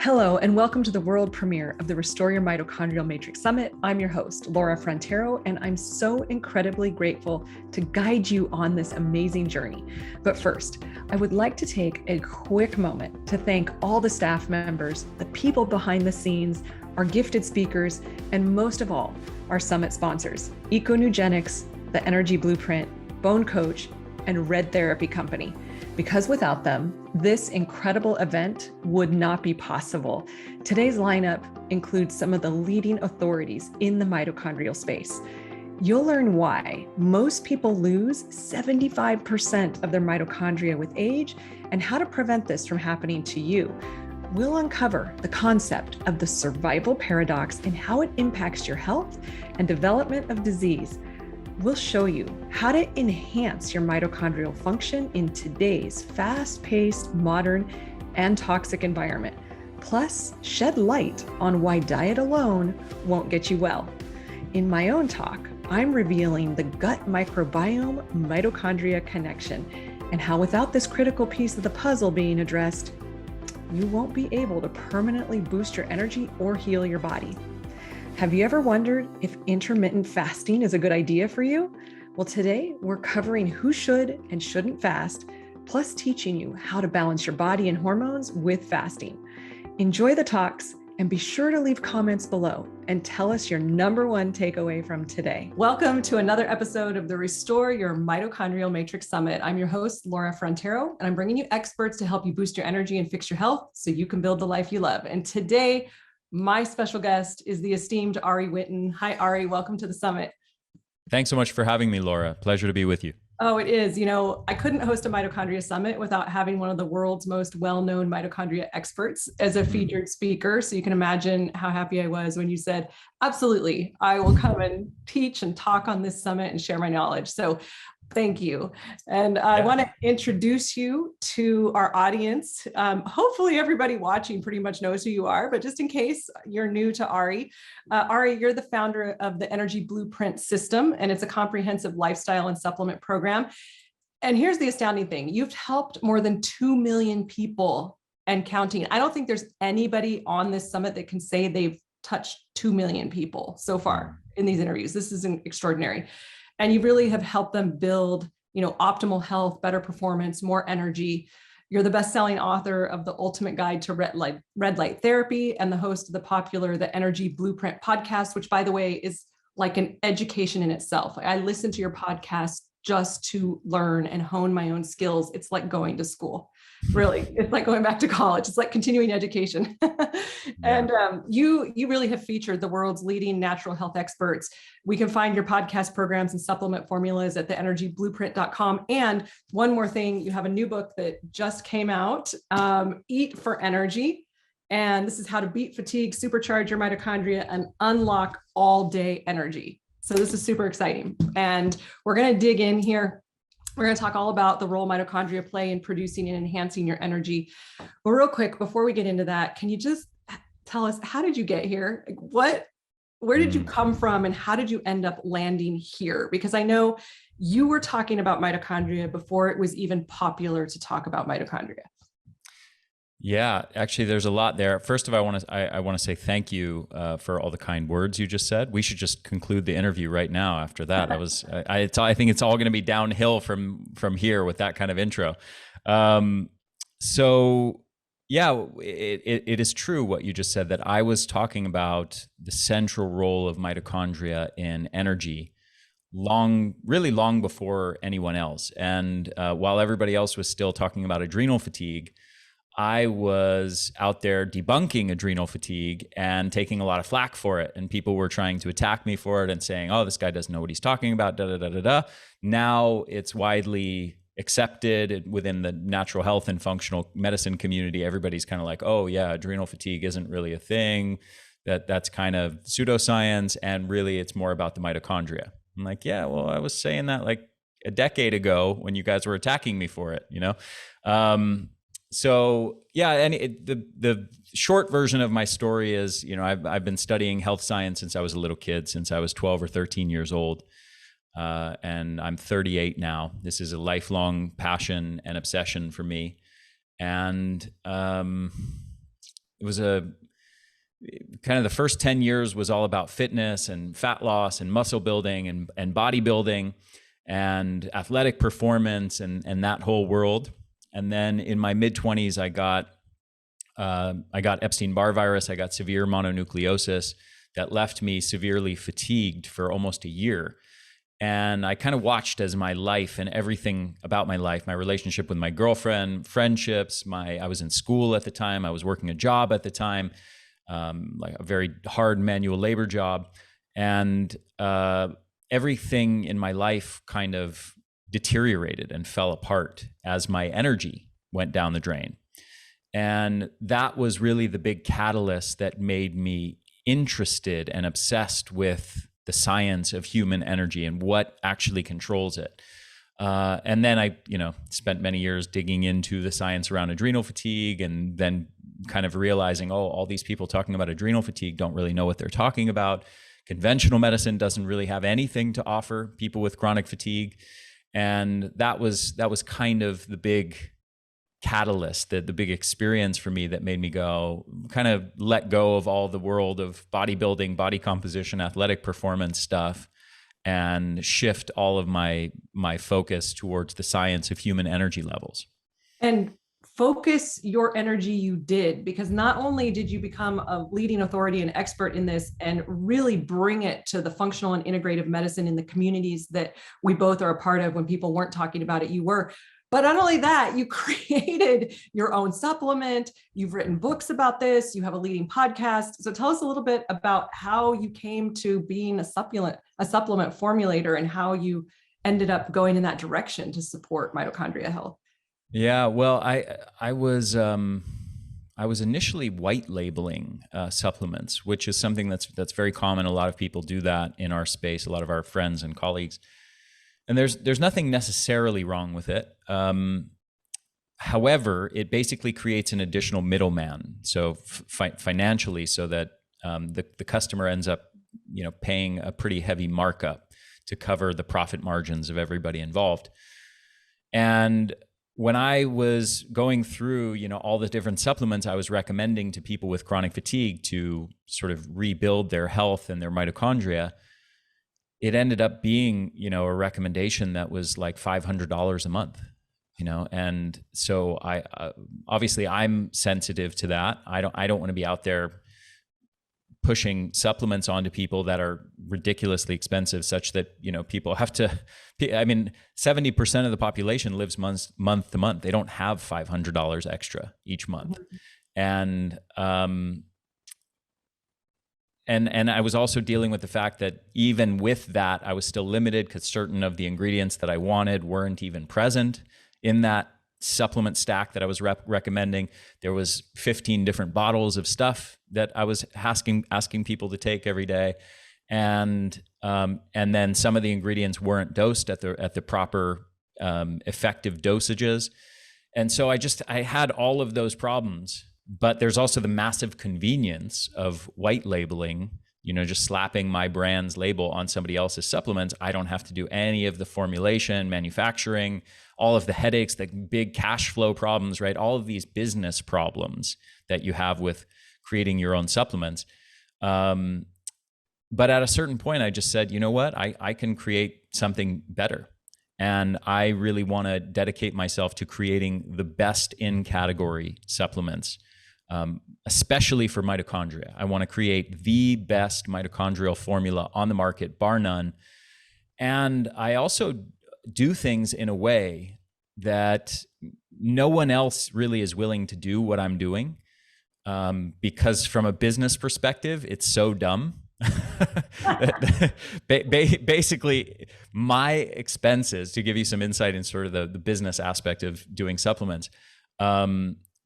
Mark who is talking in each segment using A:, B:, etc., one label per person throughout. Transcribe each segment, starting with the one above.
A: Hello, and welcome to the world premiere of the Restore Your Mitochondrial Matrix Summit. I'm your host, Laura Frontiero, and I'm so incredibly grateful to guide you on this amazing journey. But first, I would like to take a quick moment to thank all the staff members, the people behind the scenes, our gifted speakers, and most of all, our summit sponsors, EcoNugenics, The Energy Blueprint, Bone Coach, and Red Therapy Company. Because without them, this incredible event would not be possible. Today's lineup includes some of the leading authorities in the mitochondrial space. You'll learn why most people lose 75% of their mitochondria with age and how to prevent this from happening to you. We'll uncover the concept of the survival paradox and how it impacts your health and development of disease. We'll show you how to enhance your mitochondrial function in today's fast-paced, modern, and toxic environment. Plus, shed light on why diet alone won't get you well. In my own talk, I'm revealing the Gut Microbiome-Mitochondria Connection and how without this critical piece of the puzzle being addressed, you won't be able to permanently boost your energy or heal your body. Have you ever wondered if intermittent fasting is a good idea for you? Well, today we're covering who should and shouldn't fast, plus teaching you how to balance your body and hormones with fasting. Enjoy the talks and be sure to leave comments below and tell us your number one takeaway from today. Welcome to another episode of the Restore Your Mitochondrial Matrix Summit. I'm your host, Laura Frontiero, and I'm bringing you experts to help you boost your energy and fix your health so you can build the life you love. And today, my special guest is the esteemed Ari Whitten. Hi, Ari. Welcome to the summit.
B: Thanks so much for having me, Laura. Pleasure to be with you.
A: Oh, it is. You know, I couldn't host a mitochondria summit without having one of the world's most well-known mitochondria experts as a featured speaker. So you can imagine how happy I was when you said, absolutely, I will come and teach and talk on this summit and share my knowledge. So thank you. And I want to introduce you to our audience. Hopefully everybody watching pretty much knows who you are, but just in case you're new to Ari, Ari, you're the founder of the Energy Blueprint System, and it's a comprehensive lifestyle and supplement program. And here's the astounding thing. You've helped more than 2 million people and counting. I don't think there's anybody on this summit that can say they've touched 2 million people so far in these interviews. This is extraordinary. And you really have helped them build, optimal health, better performance, more energy. You're the best-selling author of The Ultimate Guide to Red Light Therapy and the host of the popular The Energy Blueprint podcast, which, by the way, is like an education in itself. I listen to your podcast just to learn and hone my own skills. It's like going to school. Really, it's like going back to college. It's like continuing education. And you really have featured the world's leading natural health experts. We can find your podcast programs and supplement formulas at theenergyblueprint.com. And one more thing, you have a new book that just came out, Eat for Energy. And this is how to beat fatigue, supercharge your mitochondria, and unlock all-day energy. So this is super exciting. And we're going to dig in here. We're going to talk all about the role mitochondria play in producing and enhancing your energy. But real quick, before we get into that, can you just tell us, how did you get here? Where did you come from and how did you end up landing here? Because I know you were talking about mitochondria before it was even popular to talk about mitochondria.
B: Yeah, actually, there's a lot there. First of all, I want to say thank you for all the kind words you just said. We should just conclude the interview right now. After that, I think it's all going to be downhill from here with that kind of intro. So yeah, it is true what you just said, that I was talking about the central role of mitochondria in energy really long before anyone else. And while everybody else was still talking about adrenal fatigue, I was out there debunking adrenal fatigue and taking a lot of flack for it. And people were trying to attack me for it and saying, oh, this guy doesn't know what he's talking about, da, da, da, da, da. Now it's widely accepted within the natural health and functional medicine community. Everybody's kind of like, oh yeah, adrenal fatigue isn't really a thing. That's kind of pseudoscience. And really it's more about the mitochondria. I'm like, yeah, well, I was saying that like a decade ago when you guys were attacking me for it, So yeah, and the short version of my story is, I've been studying health science since I was a little kid, since I was 12 or 13 years old. And I'm 38 now. This is a lifelong passion and obsession for me. And it was a kind of the first 10 years was all about fitness and fat loss and muscle building and bodybuilding and athletic performance and that whole world. And then in my mid 20s, I got Epstein-Barr virus. I got severe mononucleosis that left me severely fatigued for almost a year. And I kind of watched as my life and everything about my life, my relationship with my girlfriend, friendships, I was in school at the time, I was working a job at the time, like a very hard manual labor job. And everything in my life kind of deteriorated and fell apart as my energy went down the drain. And that was really the big catalyst that made me interested and obsessed with the science of human energy and what actually controls it. And then I, spent many years digging into the science around adrenal fatigue, and then kind of realizing, all these people talking about adrenal fatigue don't really know what they're talking about. Conventional medicine doesn't really have anything to offer people with chronic fatigue. And that was kind of the big catalyst, the big experience for me that made me go kind of let go of all the world of bodybuilding, body composition, athletic performance stuff, and shift all of my focus towards the science of human energy levels.
A: And focus your energy you did, because not only did you become a leading authority and expert in this and really bring it to the functional and integrative medicine in the communities that we both are a part of. When people weren't talking about it, you were. But not only that, you created your own supplement. You've written books about this. You have a leading podcast. So tell us a little bit about how you came to being a supplement formulator, and how you ended up going in that direction to support mitochondria health.
B: Yeah, well, I was initially white labeling supplements, which is something that's very common. A lot of people do that in our space. A lot of our friends and colleagues. And there's nothing necessarily wrong with it. However, it basically creates an additional middleman. So financially, so that the customer ends up, paying a pretty heavy markup to cover the profit margins of everybody involved. And when I was going through, all the different supplements I was recommending to people with chronic fatigue to sort of rebuild their health and their mitochondria, it ended up being, a recommendation that was like $500 a month, and so I obviously I'm sensitive to that. I don't want to be out there pushing supplements onto people that are ridiculously expensive, such that, people have to, 70% of the population lives month to month. They don't have $500 extra each month. And I was also dealing with the fact that even with that, I was still limited because certain of the ingredients that I wanted weren't even present in that supplement stack that I was recommending. There was 15 different bottles of stuff that I was asking people to take every day. And then some of the ingredients weren't dosed at the proper effective dosages. And so I had all of those problems. But there's also the massive convenience of white labeling, just slapping my brand's label on somebody else's supplements. I don't have to do any of the formulation, manufacturing, all of the headaches, the big cash flow problems, right? All of these business problems that you have with creating your own supplements. But at a certain point, I just said, you know what? I can create something better. And I really want to dedicate myself to creating the best in category supplements. Especially for mitochondria. I want to create the best mitochondrial formula on the market, bar none. And I also do things in a way that no one else really is willing to do what I'm doing, because from a business perspective, it's so dumb. Basically, my expenses, to give you some insight in sort of the business aspect of doing supplements,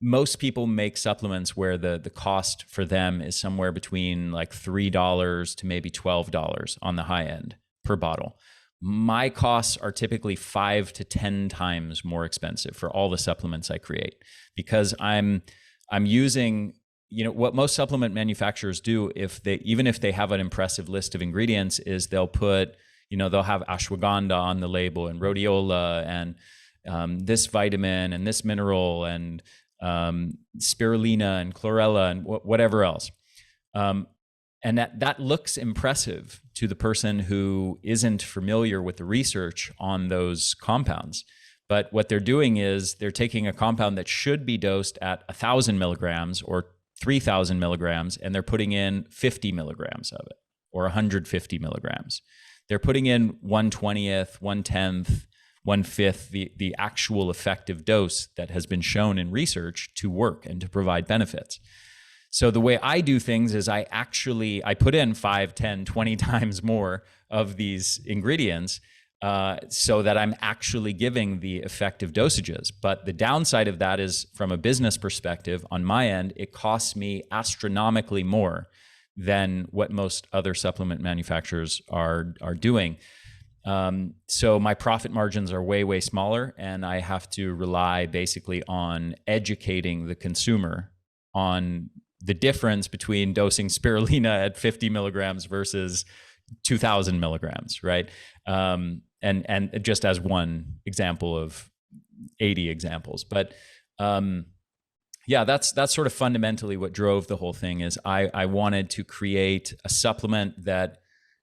B: most people make supplements where the cost for them is somewhere between like $3 to maybe $12 on the high end per bottle. My costs are typically 5 to 10 times more expensive for all the supplements I create, because I'm using, what most supplement manufacturers do, even if they have an impressive list of ingredients, is they'll put, they'll have ashwagandha on the label and rhodiola and this vitamin and this mineral and spirulina and chlorella and whatever else. And that looks impressive to the person who isn't familiar with the research on those compounds. But what they're doing is they're taking a compound that should be dosed at 1,000 milligrams or 3,000 milligrams, and they're putting in 50 milligrams of it, or 150 milligrams. They're putting in 1/20th, 1/10th, 1/5, the actual effective dose that has been shown in research to work and to provide benefits. So the way I do things is I put in 5, 10, 20 times more of these ingredients so that I'm actually giving the effective dosages. But the downside of that is, from a business perspective, on my end, it costs me astronomically more than what most other supplement manufacturers are doing. So my profit margins are way, way smaller, and I have to rely basically on educating the consumer on the difference between dosing spirulina at 50 milligrams versus 2,000 milligrams, right? And just as one example of 80 examples. But yeah, that's sort of fundamentally what drove the whole thing. Is I wanted to create a supplement that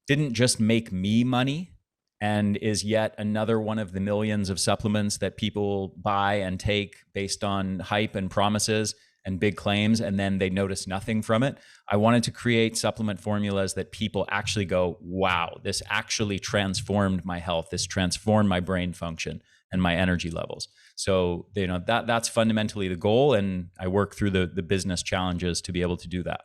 B: didn't just make me money and is yet another one of the millions of supplements that people buy and take based on hype and promises and big claims, and then they notice nothing from it. I wanted to create supplement formulas that people actually go, wow, this actually transformed my health. This transformed my brain function and my energy levels. So, that's fundamentally the goal. And I work through the business challenges to be able to do that.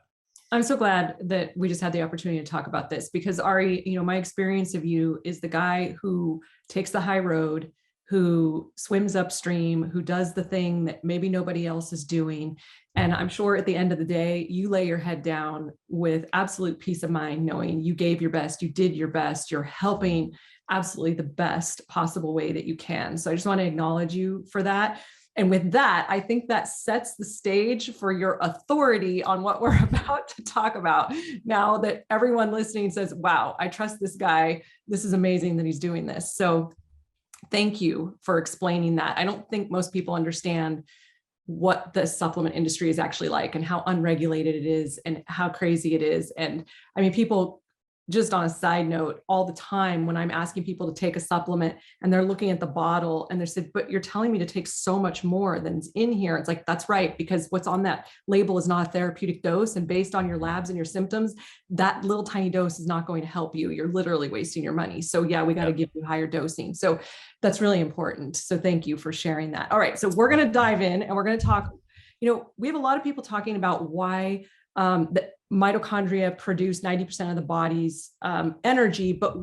A: I'm so glad that we just had the opportunity to talk about this, because Ari, my experience of you is the guy who takes the high road, who swims upstream, who does the thing that maybe nobody else is doing. And I'm sure at the end of the day, you lay your head down with absolute peace of mind, knowing you gave your best, you did your best, you're helping absolutely the best possible way that you can. So I just want to acknowledge you for that. And with that, I think that sets the stage for your authority on what we're about to talk about. Now that everyone listening says, wow, I trust this guy. This is amazing that he's doing this. So thank you for explaining that. I don't think most people understand what the supplement industry is actually like and how unregulated it is and how crazy it is. And I mean, people, just on a side note, all the time when I'm asking people to take a supplement and they're looking at the bottle and they said, but you're telling me to take so much more than's in here. It's like, that's right, because what's on that label is not a therapeutic dose. And based on your labs and your symptoms, that little tiny dose is not going to help you. You're literally wasting your money. So yeah, we got to give you higher dosing. So that's really important. So thank you for sharing that. All right. So we're going to dive in and we're going to talk, we have a lot of people talking about why the mitochondria produce 90% of the body's energy, but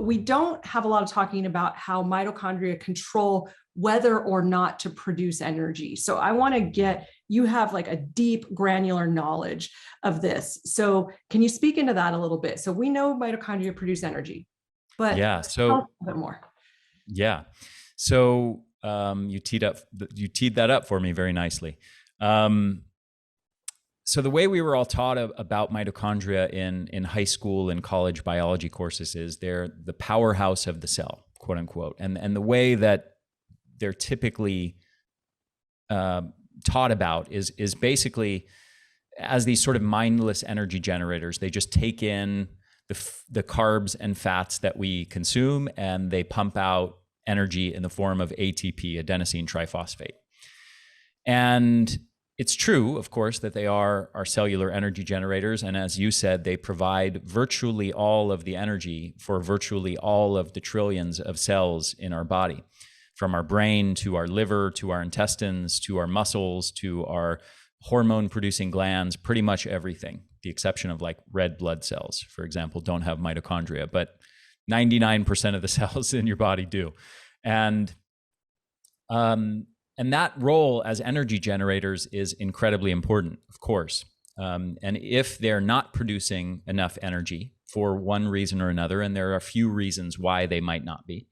A: we don't have a lot of talking about how mitochondria control whether or not to produce energy. So I want to you have like a deep granular knowledge of this. So can you speak into that a little bit? So we know mitochondria produce energy, but tell us a bit more.
B: Yeah. So you teed that up for me very nicely. So the way we were all taught about mitochondria in high school and college biology courses is they're the powerhouse of the cell, quote unquote. And the way that they're typically taught about is basically as these sort of mindless energy generators. They just take in the carbs and fats that we consume, and they pump out energy in the form of ATP, adenosine triphosphate. And it's true, of course, that they are our cellular energy generators. And as you said, they provide virtually all of the energy for virtually all of the trillions of cells in our body, from our brain to our liver, to our intestines, to our muscles, to our hormone producing glands, pretty much everything. The exception of like red blood cells, for example, don't have mitochondria, but 99% of the cells in your body do. And that role as energy generators is incredibly important, of course. And if they're not producing enough energy for one reason or another, and there are a few reasons why they might not be,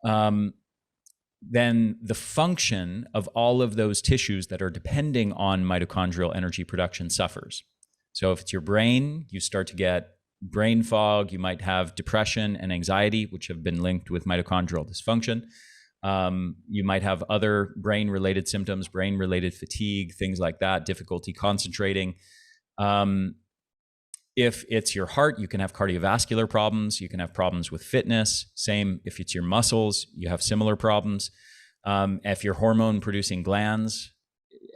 B: then the function of all of those tissues that are depending on mitochondrial energy production suffers. So if it's your brain, you start to get brain fog, you might have depression and anxiety, which have been linked with mitochondrial dysfunction. You might have other brain-related symptoms, brain-related fatigue, things like that, difficulty concentrating. If it's your heart, you can have cardiovascular problems. You can have problems with fitness. Same if it's your muscles, you have similar problems. If your hormone-producing glands,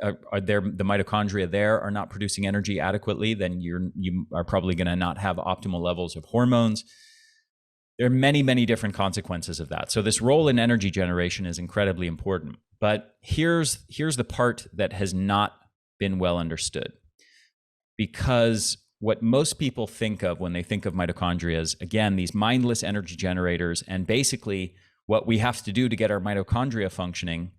B: the mitochondria there are not producing energy adequately, then you are probably going to not have optimal levels of hormones. There are many, many different consequences of that. So this role in energy generation is incredibly important. But here's the part that has not been well understood. Because what most people think of when they think of mitochondria is, again, these mindless energy generators. And basically what we have to do to get our mitochondria functioning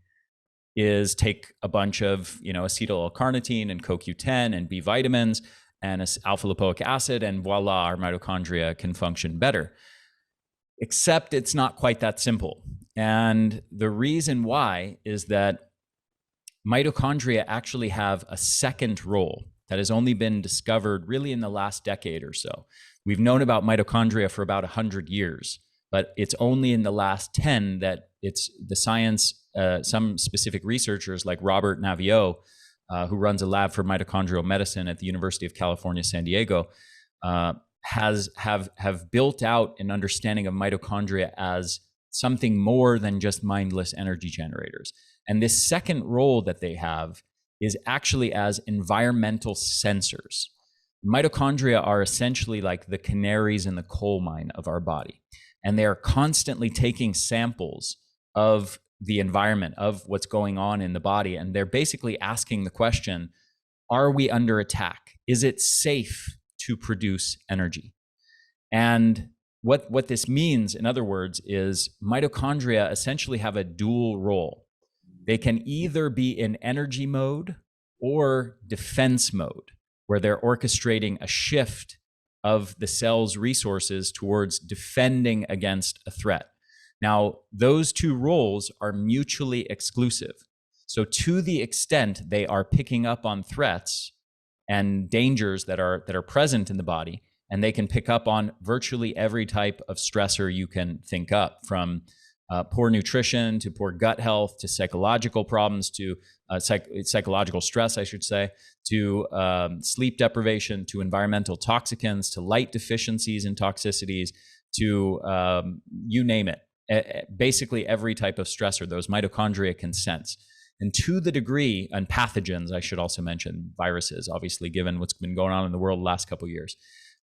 B: is take a bunch of, acetyl L-carnitine and CoQ10 and B vitamins and alpha lipoic acid, and voila, our mitochondria can function better. Except it's not quite that simple. And the reason why is that mitochondria actually have a second role that has only been discovered really in the last decade or so. We've known about mitochondria for about 100 years, but it's only in the last 10 that it's the science, some specific researchers like Robert Naviaux, who runs a lab for mitochondrial medicine at the University of California, San Diego, have built out an understanding of mitochondria as something more than just mindless energy generators. And this second role that they have is actually as environmental sensors. Mitochondria are essentially like the canaries in the coal mine of our body. And they are constantly taking samples of the environment, of what's going on in the body. And they're basically asking the question, are we under attack? Is it safe to produce energy? And what this means, in other words, is mitochondria essentially have a dual role. They can either be in energy mode or defense mode, where they're orchestrating a shift of the cell's resources towards defending against a threat. Now, those two roles are mutually exclusive. So to the extent they are picking up on threats and dangers that are present in the body, and they can pick up on virtually every type of stressor you can think up, from poor nutrition to poor gut health to psychological problems to psychological stress, I should say, to sleep deprivation, to environmental toxicants, to light deficiencies and toxicities, to you name it. Basically every type of stressor those mitochondria can sense. And to the degree, and pathogens, I should also mention, viruses, obviously, given what's been going on in the world the last couple of years,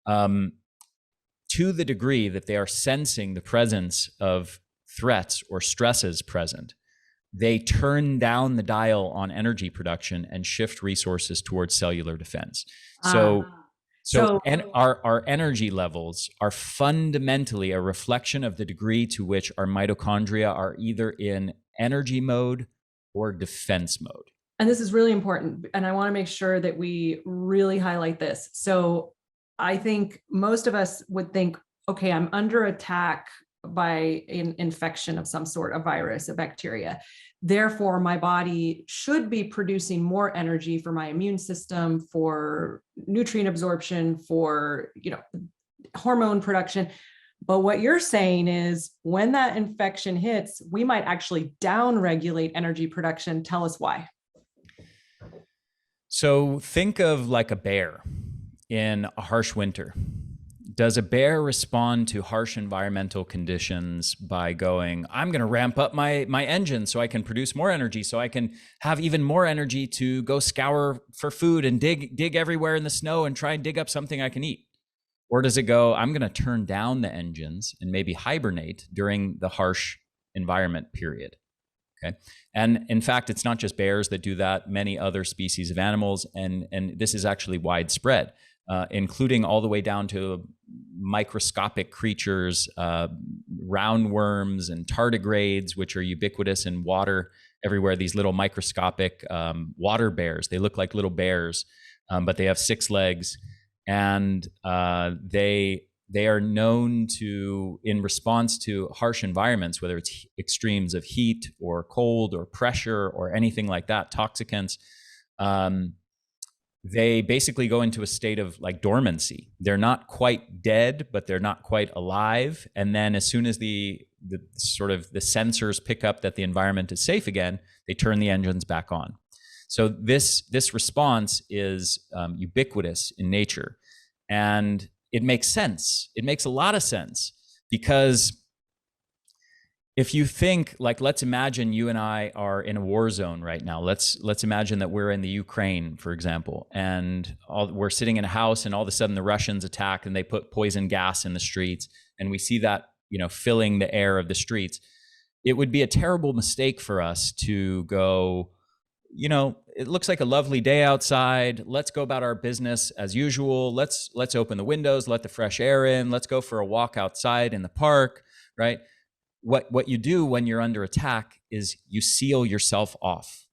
B: to the degree that they are sensing the presence of threats or stresses present, they turn down the dial on energy production and shift resources towards cellular defense. So our energy levels are fundamentally a reflection of the degree to which our mitochondria are either in energy mode or defense mode.
A: And this is really important. And I want to make sure that we really highlight this. So I think most of us would think, okay, I'm under attack by an infection of some sort, a virus, a bacteria. Therefore, my body should be producing more energy for my immune system, for nutrient absorption, for, hormone production. But what you're saying is when that infection hits, we might actually downregulate energy production. Tell us why.
B: So think of like a bear in a harsh winter. Does a bear respond to harsh environmental conditions by going, I'm going to ramp up my engine so I can produce more energy, so I can have even more energy to go scour for food and dig everywhere in the snow and try and dig up something I can eat? Or does it go, I'm going to turn down the engines and maybe hibernate during the harsh environment period? Okay. And in fact, it's not just bears that do that, many other species of animals. And this is actually widespread, including all the way down to microscopic creatures, roundworms and tardigrades, which are ubiquitous in water everywhere. These little microscopic water bears, they look like little bears, but they have 6 legs. And they are known to, in response to harsh environments, whether it's extremes of heat or cold or pressure or anything like that, toxicants, they basically go into a state of like dormancy. They're not quite dead, but they're not quite alive. And then as soon as the sort of the sensors pick up that the environment is safe again, they turn the engines back on. So this response is ubiquitous in nature, and it makes sense. It makes a lot of sense, because if you think, like, let's imagine you and I are in a war zone right now. Let's imagine that we're in the Ukraine, for example, and we're sitting in a house, and all of a sudden the Russians attack and they put poison gas in the streets, and we see that, filling the air of the streets. It would be a terrible mistake for us to go, it looks like a lovely day outside. Let's go about our business as usual. Let's open the windows, let the fresh air in. Let's go for a walk outside in the park, right? What you do when you're under attack is you seal yourself off.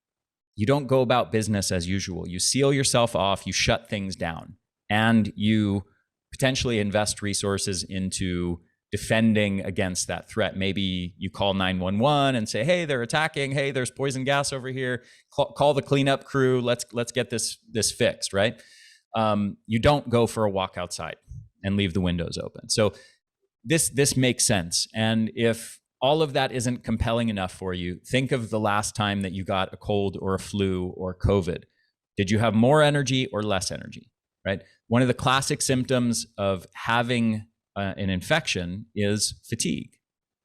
B: You don't go about business as usual. You seal yourself off, you shut things down, and you potentially invest resources into defending against that threat. Maybe you call 911 and say, hey, they're attacking. Hey, there's poison gas over here. Call the cleanup crew. Let's get this fixed, right? You don't go for a walk outside and leave the windows open. So this makes sense. And if all of that isn't compelling enough for you, think of the last time that you got a cold or a flu or COVID. Did you have more energy or less energy, right? One of the classic symptoms of having an infection is fatigue.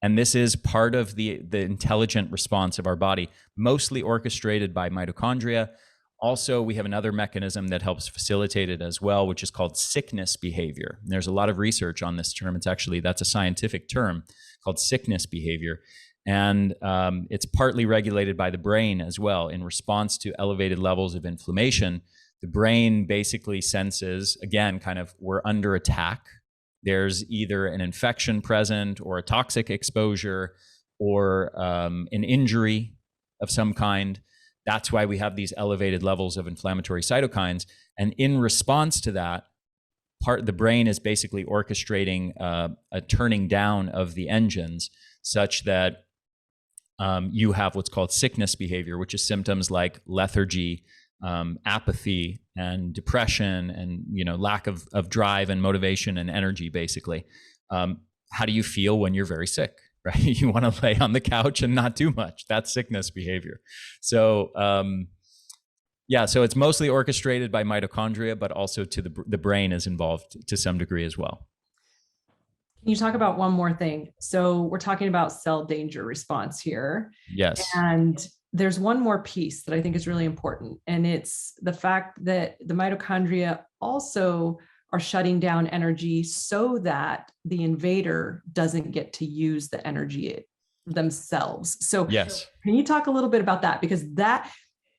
B: And this is part of the intelligent response of our body, mostly orchestrated by mitochondria. Also, we have another mechanism that helps facilitate it as well, which is called sickness behavior. And there's a lot of research on this term. That's a scientific term called sickness behavior. And it's partly regulated by the brain as well. In response to elevated levels of inflammation, the brain basically senses, again, kind of, we're under attack. There's either an infection present or a toxic exposure or an injury of some kind. That's why we have these elevated levels of inflammatory cytokines. And in response to that, the brain is basically orchestrating a turning down of the engines such that you have what's called sickness behavior, which is symptoms like lethargy, apathy, and depression, and lack of drive and motivation and energy, basically. How do you feel when you're very sick? Right? You want to lay on the couch and not do much. That's sickness behavior. So so it's mostly orchestrated by mitochondria, but also the brain is involved to some degree as well.
A: Can you talk about one more thing? So we're talking about cell danger response here.
B: Yes.
A: And there's one more piece that I think is really important, and it's the fact that the mitochondria also are shutting down energy so that the invader doesn't get to use the energy themselves. So
B: yes.
A: Can you talk a little bit about that? Because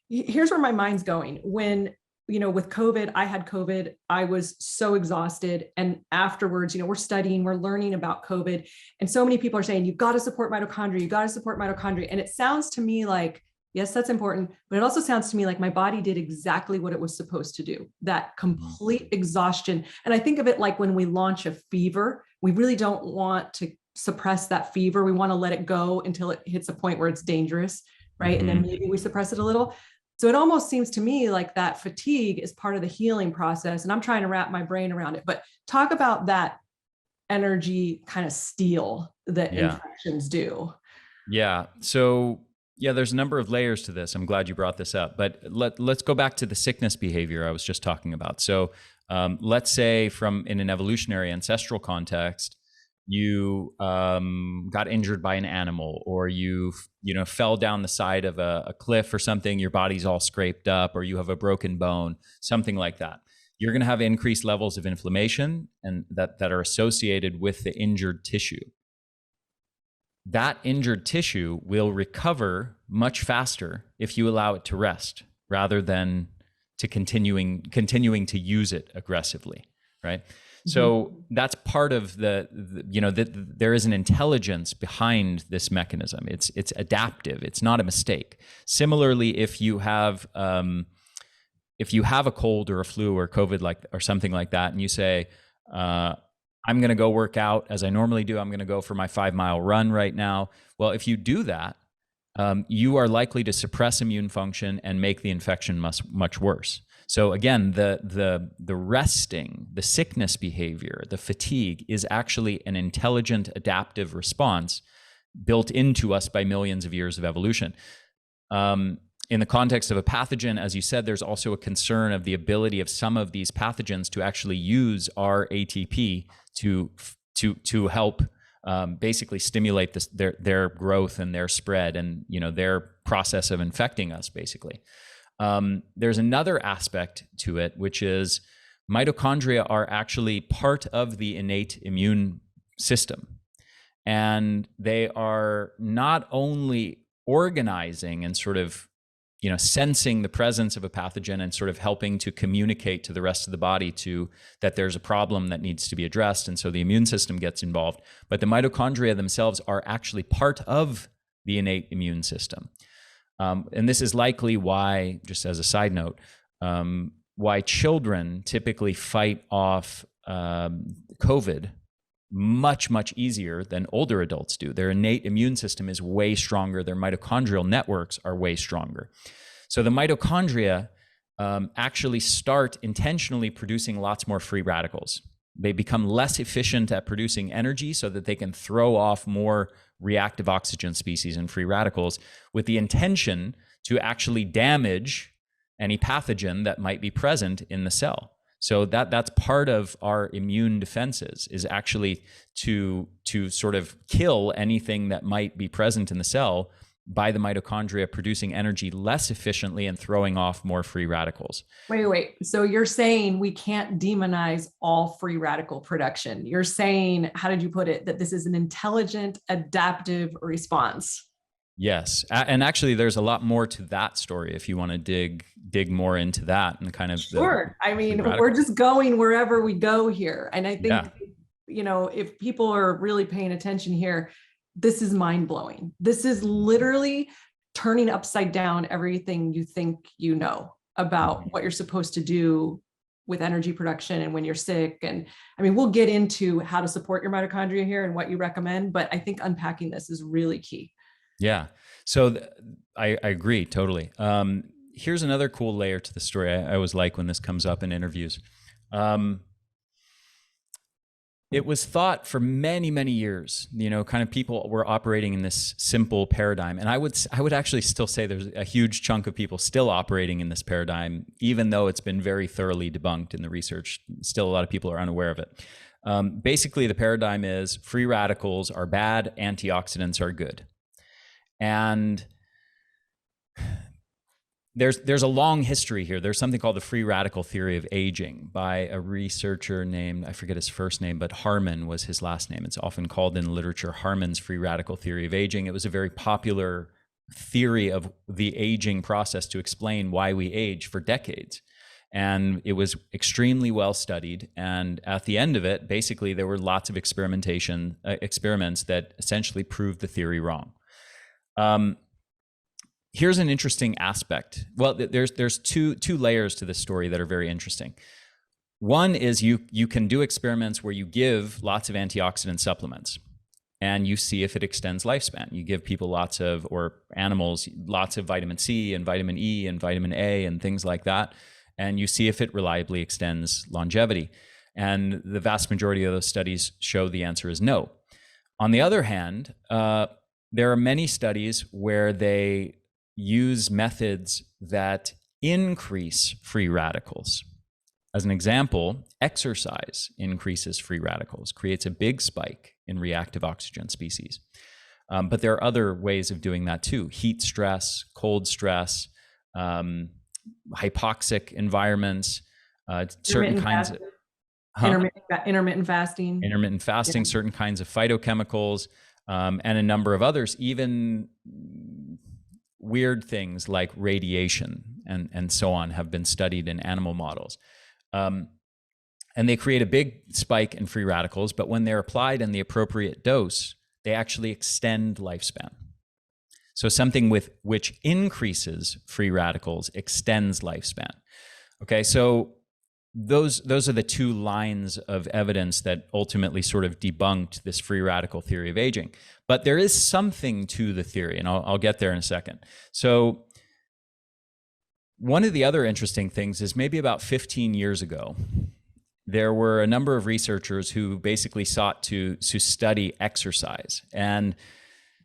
A: here's where my mind's going. When, with COVID, I had COVID, I was so exhausted. And afterwards, we're studying, we're learning about COVID. And so many people are saying, you've got to support mitochondria, you've got to support mitochondria. And it sounds to me like, yes, that's important, but it also sounds to me like my body did exactly what it was supposed to do, that complete exhaustion. And I think of it like when we launch a fever, we really don't want to suppress that fever. We want to let it go until it hits a point where it's dangerous, right? Mm-hmm. And then maybe we suppress it a little. So it almost seems to me like that fatigue is part of the healing process. And I'm trying to wrap my brain around it, but talk about that energy kind of steal that infections do.
B: Yeah. So there's a number of layers to this. I'm glad you brought this up, but let's go back to the sickness behavior I was just talking about. So let's say in an evolutionary ancestral context, you got injured by an animal, or you fell down the side of a cliff or something, your body's all scraped up, or you have a broken bone, something like that. You're going to have increased levels of inflammation and that are associated with the injured tissue. That injured tissue will recover much faster if you allow it to rest rather than to continuing to use it aggressively, right? Mm-hmm. So that's part of there is an intelligence behind this mechanism. It's adaptive. It's not a mistake. Similarly, if you have a cold or a flu or COVID or something like that, and you say, I'm going to go work out as I normally do. I'm going to go for my 5-mile run right now. Well, if you do that, you are likely to suppress immune function and make the infection much worse. So again, the resting, the sickness behavior, the fatigue is actually an intelligent adaptive response built into us by millions of years of evolution. In the context of a pathogen, as you said, there's also a concern of the ability of some of these pathogens to actually use our ATP to help basically stimulate their growth and their spread and their process of infecting us, basically. There's another aspect to it, which is mitochondria are actually part of the innate immune system. And they are not only organizing and sort of, sensing the presence of a pathogen and sort of helping to communicate to the rest of the body that there's a problem that needs to be addressed. And so the immune system gets involved. But the mitochondria themselves are actually part of the innate immune system. And this is likely why, just as a side note, why children typically fight off COVID much, much easier than older adults do. Their innate immune system is way stronger. Their mitochondrial networks are way stronger. So the mitochondria actually start intentionally producing lots more free radicals. They become less efficient at producing energy so that they can throw off more reactive oxygen species and free radicals with the intention to actually damage any pathogen that might be present in the cell. So that's part of our immune defenses, is actually to sort of kill anything that might be present in the cell by the mitochondria producing energy less efficiently and throwing off more free radicals.
A: Wait. So you're saying we can't demonize all free radical production. You're saying, how did you put it, that this is an intelligent adaptive response?
B: Yes. And actually, there's a lot more to that story if you want to dig more into that and kind of.
A: Sure. I mean, we're just going wherever we go here. And I think, if people are really paying attention here, this is mind blowing. This is literally turning upside down everything you think you know about what you're supposed to do with energy production and when you're sick. And I mean, we'll get into how to support your mitochondria here and what you recommend, but I think unpacking this is really key.
B: Yeah. So I agree totally. Here's another cool layer to the story. I always like when this comes up in interviews. It was thought for many, many years, kind of people were operating in this simple paradigm. And I would actually still say there's a huge chunk of people still operating in this paradigm, even though it's been very thoroughly debunked in the research. Still, a lot of people are unaware of it. Basically, the paradigm is free radicals are bad, antioxidants are good. And there's a long history here. There's something called the free radical theory of aging by a researcher named, I forget his first name, but Harman was his last name. It's often called in literature Harman's free radical theory of aging. It was a very popular theory of the aging process to explain why we age for decades. And it was extremely well studied. And at the end of it, basically, there were lots of experiments that essentially proved the theory wrong. Here's an interesting aspect. Well, there's two layers to this story that are very interesting. One is you can do experiments where you give lots of antioxidant supplements and you see if it extends lifespan. You give people or animals lots of vitamin C and vitamin E and vitamin A and things like that, and you see if it reliably extends longevity. And the vast majority of those studies show the answer is no. On the other hand, there are many studies where they use methods that increase free radicals. As an example, exercise increases free radicals, creates a big spike in reactive oxygen species. But there are other ways of doing that too. Heat stress, cold stress, hypoxic environments, certain kinds of...
A: Intermittent fasting.
B: Intermittent fasting, yeah. Certain kinds of phytochemicals, and a number of others, even weird things like radiation and so on have been studied in animal models. And they create a big spike in free radicals, but when they're applied in the appropriate dose, they actually extend lifespan. So something which increases free radicals extends lifespan. Okay, so those are the two lines of evidence that ultimately sort of debunked this free radical theory of aging. But there is something to the theory, and I'll get there in a second. So One of the other interesting things is maybe about 15 years ago, there were a number of researchers who basically sought to study exercise. And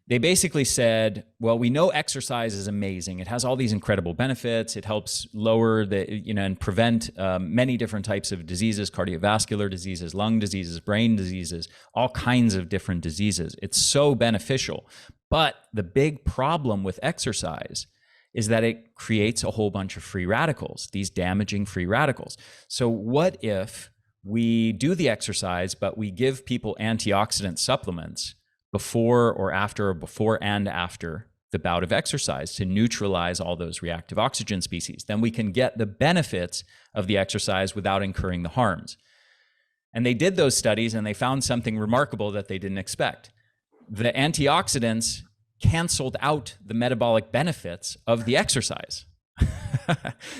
B: they basically said, well, we know exercise is amazing. It has all these incredible benefits. It helps lower and prevent many different types of diseases, cardiovascular diseases, lung diseases, brain diseases, all kinds of different diseases. It's so beneficial. But the big problem with exercise is that it creates a whole bunch of free radicals, these damaging free radicals. So what if we do the exercise, but we give people antioxidant supplements before and after the bout of exercise to neutralize all those reactive oxygen species? Then we can get the benefits of the exercise without incurring the harms. And they did those studies and they found something remarkable that they didn't expect. The antioxidants canceled out the metabolic benefits of the exercise.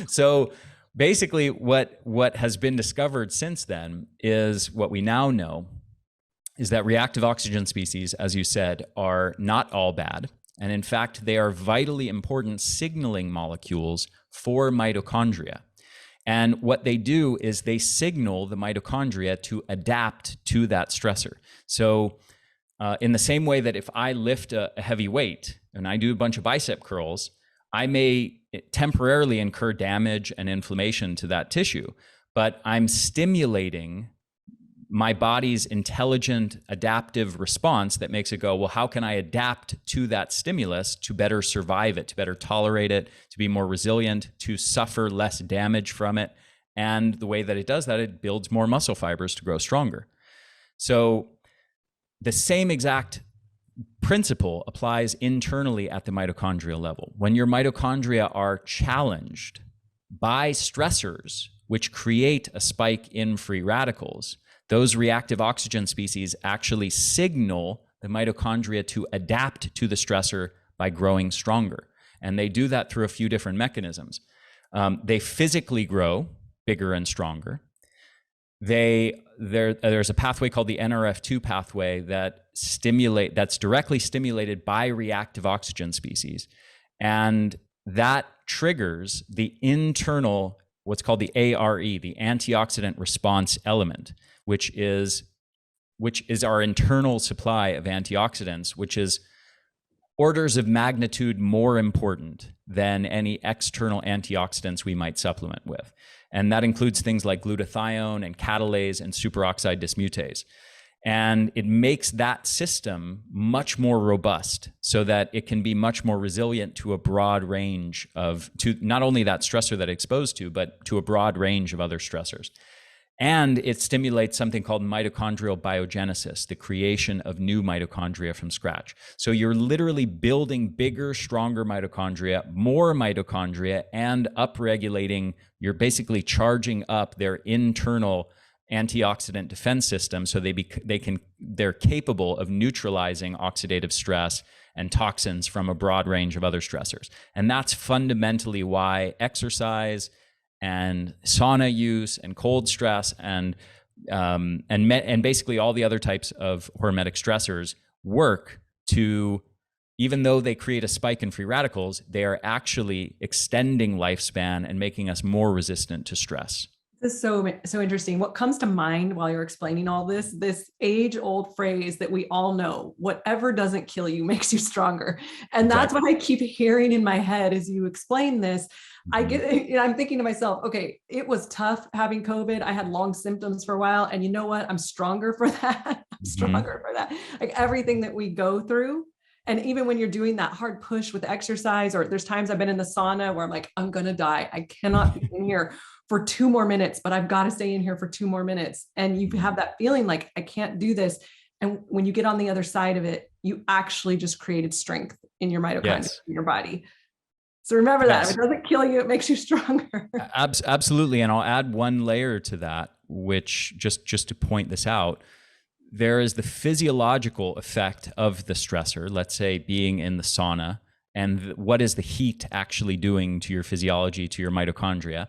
B: So basically what has been discovered since then is what we now know is that reactive oxygen species, as you said, are not all bad. And in fact, they are vitally important signaling molecules for mitochondria. And what they do is they signal the mitochondria to adapt to that stressor. So in the same way that if I lift a heavy weight and I do a bunch of bicep curls, I may temporarily incur damage and inflammation to that tissue, but I'm stimulating my body's intelligent adaptive response that makes it go, well, how can I adapt to that stimulus to better survive it, to better tolerate it, to be more resilient, to suffer less damage from it? And the way that it does that, it builds more muscle fibers to grow stronger. So the same exact principle applies internally at the mitochondrial level. When your mitochondria are challenged by stressors, which create a spike in free radicals, those reactive oxygen species actually signal the mitochondria to adapt to the stressor by growing stronger. And they do that through a few different mechanisms. They physically grow bigger and stronger. There's a pathway called the NRF2 pathway that's directly stimulated by reactive oxygen species. And that triggers the internal, what's called the ARE, the antioxidant response element, which is our internal supply of antioxidants, which is orders of magnitude more important than any external antioxidants we might supplement with. And that includes things like glutathione and catalase and superoxide dismutase. And it makes that system much more robust so that it can be much more resilient to a broad range to not only that stressor that it's exposed to, but to a broad range of other stressors. And it stimulates something called mitochondrial biogenesis, the creation of new mitochondria from scratch. So you're literally building bigger, stronger mitochondria, more mitochondria, and upregulating, you're basically charging up their internal antioxidant defense system so they're capable of neutralizing oxidative stress and toxins from a broad range of other stressors. And that's fundamentally why exercise and sauna use and cold stress and basically all the other types of hormetic stressors work to, even though they create a spike in free radicals, they are actually extending lifespan and making us more resistant to stress.
A: This is so interesting. What comes to mind while you're explaining all this age-old phrase that we all know, whatever doesn't kill you makes you stronger. And that's what I keep hearing in my head as you explain this. I'm thinking to myself, okay, it was tough having COVID. I had long symptoms for a while. And you know what? I'm stronger for that. I'm stronger for that. Like everything that we go through. And even when you're doing that hard push with exercise, or there's times I've been in the sauna where I'm like, I'm going to die. I cannot be in here for 2 more minutes, but I've got to stay in here for 2 more minutes. And you have that feeling like, I can't do this. And when you get on the other side of it, you actually just created strength in your mitochondria, in your body. So remember that. If it doesn't kill you, it makes you stronger.
B: Absolutely. And I'll add one layer to that, which just to point this out, there is the physiological effect of the stressor, let's say being in the sauna, and what is the heat actually doing to your physiology, to your mitochondria.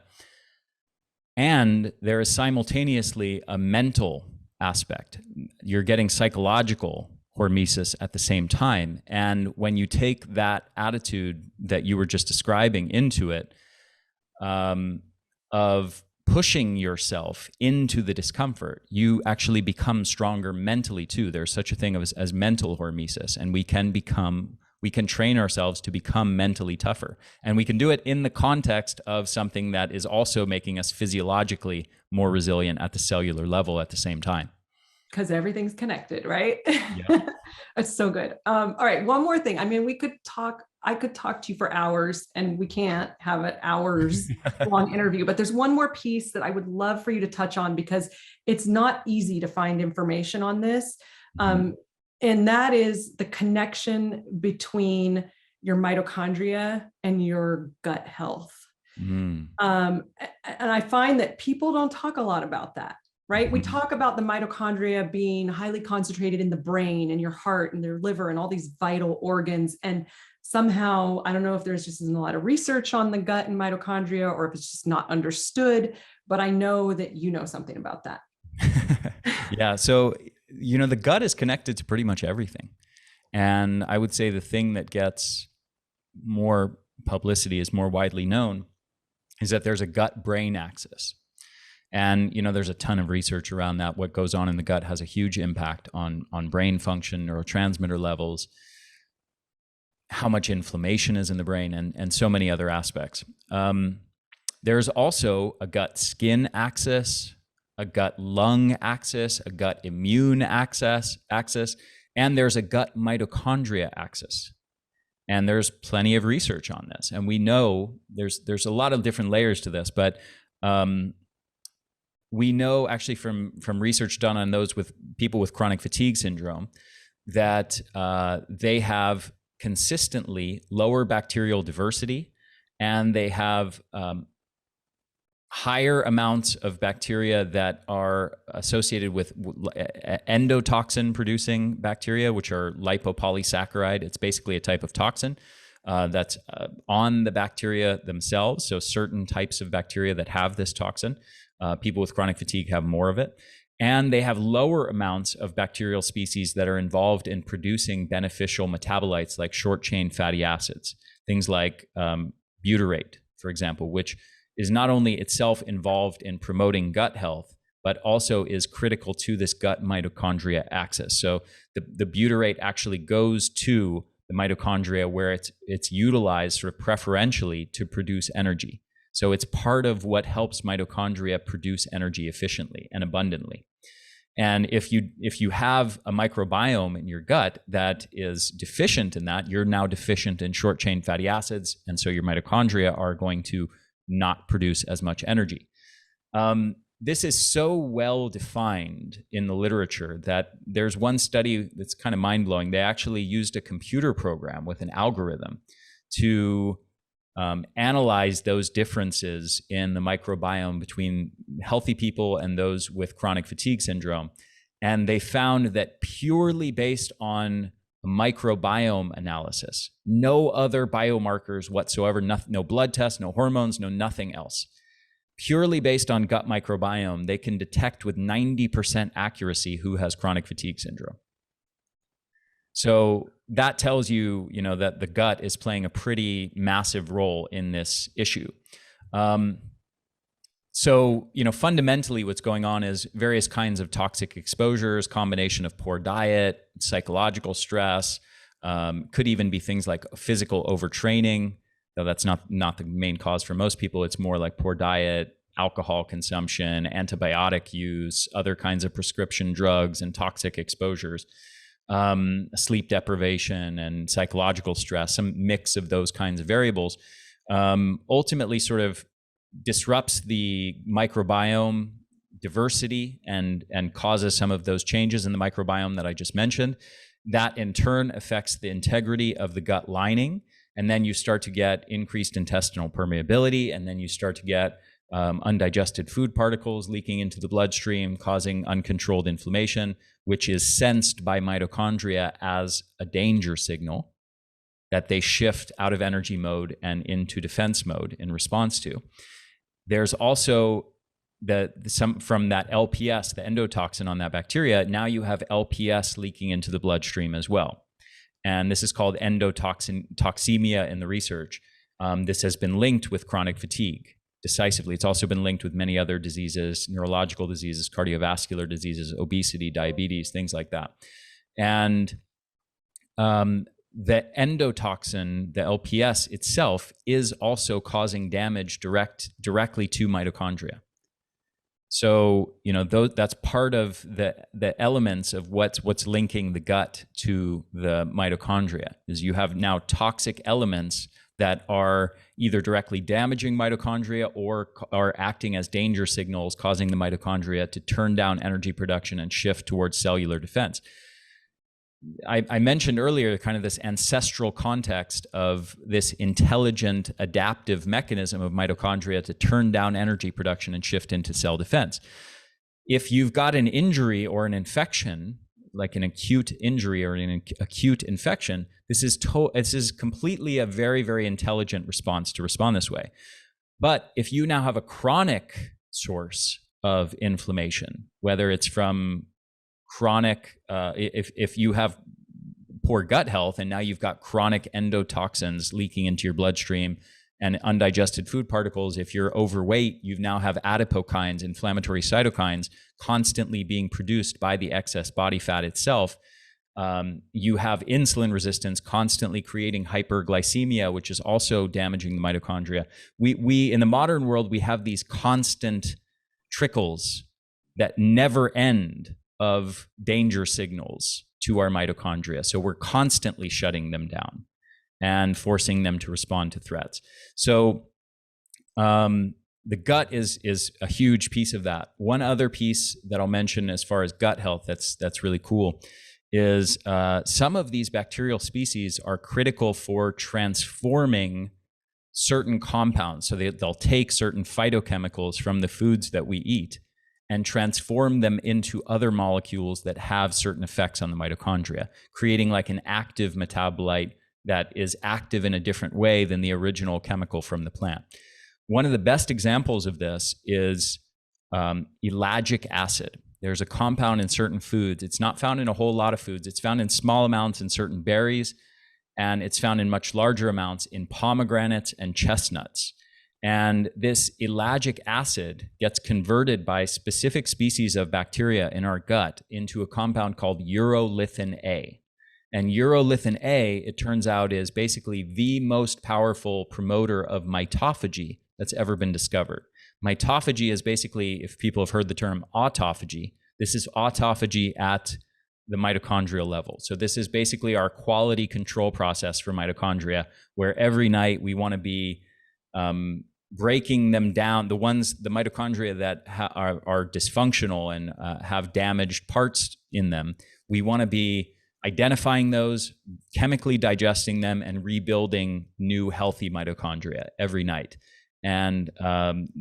B: And there is simultaneously a mental aspect. You're getting psychological hormesis at the same time. And when you take that attitude that you were just describing into it, of pushing yourself into the discomfort, you actually become stronger mentally too. There's such a thing as mental hormesis, and we can train ourselves to become mentally tougher. And we can do it in the context of something that is also making us physiologically more resilient at the cellular level at the same time.
A: Because everything's connected, right?
B: Yeah.
A: It's so good. All right, one more thing. I mean, I could talk to you for hours, and we can't have an hours long interview, but there's one more piece that I would love for you to touch on, because it's not easy to find information on this. And that is the connection between your mitochondria and your gut health. And I find that people don't talk a lot about that. Right? We talk about the mitochondria being highly concentrated in the brain and your heart and their liver and all these vital organs. And somehow, I don't know if there's just isn't a lot of research on the gut and mitochondria, or if it's just not understood, but I know that you know something about that.
B: Yeah. So, the gut is connected to pretty much everything. And I would say the thing that gets more publicity, is more widely known, is that there's a gut-brain axis. And, there's a ton of research around that. What goes on in the gut has a huge impact on brain function, neurotransmitter levels, how much inflammation is in the brain, and so many other aspects. There's also a gut-skin axis, a gut-lung axis, a gut-immune axis, and there's a gut mitochondria axis. And there's plenty of research on this. And we know there's a lot of different layers to this, but we know actually from research done on those with people with chronic fatigue syndrome that they have consistently lower bacterial diversity, and they have higher amounts of bacteria that are associated with endotoxin producing bacteria, which are lipopolysaccharide. It's basically a type of toxin that's on the bacteria themselves. So certain types of bacteria that have this toxin, people with chronic fatigue have more of it. And they have lower amounts of bacterial species that are involved in producing beneficial metabolites like short-chain fatty acids, things like butyrate, for example, which is not only itself involved in promoting gut health, but also is critical to this gut mitochondria axis. So the butyrate actually goes to the mitochondria, where it's utilized sort of preferentially to produce energy. So it's part of what helps mitochondria produce energy efficiently and abundantly. And if you have a microbiome in your gut that is deficient in that, you're now deficient in short chain fatty acids, and so your mitochondria are going to not produce as much energy. This is so well defined in the literature that there's one study that's kind of mind-blowing. They actually used a computer program with an algorithm to analyze those differences in the microbiome between healthy people and those with chronic fatigue syndrome. And they found that purely based on microbiome analysis, no other biomarkers whatsoever, no blood tests, no hormones, no nothing else. Purely based on gut microbiome, they can detect with 90% accuracy who has chronic fatigue syndrome. So that tells you, that the gut is playing a pretty massive role in this issue. So, fundamentally what's going on is various kinds of toxic exposures, combination of poor diet, psychological stress, could even be things like physical overtraining, though that's not the main cause for most people. It's more like poor diet, alcohol consumption, antibiotic use, other kinds of prescription drugs and toxic exposures, sleep deprivation and psychological stress, some mix of those kinds of variables, ultimately sort of disrupts the microbiome diversity and causes some of those changes in the microbiome that I just mentioned. That in turn affects the integrity of the gut lining. And then you start to get increased intestinal permeability, and then you start to get undigested food particles leaking into the bloodstream, causing uncontrolled inflammation, which is sensed by mitochondria as a danger signal that they shift out of energy mode and into defense mode in response to. There's also some from that LPS, the endotoxin on that bacteria. Now you have LPS leaking into the bloodstream as well. And this is called endotoxemia in the research. This has been linked with chronic fatigue. decisively. It's also been linked with many other diseases, neurological diseases, cardiovascular diseases, obesity, diabetes, things like that. And the endotoxin, the LPS itself, is also causing damage directly to mitochondria. So, that's part of the elements of what's linking the gut to the mitochondria, is you have now toxic elements that are either directly damaging mitochondria or are acting as danger signals, causing the mitochondria to turn down energy production and shift towards cellular defense. I mentioned earlier kind of this ancestral context of this intelligent adaptive mechanism of mitochondria to turn down energy production and shift into cell defense. If you've got an injury or an infection, like an acute injury or an acute infection, this is completely a very, very intelligent response to respond this way. But if you now have a chronic source of inflammation, whether it's from chronic, if you have poor gut health and now you've got chronic endotoxins leaking into your bloodstream and undigested food particles, if you're overweight, you now have adipokines, inflammatory cytokines, constantly being produced by the excess body fat itself. You have insulin resistance, constantly creating hyperglycemia, which is also damaging the mitochondria. We in the modern world, we have these constant trickles that never end of danger signals to our mitochondria. So we're constantly shutting them down and forcing them to respond to threats. So the gut is a huge piece of that. One other piece that I'll mention as far as gut health that's really cool is some of these bacterial species are critical for transforming certain compounds. So they'll take certain phytochemicals from the foods that we eat and transform them into other molecules that have certain effects on the mitochondria, creating like an active metabolite that is active in a different way than the original chemical from the plant. One of the best examples of this is elagic acid. There's a compound in certain foods. It's not found in a whole lot of foods. It's found in small amounts in certain berries, and it's found in much larger amounts in pomegranates and chestnuts. And this elagic acid gets converted by specific species of bacteria in our gut into a compound called urolithin A. And urolithin A, it turns out, is basically the most powerful promoter of mitophagy that's ever been discovered. Mitophagy is basically, if people have heard the term autophagy, this is autophagy at the mitochondrial level. So this is basically our quality control process for mitochondria, where every night we want to be breaking them down, the mitochondria that are dysfunctional and have damaged parts in them. We want to be identifying those, chemically digesting them, and rebuilding new healthy mitochondria every night. And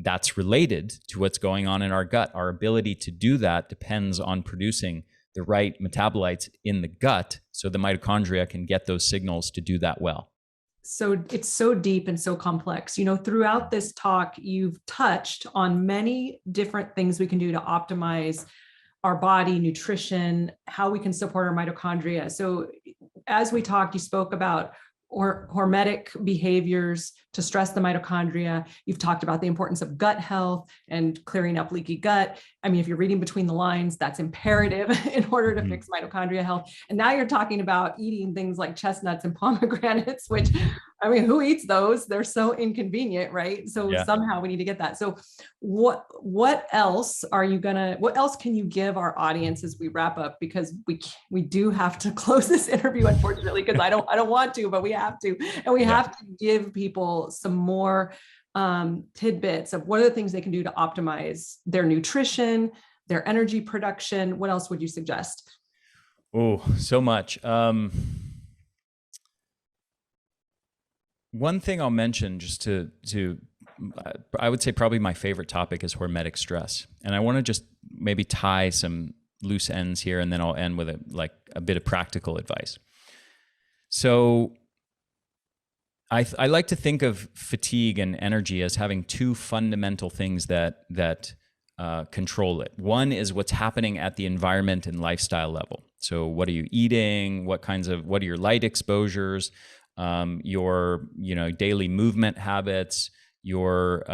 B: that's related to what's going on in our gut. Our ability to do that depends on producing the right metabolites in the gut so the mitochondria can get those signals to do that well.
A: So it's so deep and so complex. Throughout this talk, you've touched on many different things we can do to optimize our body, nutrition, how we can support our mitochondria. So as we talked, you spoke about hormetic behaviors to stress the mitochondria. You've talked about the importance of gut health and clearing up leaky gut. I mean, if you're reading between the lines, that's imperative in order to fix mitochondria health. And now you're talking about eating things like chestnuts and pomegranates, which, I mean, who eats those? They're so inconvenient, right? So somehow we need to get that. So what else can you give our audience as we wrap up? Because we do have to close this interview, unfortunately, because I don't want to, but we have to. And we have to give people some more tidbits of what are the things they can do to optimize their nutrition, their energy production. What else would you suggest?
B: Oh, so much. One thing I'll mention just to I would say probably my favorite topic is hormetic stress. And I want to just maybe tie some loose ends here, and then I'll end with a bit of practical advice. So I like to think of fatigue and energy as having two fundamental things that control it. One is what's happening at the environment and lifestyle level. So what are you eating? What are your light exposures? Your daily movement habits, your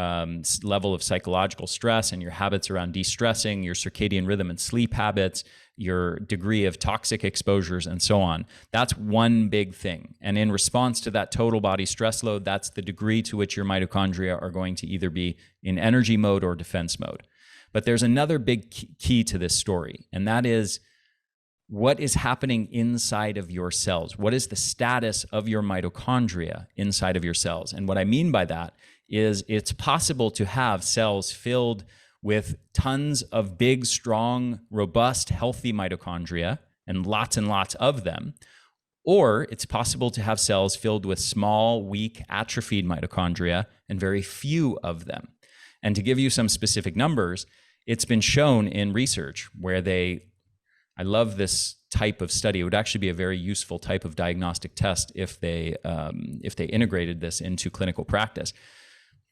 B: level of psychological stress and your habits around de-stressing, your circadian rhythm and sleep habits, your degree of toxic exposures, and so on. That's one big thing. And in response to that total body stress load, that's the degree to which your mitochondria are going to either be in energy mode or defense mode. But there's another big key to this story, and that is what is happening inside of your cells. What is the status of your mitochondria inside of your cells? And what I mean by that is it's possible to have cells filled with tons of big, strong, robust, healthy mitochondria and lots of them. Or it's possible to have cells filled with small, weak, atrophied mitochondria and very few of them. And to give you some specific numbers, it's been shown in research where I love this type of study. It would actually be a very useful type of diagnostic test if they integrated this into clinical practice.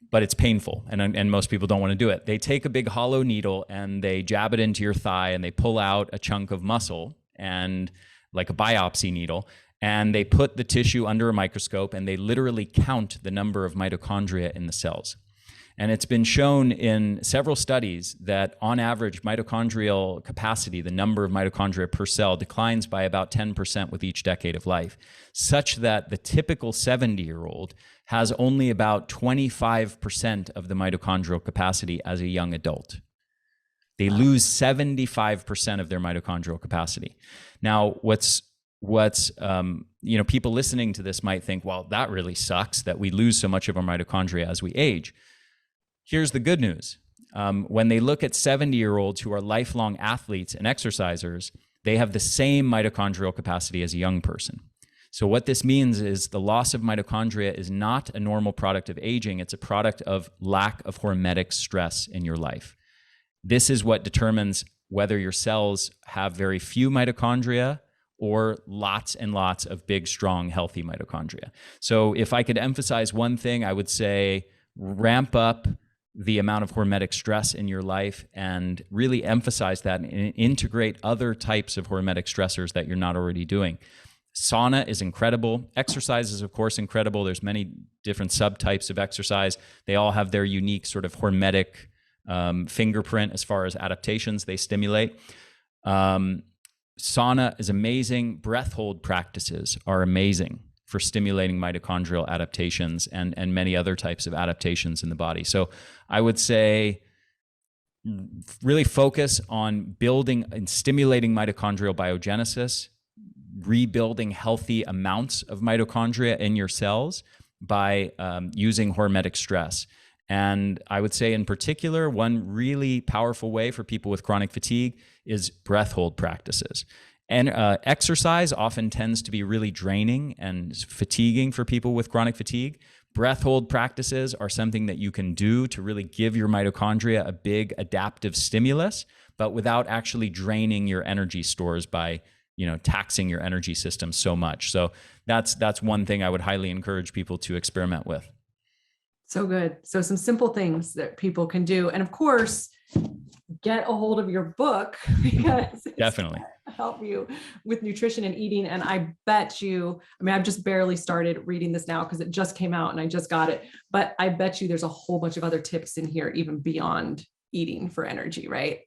B: But it's painful, and most people don't want to do it. They take a big hollow needle and they jab it into your thigh and they pull out a chunk of muscle, and like a biopsy needle, and they put the tissue under a microscope and they literally count the number of mitochondria in the cells. And it's been shown in several studies that on average, mitochondrial capacity, the number of mitochondria per cell, declines by about 10% with each decade of life, such that the typical 70-year-old has only about 25% of the mitochondrial capacity as a young adult. They lose 75% of their mitochondrial capacity. Now, people listening to this might think, well, that really sucks that we lose so much of our mitochondria as we age. Here's the good news. When they look at 70-year-olds who are lifelong athletes and exercisers, they have the same mitochondrial capacity as a young person. So what this means is the loss of mitochondria is not a normal product of aging. It's a product of lack of hormetic stress in your life. This is what determines whether your cells have very few mitochondria or lots and lots of big, strong, healthy mitochondria. So if I could emphasize one thing, I would say ramp up the amount of hormetic stress in your life and really emphasize that and integrate other types of hormetic stressors that you're not already doing. Sauna is incredible. Exercise is, of course, incredible. There's many different subtypes of exercise. They all have their unique sort of hormetic fingerprint as far as adaptations they stimulate. Sauna is amazing. Breath hold practices are amazing for stimulating mitochondrial adaptations and many other types of adaptations in the body. So I would say really focus on building and stimulating mitochondrial biogenesis, rebuilding healthy amounts of mitochondria in your cells by using hormetic stress. And I would say in particular, one really powerful way for people with chronic fatigue is breath hold practices. And exercise often tends to be really draining and fatiguing for people with chronic fatigue. Breath hold practices are something that you can do to really give your mitochondria a big adaptive stimulus, but without actually draining your energy stores by, taxing your energy system so much. So that's one thing I would highly encourage people to experiment with.
A: So good. So some simple things that people can do. And of course, get a hold of your book because
B: definitely
A: help you with nutrition and eating. And I bet you, I've just barely started reading this now because it just came out and I just got it, but I bet you there's a whole bunch of other tips in here, even beyond eating for energy, right?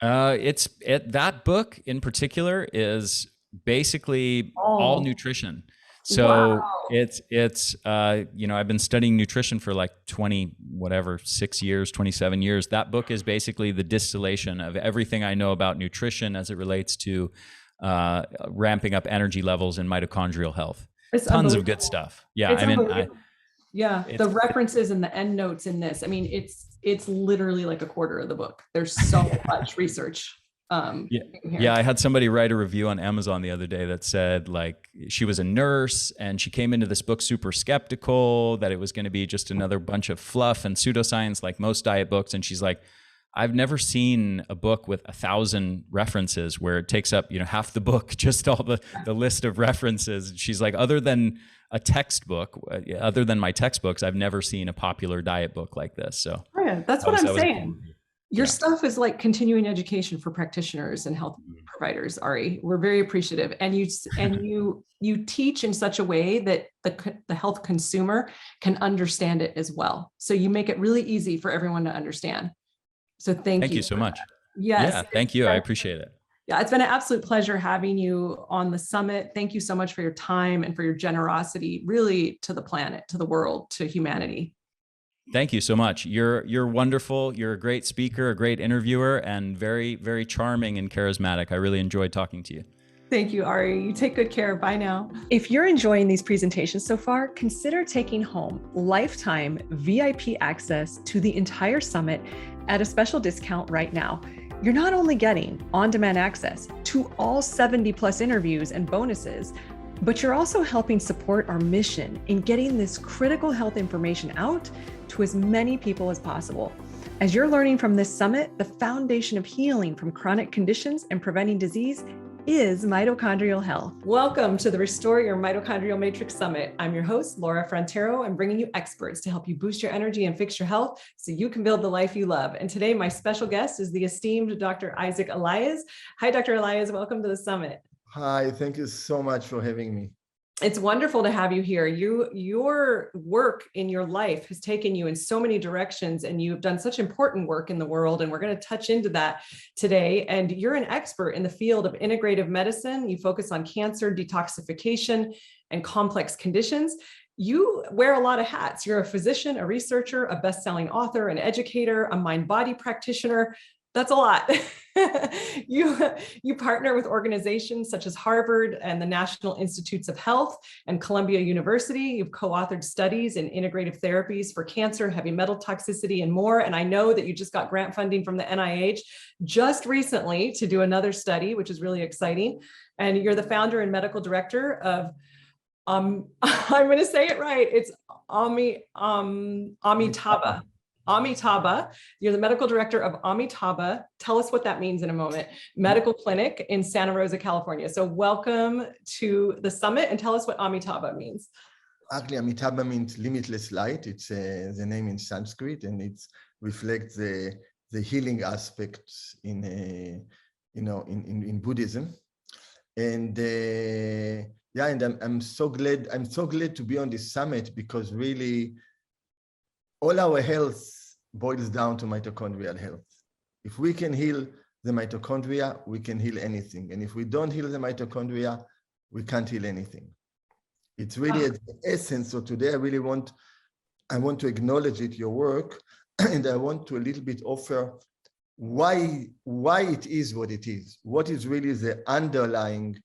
B: That book in particular is basically all nutrition. So
A: wow.
B: it's I've been studying nutrition for like 27 years. That book is basically the distillation of everything I know about nutrition as it relates to ramping up energy levels and mitochondrial health.
A: It's
B: tons of good stuff. Yeah.
A: The references and the end notes in this, it's literally like a quarter of the book. There's so much research.
B: I had somebody write a review on Amazon the other day that said like she was a nurse and she came into this book super skeptical that it was going to be just another bunch of fluff and pseudoscience like most diet books. And she's like, I've never seen a book with 1,000 references where it takes up, half the book, just all the list of references. She's like, other than my textbooks, I've never seen a popular diet book like this. So
A: that's what I'm saying. Your stuff is like continuing education for practitioners and health providers, Ari. We're very appreciative. And you teach in such a way that the health consumer can understand it as well. So you make it really easy for everyone to understand. So thank you
B: so much.
A: Yes.
B: Yeah, thank you. I appreciate it.
A: Yeah, it's been an absolute pleasure having you on the summit. Thank you so much for your time and for your generosity, really, to the planet, to the world, to humanity.
B: Thank you so much. You're wonderful. You're a great speaker, a great interviewer, and very, very charming and charismatic. I really enjoyed talking to you.
A: Thank you, Ari. You take good care. Bye now. If you're enjoying these presentations so far, consider taking home lifetime VIP access to the entire summit at a special discount right now. You're not only getting on-demand access to all 70 plus interviews and bonuses, but you're also helping support our mission in getting this critical health information out to as many people as possible. As you're learning from this summit, the foundation of healing from chronic conditions and preventing disease is mitochondrial health. Welcome to the Restore Your Mitochondrial Matrix Summit. I'm your host, Laura Frontiero. I'm bringing you experts to help you boost your energy and fix your health so you can build the life you love. And today, my special guest is the esteemed Dr. Isaac Eliaz. Hi, Dr. Eliaz. Welcome to the summit.
C: Hi, thank you so much for having me.
A: It's wonderful to have you here. Your work in your life has taken you in so many directions, and you've done such important work in the world. And we're going to touch into that today. And you're an expert in the field of integrative medicine. You focus on cancer, detoxification, and complex conditions. You wear a lot of hats. You're a physician, a researcher, a best-selling author, an educator, a mind-body practitioner. That's a lot. You partner with organizations such as Harvard and the National Institutes of Health and Columbia University. You've co-authored studies in integrative therapies for cancer, heavy metal toxicity, and more. And I know that you just got grant funding from the NIH just recently to do another study, which is really exciting. And you're the founder and medical director of, I'm going to say it right. It's Amitabha. Amitabha, you're the medical director of Amitabha. Tell us what that means in a moment. Medical clinic in Santa Rosa, California. So welcome to the summit, and tell us what Amitabha means.
C: Actually, Amitabha means limitless light. It's the name in Sanskrit, and it reflects the healing aspects in Buddhism. And and I'm so glad to be on this summit, because really all our health boils down to mitochondrial health. If we can heal the mitochondria, we can heal anything. And if we don't heal the mitochondria, we can't heal anything. It's really at the essence. So today I want to acknowledge your work, and I want to a little bit offer why it is what it is. What is really the underlying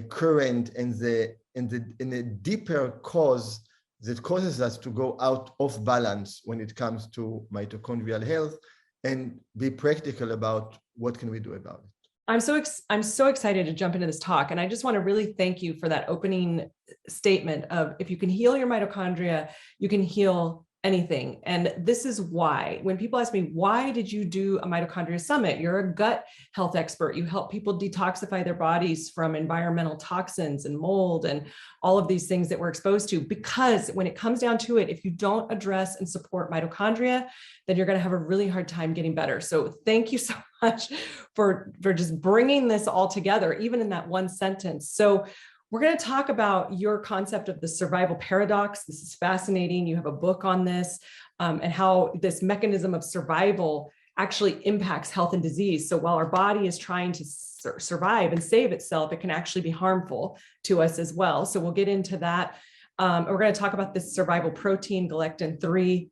C: current and the deeper cause that causes us to go out of balance when it comes to mitochondrial health, and be practical about what can we do about it.
A: I'm so excited to jump into this talk. And I just want to really thank you for that opening statement of, if you can heal your mitochondria, you can heal anything. And this is why, when people ask me, why did you do a mitochondria summit? You're a gut health expert. You help people detoxify their bodies from environmental toxins and mold and all of these things that we're exposed to. Because when it comes down to it, if you don't address and support mitochondria, then you're going to have a really hard time getting better. So thank you so much for just bringing this all together, even in that one sentence. So we're going to talk about your concept of the survival paradox. This is fascinating. You have a book on this, and how this mechanism of survival actually impacts health and disease. So while our body is trying to survive and save itself, it can actually be harmful to us as well. So we'll get into that. We're going to talk about this survival protein, galectin-3,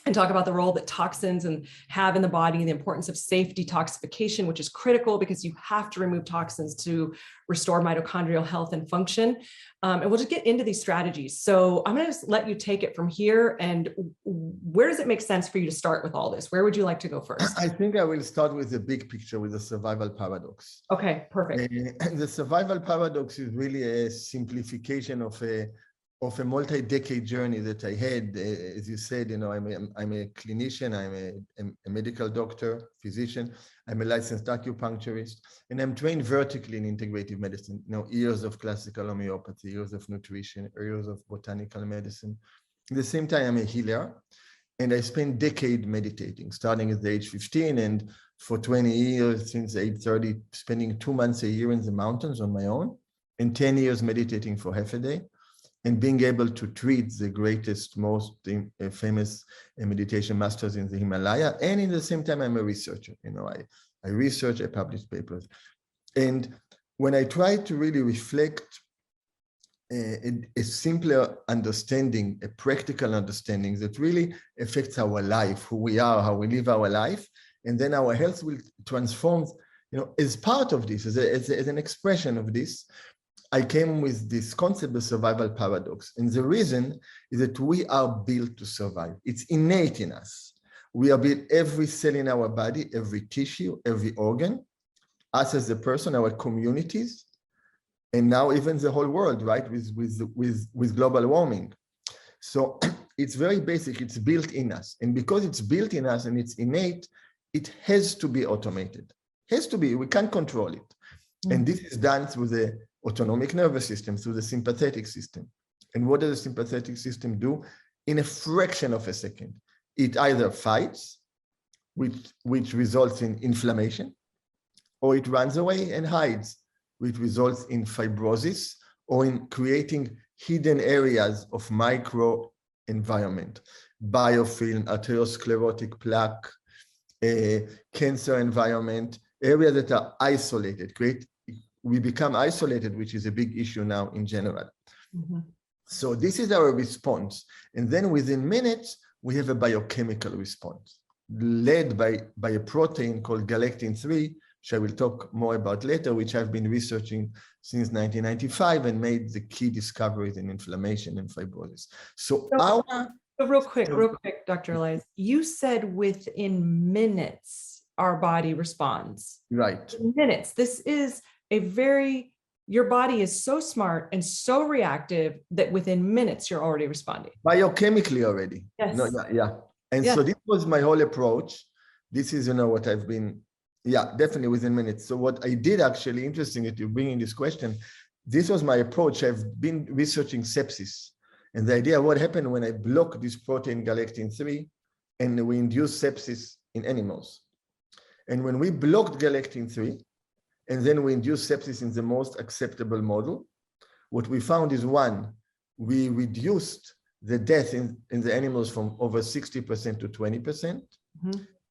A: and talk about the role that toxins have in the body, and the importance of safe detoxification, which is critical because you have to remove toxins to restore mitochondrial health and function. And we'll just get into these strategies. So I'm going to just let you take it from here. And where does it make sense for you to start with all this? Where would you like to go first?
C: I think I will start with the big picture, with the survival paradox.
A: Okay, perfect.
C: The survival paradox is really a simplification of a multi-decade journey that I had. As you said, I'm a clinician, I'm a medical doctor, physician, I'm a licensed acupuncturist, and I'm trained vertically in integrative medicine. Years of classical homeopathy, years of nutrition, years of botanical medicine. At the same time, I'm a healer, And I spent decade meditating, starting at the age 15, and for 20 years, since age 30, spending 2 months a year in the mountains on my own, and 10 years meditating for half a day, and being able to treat the greatest, most famous meditation masters in the Himalaya. And in the same time, I'm a researcher. I research, I publish papers. And when I try to really reflect a simpler understanding, a practical understanding that really affects our life, who we are, how we live our life, and then our health will transform, as part of this, as an expression of this, I came with this concept of survival paradox. And the reason is that we are built to survive. It's innate in us. We are built, every cell in our body, every tissue, every organ, us as a person, our communities, and now even the whole world, right, with global warming. So it's very basic, it's built in us. And because it's built in us and it's innate, it has to be automated. Has to be, we can't control it. And this is done through the autonomic nervous system, through the sympathetic system. And what does the sympathetic system do? In a fraction of a second, it either fights, which results in inflammation, or it runs away and hides, which results in fibrosis, or in creating hidden areas of microenvironment, biofilm, arteriosclerotic plaque, cancer environment, areas that are isolated. We become isolated, which is a big issue now in general. So this is our response. And then within minutes, we have a biochemical response led by a protein called galectin-3, which I will talk more about later, which I've been researching since 1995 and made the key discoveries in inflammation and fibrosis. So
A: real quick, Dr. Eliaz, you said within minutes, our body responds.
C: Right.
A: Minutes. This is your body is so smart and so reactive that within minutes, you're already responding.
C: Biochemically already.
A: Yes.
C: No, yeah. And so this was my whole approach. This is, what I've been, definitely within minutes. So what I did actually, interesting that you're bringing this question, this was my approach. I've been researching sepsis. And the idea, what happened when I block this protein galectin-3 and we induce sepsis in animals. And when we blocked galectin-3, and then we induce sepsis in the most acceptable model, what we found is, one, we reduced the death in the animals from over 60% to 20%.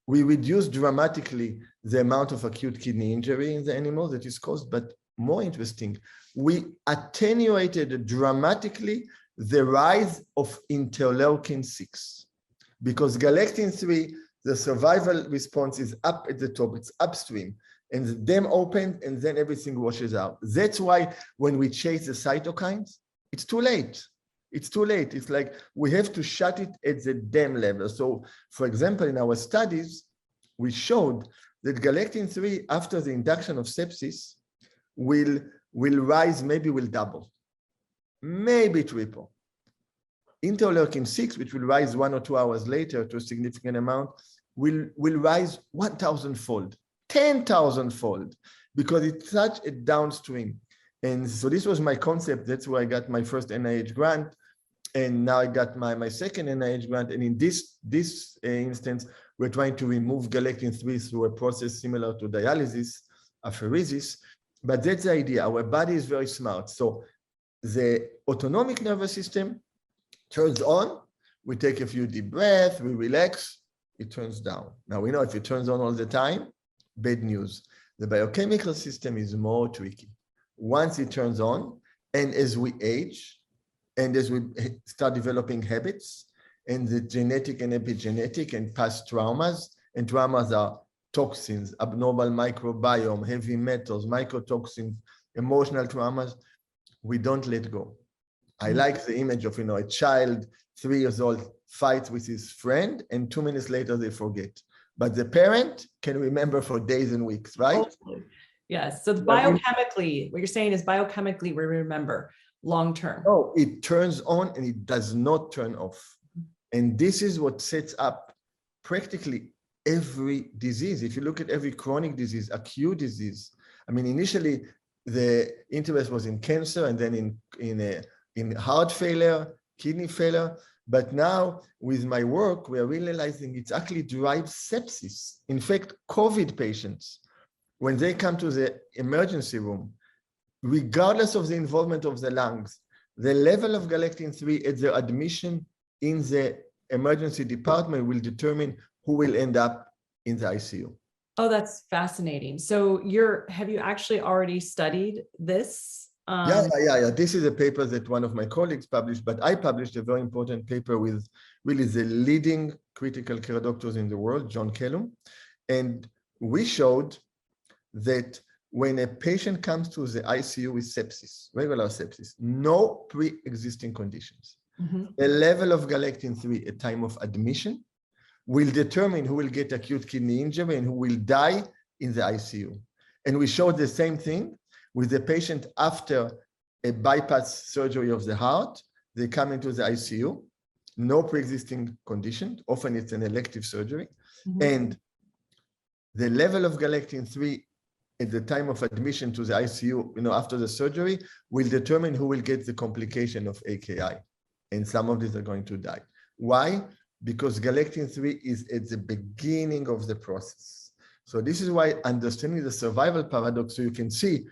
C: We reduced dramatically the amount of acute kidney injury in the animals that is caused, but more interesting, we attenuated dramatically the rise of interleukin-6, because galectin-3, the survival response is up at the top, it's upstream, and the dam opened and then everything washes out. That's why when we chase the cytokines, it's too late. It's too late. It's like we have to shut it at the dam level. So for example, in our studies, we showed that galectin-3 after the induction of sepsis will rise, maybe will double, maybe triple. Interleukin-6, which will rise 1 or 2 hours later to a significant amount, will rise 1,000-fold, 10,000-fold, because it's such a downstream. And so this was my concept. That's where I got my first NIH grant. And now I got my second NIH grant. And in this instance, we're trying to remove galectin-3 through a process similar to dialysis, apheresis. But that's the idea. Our body is very smart. So the autonomic nervous system turns on. We take a few deep breaths, we relax, it turns down. Now we know if it turns on all the time, bad news. The biochemical system is more tricky. Once it turns on, and as we age, and as we start developing habits, and the genetic and epigenetic and past traumas, and traumas are toxins, abnormal microbiome, heavy metals, mycotoxins, emotional traumas, we don't let go. I like the image of, a child, 3 years old, fights with his friend, and 2 minutes later they forget. But the parent can remember for days and weeks, right?
A: Totally. Yes. So biochemically, what you're saying is biochemically, we remember long-term.
C: No, it turns on and it does not turn off. And this is what sets up practically every disease. If you look at every chronic disease, acute disease, initially the interest was in cancer and then in heart failure, kidney failure. But now with my work, we are realizing it actually drives sepsis. In fact, COVID patients, when they come to the emergency room, regardless of the involvement of the lungs, the level of galectin-3 at their admission in the emergency department will determine who will end up in the ICU.
A: Oh, that's fascinating. So have you actually already studied this?
C: Yeah. This is a paper that one of my colleagues published, but I published a very important paper with really the leading critical care doctors in the world, John Kellum. And we showed that when a patient comes to the ICU with sepsis, regular sepsis, no pre-existing conditions, the level of galectin-3 at time of admission will determine who will get acute kidney injury and who will die in the ICU. And we showed the same thing with the patient after a bypass surgery of the heart. They come into the ICU, no pre-existing condition. Often it's an elective surgery. And the level of galectin-3 at the time of admission to the ICU, after the surgery, will determine who will get the complication of AKI. And some of these are going to die. Why? Because galectin-3 is at the beginning of the process. So this is why understanding the survival paradox, so you can see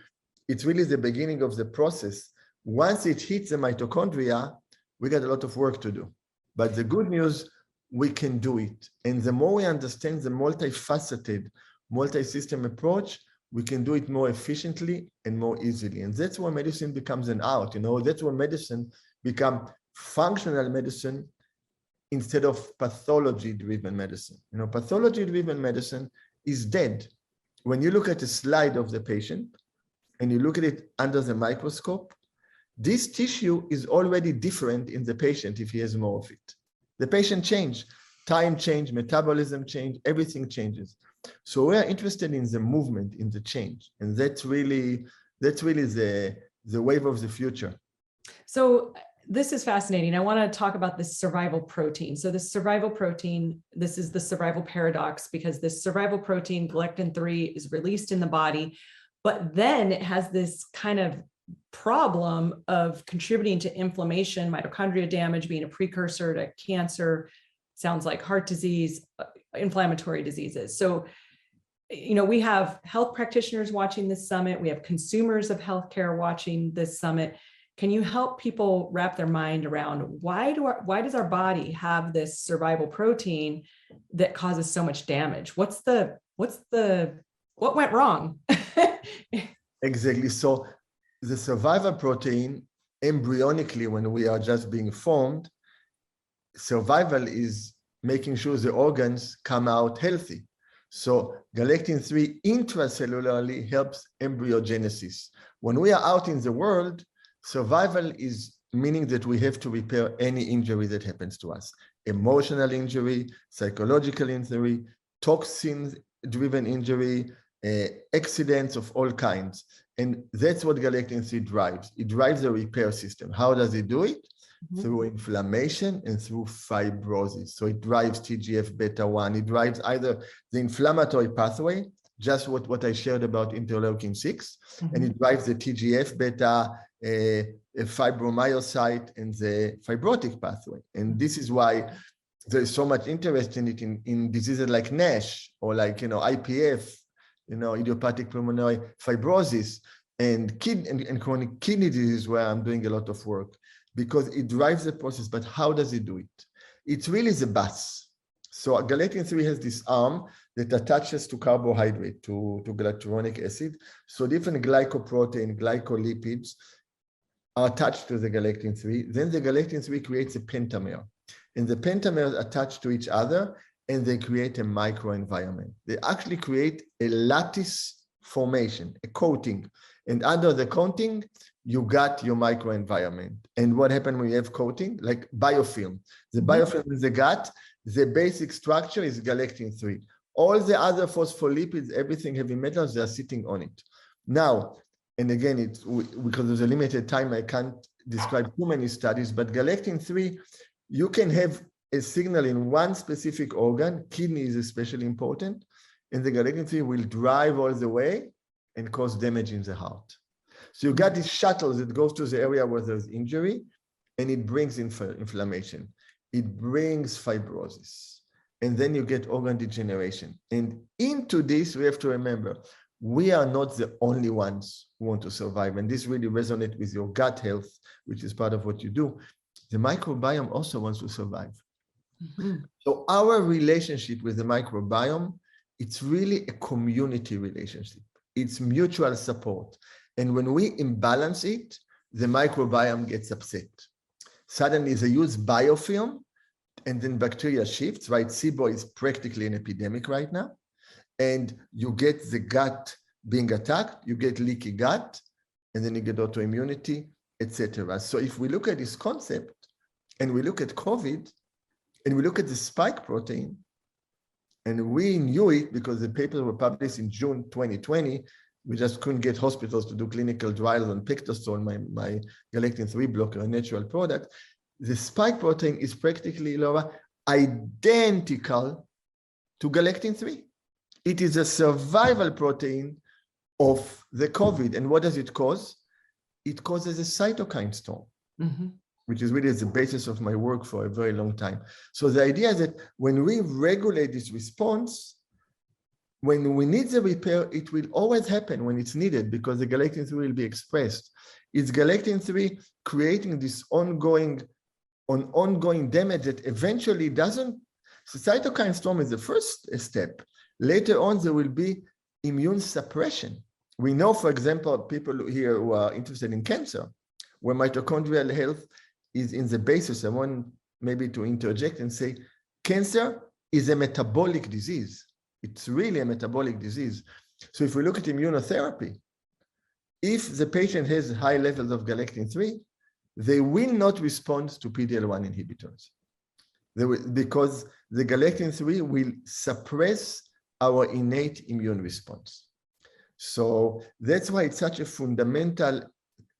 C: it's really the beginning of the process. Once it hits the mitochondria, we got a lot of work to do. But the good news, we can do it. And the more we understand the multifaceted, multi-system approach, we can do it more efficiently and more easily. And that's where medicine becomes an art. That's where medicine becomes functional medicine instead of pathology-driven medicine. Pathology-driven medicine is dead. When you look at a slide of the patient and you look at it under the microscope, this tissue is already different in the patient if he has more of it. The patient change, time change, metabolism change, everything changes. So we are interested in the movement, in the change. And that's really the wave of the future.
A: So this is fascinating. I want to talk about this survival protein. So this survival protein, this is the survival paradox, because this survival protein, galectin-3, is released in the body, but then it has this kind of problem of contributing to inflammation, mitochondria damage, being a precursor to cancer, sounds like heart disease, inflammatory diseases. So, we have health practitioners watching this summit. We have consumers of healthcare watching this summit. Can you help people wrap their mind around why does our body have this survival protein that causes so much damage? What went wrong?
C: Exactly. So the survival protein, embryonically, when we are just being formed, survival is making sure the organs come out healthy. So galectin-3 intracellularly helps embryogenesis. When we are out in the world, survival is meaning that we have to repair any injury that happens to us. Emotional injury, psychological injury, toxin-driven injury, accidents of all kinds. And that's what galectin-3 drives. It drives the repair system. How does it do it? Through inflammation and through fibrosis. So it drives TGF-beta1. It drives either the inflammatory pathway, just what I shared about interleukin-6, and it drives the TGF-beta, fibromyocyte, and the fibrotic pathway. And this is why there's so much interest in it in diseases like NASH or like, IPF, idiopathic pulmonary fibrosis, and chronic kidney disease, where I'm doing a lot of work, because it drives the process. But how does it do it? It's really the bus. So galectin-3 has this arm that attaches to carbohydrate, to galacturonic acid. So different glycoprotein, glycolipids are attached to the galectin-3. Then the galectin-3 creates a pentamer. And the pentamers attach to each other, and they create a microenvironment. They actually create a lattice formation, a coating. And under the coating, you got your microenvironment. And what happens when you have coating? Like biofilm. The biofilm in the gut, the basic structure is galectin-3. All the other phospholipids, everything heavy metals, they are sitting on it. Now, and again, because there's a limited time, I can't describe too many studies, but galectin-3, you can have a signal in one specific organ, kidney is especially important, and the galectin-3 will drive all the way and cause damage in the heart. So you got these shuttles that goes to the area where there's injury, and it brings inflammation. it brings fibrosis. And then you get organ degeneration. And into this, we have to remember, we are not the only ones who want to survive. And this really resonates with your gut health, which is part of what you do. The microbiome also wants to survive. Mm-hmm. So our relationship with the microbiome, it's really a community relationship. It's mutual support. And when we imbalance it, the microbiome gets upset. Suddenly they use biofilm, and then bacteria shifts, right? SIBO is practically an epidemic right now. And you get the gut being attacked, you get leaky gut, and then you get autoimmunity, etc. So if we look at this concept, and we look at COVID, and we look at the spike protein, and we knew it because the papers were published in June 2020, we just couldn't get hospitals to do clinical trials on pictosol, my galectin-3 blocker, a natural product. The spike protein is practically, Laura, identical to galectin-3. It is a survival protein of the COVID. And what does it cause? It causes a cytokine storm, which is really the basis of my work for a very long time. So the idea is that when we regulate this response, when we need the repair, it will always happen when it's needed because the galectin-3 will be expressed. It's galectin-3 creating this ongoing damage that eventually doesn't. So cytokine storm is the first step. Later on, there will be immune suppression. We know, for example, people here who are interested in cancer, where mitochondrial health is in the basis. I want maybe to interject and say, cancer is a metabolic disease. It's really a metabolic disease. So if we look at immunotherapy, if the patient has high levels of galectin-3, they will not respond to PD-L1 inhibitors. Because the galectin-3 will suppress our innate immune response. So that's why it's such a fundamental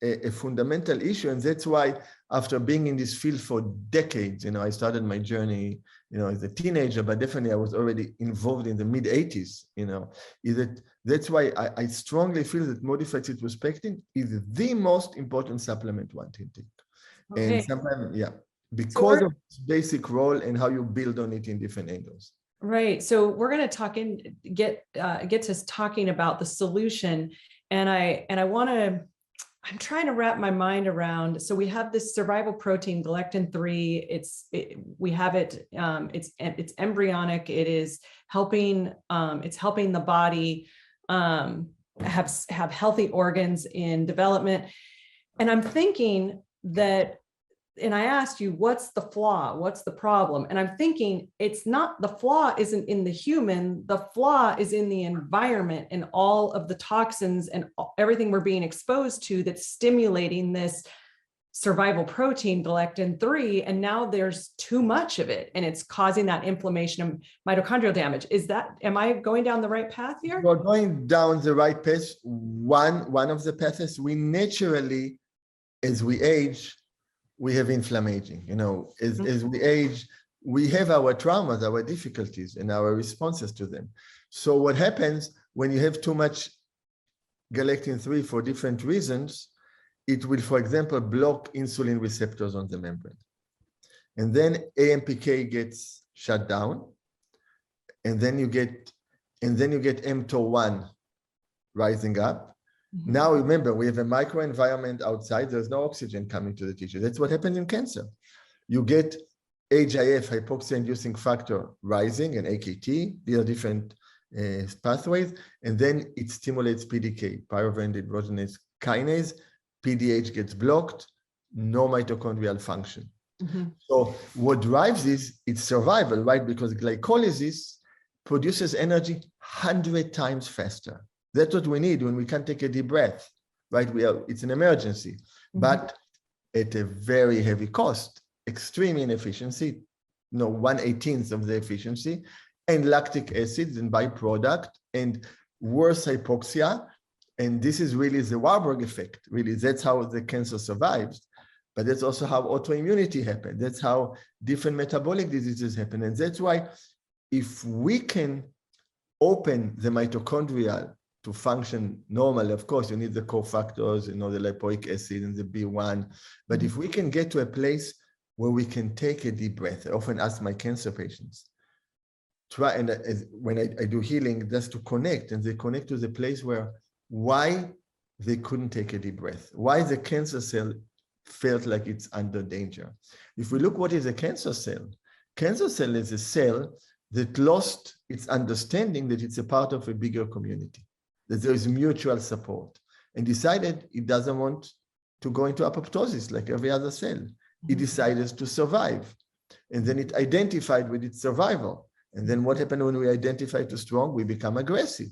C: issue. And that's why after being in this field for decades, I started my journey, as a teenager, but definitely I was already involved in the mid 80s, that's why I strongly feel that modified cytospectin is the most important supplement one can take. Okay. And sometimes, because of its basic role and how you build on it in different angles.
A: Right. So we're going to get to talking about the solution. And I'm trying to wrap my mind around. So we have this survival protein, galectin-3. It's embryonic. It is helping. It's helping the body have healthy organs in development. And I'm thinking that. And I asked you, what's the flaw? What's the problem? And I'm thinking it's not, the flaw isn't in the human, the flaw is in the environment and all of the toxins and everything we're being exposed to that's stimulating this survival protein, galectin-3. And now there's too much of it and it's causing that inflammation and mitochondrial damage. Am I going down the right path here?
C: You're going down the right path. One of the paths, we naturally, as we age, we have inflammation, as we age, we have our traumas, our difficulties, and our responses to them. So what happens when you have too much galectin-3 for different reasons, it will, for example, block insulin receptors on the membrane. And then AMPK gets shut down, and then you get mTOR1 rising up. Now, remember, we have a microenvironment outside. There's no oxygen coming to the tissue. That's what happens in cancer. You get HIF, hypoxia-inducing factor, rising, and AKT. These are different pathways. And then it stimulates PDK, pyruvate dehydrogenase kinase. PDH gets blocked, no mitochondrial function. So what drives this, it's survival, right? Because glycolysis produces energy 100 times faster. That's what we need when we can't take a deep breath, right? It's an emergency, but at a very heavy cost, extreme inefficiency, 1/18 of the efficiency, and lactic acids and byproduct, and worse hypoxia. And this is really the Warburg effect. Really, that's how the cancer survives. But that's also how autoimmunity happens. That's how different metabolic diseases happen. And that's why if we can open the mitochondrial to function normally, of course, you need the cofactors, the lipoic acid and the B1. But if we can get to a place where we can take a deep breath. I often ask my cancer patients, try, and when I do healing, just to connect, and they connect to the place where, why they couldn't take a deep breath, why the cancer cell felt like it's under danger. If we look what is a cancer cell is a cell that lost its understanding that it's a part of a bigger community, that there is mutual support, and decided it doesn't want to go into apoptosis like every other cell. It decided to survive. And then it identified with its survival. And then what happened when we identify too strong? We become aggressive.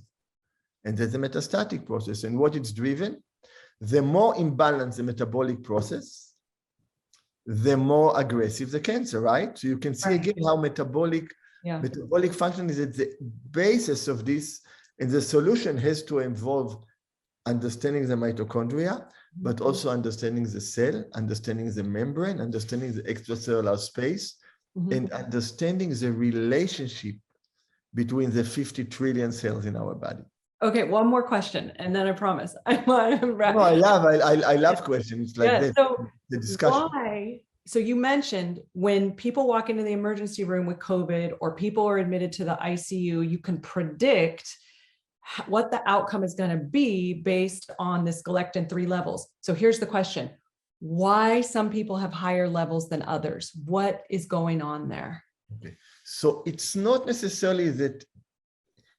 C: And there's a metastatic process. And what it's driven, the more imbalanced the metabolic process, the more aggressive the cancer, right? So you can see again how metabolic function is at the basis of this. And the solution has to involve understanding the mitochondria, but also understanding the cell, understanding the membrane, understanding the extracellular space, and understanding the relationship between the 50 trillion cells in our body.
A: Okay, one more question, and then I promise I
C: love questions like this.
A: So
C: the discussion.
A: Why? So you mentioned when people walk into the emergency room with COVID or people are admitted to the ICU, you can predict what the outcome is going to be based on this galectin-3 levels. So here's the question. Why some people have higher levels than others? What is going on there?
C: Okay. So it's not necessarily that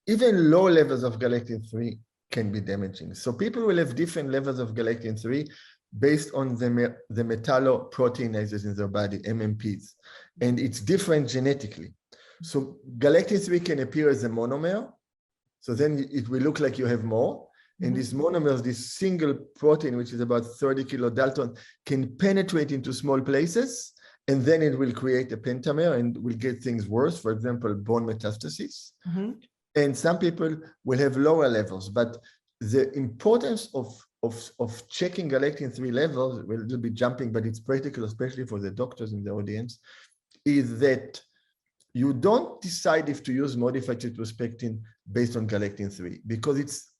C: even low levels of galectin-3 can be damaging. So people will have different levels of galectin-3 based on the metalloproteinases in their body, MMPs, and it's different genetically. So galectin-3 can appear as a monomer. So then it will look like you have more. And these monomers, this single protein, which is about 30 kilodalton, can penetrate into small places, and then it will create a pentamer and will get things worse, for example, bone metastasis. And some people will have lower levels. But the importance of checking galectin-3 levels, we'll be jumping, but it's practical, especially for the doctors in the audience, is that you don't decide if to use modified cytospectin based on galectin-3, because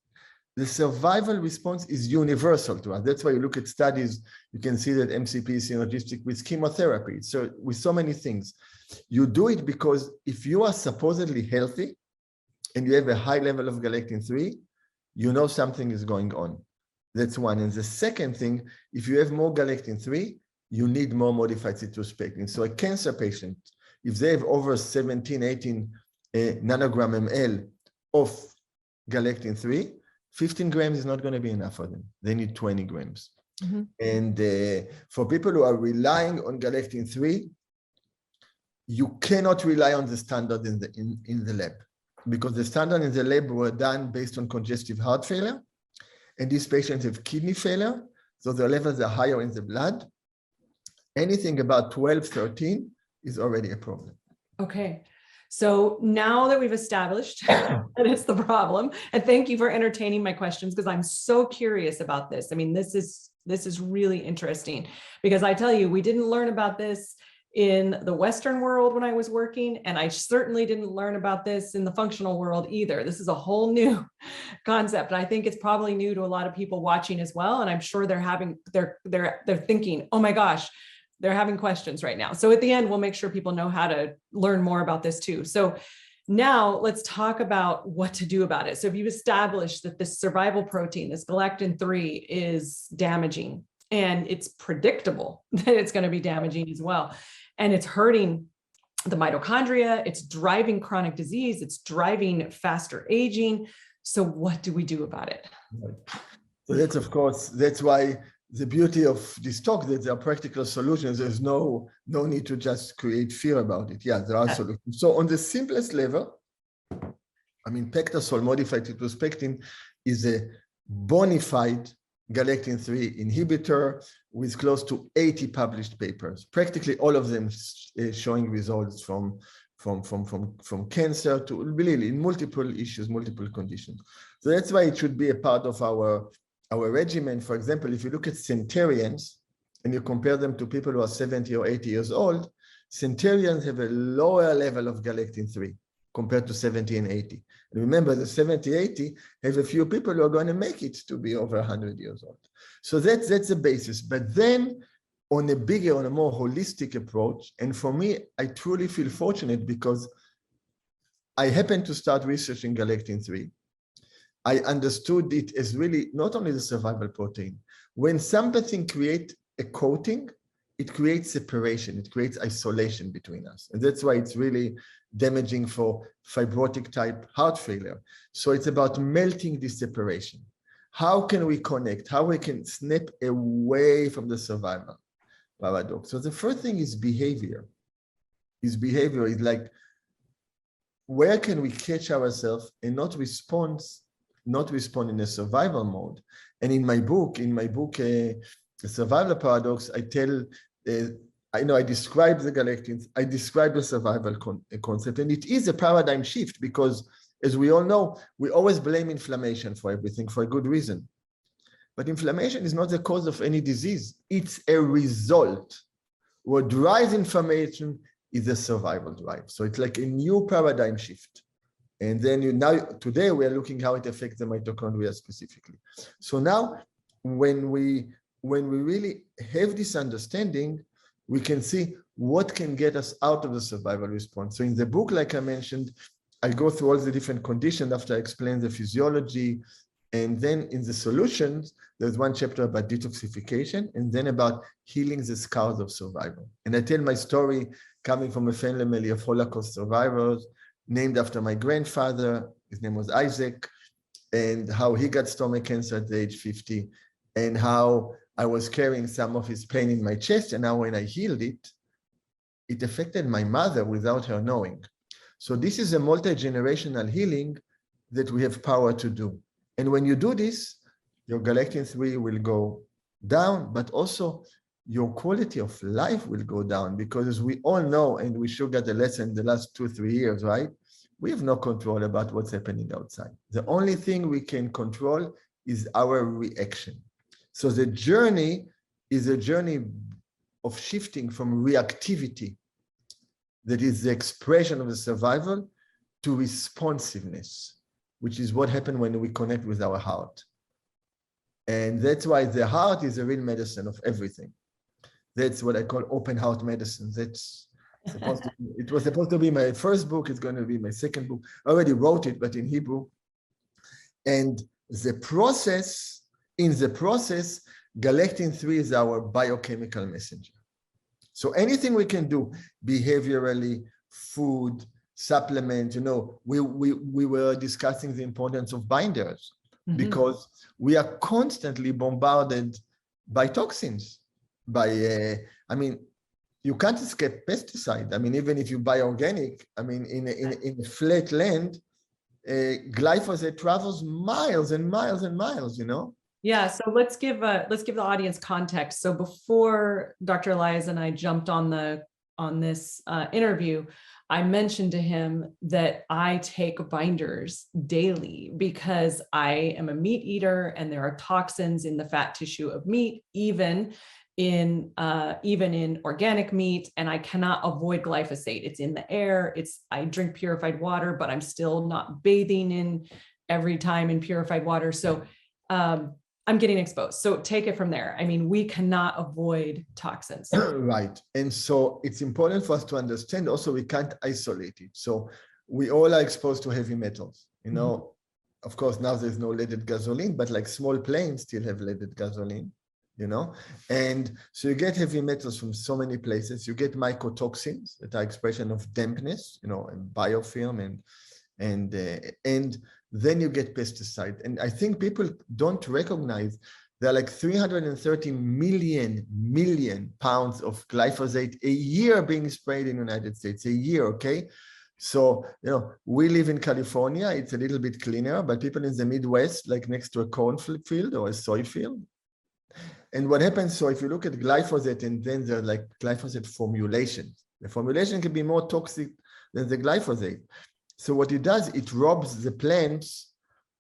C: the survival response is universal to us. That's why you look at studies, you can see that MCP is synergistic with chemotherapy. So with so many things, you do it because if you are supposedly healthy and you have a high level of galectin-3, you know something is going on. That's one. And the second thing, if you have more galectin-3, you need more modified cytospectin. So a cancer patient, if they have over 17, 18 nanogram ml of galectin-3, 15 grams is not going to be enough for them. They need 20 grams. And for people who are relying on galectin-3, you cannot rely on the standard in the lab, because the standard in the lab were done based on congestive heart failure. And these patients have kidney failure, so their levels are higher in the blood. Anything about 12, 13 is already a problem.
A: Okay. So now that we've established that it's the problem, and thank you for entertaining my questions, because I'm so curious about this. I mean, this is really interesting, because I tell you, we didn't learn about this in the Western world when I was working, and I certainly didn't learn about this in the functional world either. This is a whole new concept. And I think it's probably new to a lot of people watching as well. And I'm sure they're thinking, oh my gosh, they're having questions right now. So at the end, we'll make sure people know how to learn more about this too. So now let's talk about what to do about it. So if you've established that this survival protein, this galectin-3, is damaging, and it's predictable that it's going to be damaging as well, and it's hurting the mitochondria, it's driving chronic disease, it's driving faster aging. So what do we do about it?
C: So that's why the beauty of this talk, that there are practical solutions. There's no need to just create fear about it. Yeah, there are solutions. So on the simplest level, I mean, Pectasol modified cytospectin is a bona fide galectin-3 inhibitor with close to 80 published papers, practically all of them showing results from cancer to really in multiple issues, multiple conditions. So that's why it should be a part of our regimen. For example, if you look at centenarians and you compare them to people who are 70 or 80 years old, centenarians have a lower level of galectin-3 compared to 70 and 80. And remember, the 70, 80 have a few people who are going to make it to be over 100 years old. So that's the basis. But then on a bigger, on a more holistic approach. And for me, I truly feel fortunate because I happened to start researching galectin-3. I understood it as really not only the survival protein. When something creates a coating, it creates separation, it creates isolation between us. And that's why it's really damaging for fibrotic type heart failure. So it's about melting this separation. How can we connect? How we can snap away from the survival paradox? So the first thing is behavior. Behavior is like, where can we catch ourselves and not respond in a survival mode? And in my book, The Survival Paradox, I tell, I describe the galectins, I describe the survival concept, and it is a paradigm shift because, as we all know, we always blame inflammation for everything for a good reason. But inflammation is not the cause of any disease. It's a result. What drives inflammation is a survival drive. So it's like a new paradigm shift. And then today we are looking how it affects the mitochondria specifically. So now when we really have this understanding, we can see what can get us out of the survival response. So in the book, like I mentioned, I go through all the different conditions after I explain the physiology. And then in the solutions, there's one chapter about detoxification and then about healing the scars of survival. And I tell my story coming from a family of Holocaust survivors, named after my grandfather. His name was Isaac, and how he got stomach cancer at age 50, and how I was carrying some of his pain in my chest. And now when I healed it, it affected my mother without her knowing. So this is a multi-generational healing that we have power to do. And when you do this, your galectin-3 will go down, but also your quality of life will go down, because as we all know, and we sure got the lesson the last 2-3 years, right? We have no control about what's happening outside. The only thing we can control is our reaction. So the journey is a journey of shifting from reactivity, that is the expression of the survival, to responsiveness, which is what happens when we connect with our heart. And that's why the heart is a real medicine of everything. That's what I call open heart medicine. It was supposed to be my first book. It's going to be my second book. I already wrote it, but in Hebrew. And in the process, galectin-3 is our biochemical messenger. So anything we can do behaviorally, food, supplement, we were discussing the importance of binders, because we are constantly bombarded by toxins. You can't escape pesticide. Even if you buy organic, in a flat land, glyphosate travels miles and miles and miles,
A: Yeah, so let's give the audience context. So before Dr. Eliaz and I jumped on this interview, I mentioned to him that I take binders daily because I am a meat eater, and there are toxins in the fat tissue of meat, even in organic meat, and I cannot avoid glyphosate. It's in the air. I drink purified water, but I'm still not bathing in every time in purified water. So I'm getting exposed. So take it from there. We cannot avoid toxins.
C: Right. And so it's important for us to understand also we can't isolate it. So we all are exposed to heavy metals. Of course, now there's no leaded gasoline, but like small planes still have leaded gasoline, And so you get heavy metals from so many places. You get mycotoxins that are expression of dampness, and biofilm and then you get pesticide. And I think people don't recognize there are like 330 million pounds of glyphosate a year being sprayed in the United States, a year, okay? So, we live in California, it's a little bit cleaner, but people in the Midwest, like next to a cornfield or a soy field. And what happens, so if you look at glyphosate, and then there's like glyphosate formulation. The formulation can be more toxic than the glyphosate. So what it does, it robs the plants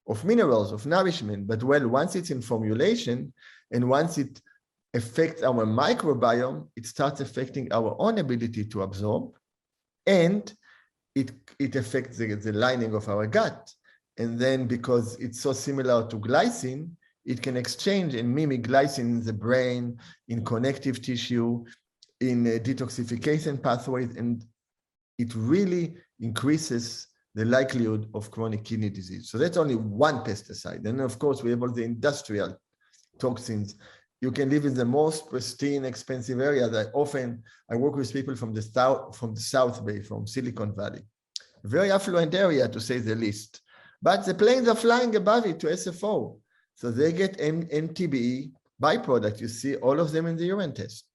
C: of minerals, of nourishment. But once it's in formulation and once it affects our microbiome, it starts affecting our own ability to absorb, and it affects the lining of our gut. And then because it's so similar to glycine, it can exchange and mimic glycine in the brain, in connective tissue, in detoxification pathways, and it really increases the likelihood of chronic kidney disease. So that's only one pesticide. And of course, we have all the industrial toxins. You can live in the most pristine, expensive areas. I work with people from the South Bay, from Silicon Valley. Very affluent area, to say the least. But the planes are flying above it to SFO. So they get MTBE byproduct. You see all of them in the urine test.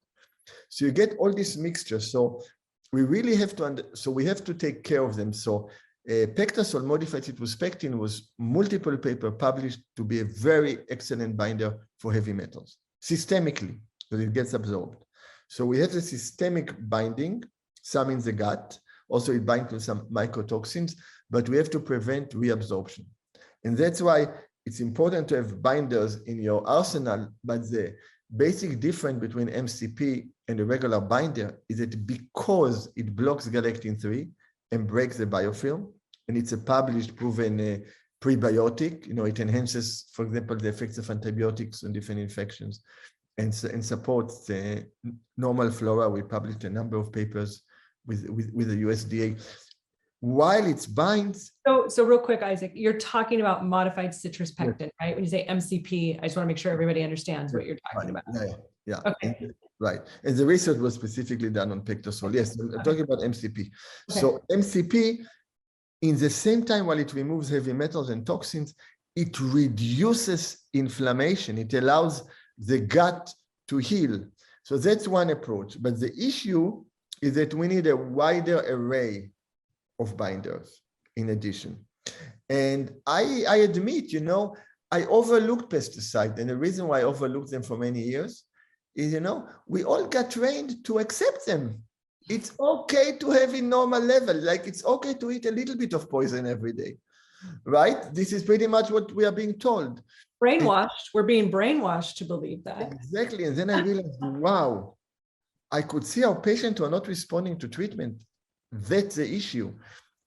C: So you get all this mixture. So we really have to take care of them. So pectasol modified citrospectin was multiple paper published to be a very excellent binder for heavy metals, systemically, so it gets absorbed. So we have the systemic binding, some in the gut. Also, it binds to some mycotoxins, but we have to prevent reabsorption. And that's why it's important to have binders in your arsenal, but the basic difference between MCP and a regular binder is that because it blocks galectin-3 and breaks the biofilm, and it's a published, proven prebiotic, it enhances, for example, the effects of antibiotics on different infections and supports the normal flora. We published a number of papers with the USDA. While it binds.
A: So real quick, Isaac, you're talking about modified citrus pectin, right? When you say MCP, I just want to make sure everybody understands what you're talking about.
C: Yeah.
A: Okay.
C: Right. And the research was specifically done on pectasol. Yes, I'm talking about MCP.
A: Okay.
C: So MCP, in the same time, while it removes heavy metals and toxins, it reduces inflammation. It allows the gut to heal. So that's one approach. But the issue is that we need a wider array of binders in addition. And I admit, I overlooked pesticides. And the reason why I overlooked them for many years is, we all got trained to accept them. It's okay to have in normal level, like it's okay to eat a little bit of poison every day, right? This is pretty much what we are being told.
A: Brainwashed. We're being brainwashed to believe that.
C: Exactly. And then I realized, wow, I could see how patients are not responding to treatment. That's the issue.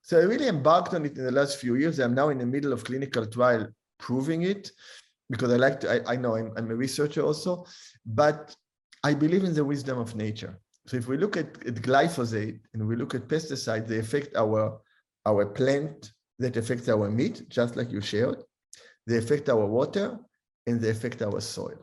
C: So I really embarked on it in the last few years. I'm now in the middle of clinical trial proving it, because I know I'm a researcher also, but I believe in the wisdom of nature. So if we look at glyphosate and we look at pesticides, they affect our plant, that affects our meat, just like you shared. They affect our water, and they affect our soil.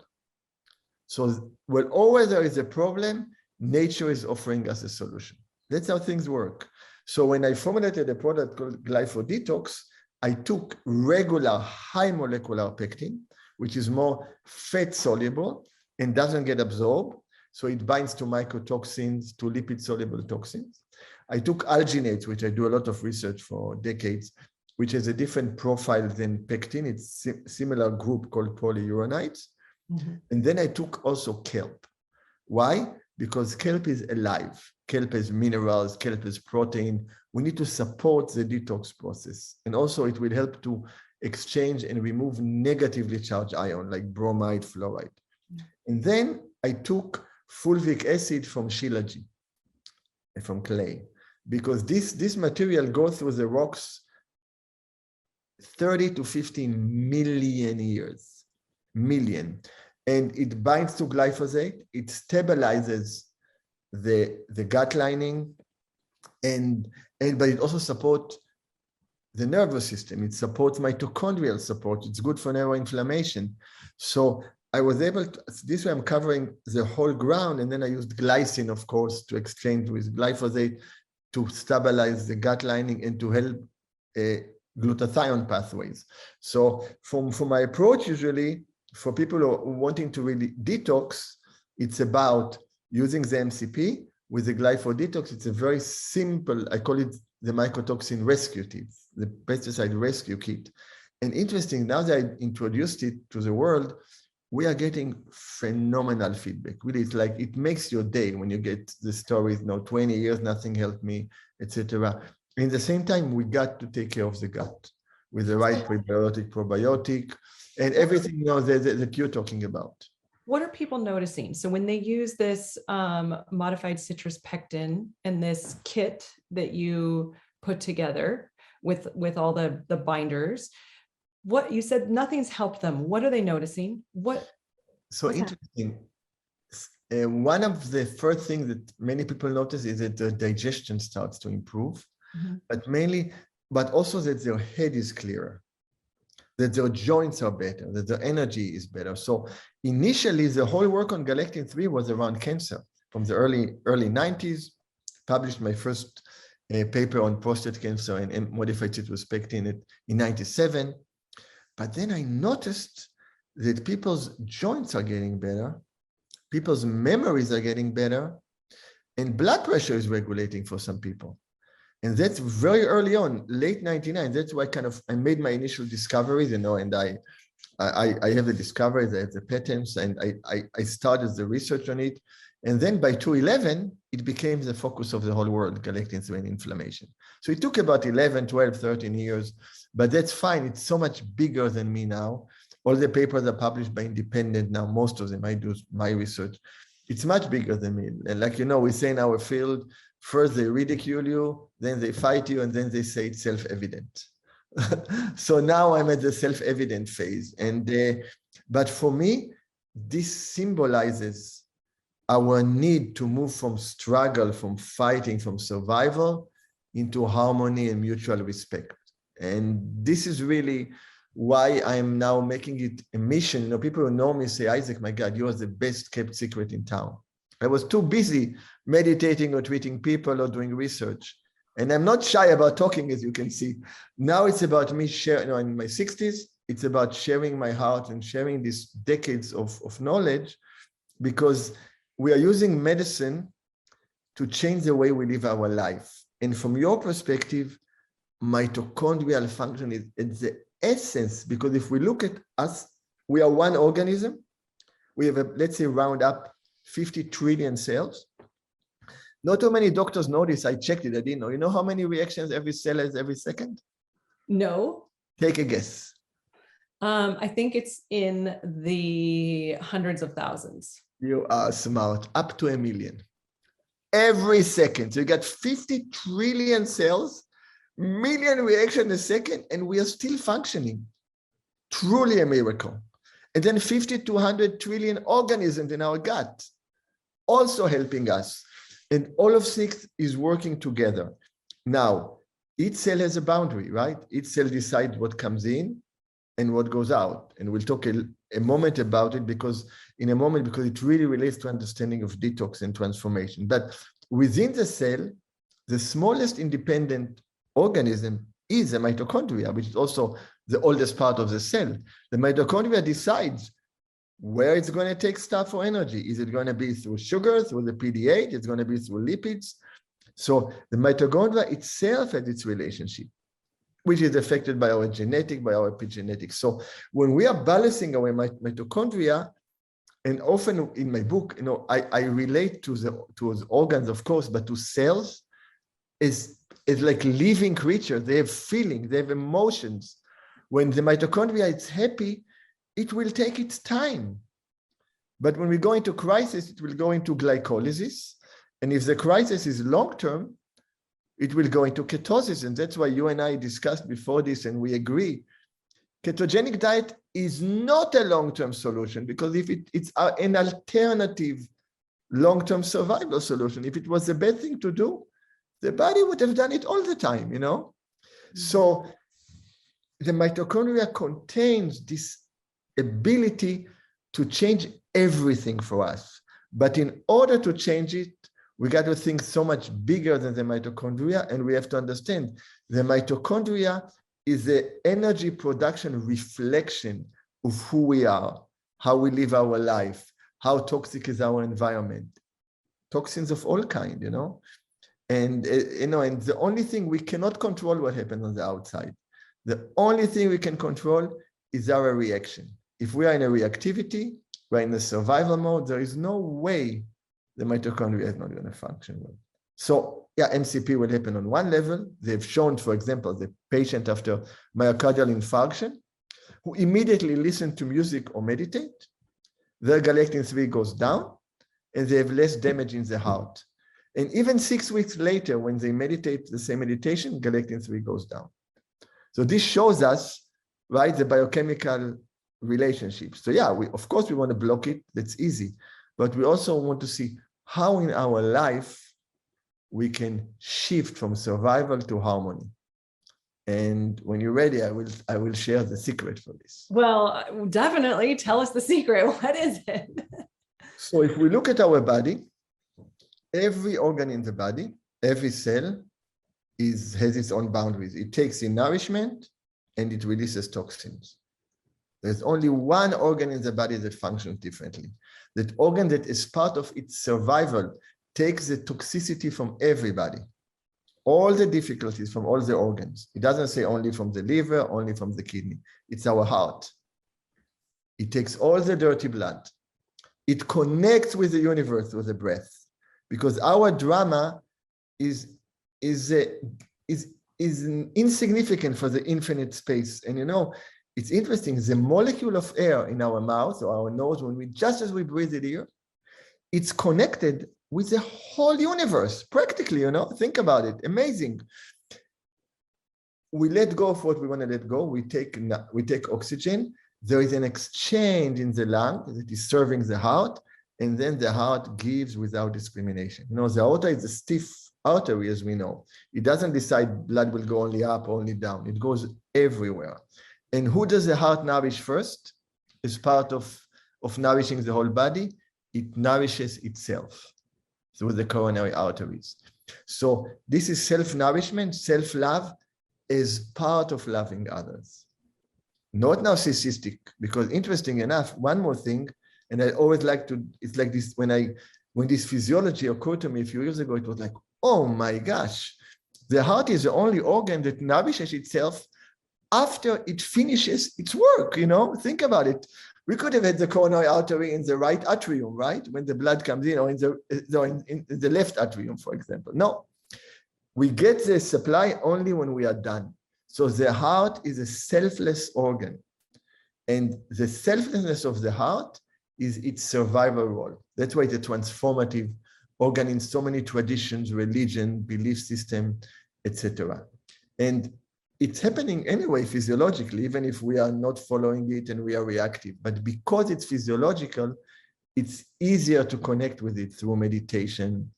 C: So whenever there is a problem, nature is offering us a solution. That's how things work. So when I formulated a product called Glypho-Detox, I took regular high molecular pectin, which is more fat soluble and doesn't get absorbed. So it binds to mycotoxins, to lipid soluble toxins. I took alginates, which I do a lot of research for decades, which has a different profile than pectin. It's a similar group called polyuronides. Mm-hmm. And then I took also kelp. Why? Because kelp is alive. Kelp has minerals, kelp has protein. We need to support the detox process. And also it will help to exchange and remove negatively charged ion like bromide, fluoride. And then I took fulvic acid from shilajit, from clay, because this material goes through the rocks 30 to 15 million years, and it binds to glyphosate. It stabilizes the gut lining, but it also supports the nervous system. It supports mitochondrial support. It's good for neuroinflammation. So I was able to, this way I'm covering the whole ground, and then I used glycine, of course, to exchange with glyphosate to stabilize the gut lining and to help glutathione pathways. So for my approach, usually for people who are wanting to really detox, it's about using the MCP with the Glypho-Detox. It's a very simple, I call it the mycotoxin rescue kit, the pesticide rescue kit. And interesting, now that I introduced it to the world, we are getting phenomenal feedback. Really, it's like it makes your day when you get the stories, 20 years, nothing helped me, etc. In the same time, we got to take care of the gut with the right prebiotic, probiotic, and everything that you're talking about.
A: What are people noticing? So when they use this modified citrus pectin and this kit that you put together with all the binders, what you said, nothing's helped them. What are they noticing?
C: So interesting. One of the first things that many people notice is that their digestion starts to improve, but also that their head is clearer, that their joints are better, that their energy is better. So initially, the whole work on galectin-3 was around cancer. From the early 90s, published my first paper on prostate cancer and modified cytospectin in 97. But then I noticed that people's joints are getting better, people's memories are getting better, and blood pressure is regulating for some people. And that's very early on, late 99. That's why I made my initial discoveries, and I have the discoveries, I have the patents, and I started the research on it. And then by 2011, it became the focus of the whole world, galectin-3 and inflammation. So it took about 11, 12, 13 years, but that's fine. It's so much bigger than me now. All the papers are published by independent now, most of them. I do my research. It's much bigger than me. And like, we say in our field, first they ridicule you, then they fight you, and then they say it's self-evident. So now I'm at the self-evident phase. But for me, this symbolizes our need to move from struggle, from fighting, from survival into harmony and mutual respect. And this is really why I'm now making it a mission. People who know me say, Isaac, my God, you are the best kept secret in town. I was too busy meditating or treating people or doing research. And I'm not shy about talking, as you can see. Now it's about me sharing, in my 60s, it's about sharing my heart and sharing these decades of knowledge, because we are using medicine to change the way we live our life. And from your perspective, mitochondrial function is the essence, because if we look at us, we are one organism. We have, let's say, round up 50 trillion cells. Not too many doctors know this. I checked it. I didn't know. You know how many reactions every cell has every second?
A: No.
C: Take a guess.
A: I think it's in the hundreds of thousands.
C: You are smart. Up to 1 million. Every second. So you got 50 trillion cells, million reactions a second, and we are still functioning. Truly a miracle. And then 50 to 100 trillion organisms in our gut, also helping us. And all of 6 is working together. Now, each cell has a boundary, right? Each cell decides what comes in and what goes out. And we'll talk a moment about it, because it really relates to understanding of detox and transformation. But within the cell, the smallest independent organism is a mitochondria, which is also the oldest part of the cell. The mitochondria decides where it's going to take stuff for energy. Is it going to be through sugar, through the PD8? It's going to be through lipids. So the mitochondria itself has its relationship, which is affected by our genetic, by our epigenetics. So when we are balancing our mitochondria, and often in my book, I relate to those organs, of course, but to cells is like living creatures. They have feelings, they have emotions. When the mitochondria is happy, it will take its time. But when we go into crisis, it will go into glycolysis. And if the crisis is long-term, it will go into ketosis. And that's why you and I discussed before this, and we agree. Ketogenic diet is not a long-term solution, because if it's an alternative long-term survival solution. If it was the best thing to do, the body would have done it all the time, So the mitochondria contains this ability to change everything for us. But in order to change it, we got to think so much bigger than the mitochondria, and we have to understand the mitochondria is the energy production reflection of who we are, how we live our life, how toxic is our environment. Toxins of all kind, And and the only thing we cannot control what happens on the outside. The only thing we can control is our reaction. If we are in a reactivity, we're in a survival mode, there is no way the mitochondria is not going to function well. So MCP will happen on one level. They've shown, for example, the patient after myocardial infarction who immediately listen to music or meditate, their galectin-3 goes down and they have less damage in the heart. And even 6 weeks later, when they meditate the same meditation, galectin-3 goes down. So this shows us right? The biochemical relationships. So yeah, of course we want to block it. That's easy. But we also want to see how in our life we can shift from survival to harmony. And when you're ready, I will share the secret for this.
A: Well, definitely tell us the secret. What is it?
C: So if we look at our body, every organ in the body, every cell has its own boundaries. It takes in nourishment and it releases toxins. There's only one organ in the body that functions differently. That organ that is part of its survival takes the toxicity from everybody. All the difficulties from all the organs. It doesn't say only from the liver, only from the kidney. It's our heart. It takes all the dirty blood. It connects with the universe with the breath, because our drama is insignificant for the infinite space. And you know, it's interesting. The molecule of air in our mouth or our nose, just as we breathe it here, it's connected with the whole universe, practically, you know, think about it, amazing. We let go of what we want to let go. We take oxygen. There is an exchange in the lung that is serving the heart, and then the heart gives without discrimination. You know, the aorta is a stiff artery, as we know. It doesn't decide blood will go only up or only down. It goes everywhere. And who does the heart nourish first? As part of nourishing the whole body, it nourishes itself through the coronary arteries. So this is self-nourishment, self-love is part of loving others. Not narcissistic, because interesting enough, one more thing, and I always like to, it's like this, when this physiology occurred to me a few years ago, it was like, oh my gosh, the heart is the only organ that nourishes itself after it finishes its work, you know, think about it. We could have had the coronary artery in the right atrium, right? When the blood comes in, or in the left atrium, for example. No, we get the supply only when we are done. So the heart is a selfless organ. And the selflessness of the heart is its survival role. That's why it's a transformative organ in so many traditions, religion, belief system, etc. And it's happening anyway physiologically, even if we are not following it and we are reactive. But because it's physiological, it's easier to connect with it through meditation,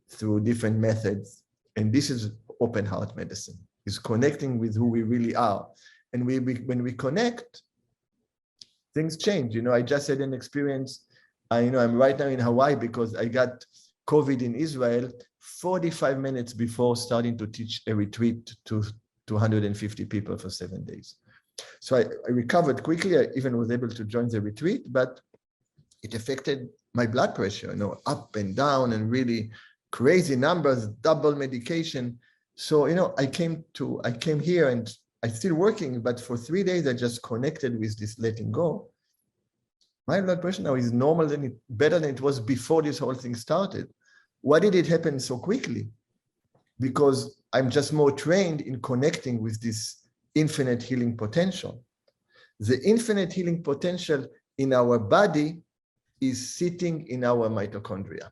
C: through different methods. And this is open heart medicine, is connecting with who we really are. And when we connect, things change. You know, I just had an experience. I'm right now in Hawaii because I got COVID in Israel 45 minutes before starting to teach a retreat to 250 people for 7 days. So I recovered quickly. I even was able to join the retreat, but it affected my blood pressure, you know, up and down and really crazy numbers, double medication. So, you know, I came here and I'm still working, but for 3 days, I just connected with this letting go. My blood pressure now is normal, better than it was before this whole thing started. Why did it happen so quickly? Because I'm just more trained in connecting with this infinite healing potential. The infinite healing potential in our body is sitting in our mitochondria.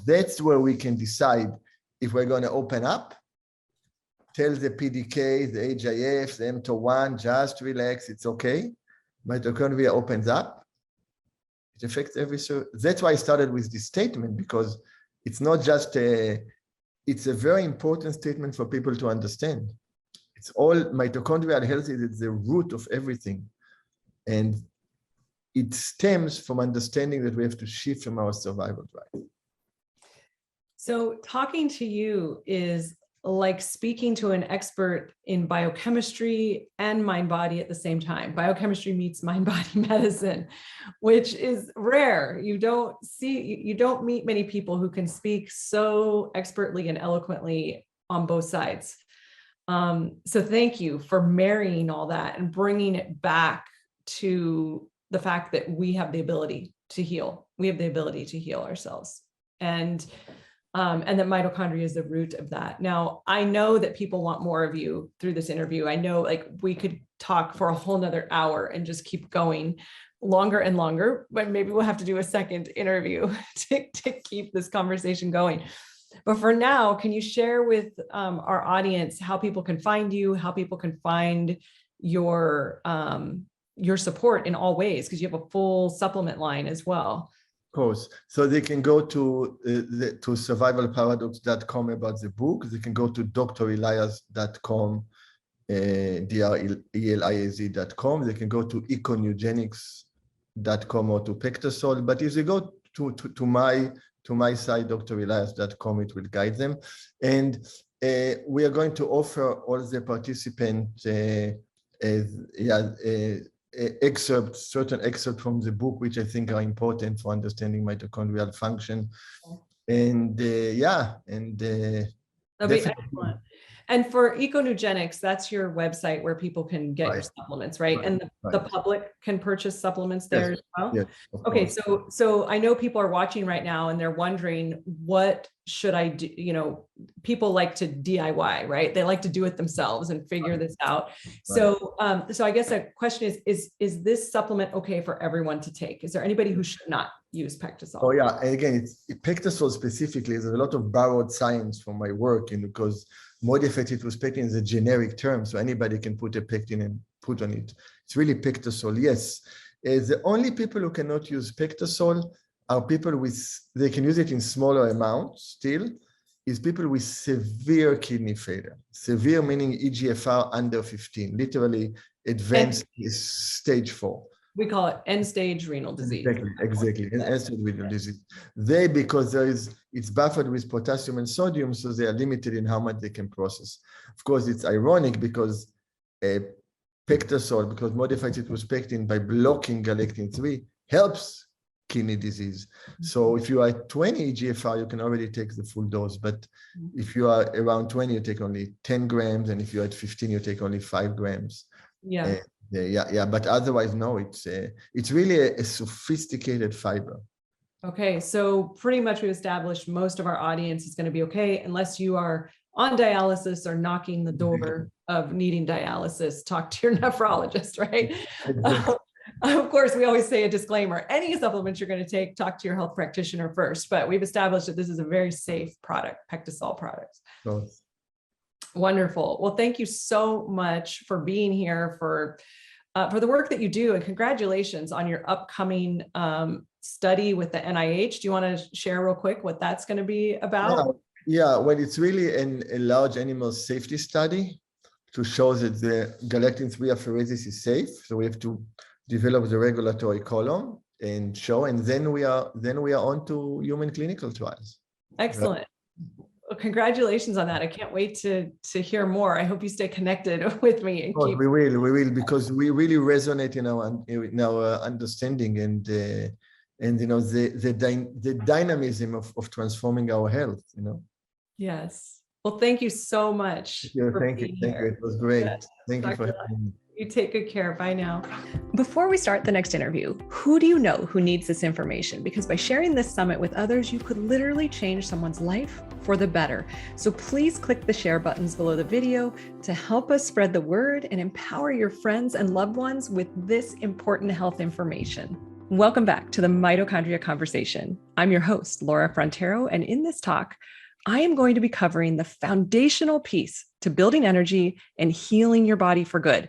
C: That's where we can decide if we're going to open up, tell the PDK, the HIF, the mTOR1, just relax, it's okay. Mitochondria opens up. It affects every cell. That's why I started with this statement, because it's not just it's a very important statement for people to understand. It's all mitochondrial health is the root of everything. And it stems from understanding that we have to shift from our survival drive.
A: So talking to you is like speaking to an expert in biochemistry and mind-body at the same time. Biochemistry meets mind-body medicine, which is rare. You don't meet many people who can speak so expertly and eloquently on both sides. So thank you for marrying all that and bringing it back to the fact that we have the ability to heal. We have the ability to heal ourselves. And that mitochondria is the root of that. Now, I know that people want more of you through this interview. I know like we could talk for a whole nother hour and just keep going longer and longer, but maybe we'll have to do a second interview to keep this conversation going. But for now, can you share with our audience how people can find you, how people can find your support in all ways, because you have a full supplement line as well.
C: Of course. So they can go to survivalparadox.com about the book. They can go to dreliaz.com, dreliaz.com. They can go to econugenix.com or to Pectasol. But if they go to my site, dreliaz.com, it will guide them. And we are going to offer all the participants certain excerpts from the book, which I think are important for understanding mitochondrial function. And
A: that'd be excellent. And for Econugenics, that's your website where people can get your supplements, right? And the public can purchase supplements there as well?
C: Yes,
A: okay, so I know people are watching right now and they're wondering, what should I do? You know, people like to DIY, right? They like to do it themselves and figure this out. So I guess a question is this supplement okay for everyone to take? Is there anybody who should not use Pectasol?
C: Oh yeah, and again, Pectasol specifically, there's a lot of borrowed science from my work, and because modified citrus-pectin is a generic term, so anybody can put a pectin and put on it. It's really Pectasol, yes. The only people who cannot use Pectasol are people they can use it in smaller amounts still, is people with severe kidney failure. Severe meaning EGFR under 15, literally advanced stage 4.
A: We call it end-stage renal disease.
C: Exactly. End-stage renal disease. Because it's buffered with potassium and sodium, so they are limited in how much they can process. Of course, it's ironic because Pectasol, because modified citrus-pectin, by blocking galectin-3, helps kidney disease. So if you are at 20 EGFR, you can already take the full dose. But if you are around 20, you take only 10 grams. And if you're at 15, you take only 5 grams.
A: Yeah.
C: But otherwise, no, it's really a sophisticated fiber.
A: Okay, so pretty much we established most of our audience is going to be okay, unless you are on dialysis or knocking the door of needing dialysis. Talk to your nephrologist, right? Of course, we always say a disclaimer, any supplements you're going to take, talk to your health practitioner first, but we've established that this is a very safe product, Pectasol products. Wonderful. Well, thank you so much for being here, for the work that you do, and congratulations on your upcoming study with the NIH. Do you want to share real quick what that's going to be about?
C: Yeah, well, it's really a large animal safety study to show that the galectin-3 apheresis is safe. So we have to develop the regulatory column and show, and then we are on to human clinical trials.
A: Excellent. Well, congratulations on that. I can't wait to hear more. I hope you stay connected with me. And
C: we will, because we really resonate in our understanding and you know the dynamism of transforming our health. You know.
A: Yes. Well, thank you so much.
C: Thank you. It was great.
A: Yes.
C: Thank you for having me.
A: You take good care. Bye now. Before we start the next interview, who do you know who needs this information? Because by sharing this summit with others, you could literally change someone's life for the better. So please click the share buttons below the video to help us spread the word and empower your friends and loved ones with this important health information. Welcome back to the Mitochondria Conversation. I'm your host, Laura Frontiero, and in this talk, I am going to be covering the foundational piece to building energy and healing your body for good,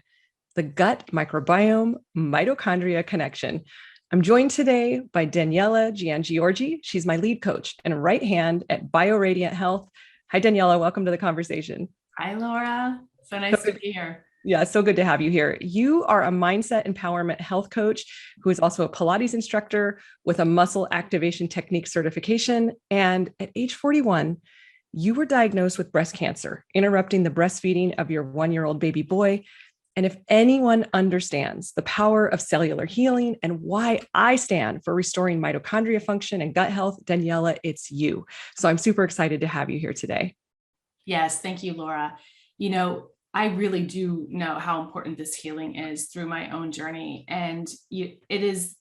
A: the Gut Microbiome-Mitochondria Connection. I'm joined today by Daniela Giangiorgi. She's my lead coach and right hand at BioRadiant Health. Hi, Daniela. Welcome to the conversation.
D: Hi, Laura. So nice to be here.
A: Yeah, so good to have you here. You are a mindset empowerment health coach who is also a Pilates instructor with a muscle activation technique certification. And at age 41, you were diagnosed with breast cancer, interrupting the breastfeeding of your 1-year-old baby boy. And if anyone understands the power of cellular healing and why I stand for restoring mitochondria function and gut health, Daniela, it's you. So I'm super excited to have you here today.
D: Yes, thank you, Laura. You know, I really do know how important this healing is through my own journey. And it is,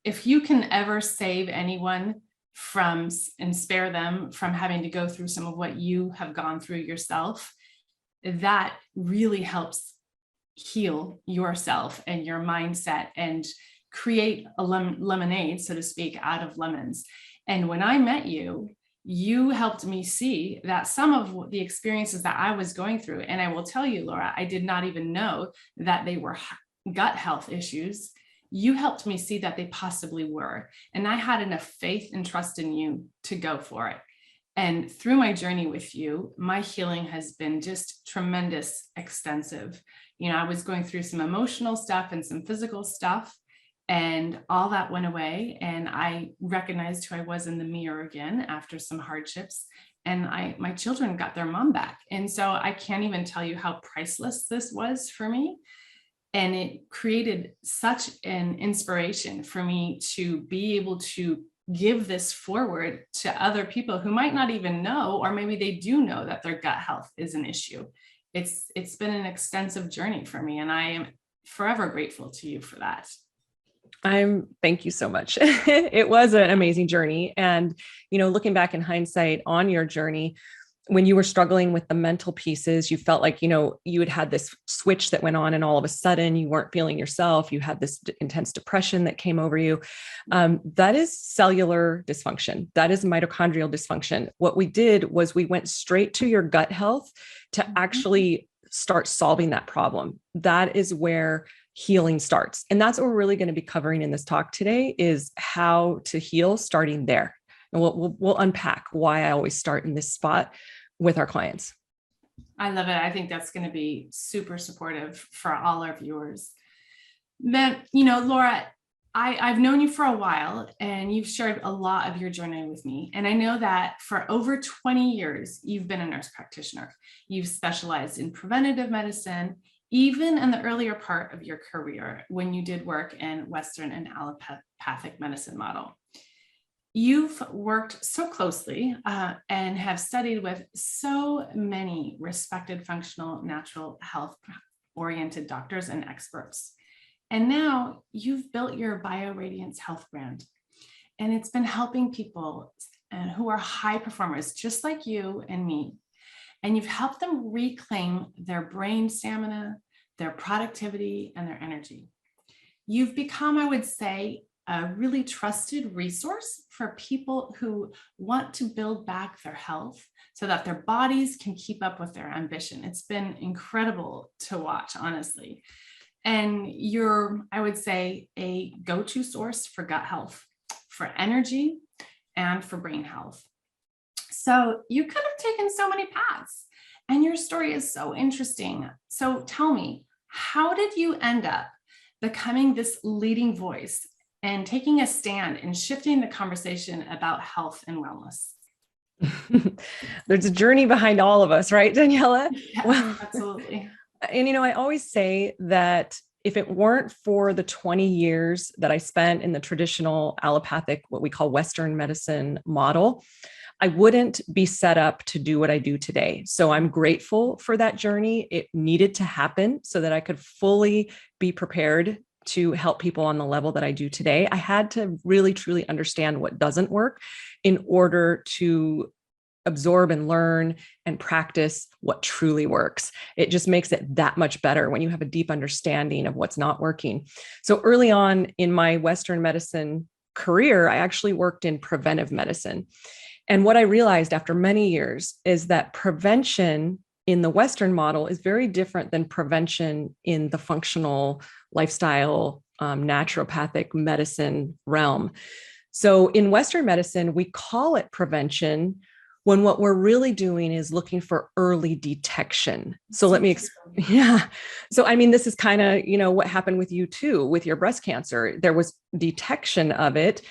D: if you can ever save anyone from and spare them from having to go through some of what you have gone through yourself, that really helps heal yourself and your mindset and create a lemonade, so to speak, out of lemons. And when I met you, you helped me see that some of the experiences that I was going through, and I will tell you, Laura, I did not even know that they were gut health issues. You helped me see that they possibly were. And I had enough faith and trust in you to go for it. And through my journey with you, my healing has been just tremendous, extensive. You know, I was going through some emotional stuff and some physical stuff, and all that went away. And I recognized who I was in the mirror again after some hardships. And my children got their mom back. And so I can't even tell you how priceless this was for me. And it created such an inspiration for me to be able to give this forward to other people who might not even know, or maybe they do know that their gut health is an issue. It's been an extensive journey for me, and I am forever grateful to you for that.
A: Thank you so much. It was an amazing journey. And, you know, looking back in hindsight on your journey, when you were struggling with the mental pieces, you felt like, you know, you had this switch that went on and all of a sudden you weren't feeling yourself. You had this intense depression that came over you. That is cellular dysfunction. That is mitochondrial dysfunction. What we did was we went straight to your gut health to actually start solving that problem. That is where healing starts. And that's what we're really going to be covering in this talk today, is how to heal starting there. And we'll unpack why I always start in this spot with our clients.
D: I love it. I think that's going to be super supportive for all our viewers. Then, you know, Laura, I've known you for a while, and you've shared a lot of your journey with me. And I know that for over 20 years, you've been a nurse practitioner. You've specialized in preventative medicine, even in the earlier part of your career when you did work in Western and allopathic medicine model. You've worked so closely and have studied with so many respected functional natural health oriented doctors and experts. And now you've built your BioRadiance Health brand, and it's been helping people who are high performers, just like you and me. And you've helped them reclaim their brain stamina, their productivity, and their energy. You've become, I would say, a really trusted resource for people who want to build back their health so that their bodies can keep up with their ambition. It's been incredible to watch, honestly. And you're, I would say, a go-to source for gut health, for energy, and for brain health. So you could have taken so many paths, and your story is so interesting. So tell me, how did you end up becoming this leading voice and taking a stand and shifting the conversation about health and wellness?
A: There's a journey behind all of us, right, Daniela?
D: Yeah, well, absolutely.
A: And, you know, I always say that if it weren't for the 20 years that I spent in the traditional allopathic, what we call Western medicine model, I wouldn't be set up to do what I do today. So I'm grateful for that journey. It needed to happen so that I could fully be prepared to help people on the level that I do today. I had to really, truly understand what doesn't work in order to absorb and learn and practice what truly works. It just makes it that much better when you have a deep understanding of what's not working. So early on in my Western medicine career, I actually worked in preventive medicine. And what I realized after many years is that prevention in the Western model is very different than prevention in the functional lifestyle, naturopathic medicine realm. So in Western medicine, we call it prevention when what we're really doing is looking for early detection. So let me, So, I mean, this is kind of, you know, what happened with you too, with your breast cancer. There was detection of it.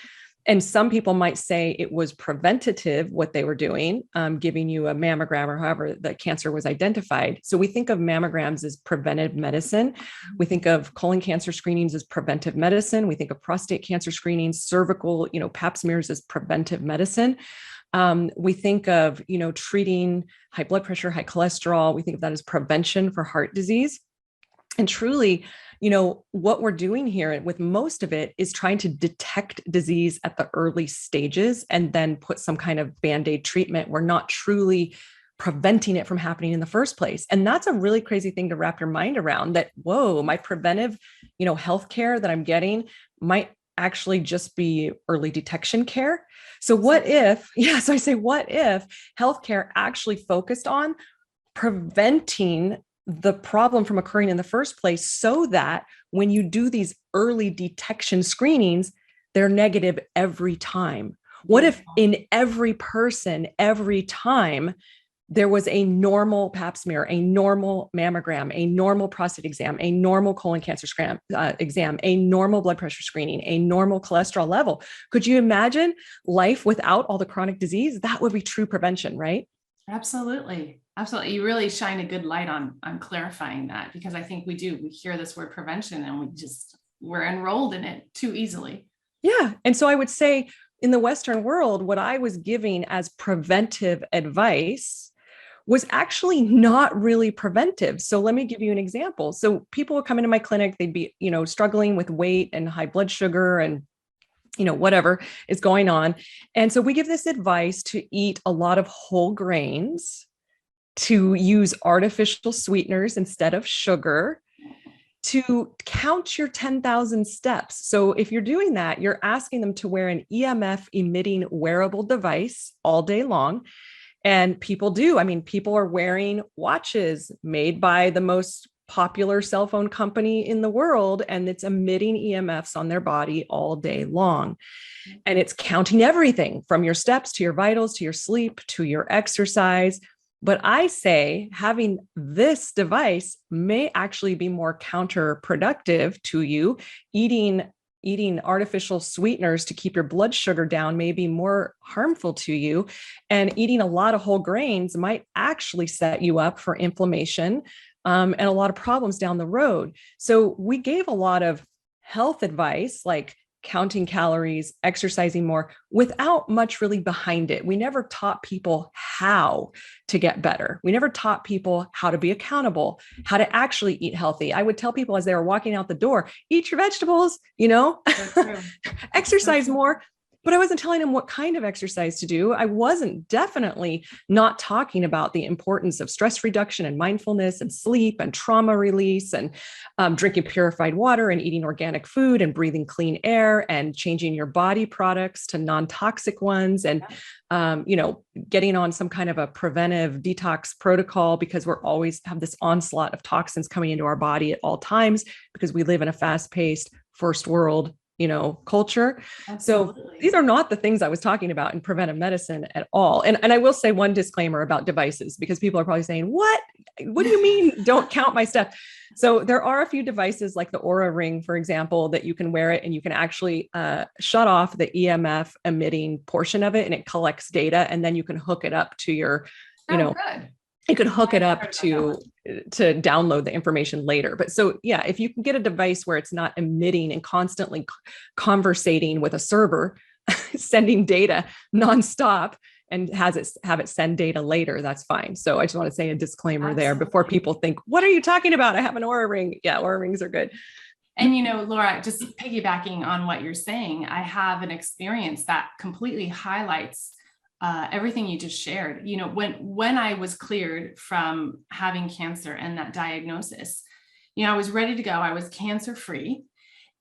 A: And some people might say it was preventative, what they were doing, giving you a mammogram or however the cancer was identified. So we think of mammograms as preventive medicine. We think of colon cancer screenings as preventive medicine. We think of prostate cancer screenings, cervical, you know, pap smears as preventive medicine. We think of, you know, treating high blood pressure, high cholesterol. We think of that as prevention for heart disease. And truly, you know, what we're doing here with most of it is trying to detect disease at the early stages and then put some kind of Band-Aid treatment. We're not truly preventing it from happening in the first place. And that's a really crazy thing to wrap your mind around, that, whoa, my preventive, you know, healthcare that I'm getting might actually just be early detection care? So what if, so I say, what if healthcare actually focused on preventing the problem from occurring in the first place, so that when you do these early detection screenings, they're negative every time? What if in every person, every time, there was a normal pap smear, a normal mammogram, a normal prostate exam, a normal colon cancer exam, a normal blood pressure screening, a normal cholesterol level? Could you imagine life without all the chronic disease? That would be true prevention, right?
D: Absolutely. Absolutely. You really shine a good light on clarifying that, because I think we hear this word prevention and we're enrolled in it too easily.
A: Yeah. And so I would say in the Western world, what I was giving as preventive advice was actually not really preventive. So let me give you an example. So people would come into my clinic, they'd be, struggling with weight and high blood sugar and whatever is going on. And so we give this advice to eat a lot of whole grains, to use artificial sweeteners instead of sugar, to count your 10,000 steps. So if you're doing that, you're asking them to wear an EMF emitting wearable device all day long. And people do. I mean, people are wearing watches made by the most popular cell phone company in the world, and it's emitting EMFs on their body all day long. And it's counting everything from your steps to your vitals, to your sleep, to your exercise. But I say having this device may actually be more counterproductive to you. Eating artificial sweeteners to keep your blood sugar down may be more harmful to you. And eating a lot of whole grains might actually set you up for inflammation and a lot of problems down the road. So we gave a lot of health advice, like counting calories, exercising more, without much really behind it. We never taught people how to get better. We never taught people how to be accountable, how to actually eat healthy. I would tell people as they were walking out the door, eat your vegetables, exercise more. But I wasn't telling them what kind of exercise to do. I wasn't definitely not talking about the importance of stress reduction and mindfulness and sleep and trauma release and drinking purified water and eating organic food and breathing clean air and changing your body products to non-toxic ones and, getting on some kind of a preventive detox protocol, because we're always have this onslaught of toxins coming into our body at all times because we live in a fast-paced first world culture. Absolutely. So these are not the things I was talking about in preventive medicine at all. And I will say one disclaimer about devices, because people are probably saying, what do you mean don't count my steps? So there are a few devices like the Oura Ring, for example, that you can wear it and you can actually shut off the EMF emitting portion of it, and it collects data, and then you can hook it up to your,
D: good.
A: You could hook it up to download the information later. But so, yeah, if you can get a device where it's not emitting and constantly conversating with a server, sending data nonstop, and have it send data later, that's fine. So I just want to say a disclaimer there before people think, what are you talking about? I have an Oura Ring. Yeah, Oura Rings are good.
D: And, Laura, just piggybacking on what you're saying, I have an experience that completely highlights everything you just shared. When I was cleared from having cancer and that diagnosis, I was ready to go. I was cancer free.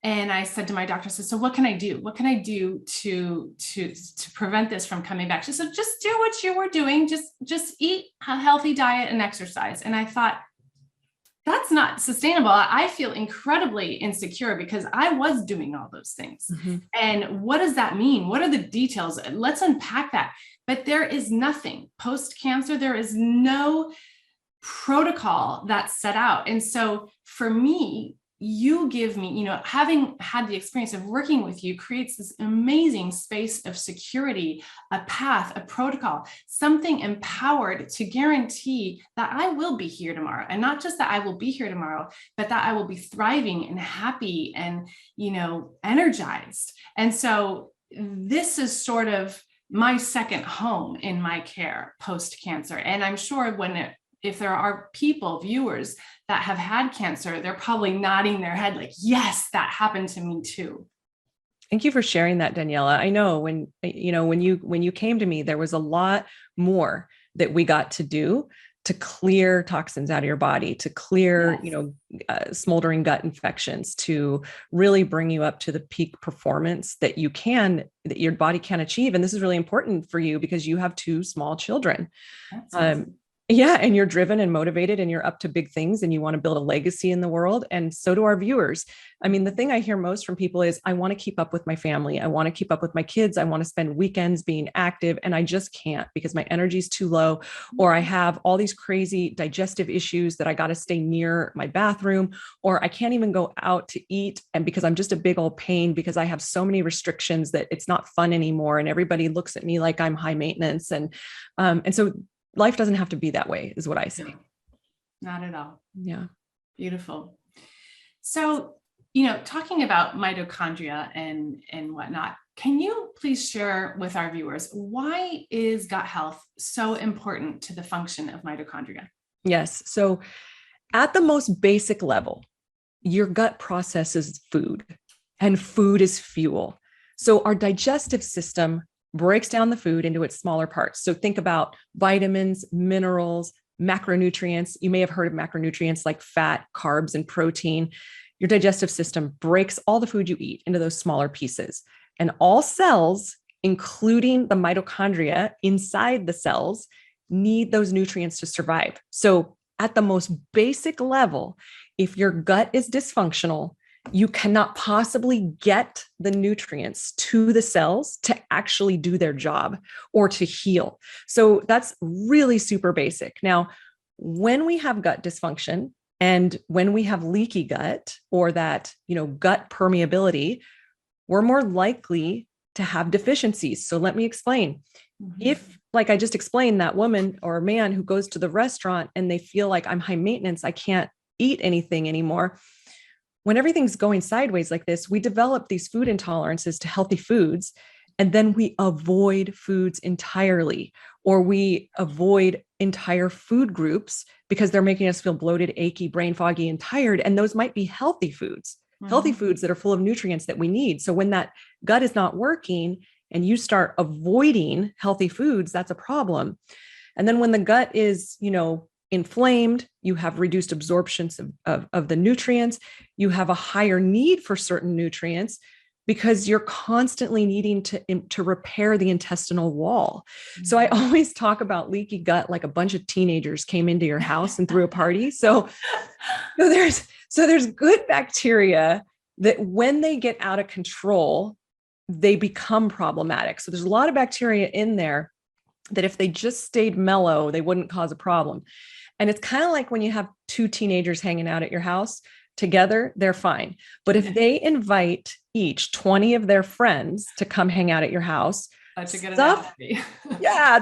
D: And I said to my doctor, so what can I do? What can I do to prevent this from coming back? She said, just do what you were doing. Just eat a healthy diet and exercise. And I thought, that's not sustainable. I feel incredibly insecure because I was doing all those things. Mm-hmm. And what does that mean? What are the details? Let's unpack that. But there is nothing post-cancer. There is no protocol that's set out. And so for me, you give me, having had the experience of working with you creates this amazing space of security, a path, a protocol, something empowered to guarantee that I will be here tomorrow. And not just that I will be here tomorrow, but that I will be thriving and happy and, energized. And so this is sort of my second home in my care post-cancer. And I'm sure if there are viewers that have had cancer, they're probably nodding their head like, yes, that happened to me too.
A: Thank you for sharing that, Daniela. I know when you came to me, there was a lot more that we got to do to clear toxins out of your body, to clear, smoldering gut infections, to really bring you up to the peak performance that your body can achieve. And this is really important for you because you have 2 small children. Yeah. And you're driven and motivated and you're up to big things and you want to build a legacy in the world. And so do our viewers. I mean, the thing I hear most from people is I want to keep up with my family. I want to keep up with my kids. I want to spend weekends being active and I just can't because my energy is too low, or I have all these crazy digestive issues that I got to stay near my bathroom, or I can't even go out to eat. And because I'm just a big old pain because I have so many restrictions that it's not fun anymore. And everybody looks at me like I'm high maintenance. And so life doesn't have to be that way, is what I say.
D: No, not at all.
A: Yeah.
D: Beautiful. So, talking about mitochondria and whatnot, can you please share with our viewers, why is gut health so important to the function of mitochondria?
A: Yes. So at the most basic level, your gut processes food and food is fuel. So our digestive system breaks down the food into its smaller parts. So think about vitamins, minerals, macronutrients. You may have heard of macronutrients like fat, carbs, and protein. Your digestive system breaks all the food you eat into those smaller pieces. And all cells, including the mitochondria inside the cells, need those nutrients to survive. So at the most basic level, if your gut is dysfunctional, you cannot possibly get the nutrients to the cells to actually do their job or to heal. So that's really super basic. Now, when we have gut dysfunction and when we have leaky gut or that, gut permeability, we're more likely to have deficiencies. So let me explain. Mm-hmm. If, like I just explained, that woman or man who goes to the restaurant and they feel like I'm high maintenance, I can't eat anything anymore. When everything's going sideways like this, we develop these food intolerances to healthy foods, and then we avoid foods entirely, or we avoid entire food groups because they're making us feel bloated, achy, brain foggy, and tired. And those might be healthy foods, healthy foods that are full of nutrients that we need. So when that gut is not working and you start avoiding healthy foods, that's a problem. And then when the gut is, inflamed, you have reduced absorptions of the nutrients, you have a higher need for certain nutrients because you're constantly needing to repair the intestinal wall. Mm-hmm. So I always talk about leaky gut like a bunch of teenagers came into your house and threw a party. So there's good bacteria that when they get out of control, they become problematic. So there's a lot of bacteria in there that if they just stayed mellow, they wouldn't cause a problem. And it's kind of like when you have 2 teenagers hanging out at your house together, they're fine. But if they invite each 20 of their friends to come hang out at your house, they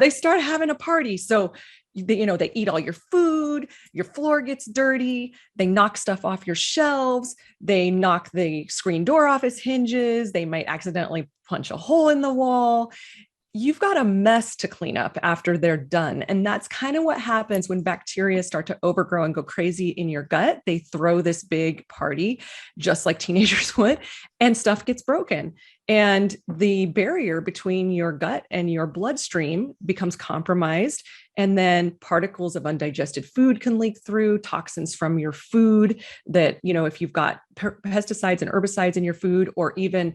A: start having a party. So they eat all your food, your floor gets dirty, they knock stuff off your shelves, they knock the screen door off its hinges, they might accidentally punch a hole in the wall. You've got a mess to clean up after they're done. And that's kind of what happens when bacteria start to overgrow and go crazy in your gut. They throw this big party, just like teenagers would, and stuff gets broken. And the barrier between your gut and your bloodstream becomes compromised. And then particles of undigested food can leak through, toxins from your food that, if you've got pesticides and herbicides in your food, or even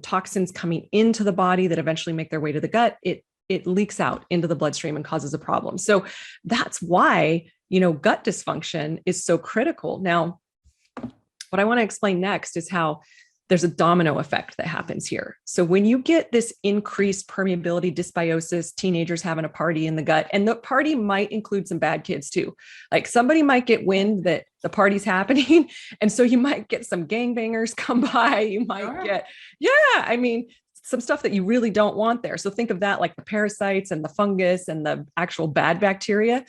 A: toxins coming into the body that eventually make their way to the gut, it leaks out into the bloodstream and causes a problem. So that's why, gut dysfunction is so critical. Now, what I want to explain next is how there's a domino effect that happens here. So when you get this increased permeability, dysbiosis, teenagers having a party in the gut, and the party might include some bad kids too. Like somebody might get wind that the party's happening. And so you might get some gangbangers come by. You might get, some stuff that you really don't want there. So think of that like the parasites and the fungus and the actual bad bacteria.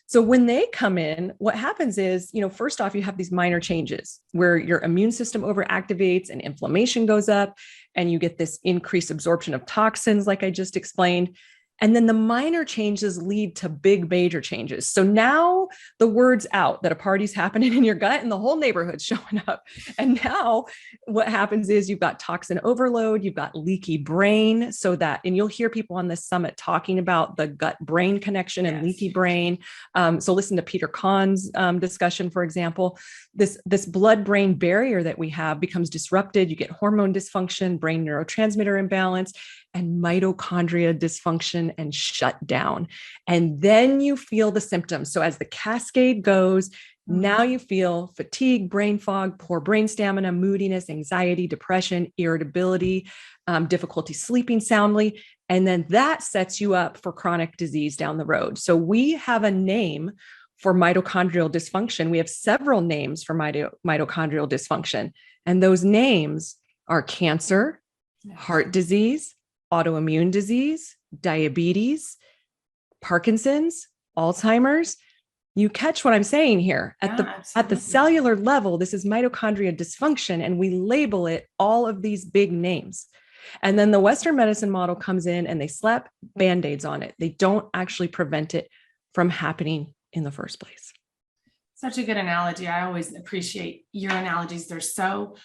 A: So when they come in, what happens is, first off, you have these minor changes where your immune system overactivates and inflammation goes up and you get this increased absorption of toxins, like I just explained. And then the minor changes lead to big major changes. So now the word's out that a party's happening in your gut and the whole neighborhood's showing up. And now what happens is you've got toxin overload, you've got leaky brain, and you'll hear people on this summit talking about the gut brain connection and leaky brain. So listen to Peter Kahn's discussion, for example. This blood brain barrier that we have becomes disrupted. You get hormone dysfunction, brain neurotransmitter imbalance, and mitochondria dysfunction and shutdown. And then you feel the symptoms. So as the cascade goes, now you feel fatigue, brain fog, poor brain stamina, moodiness, anxiety, depression, irritability, difficulty sleeping soundly. And then that sets you up for chronic disease down the road. So we have a name for mitochondrial dysfunction. We have several names for mitochondrial dysfunction. And those names are cancer, heart disease, autoimmune disease, diabetes, Parkinson's, Alzheimer's. You catch what I'm saying here. At the cellular level, this is mitochondria dysfunction, and we label it all of these big names. And then the Western medicine model comes in and they slap Band-Aids on it. They don't actually prevent it from happening in the first place.
D: Such a good analogy. I always appreciate your analogies. They're so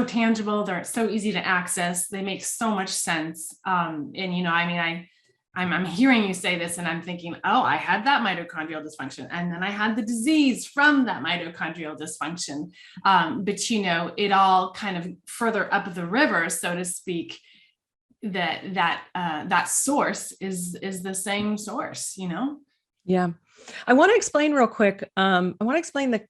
D: tangible. They're so easy to access. They make so much sense. I'm hearing you say this and I'm thinking, oh, I had that mitochondrial dysfunction. And then I had the disease from that mitochondrial dysfunction. But it all kind of further up the river, so to speak, that source is the same source,
A: Yeah. I want to explain real quick. I want to explain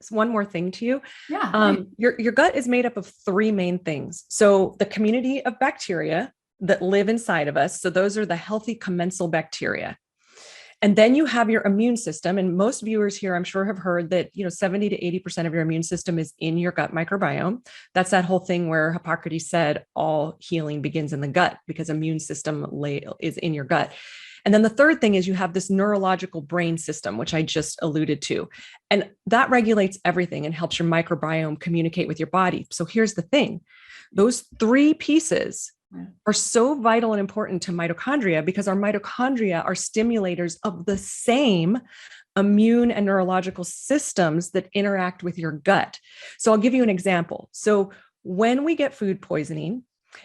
A: one more thing to you.
D: Yeah.
A: Your gut is made up of three main things. So the community of bacteria that live inside of us. So those are the healthy commensal bacteria. And then you have your immune system. And most viewers here, I'm sure, have heard that, 70 to 80% of your immune system is in your gut microbiome. That's that whole thing where Hippocrates said all healing begins in the gut because immune system is in your gut. And then the third thing is you have this neurological brain system, which I just alluded to, and that regulates everything and helps your microbiome communicate with your body. So here's the thing. Those three pieces are so vital and important to mitochondria because our mitochondria are stimulators of the same immune and neurological systems that interact with your gut. So I'll give you an example. So when we get food poisoning,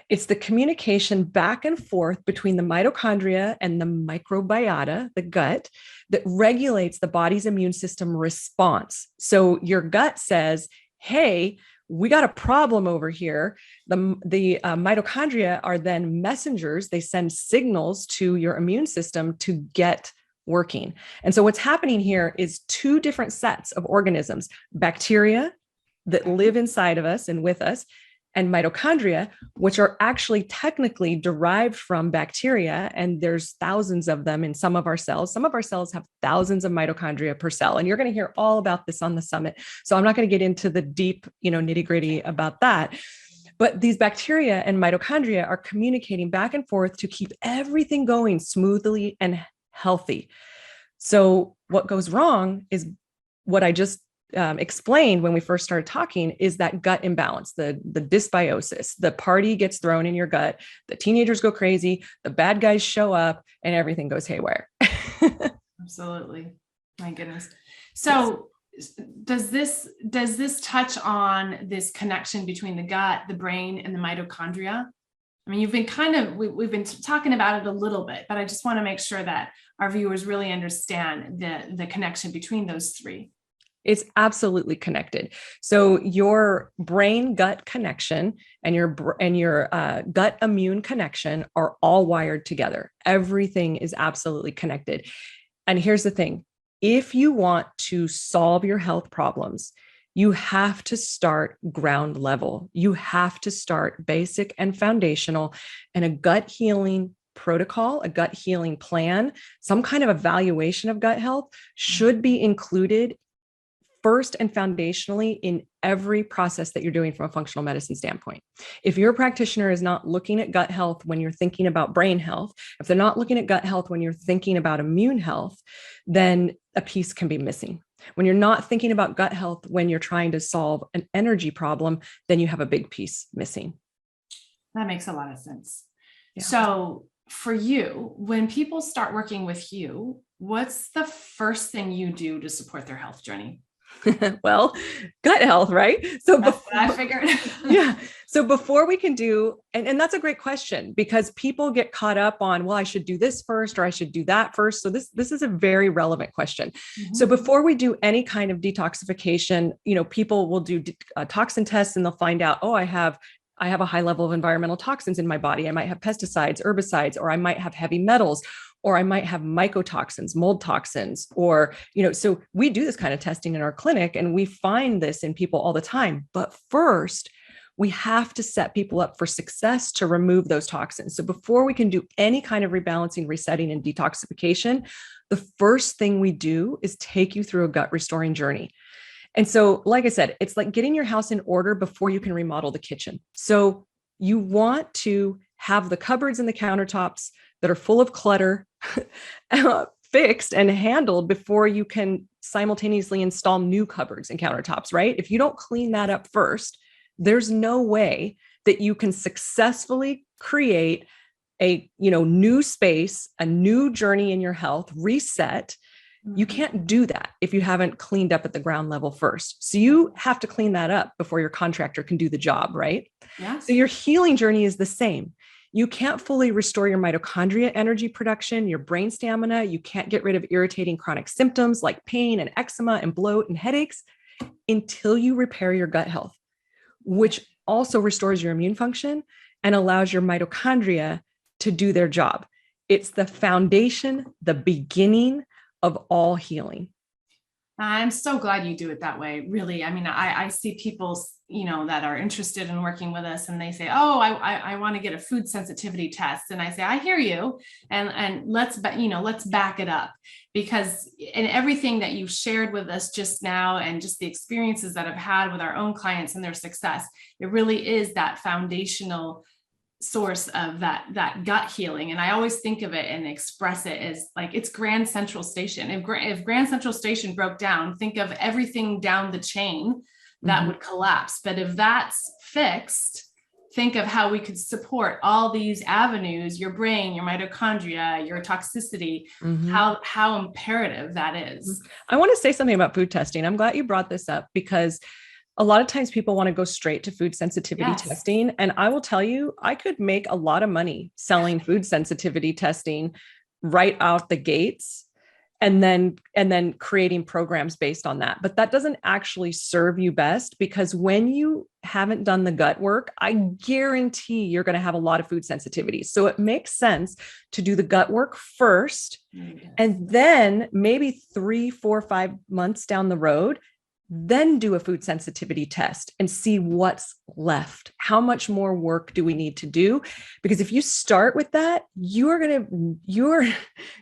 A: it's the communication back and forth between the mitochondria and the microbiota, the gut, that regulates the body's immune system response. So your gut says, hey, we got a problem over here. The mitochondria are then messengers. They send signals to your immune system to get working. And so what's happening here is two different sets of organisms, bacteria that live inside of us and with us, and mitochondria, which are actually technically derived from bacteria. And there's thousands of them in some of our cells. Some of our cells have thousands of mitochondria per cell. And you're going to hear all about this on the summit. So I'm not going to get into the deep, nitty gritty about that. But these bacteria and mitochondria are communicating back and forth to keep everything going smoothly and healthy. So what goes wrong is what I just explained when we first started talking is that gut imbalance, the dysbiosis. The party gets thrown in your gut, the teenagers go crazy, the bad guys show up, and everything goes haywire.
D: Absolutely. My goodness. So does this touch on this connection between the gut, the brain, and the mitochondria? I mean, we've been talking about it a little bit, but I just want to make sure that our viewers really understand the connection between those three.
A: It's absolutely connected. So your brain gut connection and your gut immune connection are all wired together. Everything is absolutely connected. And here's the thing. If you want to solve your health problems, you have to start ground level. You have to start basic and foundational, and a gut healing protocol, a gut healing plan, some kind of evaluation of gut health should be included first and foundationally in every process that you're doing from a functional medicine standpoint. If your practitioner is not looking at gut health when you're thinking about brain health, if they're not looking at gut health when you're thinking about immune health, then a piece can be missing. When you're not thinking about gut health when you're trying to solve an energy problem, then you have a big piece missing.
D: That makes a lot of sense.
A: Yeah.
D: So for you, when people start working with you, what's the first thing you do to support their health journey?
A: Well, gut health, right? So
D: That's what I figured.
A: yeah. So before we can do, and that's a great question, because people get caught up on, well, I should do this first, or I should do that first. So this is a very relevant question.
D: Mm-hmm.
A: So before we do any kind of detoxification, people will do toxin tests, and they'll find out, oh, I have a high level of environmental toxins in my body. I might have pesticides, herbicides, or I might have heavy metals, or I might have mycotoxins, mold toxins, or, so we do this kind of testing in our clinic, and we find this in people all the time. But first, we have to set people up for success to remove those toxins. So before we can do any kind of rebalancing, resetting, and detoxification, the first thing we do is take you through a gut restoring journey. And so, like I said, it's like getting your house in order before you can remodel the kitchen. So you want to have the cupboards and the countertops that are full of clutter fixed and handled before you can simultaneously install new cupboards and countertops, right? If you don't clean that up first, there's no way that you can successfully create a new space, a new journey in your health, reset. You can't do that if you haven't cleaned up at the ground level first. So you have to clean that up before your contractor can do the job, right?
D: Yes.
A: So your healing journey is the same. You can't fully restore your mitochondria energy production, your brain stamina. You can't get rid of irritating chronic symptoms like pain and eczema and bloat and headaches until you repair your gut health, which also restores your immune function and allows your mitochondria to do their job. It's the foundation, the beginning of all healing.
D: I'm so glad you do it that way. Really. I mean, I see people, that are interested in working with us, and they say, oh, I want to get a food sensitivity test. And I say, I hear you. And let's back it up, because in everything that you shared with us just now, and just the experiences that I've had with our own clients and their success, it really is that foundational source of that gut healing. And I always think of it and express it as like it's Grand Central Station. If Grand Central Station broke down, think of everything down the chain that would collapse. But if that's fixed, think of how we could support all these avenues, your brain, your mitochondria, your toxicity, how imperative that is.
A: I want to say something about food testing. I'm glad you brought this up, because a lot of times people want to go straight to food sensitivity testing. And I will tell you, I could make a lot of money selling food sensitivity testing right out the gates, and then creating programs based on that. But that doesn't actually serve you best, because when you haven't done the gut work, I guarantee you're going to have a lot of food sensitivities. So it makes sense to do the gut work first, and then maybe 3, 4, 5 months down the road, then do a food sensitivity test and see what's left. How much more work do we need to do? Because if you start with that, you're going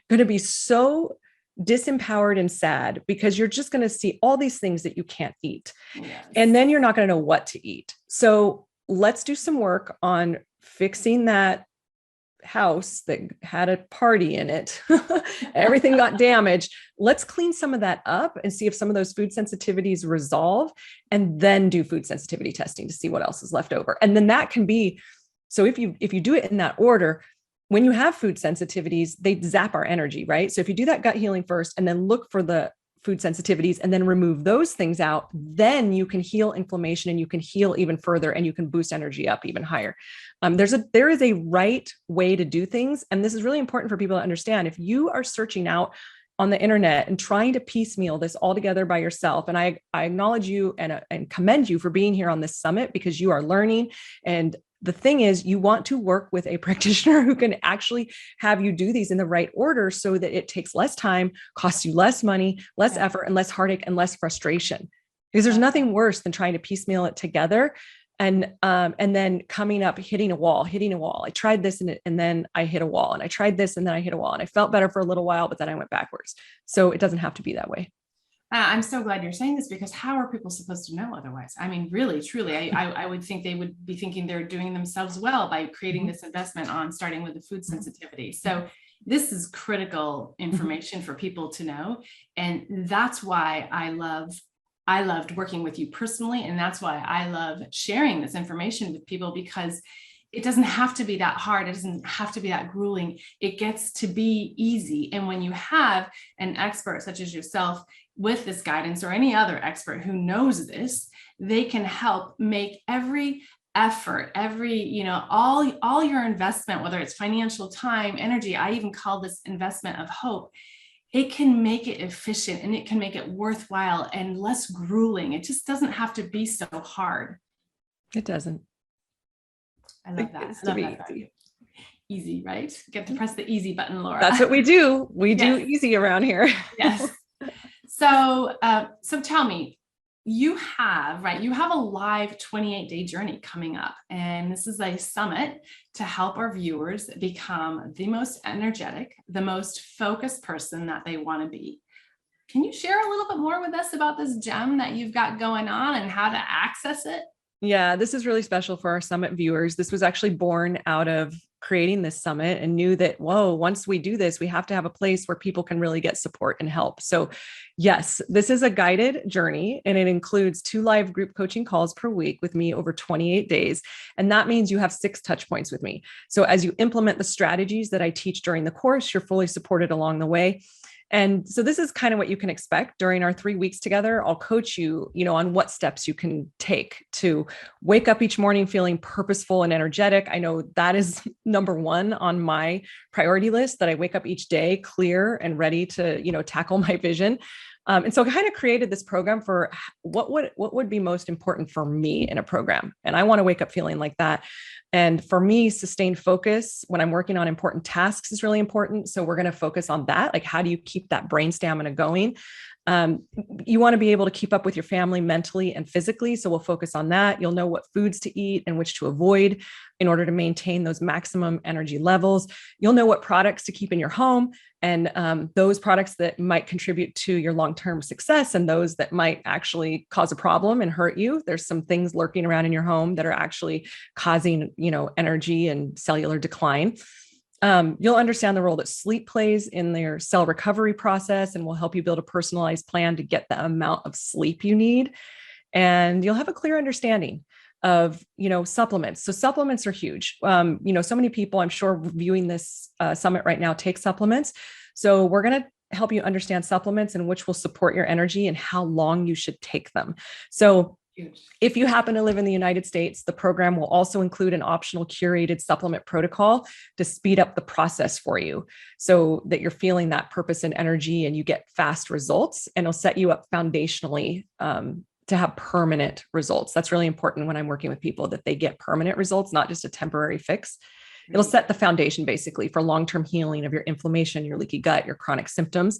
A: to be so disempowered and sad, because you're just going to see all these things that you can't eat.
D: Yes.
A: And then you're not going to know what to eat. So let's do some work on fixing that house that had a party in it. Everything got damaged. Let's clean some of that up and see if some of those food sensitivities resolve, and then do food sensitivity testing to see what else is left over. And then that can be, so if you do it in that order, when you have food sensitivities, they zap our energy, right? So if you do that gut healing first, and then look for the food sensitivities, and then remove those things out, then you can heal inflammation, and you can heal even further, and you can boost energy up even higher. There is a right way to do things. And this is really important for people to understand. If you are searching out on the internet and trying to piecemeal this all together by yourself, and I acknowledge you and commend you for being here on this summit, because you are learning. And the thing is, you want to work with a practitioner who can actually have you do these in the right order, so that it takes less time, costs you less money, less effort, and less heartache, and less frustration. Because there's nothing worse than trying to piecemeal it together and then coming up, hitting a wall. I tried this and then I hit a wall, and I tried this and then I hit a wall, and I felt better for a little while, but then I went backwards. So it doesn't have to be that way.
D: I'm so glad you're saying this, because how are people supposed to know otherwise? I mean, really, truly, I would think they would be thinking they're doing themselves well by creating this investment on starting with the food sensitivity. So this is critical information for people to know. And that's why I loved working with you personally. And that's why I love sharing this information with people, because it doesn't have to be that hard. It doesn't have to be that grueling. It gets to be easy. And when you have an expert such as yourself with this guidance, or any other expert who knows this, they can help make every effort, all your investment, whether it's financial, time, energy, I even call this investment of hope. It can make it efficient, and it can make it worthwhile and less grueling. It just doesn't have to be so hard.
A: It doesn't.
D: I love that.
A: I love that.
D: Easy. Easy, right? Get to press the easy button, Laura.
A: That's what we do. We do easy around here.
D: Yes. So tell me, you have a live 28-day journey coming up, and this is a summit to help our viewers become the most energetic, the most focused person that they want to be. Can you share a little bit more with us about this gem that you've got going on and how to access it?
A: Yeah, this is really special for our summit viewers. This was actually born out of creating this summit, and knew that, whoa, once we do this, we have to have a place where people can really get support and help. So yes, this is a guided journey, and it includes 2 live group coaching calls per week with me over 28 days. And that means you have 6 touch points with me. So as you implement the strategies that I teach during the course, you're fully supported along the way. And so this is kind of what you can expect during our 3 weeks together. I'll coach you, on what steps you can take to wake up each morning feeling purposeful and energetic. I know that is number 1 on my priority list, that I wake up each day clear and ready to, tackle my vision. And so I kind of created this program for what would be most important for me in a program. And I want to wake up feeling like that. And for me, sustained focus when I'm working on important tasks is really important. So we're going to focus on that. Like, how do you keep that brain stamina going? You want to be able to keep up with your family mentally and physically. So we'll focus on that. You'll know what foods to eat and which to avoid in order to maintain those maximum energy levels. You'll know what products to keep in your home, and those products that might contribute to your long-term success, and those that might actually cause a problem and hurt you. There's some things lurking around in your home that are actually causing, energy and cellular decline. You'll understand the role that sleep plays in their cell recovery process, and will help you build a personalized plan to get the amount of sleep you need. And you'll have a clear understanding of, supplements. So supplements are huge. So many people, I'm sure, viewing this summit right now take supplements. So we're going to help you understand supplements and which will support your energy and how long you should take them. So if you happen to live in the United States, the program will also include an optional curated supplement protocol to speed up the process for you, so that you're feeling that purpose and energy and you get fast results, and it'll set you up foundationally to have permanent results. That's really important when I'm working with people, that they get permanent results, not just a temporary fix. It'll set the foundation basically for long-term healing of your inflammation, your leaky gut, your chronic symptoms.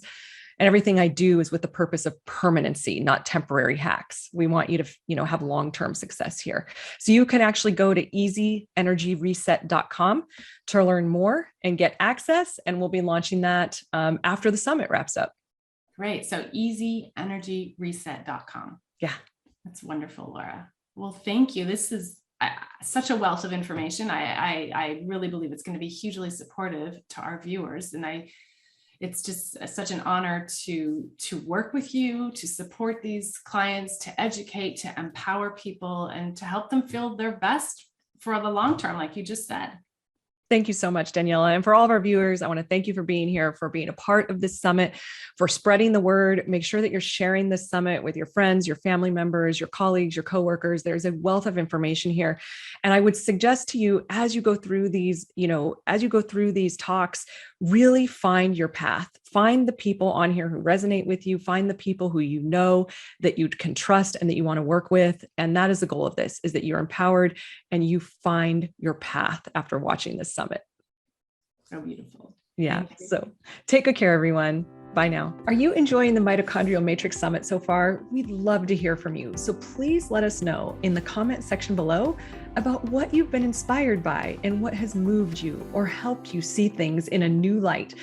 A: And everything I do is with the purpose of permanency, not temporary hacks. We want you to, have long-term success here. So you can actually go to easyenergyreset.com to learn more and get access. And we'll be launching that after the summit wraps up.
D: Great. So easyenergyreset.com.
A: Yeah.
D: That's wonderful, Laura. Well, thank you. This is such a wealth of information. I really believe it's going to be hugely supportive to our viewers. And it's just such an honor to work with you, to support these clients, to educate, to empower people, and to help them feel their best for the long term, like you just said.
A: Thank you so much, Daniela. And for all of our viewers, I want to thank you for being here, for being a part of this summit, for spreading the word. Make sure that you're sharing this summit with your friends, your family members, your colleagues, your coworkers. There's a wealth of information here. And I would suggest to you, as you go through these, talks, really find your path. Find the people on here who resonate with you. Find the people who you know that you can trust and that you want to work with. And that is the goal of this, is that you're empowered and you find your path after watching this summit.
D: So beautiful.
A: Yeah. So take good care, everyone. Bye now. Are you enjoying the Mitochondrial Matrix Summit so far? We'd love to hear from you. So please let us know in the comment section below about what you've been inspired by and what has moved you or helped you see things in a new light.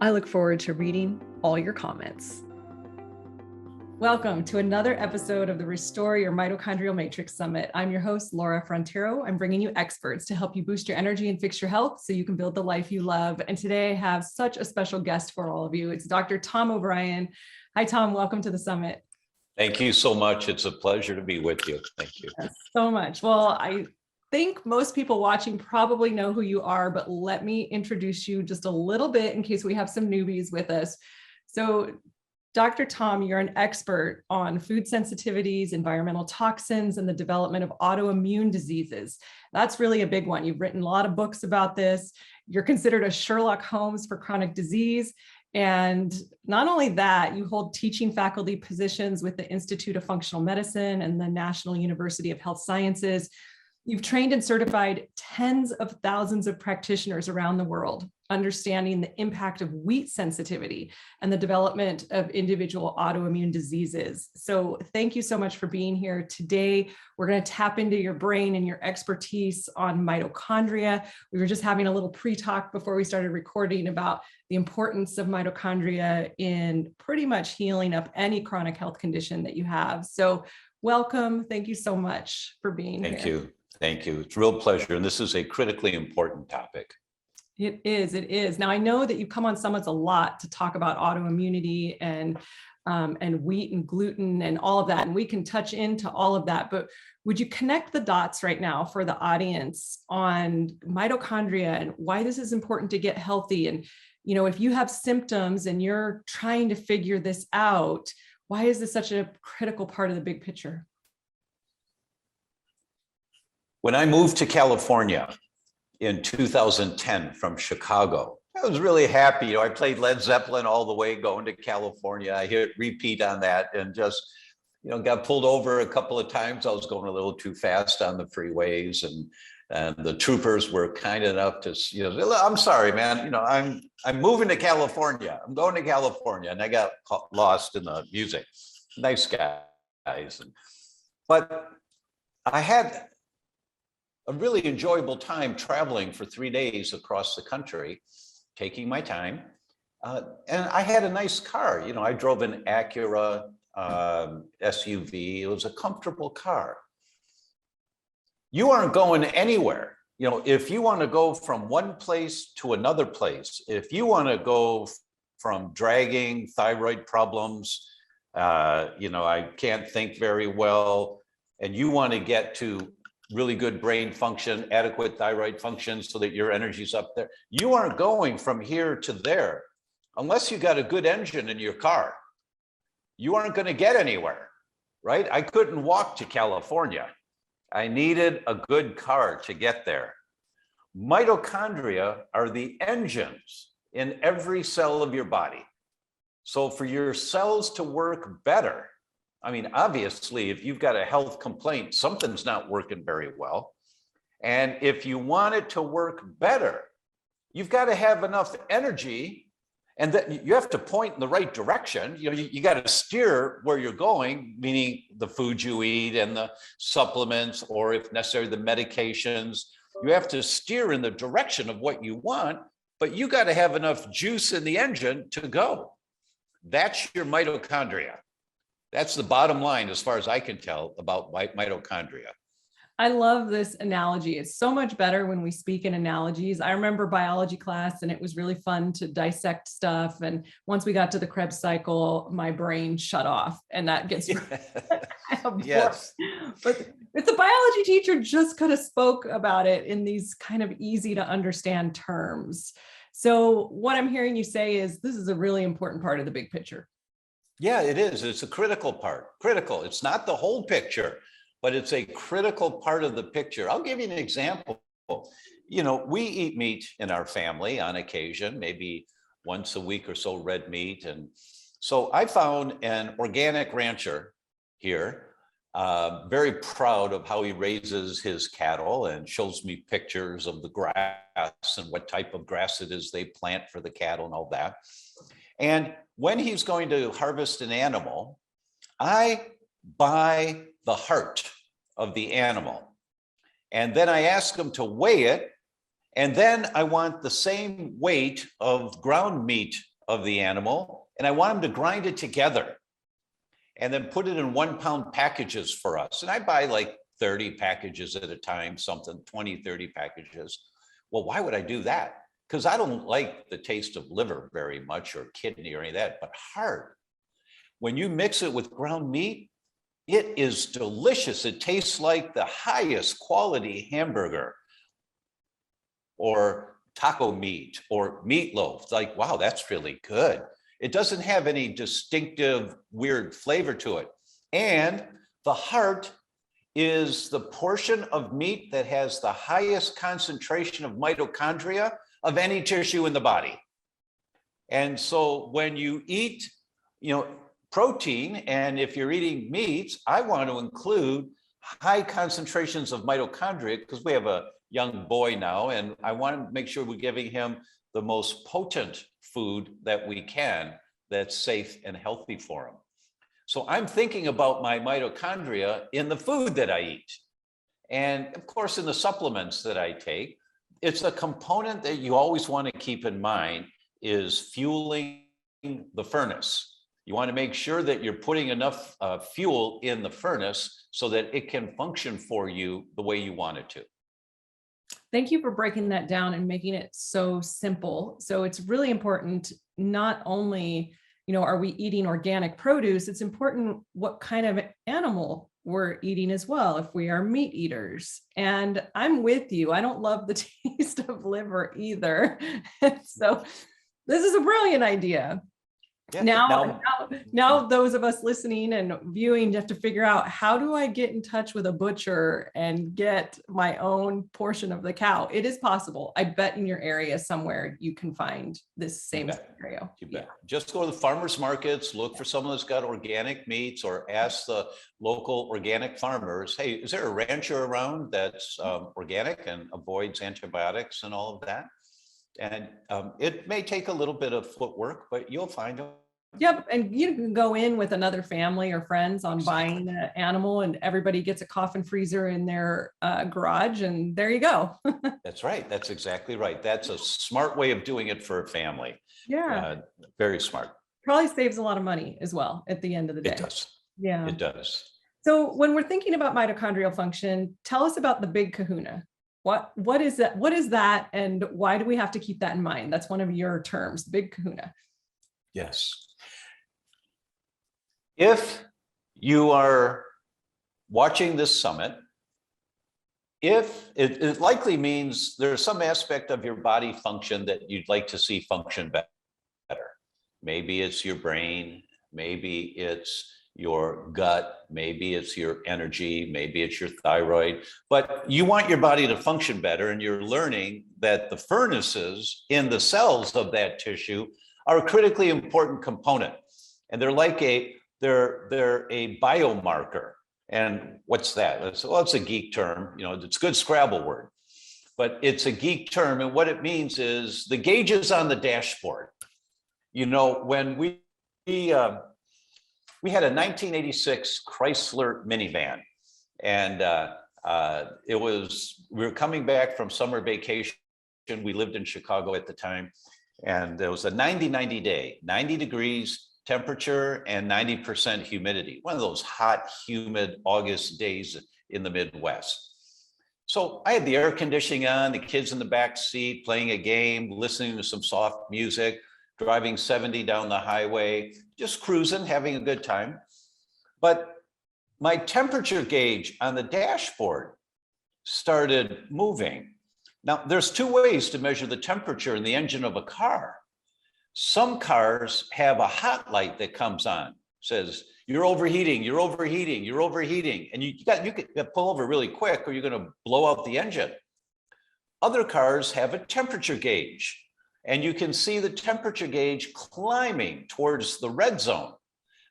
A: I look forward to reading all your comments. Welcome to another episode of the Restore Your Mitochondrial Matrix Summit. I'm your host, Laura Frontiero. I'm bringing you experts to help you boost your energy and fix your health so you can build the life you love. And today I have such a special guest for all of you. It's Dr. Tom O'Brien. Hi, Tom. Welcome to the summit.
E: Thank you so much. It's a pleasure to be with you. Thank you.
A: Yes, so much. Well, think most people watching probably know who you are, but let me introduce you just a little bit in case we have some newbies with us. So Dr. Tom, you're an expert on food sensitivities, environmental toxins, and the development of autoimmune diseases. That's really a big one. You've written a lot of books about this. You're considered a Sherlock Holmes for chronic disease. And not only that, you hold teaching faculty positions with the Institute of Functional Medicine and the National University of Health Sciences. You've trained and certified tens of thousands of practitioners around the world, understanding the impact of wheat sensitivity and the development of individual autoimmune diseases. So thank you so much for being here today. We're going to tap into your brain and your expertise on mitochondria. We were just having a little pre-talk before we started recording about the importance of mitochondria in pretty much healing up any chronic health condition that you have. So welcome. Thank you so much for being here.
E: Thank you. Thank you. It's a real pleasure. And this is a critically important topic.
A: It is. It is. Now, I know that you come on Summits a lot to talk about autoimmunity and wheat and gluten and all of that. And we can touch into all of that. But would you connect the dots right now for the audience on mitochondria and why this is important to get healthy? And, you know, if you have symptoms and you're trying to figure this out, why is this such a critical part of the big picture?
E: When I moved to California in 2010 from Chicago, I was really happy. You know, I played Led Zeppelin all the way going to California. I hit repeat on that and just, you know, got pulled over a couple of times. I was going a little too fast on the freeways, and the troopers were kind enough to, you know, I'm sorry, man. You know, I'm moving to California. I'm going to California, and I got lost in the music. Nice guys, but I had a really enjoyable time traveling for 3 days across the country, taking my time. And I had a nice car. You know, I drove an Acura SUV. It was a comfortable car. You aren't going anywhere. You know, if you want to go from one place to another place, if you want to go from dragging thyroid problems, you know, I can't think very well, and you want to get to really good brain function, adequate thyroid function so that your energy's up there. You aren't going from here to there unless you got a good engine in your car. You aren't going to get anywhere, right? I couldn't walk to California. I needed a good car to get there. Mitochondria are the engines in every cell of your body. So for your cells to work better, I mean, obviously, if you've got a health complaint, something's not working very well. And if you want it to work better, you've got to have enough energy, and that you have to point in the right direction. You know, you got to steer where you're going, meaning the food you eat and the supplements, or if necessary, the medications. You have to steer in the direction of what you want, but you got to have enough juice in the engine to go. That's your mitochondria. That's the bottom line, as far as I can tell, about mitochondria.
A: I love this analogy. It's so much better when we speak in analogies. I remember biology class, and it was really fun to dissect stuff. And once we got to the Krebs cycle, my brain shut off, and that gets
E: yes.
A: But if the biology teacher just could have spoke about it in these kind of easy to understand terms. So what I'm hearing you say is this is a really important part of the big picture.
E: Yeah, it is. It's a critical part. Critical. It's not the whole picture, but it's a critical part of the picture. I'll give you an example. You know, we eat meat in our family on occasion, maybe once a week or so, red meat. And so I found an organic rancher here, very proud of how he raises his cattle, and shows me pictures of the grass and what type of grass it is they plant for the cattle and all that. And when he's going to harvest an animal, I buy the heart of the animal. And then I ask him to weigh it. And then I want the same weight of ground meat of the animal. And I want him to grind it together and then put it in 1 pound packages for us. And I buy like 30 packages at a time, something, 20, 30 packages. Well, why would I do that? Because I don't like the taste of liver very much, or kidney or any of that, but heart. When you mix it with ground meat, It is delicious. It tastes like the highest quality hamburger or taco meat or meatloaf. It's like, wow, that's really good. It doesn't have any distinctive weird flavor to it. And the heart is the portion of meat that has the highest concentration of mitochondria of any tissue in the body. And so when you eat, protein, and if you're eating meats, I want to include high concentrations of mitochondria because we have a young boy now, and I want to make sure we're giving him the most potent food that we can that's safe and healthy for him. So I'm thinking about my mitochondria in the food that I eat. And of course, in the supplements that I take, it's a component that you always want to keep in mind is fueling the furnace. You want to make sure that you're putting enough fuel in the furnace so that it can function for you the way you want it to.
A: Thank you for breaking that down and making it so simple. So it's really important, not only, are we eating organic produce, it's important what kind of animal we're eating as well, if we are meat eaters. And I'm with you. I don't love the taste of liver either. So this is a brilliant idea. Yeah, now those of us listening and viewing have to figure out, how do I get in touch with a butcher and get my own portion of the cow? It is possible. I bet in your area somewhere you can find this same scenario.
E: You bet. Yeah. Just go to the farmers markets, look for someone that's got organic meats, or ask the local organic farmers, hey, is there a rancher around that's organic and avoids antibiotics and all of that? And it may take a little bit of footwork, but you'll find them.
A: Yep. And you can go in with another family or friends on buying an animal, and everybody gets a coffin freezer in their garage, and there you go.
E: That's right. That's exactly right. That's a smart way of doing it for a family.
A: Yeah.
E: Very smart.
A: Probably saves a lot of money as well at the end of the day.
E: It does.
A: Yeah.
E: It does.
A: So when we're thinking about mitochondrial function, tell us about the big kahuna. What is that? What is that? And why do we have to keep that in mind? That's one of your terms, big kahuna.
E: Yes. If you are watching this summit, if it likely means there's some aspect of your body function that you'd like to see function better. Maybe it's your brain, maybe it's your gut, maybe it's your energy, maybe it's your thyroid, but you want your body to function better, and you're learning that the furnaces in the cells of that tissue are a critically important component. And they're like they're a biomarker. And what's that? It's a geek term, it's a good Scrabble word, but it's a geek term. And what it means is the gauges on the dashboard. When we had a 1986 Chrysler minivan, and we were coming back from summer vacation. We lived in Chicago at the time, and there was a 90 day, 90 degrees temperature and 90% humidity, one of those hot, humid August days in the Midwest. So I had the air conditioning on, the kids in the back seat playing a game, listening to some soft music, driving 70 down the highway, just cruising, having a good time. But my temperature gauge on the dashboard started moving. Now, there's two ways to measure the temperature in the engine of a car. Some cars have a hot light that comes on, says, you're overheating, you're overheating, you're overheating. And you could pull over really quick, or you're going to blow out the engine. Other cars have a temperature gauge, and you can see the temperature gauge climbing towards the red zone.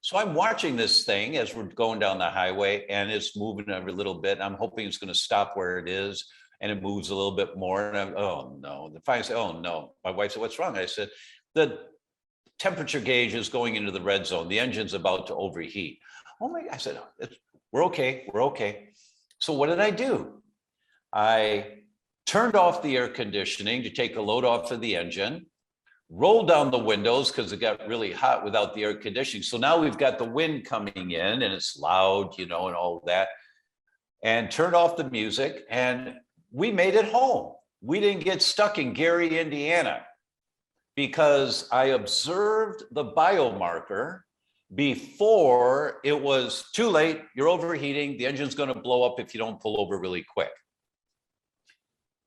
E: So I'm watching this thing as we're going down the highway, and it's moving every little bit. I'm hoping it's going to stop where it is, and it moves a little bit more. And I'm, oh no. Finally I say, oh no. My wife said, what's wrong? I said, the temperature gauge is going into the red zone. The engine's about to overheat. Oh my, I said, we're okay, we're okay. So what did I do? I turned off the air conditioning to take a load off of the engine, rolled down the windows because it got really hot without the air conditioning. So now we've got the wind coming in, and it's loud, and all of that, and turned off the music, and we made it home. We didn't get stuck in Gary, Indiana, because I observed the biomarker before it was too late, you're overheating, the engine's going to blow up if you don't pull over really quick.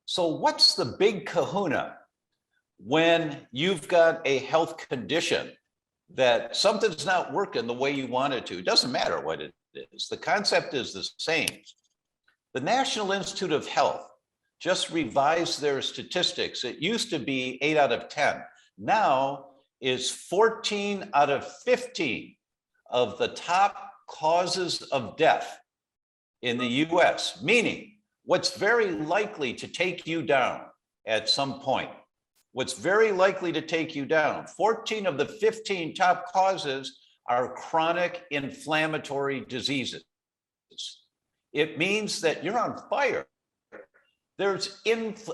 E: So what's the big kahuna when you've got a health condition that something's not working the way you want it to? It doesn't matter what it is. The concept is the same. The National Institute of Health just revised their statistics. It used to be 8 out of 10. Now is 14 out of 15 of the top causes of death in the US, meaning what's very likely to take you down at some point. What's very likely to take you down, 14 of the 15 top causes are chronic inflammatory diseases. It means that you're on fire. There's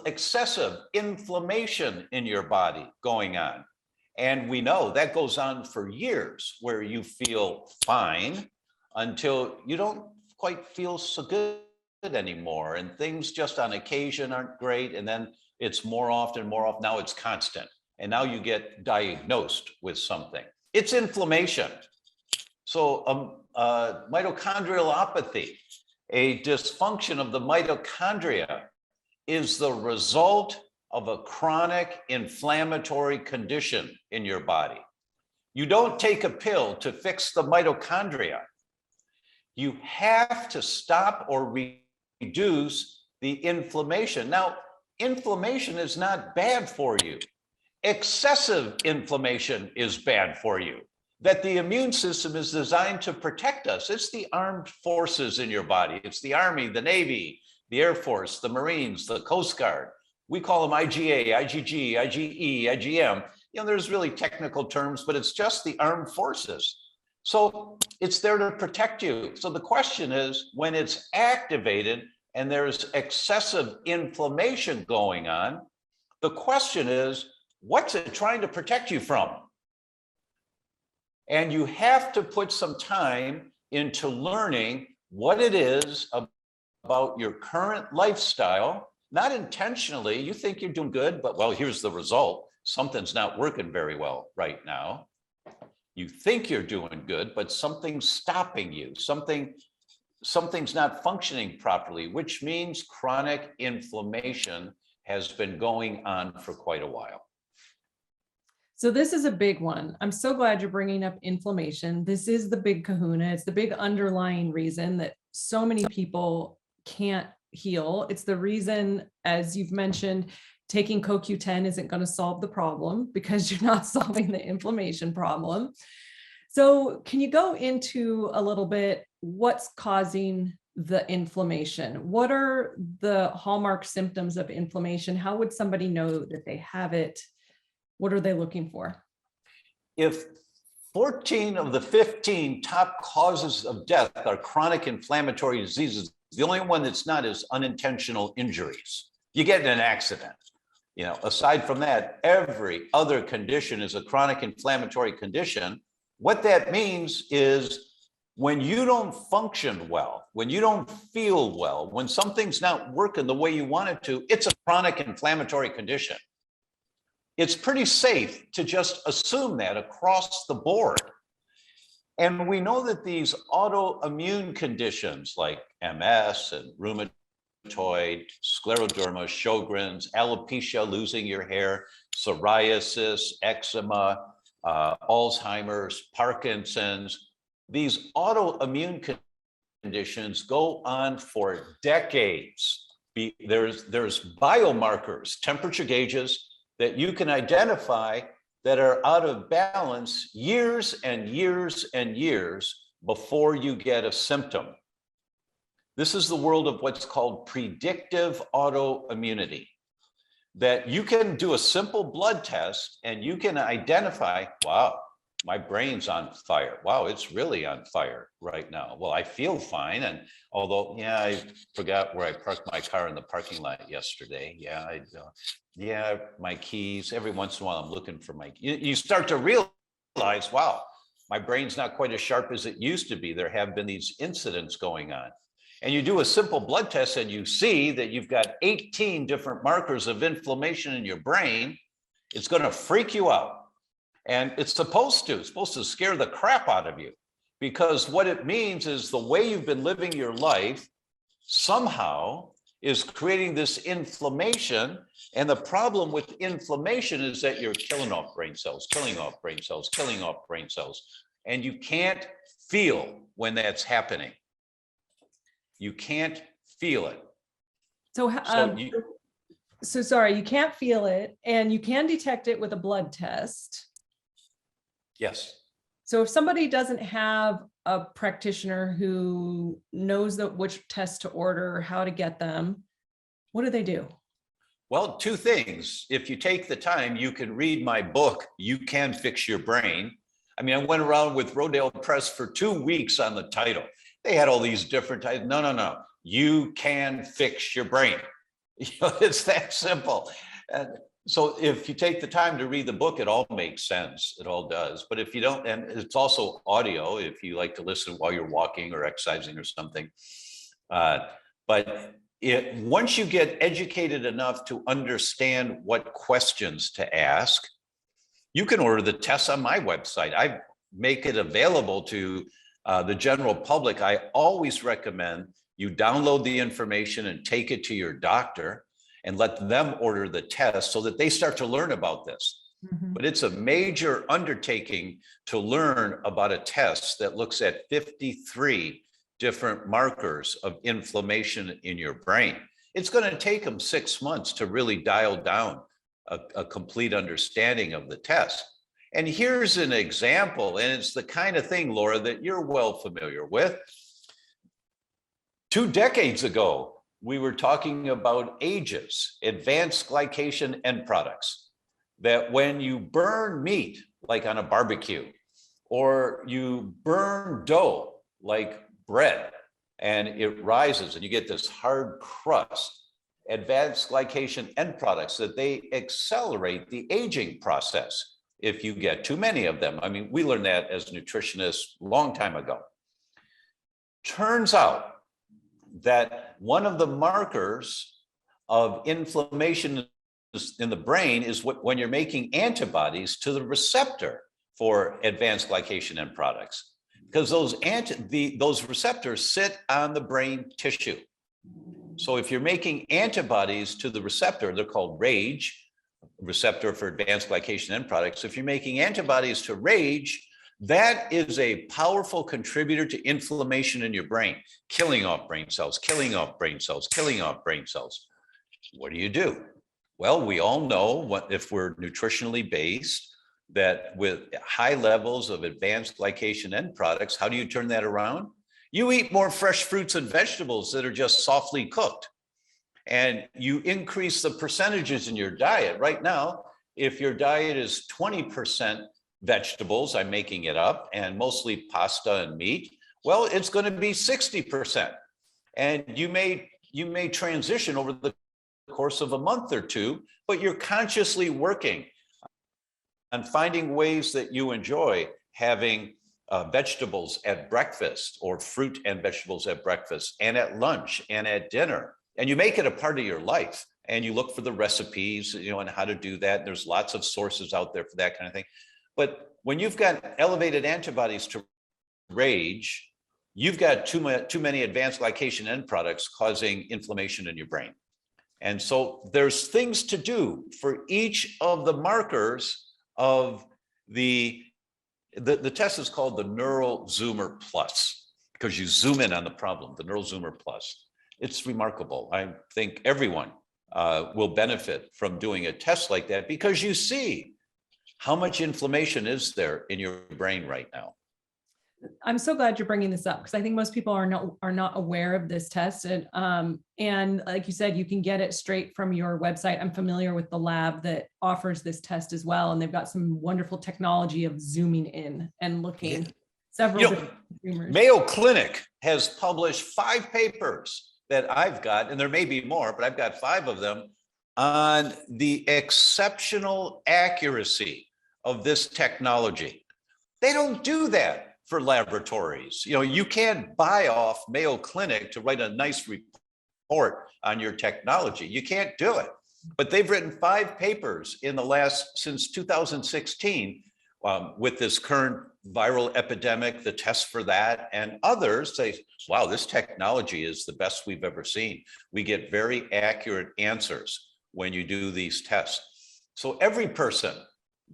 E: excessive inflammation in your body going on. And we know that goes on for years, where you feel fine until you don't quite feel so good anymore. And things just on occasion aren't great. And then it's more often, now it's constant. And now you get diagnosed with something. It's inflammation. So mitochondrialopathy, a dysfunction of the mitochondria, is the result of a chronic inflammatory condition in your body. You don't take a pill to fix the mitochondria. You have to stop or reduce the inflammation. Now, inflammation is not bad for you. Excessive inflammation is bad for you. That the immune system is designed to protect us. It's the armed forces in your body. It's the Army, the Navy, the Air Force, the Marines, the Coast Guard. We call them IGA, IgG, IgE, IgM. You know, there's really technical terms, but it's just the armed forces. So it's there to protect you. So the question is, when it's activated and there's excessive inflammation going on, the question is, what's it trying to protect you from? And you have to put some time into learning what it is about your current lifestyle. Not intentionally, you think you're doing good, but well, here's the result. Something's not working very well right now. You think you're doing good, but something's stopping you. Something's not functioning properly, which means chronic inflammation has been going on for quite a while.
A: So this is a big one. I'm so glad you're bringing up inflammation. This is the big kahuna. It's the big underlying reason that so many people can't heal. It's the reason, as you've mentioned, taking CoQ10 isn't going to solve the problem because you're not solving the inflammation problem. So can you go into a little bit what's causing the inflammation? What are the hallmark symptoms of inflammation? How would somebody know that they have it? What are they looking for?
E: If 14 of the 15 top causes of death are chronic inflammatory diseases, the only one that's not is unintentional injuries. You get in an accident. You know, aside from that, every other condition is a chronic inflammatory condition. What that means is when you don't function well, when you don't feel well, when something's not working the way you want it to, it's a chronic inflammatory condition. It's pretty safe to just assume that across the board. And we know that these autoimmune conditions like MS and rheumatoid, scleroderma, Sjogren's, alopecia, losing your hair, psoriasis, eczema, Alzheimer's, Parkinson's, these autoimmune conditions go on for decades. There's biomarkers, temperature gauges that you can identify that are out of balance years and years and years before you get a symptom. This is the world of what's called predictive autoimmunity, that you can do a simple blood test and you can identify, wow, my brain's on fire. Wow, it's really on fire right now. Well, I feel fine. And although, yeah, I forgot where I parked my car in the parking lot yesterday. Yeah, my keys. Every once in a while, I'm looking for my, you start to realize, wow, my brain's not quite as sharp as it used to be. There have been these incidents going on. And you do a simple blood test and you see that you've got 18 different markers of inflammation in your brain. It's going to freak you out. And it's supposed to scare the crap out of you, because what it means is the way you've been living your life somehow is creating this inflammation. And the problem with inflammation is that you're killing off brain cells, killing off brain cells, killing off brain cells. And you can't feel when that's happening. You can't feel it.
A: So sorry, you can't feel it, and you can detect it with a blood test.
E: Yes.
A: So if somebody doesn't have a practitioner who knows which tests to order or how to get them, what do they do?
E: Well, two things. If you take the time, you can read my book, You Can Fix Your Brain. I mean, I went around with Rodale Press for 2 weeks on the title. They had all these different titles. No. You can fix your brain. It's that simple. And so if you take the time to read the book, it all makes sense. It all does. But if you don't, and it's also audio, if you like to listen while you're walking or exercising or something. But once you get educated enough to understand what questions to ask, you can order the tests on my website. I make it available to the general public. I always recommend you download the information and take it to your doctor and let them order the test so that they start to learn about this.
A: Mm-hmm.
E: But it's a major undertaking to learn about a test that looks at 53 different markers of inflammation in your brain. It's going to take them 6 months to really dial down a complete understanding of the test. And here's an example, and it's the kind of thing, Laura, that you're well familiar with. 2 decades ago, we were talking about AGEs, advanced glycation end products, that when you burn meat, like on a barbecue, or you burn dough, like bread, and it rises and you get this hard crust, advanced glycation end products, that they accelerate the aging process if you get too many of them. I mean, we learned that as nutritionists a long time ago. Turns out that one of the markers of inflammation in the brain is when you're making antibodies to the receptor for advanced glycation end products, because those receptors sit on the brain tissue. So if you're making antibodies to the receptor, they're called RAGE, receptor for advanced glycation end products. If you're making antibodies to RAGE, that is a powerful contributor to inflammation in your brain, killing off brain cells, killing off brain cells, killing off brain cells. What do? Well, we all know, if we're nutritionally based, that with high levels of advanced glycation end products, how do you turn that around? You eat more fresh fruits and vegetables that are just softly cooked. And you increase the percentages in your diet. Right now, if your diet is 20% vegetables, I'm making it up, and mostly pasta and meat, well, it's going to be 60%. And you may transition over the course of a month or two, but you're consciously working on finding ways that you enjoy having vegetables at breakfast, or fruit and vegetables at breakfast and at lunch and at dinner. And you make it a part of your life, and you look for the recipes, and how to do that. There's lots of sources out there for that kind of thing. But when you've got elevated antibodies to RAGE, you've got too many advanced glycation end products causing inflammation in your brain. And so there's things to do for each of the markers of the test is called the Neural Zoomer Plus, because you zoom in on the problem, the Neural Zoomer Plus. It's remarkable. I think everyone will benefit from doing a test like that, because you see how much inflammation is there in your brain right now.
A: I'm so glad you're bringing this up, because I think most people are not aware of this test. And like you said, you can get it straight from your website. I'm familiar with the lab that offers this test as well, and they've got some wonderful technology of zooming in and looking several different tumors.
E: Mayo Clinic has published 5 papers that I've got, and there may be more, but I've got 5 of them, on the exceptional accuracy of this technology. They don't do that for laboratories. You can't buy off Mayo Clinic to write a nice report on your technology. You can't do it. But they've written 5 papers since 2016, With this current viral epidemic, the tests for that, and others say, wow, this technology is the best we've ever seen. We get very accurate answers when you do these tests. So every person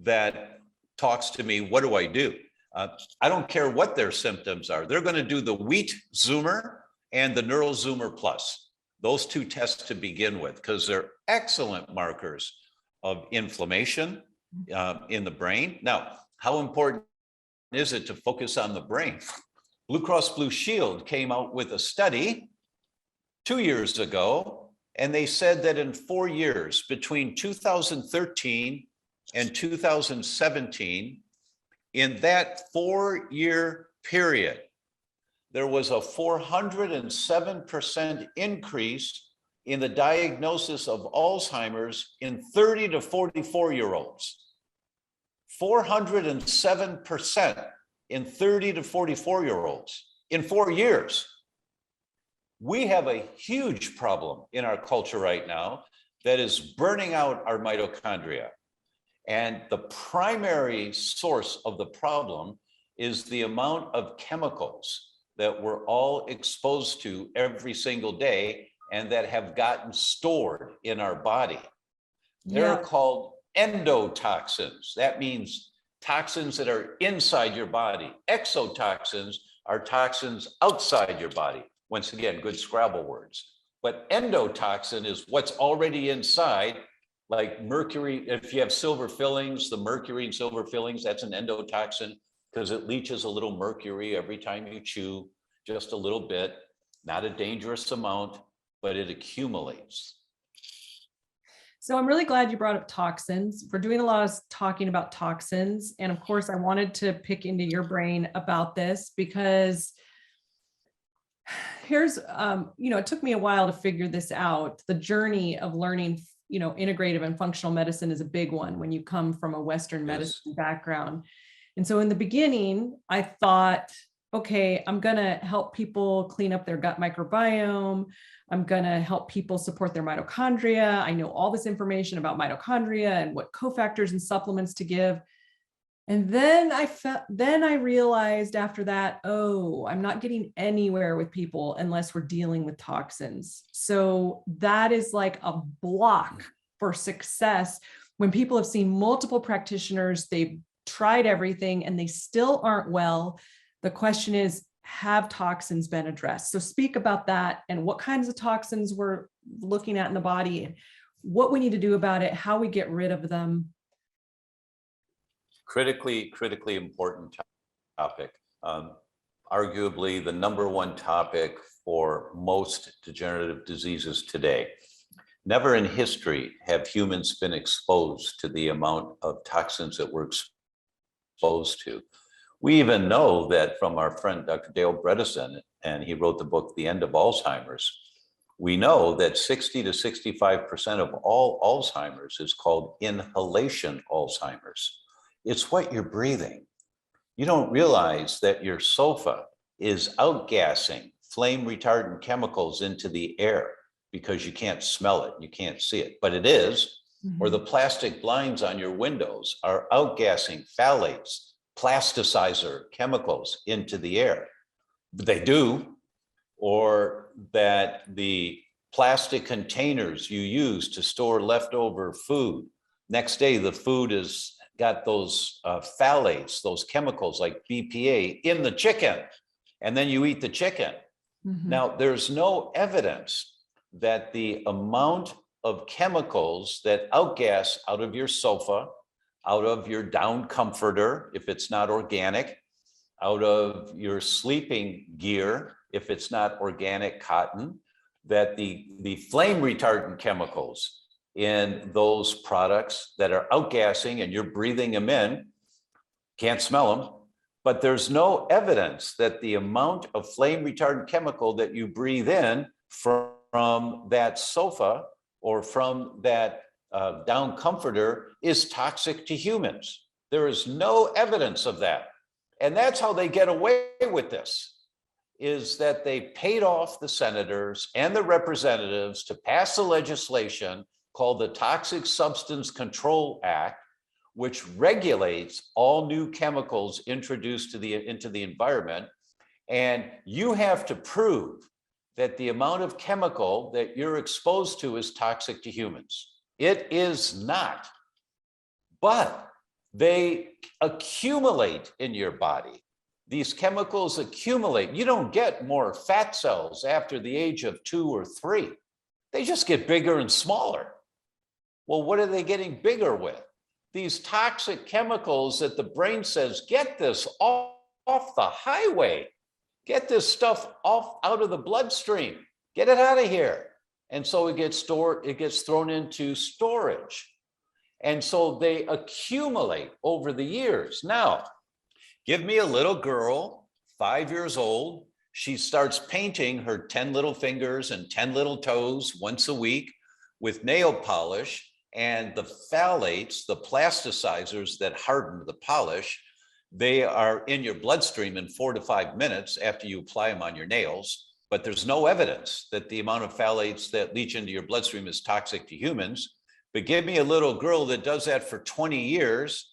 E: that talks to me, what do I do? I don't care what their symptoms are. They're going to do the Wheat Zoomer and the Neural Zoomer Plus. Those two tests to begin with, because they're excellent markers of inflammation in the brain. Now, how important is it to focus on the brain? Blue Cross Blue Shield came out with a study 2 years ago, and they said that in 4 years, between 2013 and 2017, in that 4-year period, there was a 407% increase in the diagnosis of Alzheimer's in 30 to 44-year-olds. 407% in 30 to 44-year-olds in 4 years. We have a huge problem in our culture right now that is burning out our mitochondria. And the primary source of the problem is the amount of chemicals that we're all exposed to every single day and that have gotten stored in our body. They're called endotoxins. That means toxins that are inside your body. Exotoxins are toxins outside your body. Once again, good Scrabble words. But endotoxin is what's already inside, like mercury. If you have silver fillings, the mercury in silver fillings, that's an endotoxin because it leaches a little mercury every time you chew, just a little bit, not a dangerous amount, but it accumulates.
A: So I'm really glad you brought up toxins. We're doing a lot of talking about toxins. And of course, I wanted to pick into your brain about this because here's, it took me a while to figure this out. The journey of learning, integrative and functional medicine is a big one when you come from a Western medicine background. And so in the beginning, I thought, okay, I'm going to help people clean up their gut microbiome. I'm going to help people support their mitochondria. I know all this information about mitochondria and what cofactors and supplements to give. And then I realized after that, I'm not getting anywhere with people unless we're dealing with toxins. So that is like a block for success. When people have seen multiple practitioners, they've tried everything and they still aren't well. The question is, have toxins been addressed? So speak about that and what kinds of toxins we're looking at in the body, and what we need to do about it, how we get rid of them.
E: Critically important topic. Arguably the number one topic for most degenerative diseases today. Never in history have humans been exposed to the amount of toxins that we're exposed to. We even know that from our friend, Dr. Dale Bredesen, and he wrote the book, The End of Alzheimer's. We know that 60 to 65% of all Alzheimer's is called inhalation Alzheimer's. It's what you're breathing. You don't realize that your sofa is outgassing flame retardant chemicals into the air because you can't smell it, you can't see it, but it is. Or the plastic blinds on your windows are outgassing phthalates, plasticizer chemicals into the air. They do. Or that the plastic containers you use to store leftover food, next day the food has got those phthalates, those chemicals like BPA in the chicken, and then you eat the chicken. Now, there's no evidence that the amount of chemicals that outgas out of your sofa, out of your down comforter, if it's not organic, out of your sleeping gear, if it's not organic cotton, that the flame retardant chemicals in those products that are outgassing and you're breathing them in, can't smell them, but there's no evidence that the amount of flame retardant chemical that you breathe in from that sofa or from that down comforter is toxic to humans. There is no evidence of that. And that's how they get away with this, is that they paid off the senators and the representatives to pass the legislation called the Toxic Substance Control Act, which regulates all new chemicals introduced into the environment. And you have to prove that the amount of chemical that you're exposed to is toxic to humans. It is not, but they accumulate in your body. These chemicals accumulate. You don't get more fat cells after the age of 2 or 3. They just get bigger and smaller. Well, what are they getting bigger with? These toxic chemicals that the brain says, get this off the highway. Get this stuff out of the bloodstream. Get it out of here. And so it gets stored, it gets thrown into storage. And so they accumulate over the years. Now, give me a little girl, 5 years old. She starts painting her 10 little fingers and 10 little toes once a week with nail polish, and the phthalates, the plasticizers that harden the polish, they are in your bloodstream in 4 to 5 minutes after you apply them on your nails. But there's no evidence that the amount of phthalates that leach into your bloodstream is toxic to humans. But give me a little girl that does that for 20 years.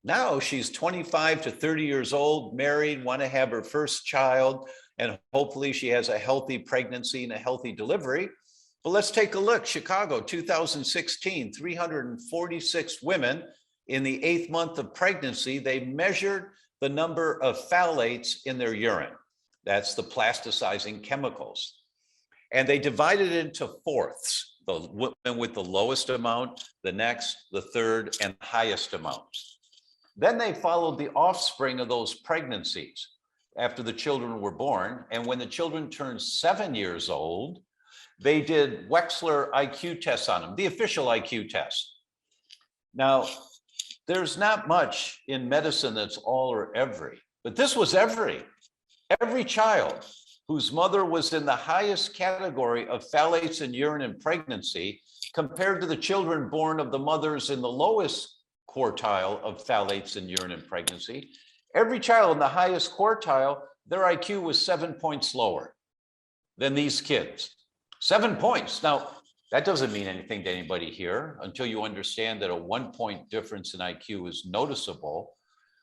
E: Now she's 25 to 30 years old, married, want to have her first child, and hopefully she has a healthy pregnancy and a healthy delivery. But let's take a look. Chicago, 2016, 346 women in the 8th month of pregnancy, they measured the number of phthalates in their urine. That's the plasticizing chemicals. And they divided it into fourths. The women with the lowest amount, the next, the third, and the highest amounts. Then they followed the offspring of those pregnancies after the children were born. And when the children turned 7 years old, they did Wechsler IQ tests on them, the official IQ test. Now, there's not much in medicine that's all or every, but this was every child whose mother was in the highest category of phthalates in urine in pregnancy compared to the children born of the mothers in the lowest quartile of phthalates in urine in pregnancy. Every child in the highest quartile, their IQ was 7 points lower than these kids. 7 points. Now, that doesn't mean anything to anybody here until you understand that a 1 point difference in IQ is noticeable.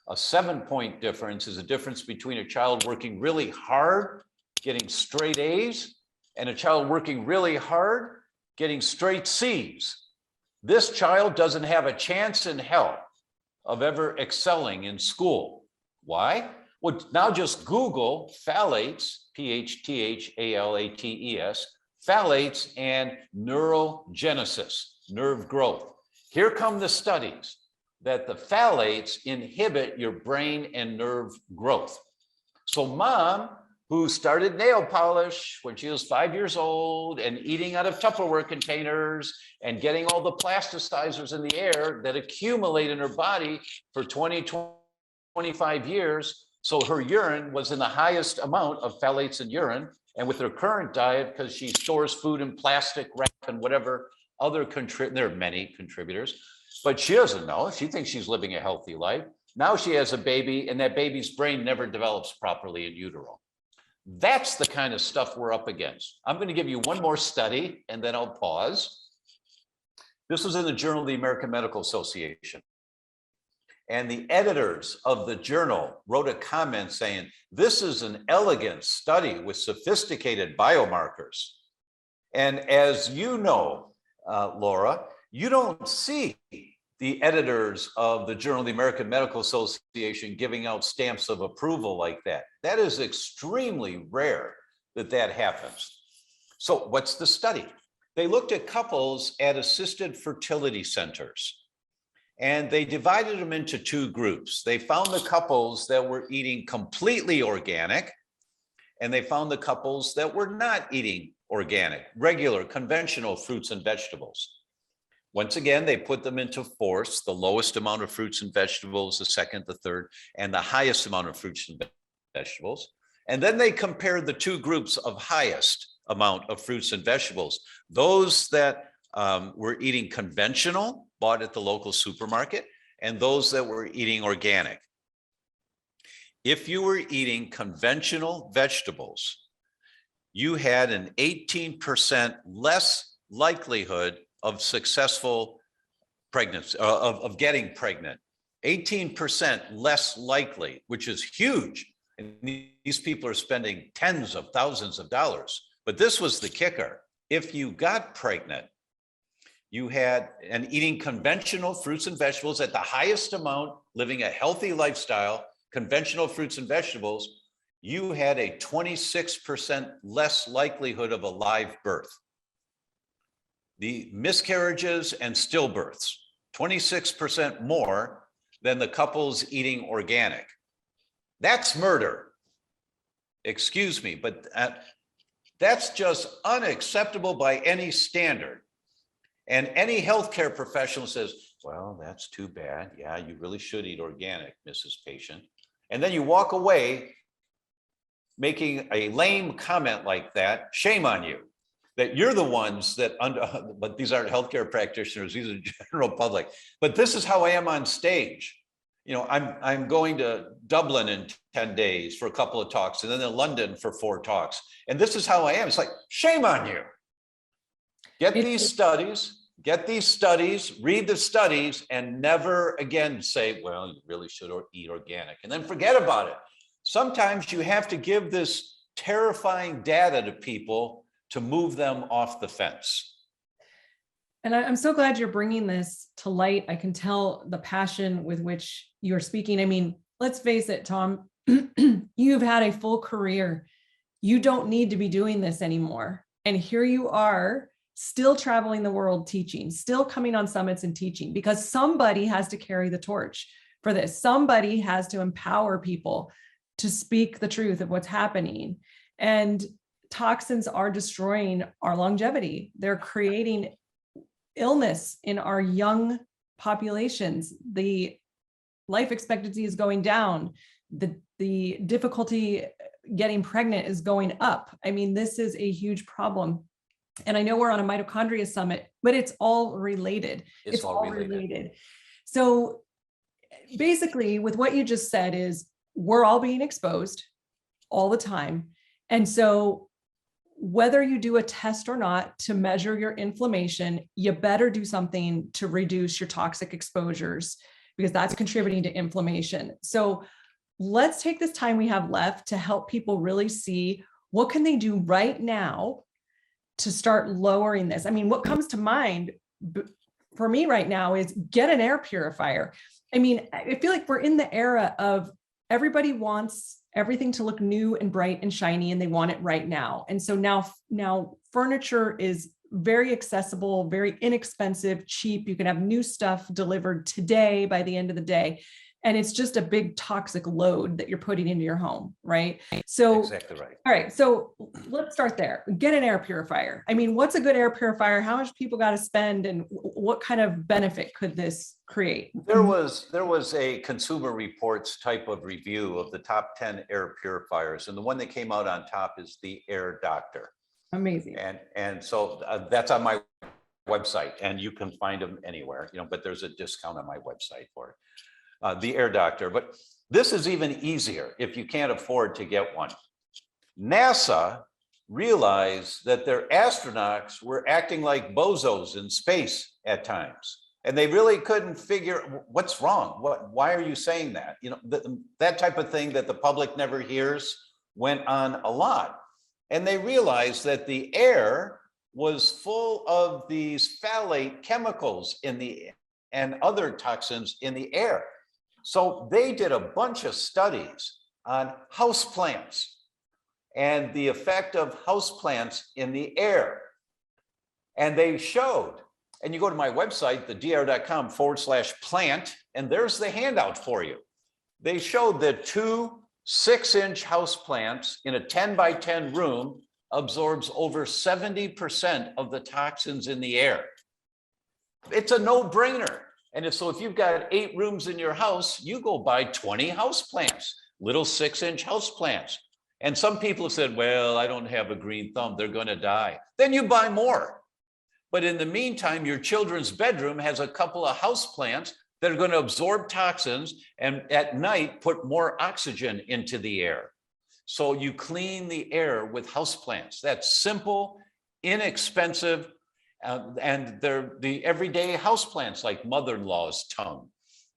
E: A 7 point difference is a difference between a child working really hard, getting straight A's, and a child working really hard, getting straight C's. This child doesn't have a chance in hell of ever excelling in school. Why? Well, now just Google phthalates, P-H-T-H-A-L-A-T-E-S, phthalates and neurogenesis, nerve growth. Here come the studies that the phthalates inhibit your brain and nerve growth. So mom, who started nail polish when she was 5 years old and eating out of Tupperware containers and getting all the plasticizers in the air that accumulate in her body for 20, 25 years. So her urine was in the highest amount of phthalates in urine. And with her current diet, because she stores food in plastic wrap and whatever other there are many contributors, but she doesn't know. She thinks she's living a healthy life. Now she has a baby and that baby's brain never develops properly in utero. That's the kind of stuff we're up against. I'm going to give you one more study and then I'll pause. This was in the Journal of the American Medical Association. And the editors of the journal wrote a comment saying, this is an elegant study with sophisticated biomarkers. And as you know, Laura, you don't see the editors of the Journal of the American Medical Association giving out stamps of approval like that. That is extremely rare that that happens. So what's the study? They looked at couples at assisted fertility centers. And they divided them into 2 groups. They found the couples that were eating completely organic, and they found the couples that were not eating organic, regular, conventional fruits and vegetables. Once again, they put them into fourths, the lowest amount of fruits and vegetables, the second, the third, and the highest amount of fruits and vegetables. And then they compared the 2 groups of highest amount of fruits and vegetables. Those that were eating conventional, bought at the local supermarket, and those that were eating organic. If you were eating conventional vegetables, you had an 18% less likelihood of successful pregnancy, of getting pregnant 18% less likely, which is huge. And these people are spending tens of thousands of dollars. But this was the kicker. If you got pregnant, you had, and eating conventional fruits and vegetables at the highest amount, living a healthy lifestyle, conventional fruits and vegetables, you had a 26% less likelihood of a live birth. The miscarriages and stillbirths, 26% more than the couples eating organic. That's murder. Excuse me, but that's just unacceptable by any standard. And any healthcare professional says, well, that's too bad. Yeah, you really should eat organic, Mrs. Patient. And then you walk away making a lame comment like that. Shame on you, that you're the ones that, but these aren't healthcare practitioners, these are general public. But this is how I am on stage. You know, I'm going to Dublin in 10 days for a couple of talks, and then in London for 4 talks. And this is how I am. It's like, shame on you. Get these studies, read the studies, and never again say, well, you really should eat organic, and then forget about it. Sometimes you have to give this terrifying data to people to move them off the fence.
A: And I'm so glad you're bringing this to light. I can tell the passion with which you're speaking. I mean, let's face it, Tom, you've had a full career. You don't need to be doing this anymore. And here you are, still traveling the world teaching, still coming on summits and teaching, because somebody has to carry the torch for this. Somebody has to empower people to speak the truth of what's happening. And toxins are destroying our longevity. They're creating illness in our young populations. The life expectancy is going down. The difficulty getting pregnant is going up. I mean, this is a huge problem. And I know we're on a mitochondria summit, but it's all related. It's all related. So basically, with what you just said is, we're all being exposed all the time. And so whether you do a test or not to measure your inflammation, you better do something to reduce your toxic exposures, because that's contributing to inflammation. So let's take this time we have left to help people really see what can they do right now to start lowering this. I mean, what comes to mind for me right now is get an air purifier. I mean, I feel like we're in the era of everybody wants everything to look new and bright and shiny, and they want it right now. And so now furniture is very accessible, very inexpensive, cheap. You can have new stuff delivered today by the end of the day. And it's just a big toxic load that you're putting into your home, right? So,
E: exactly right.
A: All right, so let's start there. Get an air purifier. I mean, what's a good air purifier? How much people got to spend, and what kind of benefit could this create?
E: There was a Consumer Reports type of review of the top 10 air purifiers, and the one that came out on top is the Air Doctor.
A: Amazing.
E: And so that's on my website, and you can find them anywhere, you know, but there's a discount on my website for it. The Air Doctor. But this is even easier if you can't afford to get one. NASA realized that their astronauts were acting like bozos in space at times, and they really couldn't figure what's wrong. Why are you saying that? You know, that type of thing that the public never hears went on a lot. And they realized that the air was full of these phthalate chemicals and other toxins in the air. So they did a bunch of studies on houseplants and the effect of houseplants in the air. And they showed, and you go to my website, thedr.com/plant, and there's the handout for you. They showed that 2 6-inch houseplants in a 10 by 10 room absorbs over 70% of the toxins in the air. It's a no-brainer. And if you've got 8 rooms in your house, you go buy 20 houseplants, little 6-inch houseplants. And some people have said, well, I don't have a green thumb, they're going to die. Then you buy more. But in the meantime, your children's bedroom has a couple of houseplants that are going to absorb toxins and at night put more oxygen into the air. So you clean the air with houseplants. That's simple, inexpensive, and they're the everyday houseplants like mother-in-law's tongue,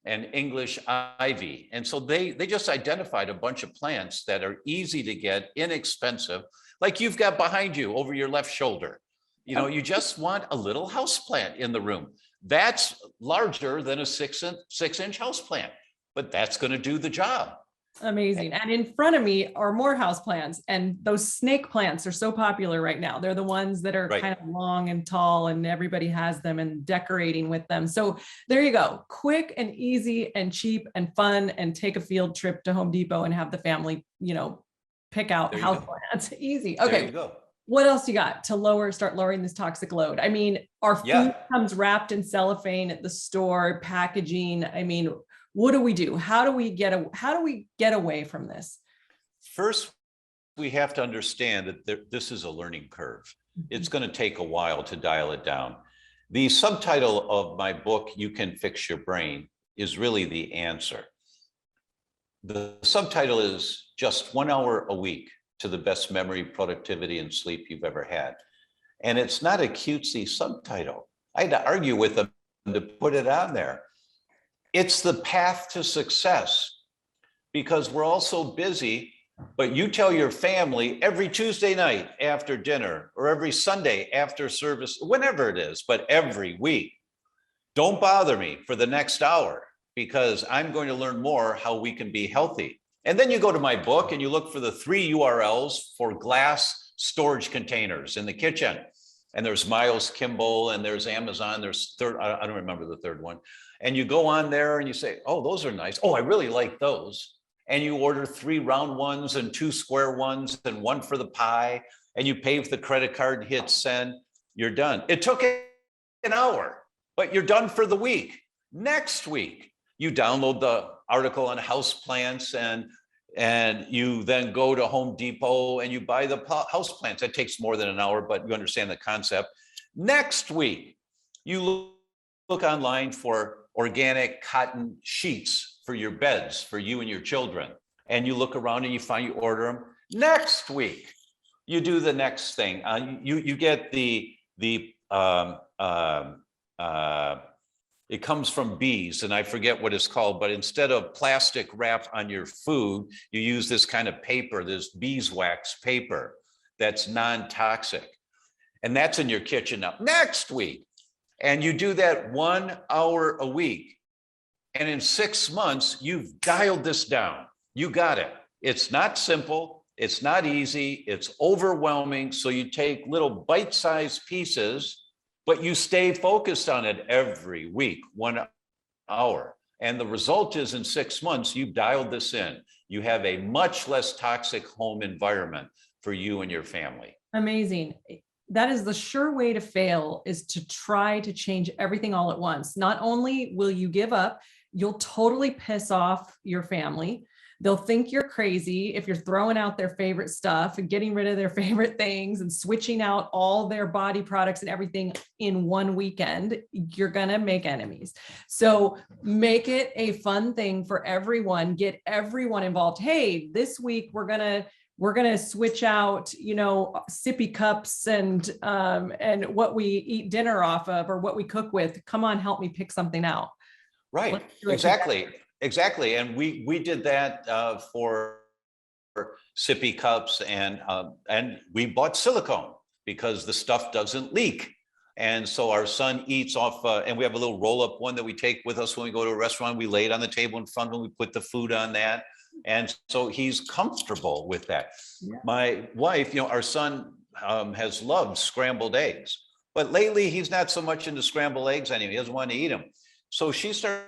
E: and English ivy. And so they just identified a bunch of plants that are easy to get, inexpensive, like you've got behind you over your left shoulder. You know, you just want a little house plant in the room. That's larger than a 6-inch house plant, but that's going to do the job.
A: Amazing. And in front of me are more houseplants, and those snake plants are so popular right now. They're the ones that are kind of long and tall, and everybody has them and decorating with them. So there you go. Quick and easy and cheap and fun, and take a field trip to Home Depot and have the family, you know, pick out houseplants. Easy. Okay.
E: There you go.
A: What else you got to start lowering this toxic load? I mean, our food comes wrapped in cellophane at the store, packaging. I mean, what do we do? How do we get away from this?
E: First, we have to understand that this is a learning curve. It's going to take a while to dial it down. The subtitle of my book, You Can Fix Your Brain, is really the answer. The subtitle is just 1 hour a week to the best memory, productivity, and sleep you've ever had. And it's not a cutesy subtitle. I had to argue with them to put it on there. It's the path to success, because we're all so busy, but you tell your family every Tuesday night after dinner or every Sunday after service, whenever it is, but every week, don't bother me for the next hour, because I'm going to learn more how we can be healthy. And then you go to my book and you look for the 3 URLs for glass storage containers in the kitchen. And there's Miles Kimball and there's Amazon. There's I don't remember the third one. And you go on there and you say, oh, those are nice. Oh, I really like those. And you order 3 round ones and 2 square ones and 1 for the pie. And you pay with the credit card, hit send, you're done. It took an hour, but you're done for the week. Next week, you download the article on houseplants and you then go to Home Depot and you buy the houseplants. That takes more than an hour, but you understand the concept. Next week, you look online for organic cotton sheets for your beds, for you and your children. And you look around and you order them. Next week, you do the next thing. You get it comes from bees, and I forget what it's called, but instead of plastic wrap on your food, you use this kind of paper, this beeswax paper that's non-toxic. And that's in your kitchen now. Next week. And you do that 1 hour a week. And in 6 months, you've dialed this down. You got it. It's not simple. It's not easy. It's overwhelming. So you take little bite-sized pieces, but you stay focused on it every week, 1 hour. And the result is in 6 months, you've dialed this in. You have a much less toxic home environment for you and your family.
A: Amazing. That is the sure way to fail, is to try to change everything all at once. Not only will you give up, you'll totally piss off your family. They'll think you're crazy if you're throwing out their favorite stuff and getting rid of their favorite things and switching out all their body products and everything in one weekend. You're going to make enemies. So make it a fun thing for everyone. Get everyone involved. Hey, this week we're going to switch out, sippy cups and what we eat dinner off of or what we cook with. Come on, help me pick something out.
E: Right. Exactly. And we did that for sippy cups, and we bought silicone because the stuff doesn't leak. And so our son eats off, and we have a little roll-up one that we take with us when we go to a restaurant. We lay it on the table in front of him. We put the food on that. And so he's comfortable with that. Yeah. My wife, our son has loved scrambled eggs, but lately he's not so much into scrambled eggs anymore. He doesn't want to eat them. So she started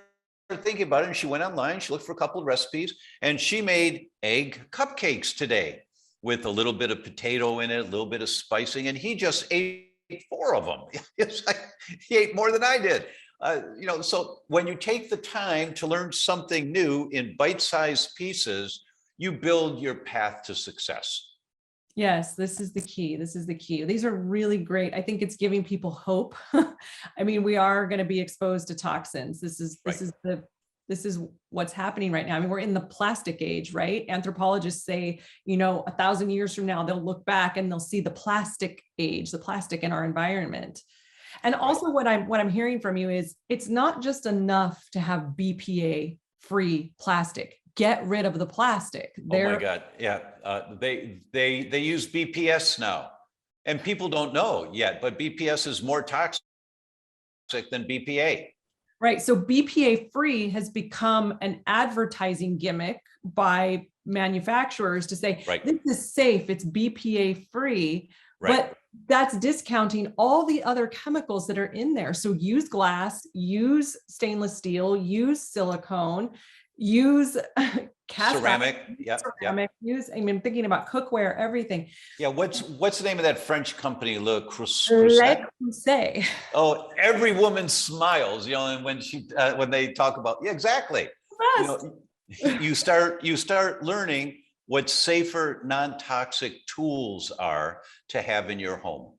E: thinking about it, and she went online, she looked for a couple of recipes, and she made egg cupcakes today with a little bit of potato in it, a little bit of spicing, and he just ate 4 of them. It's like he ate more than I did. So when you take the time to learn something new in bite-sized pieces, you build your path to success.
A: Yes, this is the key. These are really great. I think it's giving people hope. I mean, we are going to be exposed to toxins. This is what's happening right now. I mean, we're in the plastic age, right? Anthropologists say, 1,000 years from now, they'll look back and they'll see the plastic age, the plastic in our environment. And also what I'm hearing from you is it's not just enough to have BPA free plastic. Get rid of the plastic.
E: Oh my God. Yeah. They use BPS now, and people don't know yet, but BPS is more toxic than BPA.
A: Right. So BPA free has become an advertising gimmick by manufacturers to say, this is safe, it's BPA free, but that's discounting all the other chemicals that are in there. So use glass, use stainless steel, use silicone, use
E: ceramic.
A: Use, I'm thinking about cookware, everything.
E: Yeah, what's the name of that French company, Le
A: Creuset?
E: Oh, every woman smiles, and when they talk about, exactly. You start learning what safer, non-toxic tools are to have in your home.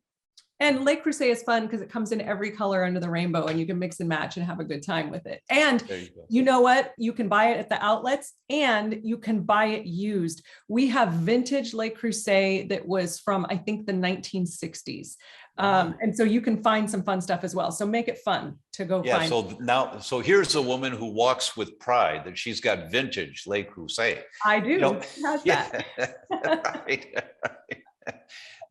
A: And Le Creuset is fun because it comes in every color under the rainbow, and you can mix and match and have a good time with it. And you know what? You can buy it at the outlets, and you can buy it used. We have vintage Le Creuset that was from, I think, the 1960s. And so you can find some fun stuff as well. So make it fun to go find.
E: So here's a woman who walks with pride that she's got vintage Le Creuset.
A: I do. How's that?
E: Right.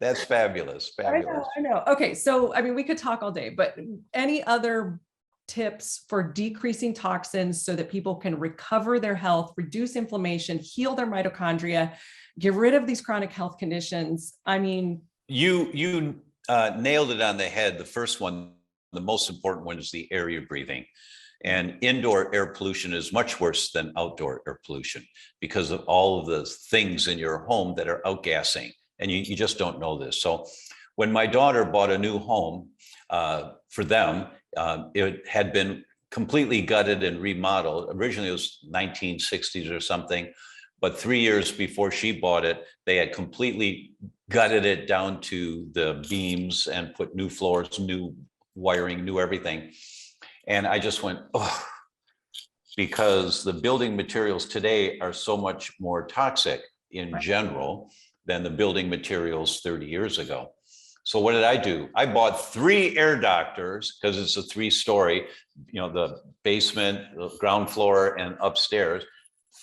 E: That's fabulous. Fabulous.
A: I know. Okay. So, we could talk all day, but any other tips for decreasing toxins so that people can recover their health, reduce inflammation, heal their mitochondria, get rid of these chronic health conditions?
E: You nailed it on the head. The first one, the most important one, is the air you're breathing. And indoor air pollution is much worse than outdoor air pollution because of all of the things in your home that are outgassing. And you just don't know this. So when my daughter bought a new home for them, it had been completely gutted and remodeled. Originally, it was 1960s or something. But 3 years before she bought it, they had completely gutted it down to the beams and put new floors, new wiring, new everything. And I just went, oh, because the building materials today are so much more toxic in general than the building materials 30 years ago. So what did I do? I bought 3 air doctors, because it's a 3-story, the basement, the ground floor, and upstairs,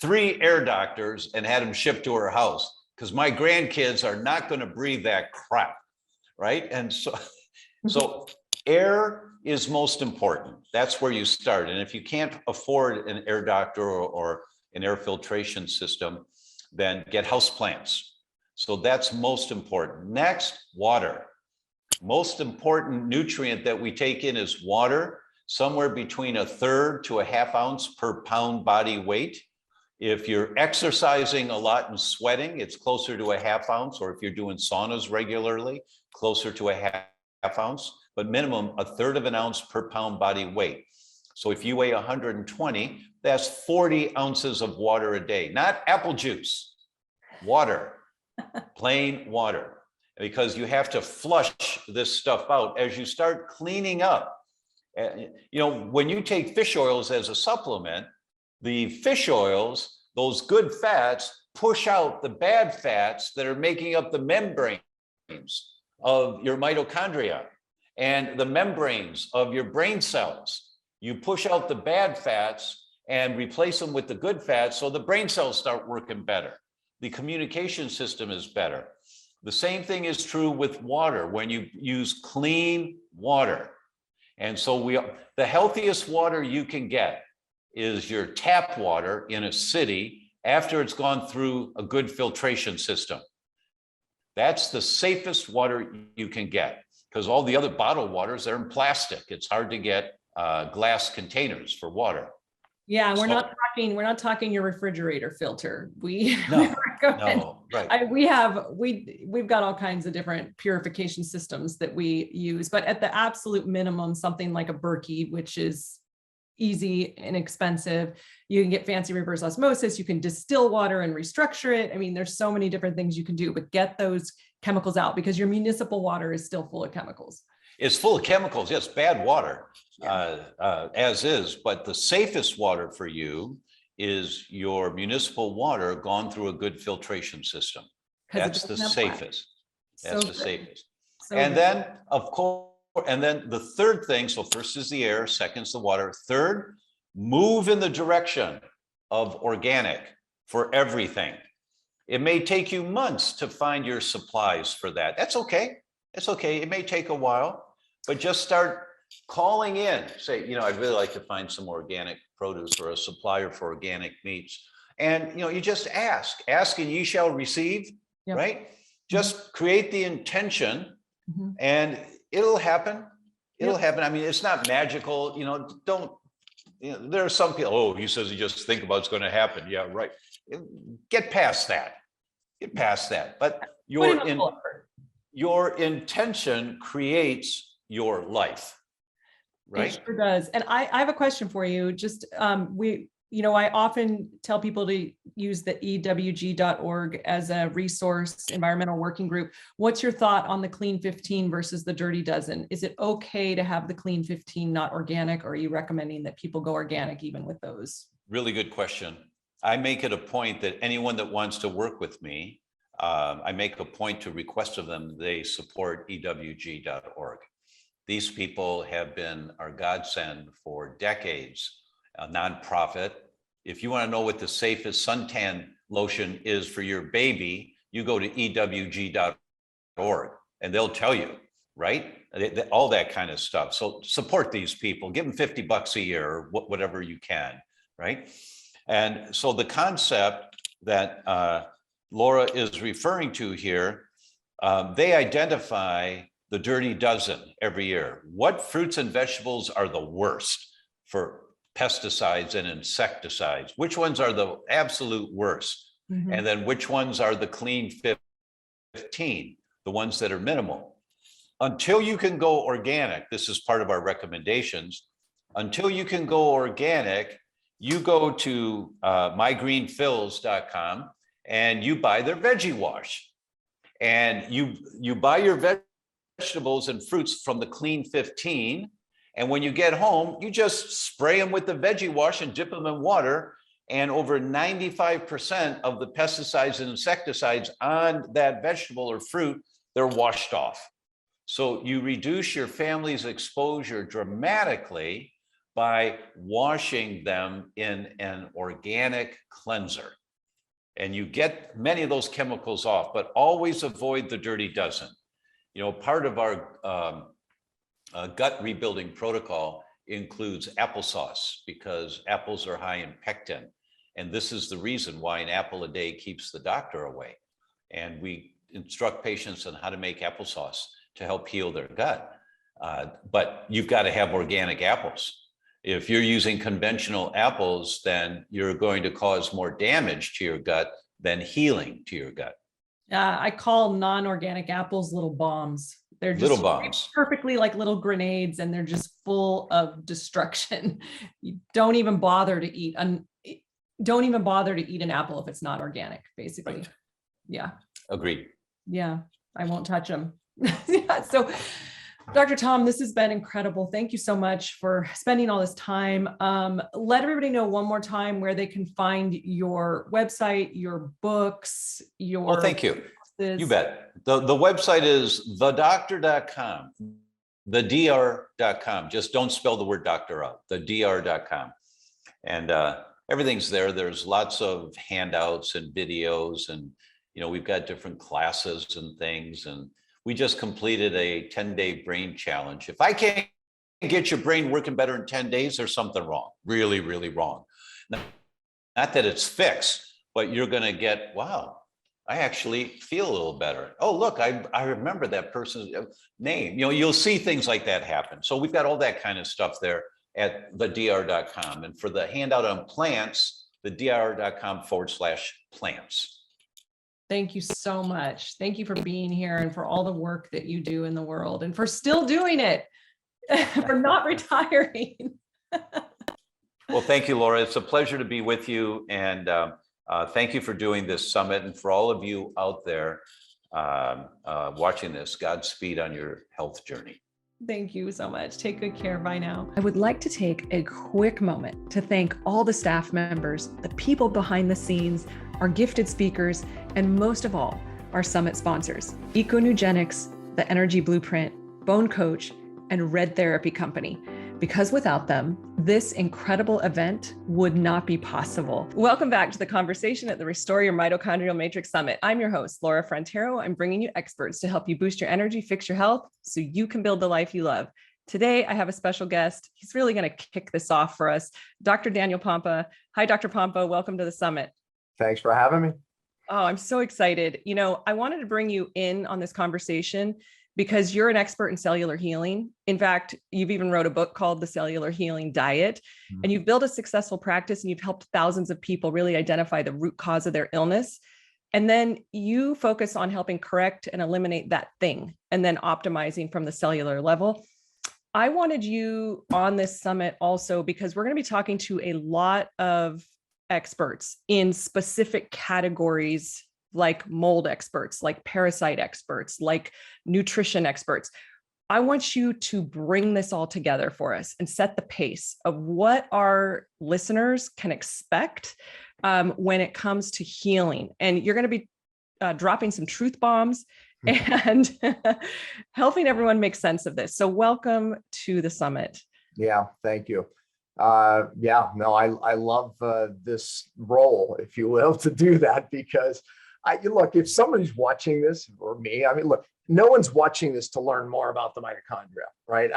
E: 3 air doctors, and had them shipped to her house, because my grandkids are not going to breathe that crap, right? And so air is most important. That's where you start. And if you can't afford an air doctor or an air filtration system, then get houseplants. So that's most important. Next, water. Most important nutrient that we take in is water, somewhere between 1/3 to 1/2 ounce per pound body weight. If you're exercising a lot and sweating, it's closer to 1/2 ounce, or if you're doing saunas regularly, closer to 1/2 ounce, but minimum 1/3 of an ounce per pound body weight. So if you weigh 120, that's 40 ounces of water a day, not apple juice, water. Plain water, because you have to flush this stuff out as you start cleaning up. When you take fish oils as a supplement, the fish oils, those good fats, push out the bad fats that are making up the membranes of your mitochondria and the membranes of your brain cells. You push out the bad fats and replace them with the good fats, so the brain cells start working better. The communication system is better. The same thing is true with water when you use clean water. And so the healthiest water you can get is your tap water in a city after it's gone through a good filtration system. That's the safest water you can get, because all the other bottled waters are in plastic. It's hard to get glass containers for water.
A: Yeah, we're not talking your refrigerator filter. We've got all kinds of different purification systems that we use, but at the absolute minimum, something like a Berkey, which is easy, inexpensive. You can get fancy reverse osmosis. You can distill water and restructure it. There's so many different things you can do, but get those chemicals out, because your municipal water is still full of chemicals.
E: It's full of chemicals. Yes, bad water, as is. But the safest water for you is your municipal water gone through a good filtration system. That's the safest. That's the safest. And then, of and then the third thing, so first is the air, second's the water. Third, move in the direction of organic for everything. It may take you months to find your supplies for that. That's okay. It's okay. It may take a while, but just start calling in. Say, I'd really like to find some organic produce or a supplier for organic meats. And, you just ask and ye shall receive,
A: Yep.
E: right? Just create the intention
A: Mm-hmm.
E: and it'll happen. It'll
A: Yep.
E: happen. I mean, it's not magical, there are some people, oh, he says you just think about it's going to happen. Yeah, right. Get past that. But your intention creates your life, right?
A: It sure does. And I have a question for you. Just I often tell people to use the EWG.org as a resource, environmental working group. What's your thought on the clean 15 versus the dirty dozen? Is it okay to have the clean 15 not organic, or are you recommending that people go organic even with those?
E: Really good question. I make it a point that anyone that wants to work with me, I make a point to request of them they support EWG.org. These people have been our godsend for decades, a nonprofit. If you want to know what the safest suntan lotion is for your baby, you go to EWG.org and they'll tell you, right? All that kind of stuff. So support these people, give them $50 a year or whatever you can, right? And so the concept that Laura is referring to here, they identify the dirty dozen every year. What fruits and vegetables are the worst for pesticides and insecticides? Which ones are the absolute worst?
A: Mm-hmm.
E: And then which ones are the clean 15, the ones that are minimal? Until you can go organic, this is part of our recommendations, until you can go organic, you go to mygreenfills.com and you buy their veggie wash. And you buy your vegetables and fruits from the clean 15. And when you get home, you just spray them with the veggie wash and dip them in water. And over 95% of the pesticides and insecticides on that vegetable or fruit, they're washed off. So you reduce your family's exposure dramatically by washing them in an organic cleanser. And you get many of those chemicals off, but always avoid the dirty dozen. Part of our gut rebuilding protocol includes applesauce because apples are high in pectin. And this is the reason why an apple a day keeps the doctor away. And we instruct patients on how to make applesauce to help heal their gut. But you've got to have organic apples. If you're using conventional apples, then you're going to cause more damage to your gut than healing to your gut.
A: I call non-organic apples little bombs. They're just
E: little bombs,
A: perfectly like little grenades, and they're just full of destruction. You don't even bother to eat an apple if it's not organic, basically.
E: Right.
A: Yeah.
E: Agreed.
A: Yeah, I won't touch them. Yeah. So, Dr. Tom, this has been incredible. Thank you so much for spending all this time. Let everybody know one more time where they can find your website, your books, your...
E: Well, thank you. You bet. The website is thedoctor.com, thedr.com. Just don't spell the word doctor out, thedr.com. And everything's there. There's lots of handouts and videos, and we've got different classes and things. And we just completed a 10-day brain challenge. If I can't get your brain working better in 10 days, there's something wrong, really, really wrong. Not that it's fixed, but you're going to get, wow, I actually feel a little better. Oh, look, I remember that person's name. You'll see things like that happen. So we've got all that kind of stuff there at thedr.com. And for the handout on plants, thedr.com/plants.
A: Thank you so much. Thank you for being here and for all the work that you do in the world and for still doing it, for not retiring.
E: Well, thank you, Laura. It's a pleasure to be with you. And thank you for doing this summit. And for all of you out there watching this, Godspeed on your health journey.
A: Thank you so much. Take good care. Bye now. I would like to take a quick moment to thank all the staff members, the people behind the scenes, our gifted speakers, and most of all, our summit sponsors, EcoNugenics, The Energy Blueprint, Bone Coach, and Red Therapy Company, because without them, this incredible event would not be possible. Welcome back to the conversation at the Restore Your Mitochondrial Matrix Summit. I'm your host, Laura Frontiero. I'm bringing you experts to help you boost your energy, fix your health, so you can build the life you love. Today, I have a special guest. He's really going to kick this off for us, Dr. Daniel Pompa. Hi, Dr. Pompa. Welcome to the summit.
F: Thanks for having me.
A: Oh, I'm so excited. You know, I wanted to bring you in on this conversation because you're an expert in cellular healing. In fact, you've even wrote a book called The Cellular Healing Diet, and you've built a successful practice and you've helped thousands of people really identify the root cause of their illness. And then you focus on helping correct and eliminate that thing and then optimizing from the cellular level. I wanted you on this summit also because we're going to be talking to a lot of experts in specific categories, like mold experts, like parasite experts, like nutrition experts. I want you to bring this all together for us and set the pace of what our listeners can expect when it comes to healing. And you're going to be dropping some truth bombs and helping everyone make sense of this. So welcome to the summit.
F: Yeah, thank you. I love this role, if you will, to do that, because look, if somebody's watching this, or me, look, no one's watching this to learn more about the mitochondria, right?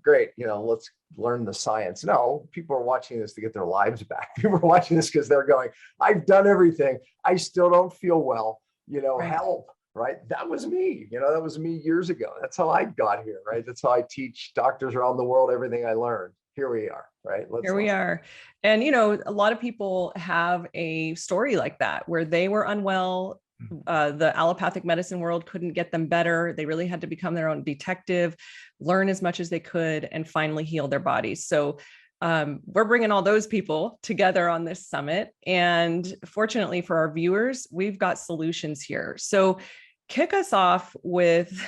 F: Great, let's learn the science. No, people are watching this to get their lives back. People are watching this because they're going, I've done everything. I still don't feel well,
A: Right.
F: Help. Right. That was me. That was me years ago. That's how I got here. Right. That's how I teach doctors around the world everything I learned. Here we are. Right.
A: Here we are. And, a lot of people have a story like that where they were unwell. The allopathic medicine world couldn't get them better. They really had to become their own detective, learn as much as they could, and finally heal their bodies. So we're bringing all those people together on this summit. And fortunately for our viewers, we've got solutions here. So kick us off with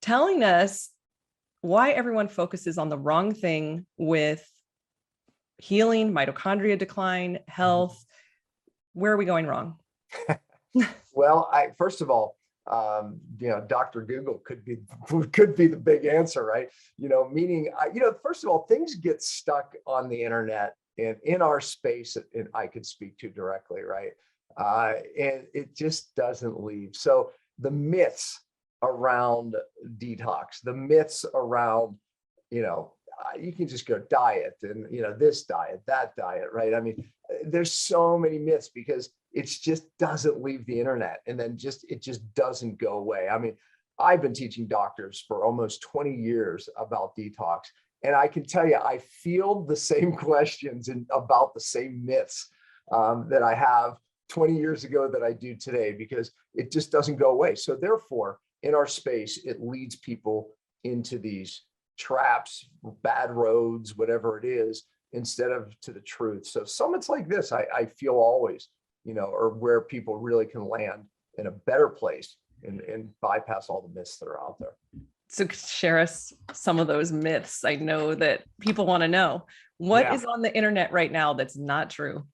A: telling us why everyone focuses on the wrong thing with healing, mitochondria decline, health. Where are we going wrong?
F: Well, first of all, Dr. Google could be the big answer, right? Meaning, first of all, things get stuck on the internet and in our space, and I could speak to directly, right? And it just doesn't leave. So the myths around detox, the myths around, you can just go diet and, this diet, that diet, right? There's so many myths because it just doesn't leave the internet, and then it just doesn't go away. I've been teaching doctors for almost 20 years about detox, and I can tell you, I field the same questions about the same myths that I have 20 years ago that I do today, because it just doesn't go away. So therefore, in our space, it leads people into these traps, bad roads, whatever it is, instead of to the truth. So summits like this, I feel always, are where people really can land in a better place and bypass all the myths that are out there.
A: So share us some of those myths. I know that people want to know what is on the internet right now that's not true.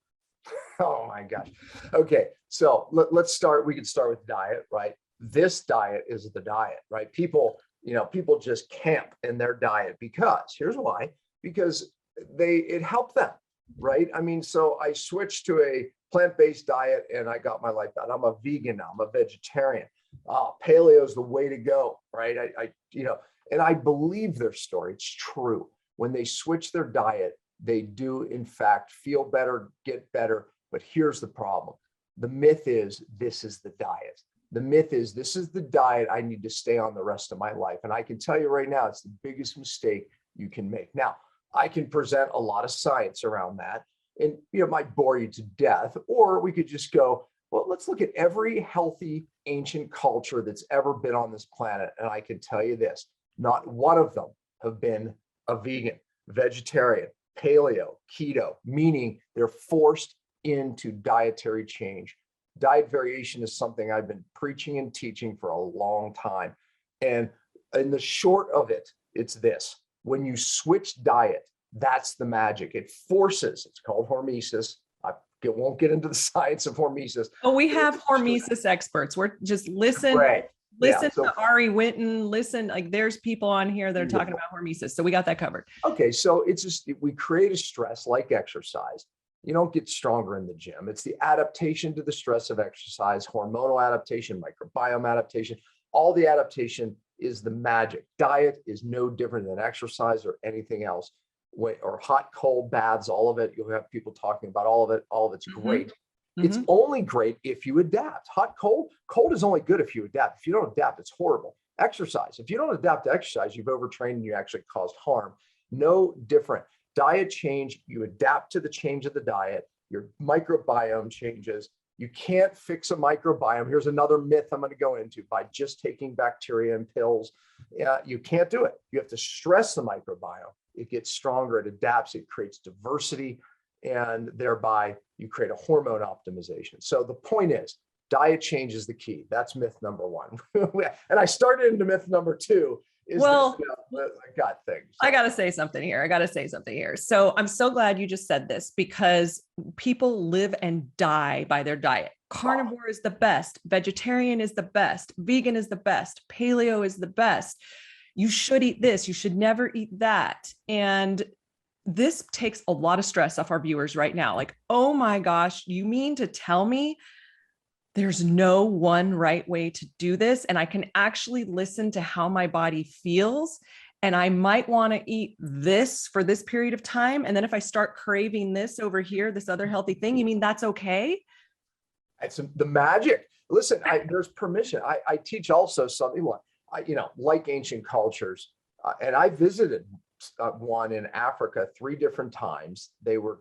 F: Oh my gosh. Okay. So let's start. We can start with diet, right? This diet is the diet, right? People just camp in their diet because here's why, because it helped them, right? So I switched to a plant-based diet and I got my life back. I'm a vegan now. I'm a vegetarian. Paleo is the way to go, right? And I believe their story. It's true. When they switch their diet, they do in fact feel better, get better. But here's the problem. The myth is this is the diet. The myth is this is the diet I need to stay on the rest of my life. And I can tell you right now, it's the biggest mistake you can make. Now, I can present a lot of science around that, and it might bore you to death, or we could just go, well, let's look at every healthy ancient culture that's ever been on this planet. And I can tell you this, not one of them have been a vegan, vegetarian, paleo, keto, meaning they're forced into dietary change. Diet variation is something I've been preaching and teaching for a long time. And in the short of it, it's this. When you switch diet, that's the magic. It forces, it's called hormesis. I won't get into the science of hormesis.
A: Oh, we have hormesis experts. We're just listen.
F: Right.
A: Listen
F: So
A: to Ari Whitten. Listen, like there's people on here that are talking about hormesis. So we got that covered.
F: okay, so it's just we create a stress like exercise. You don't get stronger in the gym. It's the adaptation to the stress of exercise, hormonal adaptation, microbiome adaptation. All the adaptation is the magic. Diet is no different than exercise or anything else. Or hot, cold baths, all of it. You'll have people talking about all of it. All of it's great. It's only great if you adapt. Hot, cold is only good if you adapt. If you don't adapt, it's horrible. Exercise. If you don't adapt to exercise, you've overtrained and you actually caused harm. No different. Diet change, you adapt to the change of the diet. Your microbiome changes. You can't fix a microbiome. Here's another myth I'm going to go into by just taking bacteria and pills. You can't do it. You have to stress the microbiome. It gets stronger, it adapts, it creates diversity, and thereby you create a hormone optimization. So the point is, diet change is the key. That's myth number one. And I started into myth number two. I got things.
A: I got to say something here. So I'm so glad you just said this, because people live and die by their diet. Carnivore is the best. Vegetarian is the best. Vegan is the best. Paleo is the best. You should eat this. You should never eat that. And this takes a lot of stress off our viewers right now. Like, oh my gosh, you mean to tell me there's no one right way to do this? And I can actually listen to how my body feels. And I might want to eat this for this period of time. And then if I start craving this over here, this other healthy thing, you mean that's okay?
F: It's the magic. Listen, there's permission. I teach also something like ancient cultures. And I visited one in Africa 3 different times. They were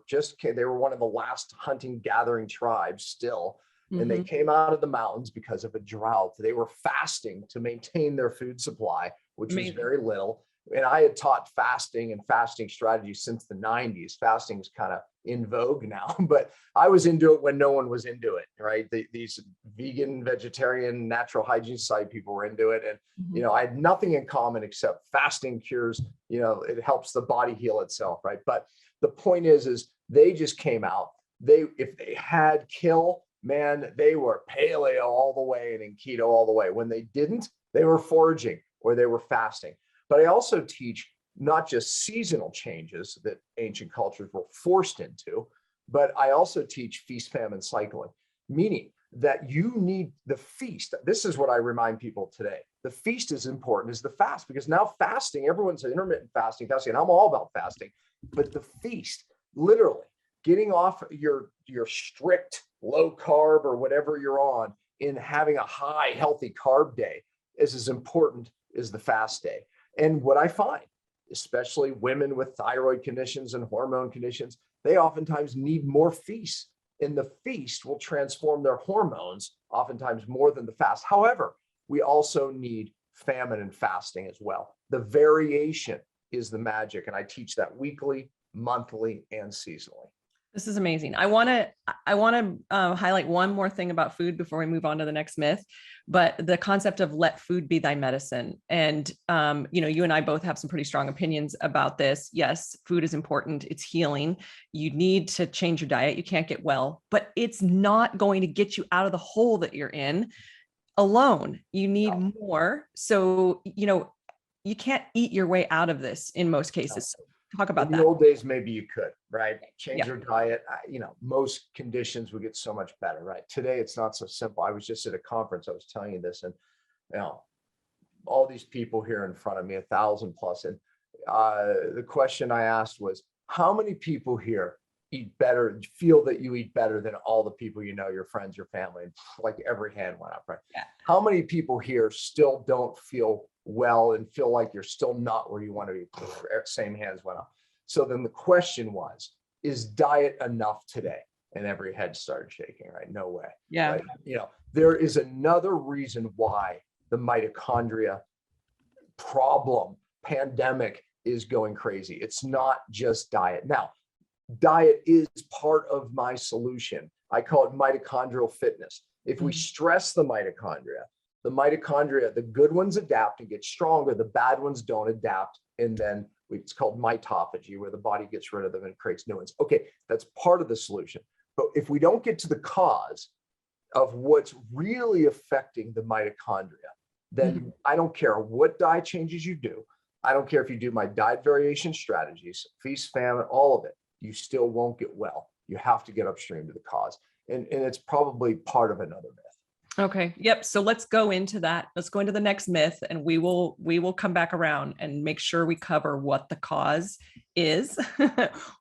F: one of the last hunting gathering tribes still. And they came out of the mountains because of a drought. They were fasting to maintain their food supply, which was very little. And I had taught fasting and fasting strategies since the 90s. Fasting is kind of in vogue now, but I was into it when no one was into it, right? These vegan, vegetarian, natural hygiene site people were into it. And, I had nothing in common except fasting cures, it helps the body heal itself, right? But the point is they just came out. If they had kill, man, they were paleo all the way and keto all the way. When they didn't, they were foraging or they were fasting. But I also teach not just seasonal changes that ancient cultures were forced into, but I also teach feast, famine cycling, meaning that you need the feast. This is what I remind people today. The feast is important as the fast, because now fasting, everyone's intermittent fasting, and I'm all about fasting, but the feast, literally getting off your strict low carb or whatever you're on in having a high healthy carb day is as important as the fast day. And what I find, especially women with thyroid conditions and hormone conditions, they oftentimes need more feasts. And the feast will transform their hormones, oftentimes more than the fast. However, we also need famine and fasting as well. The variation is the magic. And I teach that weekly, monthly, and seasonally.
A: This is amazing. I want to highlight one more thing about food before we move on to the next myth, but the concept of let food be thy medicine. And, you and I both have some pretty strong opinions about this. Yes, food is important. It's healing. You need to change your diet. You can't get well, but it's not going to get you out of the hole that you're in alone. You need more. So, you can't eat your way out of this in most cases. So talk about that.
F: In the old days, maybe you could, right? Change your diet. Most conditions would get so much better, right? Today, it's not so simple. I was just at a conference. I was telling you this, and all these people here in front of me, 1,000 plus. And the question I asked was, how many people here eat better, feel that you eat better than all the people your friends, your family? And like every hand went up, right? Yeah. How many people here still don't feel well and feel like you're still not where you want to be? Same hands went up. So then the question was, is diet enough today? And every head started shaking, right? No way.
A: Yeah.
F: Right? There is another reason why the mitochondria problem, pandemic is going crazy. It's not just diet. Now, diet is part of my solution. I call it mitochondrial fitness. If we stress the mitochondria, the good ones adapt and get stronger, the bad ones don't adapt. And then it's called mitophagy, where the body gets rid of them and creates new ones. Okay, that's part of the solution. But if we don't get to the cause of what's really affecting the mitochondria, then I don't care what diet changes you do. I don't care if you do my diet variation strategies, feast, famine, all of it, you still won't get well. You have to get upstream to the cause. And it's probably part of another myth.
A: Okay. Yep. So let's go into that. Let's go into the next myth, and we will come back around and make sure we cover what the cause is,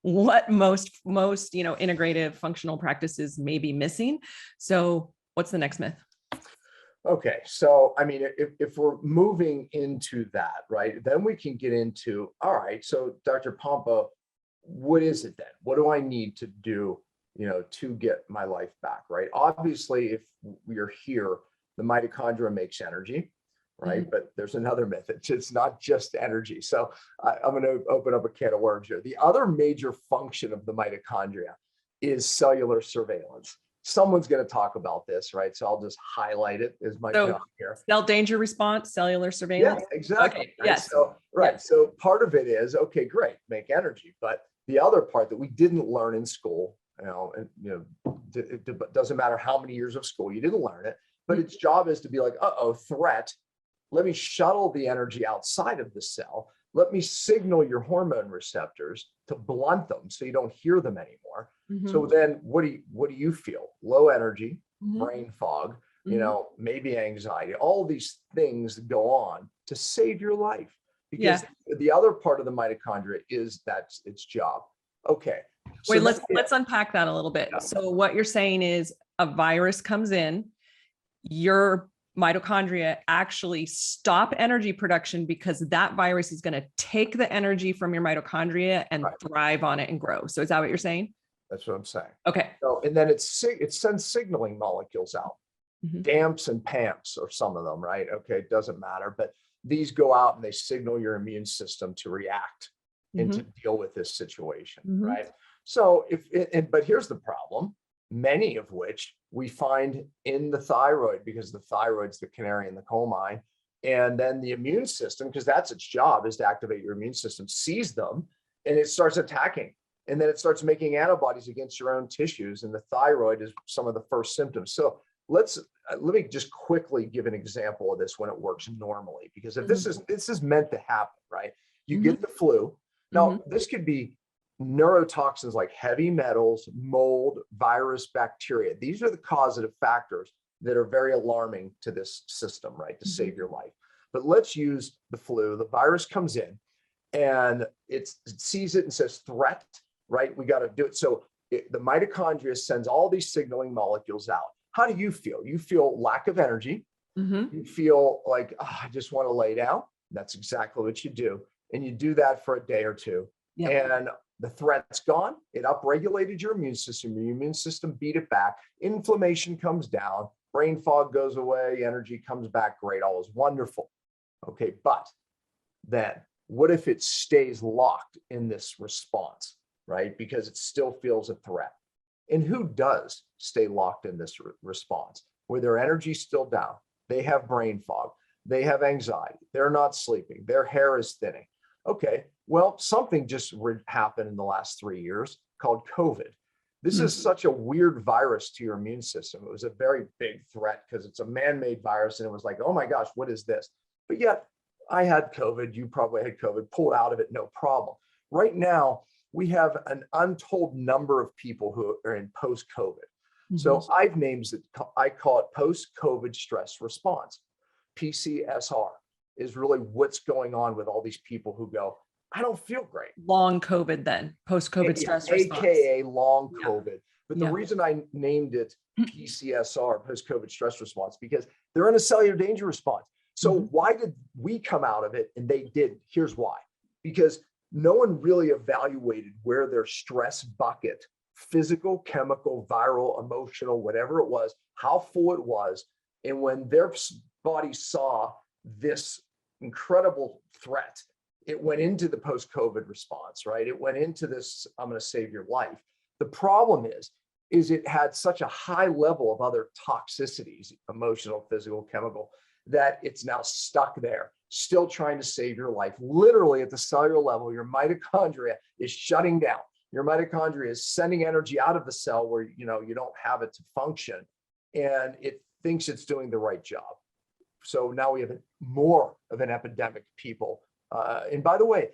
A: what most integrative functional practices may be missing. So what's the next myth?
F: Okay. So, I mean, if we're moving into that, right, then we can get into, all right, so Dr. Pompa, what is it then? What do I need to do, to get my life back, right? Obviously, if we are here, the mitochondria makes energy, right? But there's another myth. It's not just energy. So I'm going to open up a can of worms here. The other major function of the mitochondria is cellular surveillance. Someone's going to talk about this, right? So I'll just highlight it as my job here.
A: Cell danger response, cellular surveillance.
F: Yeah, exactly.
A: Okay.
F: Right?
A: Yes.
F: So, right. Yes. So part of it is, okay, great, make energy. But the other part that we didn't learn in school, it doesn't matter how many years of school, you didn't learn it, but its job is to be like, threat. Let me shuttle the energy outside of the cell. Let me signal your hormone receptors to blunt them so you don't hear them anymore. So then what do you feel? Low energy, brain fog, maybe anxiety, all these things go on to save your life, because the other part of the mitochondria is that's its job. Okay. So
A: wait, let's unpack that a little bit. Yeah. So what you're saying is a virus comes in, your mitochondria actually stop energy production because that virus is going to take the energy from your mitochondria and thrive on it and grow. So is that what you're saying?
F: That's what I'm saying.
A: Okay.
F: So, and then it sends signaling molecules out, DAMPs and PAMPs, or some of them, right? Okay, it doesn't matter, but these go out and they signal your immune system to react and to deal with this situation, right? So but here's the problem, many of which we find in the thyroid, because the thyroid's the canary in the coal mine. And then the immune system, because that's its job, is to activate your immune system, sees them, and it starts attacking. And then it starts making antibodies against your own tissues. And the thyroid is some of the first symptoms. So let me just quickly give an example of this when it works normally, because if this is meant to happen, right? You get the flu. Now, this could be neurotoxins like heavy metals, mold, virus, bacteria. These are the causative factors that are very alarming to this system, right? To save your life. But let's use the flu. The virus comes in and it sees it and says threat, right? We got to do it. So the mitochondria sends all these signaling molecules out. How do you feel? You feel lack of energy. You feel like, I just want to lay down. That's exactly what you do. And you do that for a day or two. And the threat's gone. It upregulated your immune system. Your immune system beat it back. Inflammation comes down. Brain fog goes away. Energy comes back. Great. All is wonderful. Okay. But then what if it stays locked in this response, right? Because it still feels a threat. And who does stay locked in this response where their energy's still down? They have brain fog. They have anxiety. They're not sleeping. Their hair is thinning. Okay, well, something just happened in the last 3 years called COVID. This is such a weird virus to your immune system. It was a very big threat because it's a man-made virus, and it was like, oh my gosh, what is this? But yet I had COVID, you probably had COVID, pulled out of it, no problem. Right now, we have an untold number of people who are in post-COVID. So I've named it, I call it post-COVID stress response. PCSR is really what's going on with all these people who go, I don't feel great.
A: Long COVID then, post-COVID stress response.
F: AKA long COVID. But the reason I named it PCSR, post-COVID stress response, because they're in a cellular danger response. So why did we come out of it and they didn't? Here's why. Because no one really evaluated where their stress bucket, physical, chemical, viral, emotional, whatever it was, how full it was. And when their body saw this incredible threat, it went into the post-COVID response, right? It went into this, I'm going to save your life. The problem is it had such a high level of other toxicities, emotional, physical, chemical, that it's now stuck there, still trying to save your life. Literally at the cellular level, your mitochondria is shutting down. Your mitochondria is sending energy out of the cell where you don't have it to function, and it thinks it's doing the right job. So now we have more of an epidemic of people. And by the way,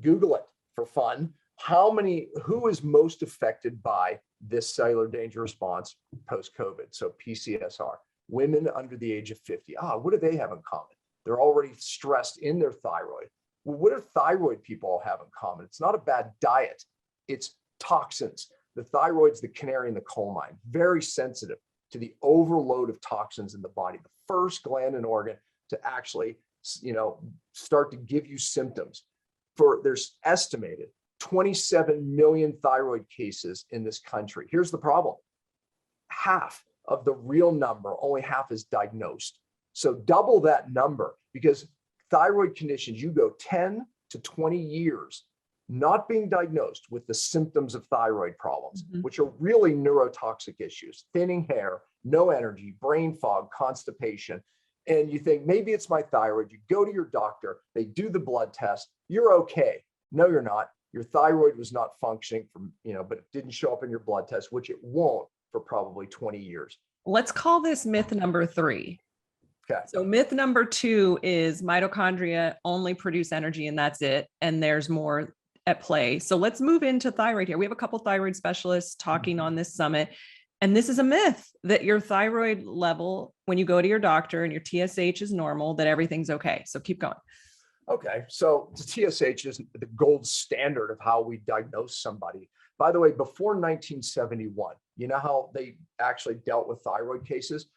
F: Google it for fun. Who is most affected by this cellular danger response post-COVID? So PCSR, women under the age of 50. What do they have in common? They're already stressed in their thyroid. Well, what do thyroid people all have in common? It's not a bad diet. It's toxins. The thyroid's the canary in the coal mine, very sensitive to the overload of toxins in the body. The first gland and organ to actually, start to give you symptoms. There's estimated 27 million thyroid cases in this country. Here's the problem. Half of the real number, only half is diagnosed. So double that number, because thyroid conditions, you go 10 to 20 years not being diagnosed with the symptoms of thyroid problems, which are really neurotoxic issues: thinning hair, no energy, brain fog, constipation. And you think, maybe it's my thyroid. You go to your doctor, they do the blood test, you're okay. No, you're not. Your thyroid was not functioning but it didn't show up in your blood test, which it won't for probably 20 years.
A: Let's call this myth number 3.
F: Okay.
A: So myth number 2 is mitochondria only produce energy and that's it. And there's more at play. So let's move into thyroid here. We have a couple thyroid specialists talking on this summit. And this is a myth that your thyroid level, when you go to your doctor and your TSH is normal, that everything's okay. So keep going.
F: Okay, so the TSH is the gold standard of how we diagnose somebody. By the way, before 1971, you know how they actually dealt with thyroid cases?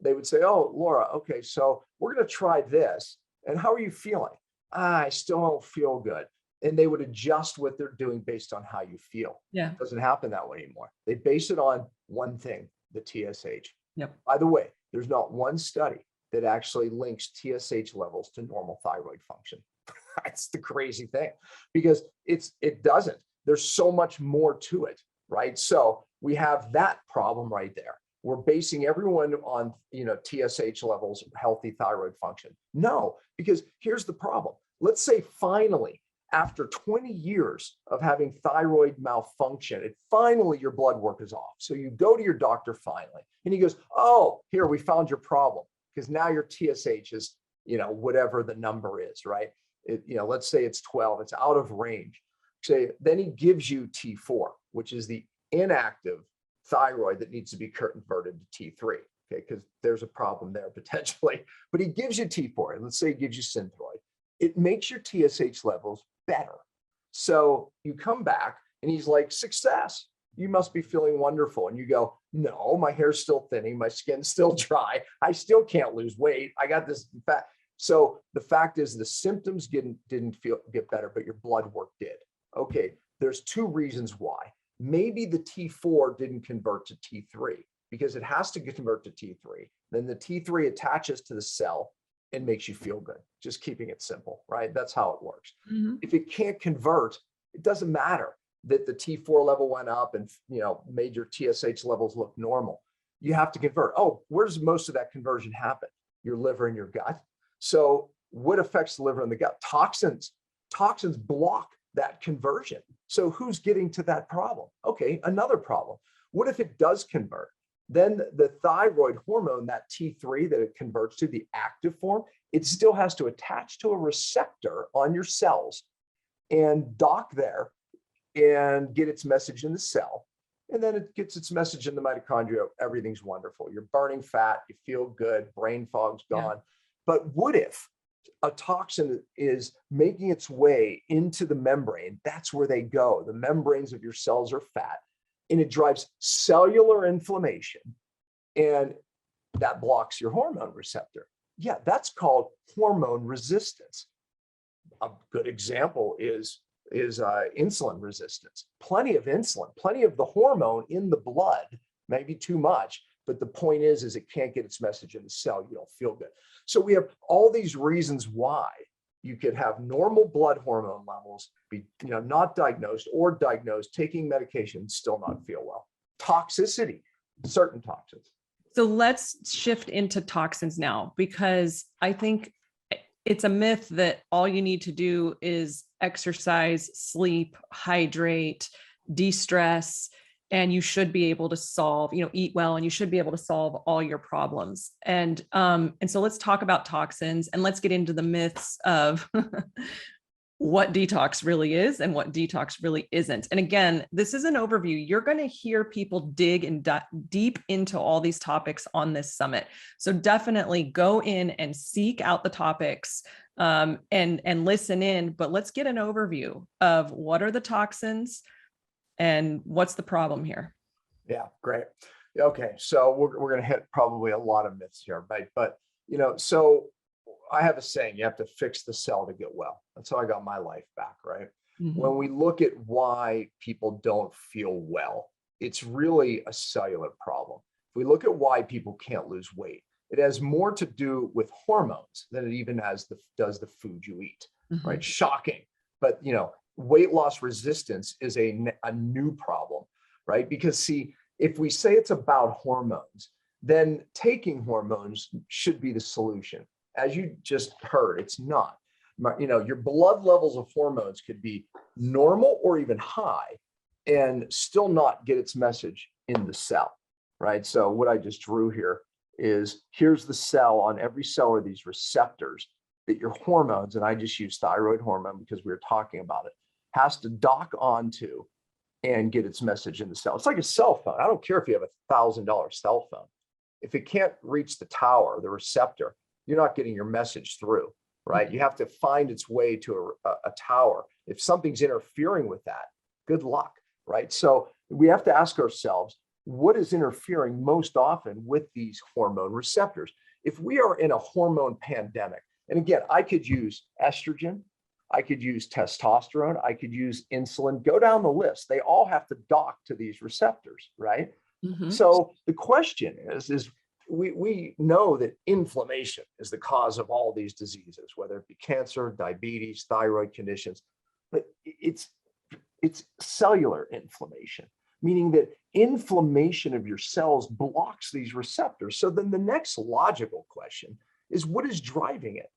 F: They would say, oh, Laura, okay, so we're going to try this. And how are you feeling? I still don't feel good. And they would adjust what they're doing based on how you feel.
A: Yeah.
F: It doesn't happen that way anymore. They base it on one thing, the TSH.
A: Yep.
F: By the way, there's not one study that actually links TSH levels to normal thyroid function. That's the crazy thing, because it doesn't. There's so much more to it, right? So we have that problem right there. We're basing everyone on, TSH levels, healthy thyroid function. No, because here's the problem. Let's say finally, after 20 years of having thyroid malfunction, finally your blood work is off. So you go to your doctor finally, and he goes, oh, here, we found your problem, because now your TSH is, whatever the number is, right? Let's say it's 12, it's out of range. Then he gives you T4, which is the inactive thyroid that needs to be converted to T3, okay? Because there's a problem there potentially. But he gives you T4, and let's say he gives you Synthroid. It makes your TSH levels better. So you come back and he's like, success. You must be feeling wonderful. And you go, no, my hair's still thinning. My skin's still dry. I still can't lose weight. I got this fat. So the fact is the symptoms didn't get better, but your blood work did. Okay, there's 2 reasons why. Maybe the T4 didn't convert to T3, because it has to convert to T3. Then the T3 attaches to the cell and makes you feel good. Just keeping it simple, right? That's how it works. If it can't convert, it doesn't matter that the T4 level went up and made your TSH levels look normal. You have to convert. Oh, where does most of that conversion happen? Your liver and your gut. So what affects the liver and the gut? Toxins. Toxins block that conversion. So who's getting to that problem? Okay, another problem. What if it does convert? Then the thyroid hormone, that T3 that it converts to, the active form, it still has to attach to a receptor on your cells and dock there and get its message in the cell. And then it gets its message in the mitochondria. Everything's wonderful. You're burning fat, you feel good, brain fog's gone. Yeah. But what if a toxin is making its way into the membrane? That's where they go. The membranes of your cells are fat, and it drives cellular inflammation, and that blocks your hormone receptor. Yeah, that's called hormone resistance. A good example is insulin resistance. Plenty of insulin, plenty of the hormone in the blood, maybe too much, but the point is it can't get its message in the cell. You don't feel good. So we have all these reasons why you could have normal blood hormone levels, be not diagnosed, or diagnosed, taking medication, still not feel well. Toxicity, certain toxins.
A: So let's shift into toxins now, because I think it's a myth that all you need to do is exercise, sleep, hydrate, de-stress, and you should be able to solve, eat well, and you should be able to solve all your problems. And so let's talk about toxins, and let's get into the myths of what detox really is and what detox really isn't. And again, this is an overview. You're going to hear people dig and deep into all these topics on this summit. So definitely go in and seek out the topics and listen in, but let's get an overview of what are the toxins and what's the problem here.
F: Yeah, great. Okay, so we're going to hit probably a lot of myths here, right? But, so I have a saying, you have to fix the cell to get well. That's how I got my life back, right? Mm-hmm. When we look at why people don't feel well, it's really a cellular problem. If we look at why people can't lose weight, it has more to do with hormones than it even does the food you eat, mm-hmm. right? Shocking. But, weight loss resistance is a new problem, right? Because see, if we say it's about hormones, then taking hormones should be the solution. As you just heard, it's not. Your blood levels of hormones could be normal or even high and still not get its message in the cell, right? So what I just drew here is, here's the cell. On every cell are these receptors that your hormones, and I just use thyroid hormone because we were talking about it, has to dock onto and get its message in the cell. It's like a cell phone. I don't care if you have $1,000 cell phone. If it can't reach the tower, the receptor, you're not getting your message through, right? Mm-hmm. You have to find its way to a tower. If something's interfering with that, good luck, right? So we have to ask ourselves, what is interfering most often with these hormone receptors? If we are in a hormone pandemic, and again, I could use estrogen, I could use testosterone, I could use insulin, go down the list. They all have to dock to these receptors, right? Mm-hmm. So the question is we know that inflammation is the cause of all these diseases, whether it be cancer, diabetes, thyroid conditions, but it's cellular inflammation, meaning that inflammation of your cells blocks these receptors. So then the next logical question is, what is driving it?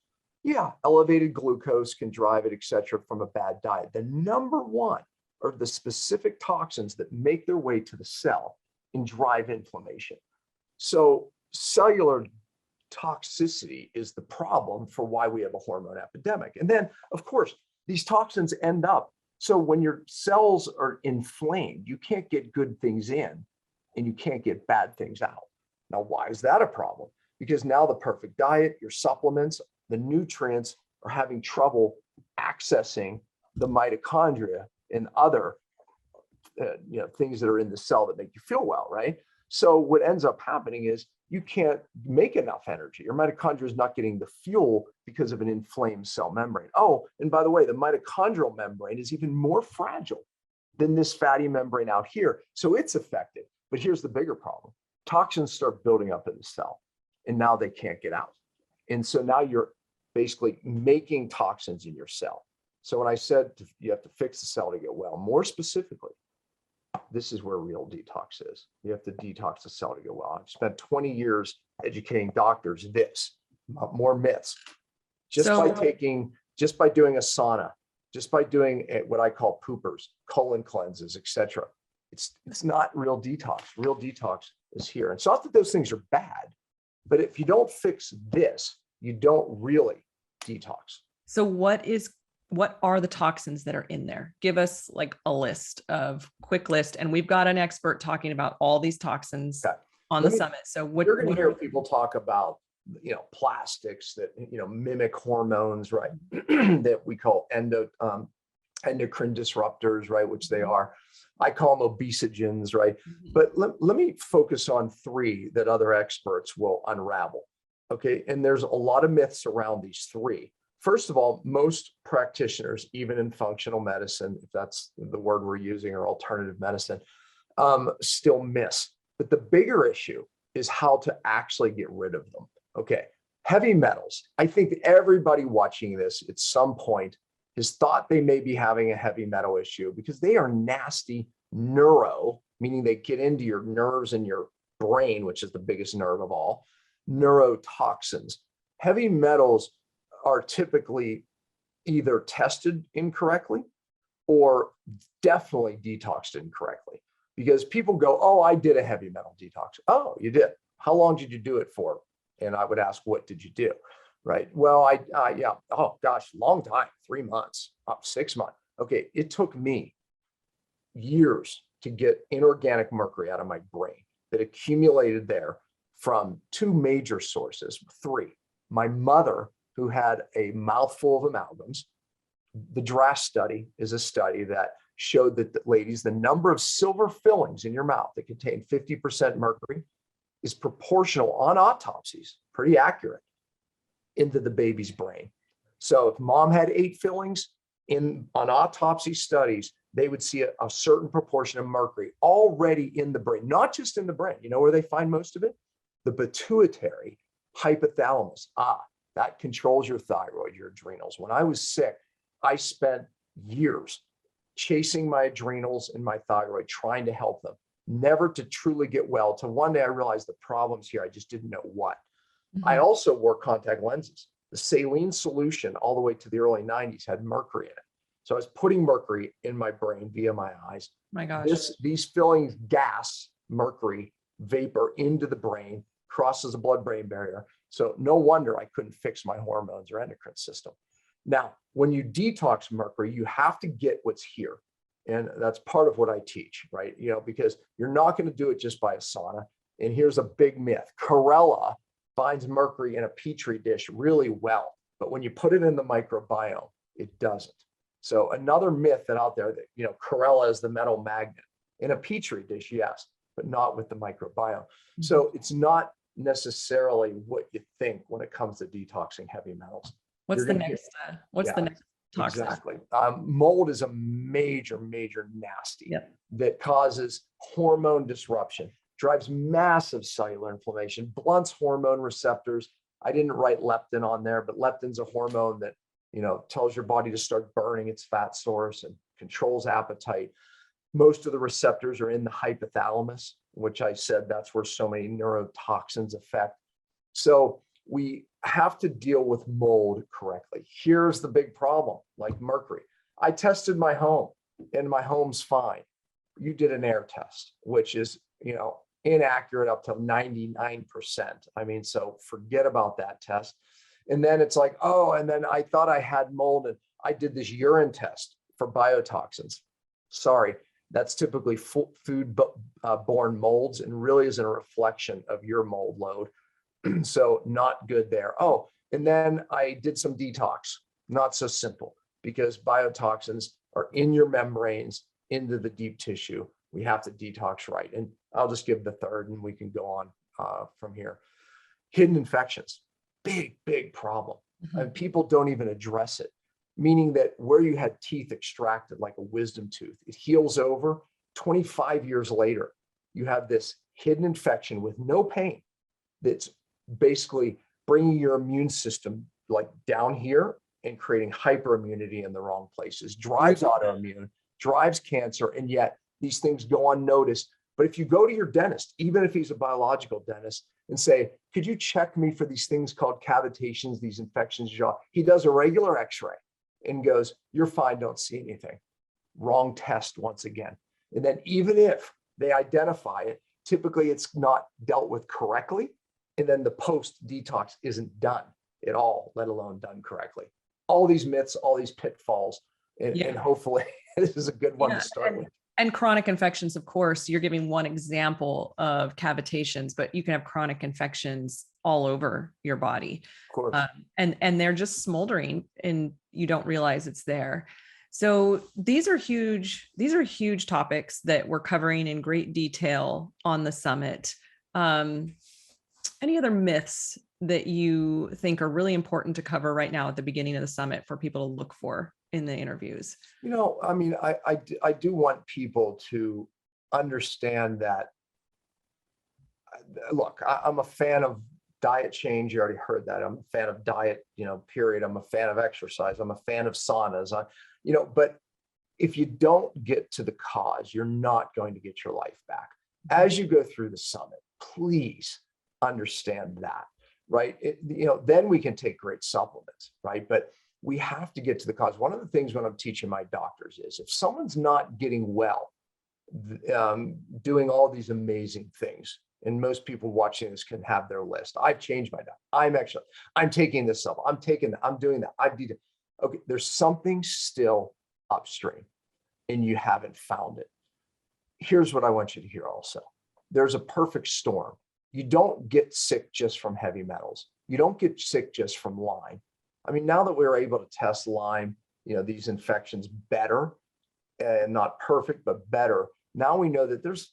F: Yeah, elevated glucose can drive it, et cetera, from a bad diet. The number one are the specific toxins that make their way to the cell and drive inflammation. So cellular toxicity is the problem for why we have a hormone epidemic. And then, of course, these toxins end up. So when your cells are inflamed, you can't get good things in and you can't get bad things out. Now, why is that a problem? Because now the perfect diet, your supplements, the nutrients are having trouble accessing the mitochondria and other things that are in the cell that make you feel well, right? So what ends up happening is you can't make enough energy. Your mitochondria is not getting the fuel because of an inflamed cell membrane. Oh, and by the way, the mitochondrial membrane is even more fragile than this fatty membrane out here. So it's affected. But here's the bigger problem. Toxins start building up in the cell, and now they can't get out. And so now you're basically making toxins in your cell. So when I said you have to fix the cell to get well, more specifically, this is where real detox is. You have to detox the cell to get well. I've spent 20 years educating doctors more myths. Just by doing a sauna, just by doing what I call poopers, colon cleanses, etc. It's not real detox. Real detox is here. And it's not that those things are bad, but if you don't fix this, you don't really detox.
A: So what are the toxins that are in there? Give us like a quick list. And we've got an expert talking about all these toxins on the summit. So
F: you're going to hear people talk about, plastics that, mimic hormones, right? that we call endocrine disruptors, right? Which they are. I call them obesogens, right? Mm-hmm. But let me focus on three that other experts will unravel. Okay. And there's a lot of myths around these three. First of all, most practitioners, even in functional medicine, if that's the word we're using, or alternative medicine, still miss. But the bigger issue is how to actually get rid of them. Okay. Heavy metals. I think everybody watching this at some point has thought they may be having a heavy metal issue because they are nasty meaning they get into your nerves and your brain, which is the biggest nerve of all, neurotoxins. Heavy metals are typically either tested incorrectly or definitely detoxed incorrectly. because people go, oh, I did a heavy metal detox. Oh, you did. How long did you do it for? And I would ask, what did you do? Right. Well, yeah. Oh gosh, long time, 3 months, 6 months. Okay. It took me years to get inorganic mercury out of my brain that accumulated there from two major sources, three. My mother, who had a mouthful of amalgams. The DRAS study is a study that showed that, ladies, the number of silver fillings in your mouth that contain 50% mercury is proportional on autopsies, pretty accurate, into the baby's brain. So if mom had 8 fillings on autopsy studies, they would see a certain proportion of mercury already in the brain, not just in the brain. You know where they find most of it? The pituitary hypothalamus. That controls your thyroid, your adrenals. When I was sick, I spent years chasing my adrenals and my thyroid, trying to help them, never to truly get well. Till one day I realized the problem's here. I just didn't know what. Mm-hmm. I also wore contact lenses. The saline solution all the way to the early 90s had mercury in it. So I was putting mercury in my brain via my eyes.
A: My gosh.
F: These fillings gas mercury vapor into the brain, crosses the blood-brain barrier. So no wonder I couldn't fix my hormones or endocrine system. Now, when you detox mercury, you have to get what's here. And that's part of what I teach, right? Because you're not going to do it just by a sauna. And here's a big myth. Chlorella finds mercury in a petri dish really well, but when you put it in the microbiome, it doesn't. So another myth that out there that, chlorella is the metal magnet. In a petri dish, yes, but not with the microbiome. Mm-hmm. So it's not necessarily what you think when it comes to detoxing heavy metals.
A: What's the next toxin?
F: Exactly. Mold is a major nasty that causes hormone disruption, drives massive cellular inflammation, blunts hormone receptors. I didn't write leptin on there, but leptin's a hormone that, tells your body to start burning its fat source and controls appetite. Most of the receptors are in the hypothalamus, which I said that's where so many neurotoxins affect. So we have to deal with mold correctly. Here's the big problem, like mercury. I tested my home and my home's fine. You did an air test, which is, inaccurate up to 99%. So forget about that test. And then it's like, and then I thought I had mold and I did this urine test for biotoxins. Sorry, that's typically food-borne molds and really isn't a reflection of your mold load. So not good there. And then I did some detox. Not so simple, because biotoxins are in your membranes, into the deep tissue. We have to detox right. And I'll just give the third and we can go on from here. Hidden infections, big problem. Mm-hmm. And people don't even address it, meaning that where you had teeth extracted, like a wisdom tooth, it heals over. 25 years later, you have this hidden infection with no pain that's basically bringing your immune system like down here and creating hyperimmunity in the wrong places, drives autoimmune, drives cancer, and yet these things go unnoticed. But if you go to your dentist, even if he's a biological dentist, and say, could you check me for these things called cavitations, these infections, he does a regular x-ray and goes, you're fine, don't see anything. Wrong test once again. And then even if they identify it, typically it's not dealt with correctly. And then the post-detox isn't done at all, let alone done correctly. All these myths, all these pitfalls, and hopefully this is a good one to start with.
A: And chronic infections, of course, you're giving one example of cavitations, but you can have chronic infections all over your body.
F: Of course.
A: And they're just smoldering and you don't realize it's there. So these are huge topics that we're covering in great detail on the summit. Any other myths that you think are really important to cover right now at the beginning of the summit for people to look for in the interviews?
F: I do want people to understand that, look, I'm a fan of diet change. You already heard that. I'm a fan of diet, period. I'm a fan of exercise. I'm a fan of saunas. But if you don't get to the cause, you're not going to get your life back. As you go through the summit, please understand that, right? Then we can take great supplements, right? But we have to get to the cause. One of the things when I'm teaching my doctors is if someone's not getting well, doing all these amazing things. And most people watching this can have their list. I've changed my diet. I'm taking this up. I'm taking that. I'm doing that. Okay, there's something still upstream and you haven't found it. Here's what I want you to hear also. There's a perfect storm. You don't get sick just from heavy metals. You don't get sick just from Lyme. I mean, now that we're able to test Lyme, these infections better, and not perfect, but better. Now we know that there's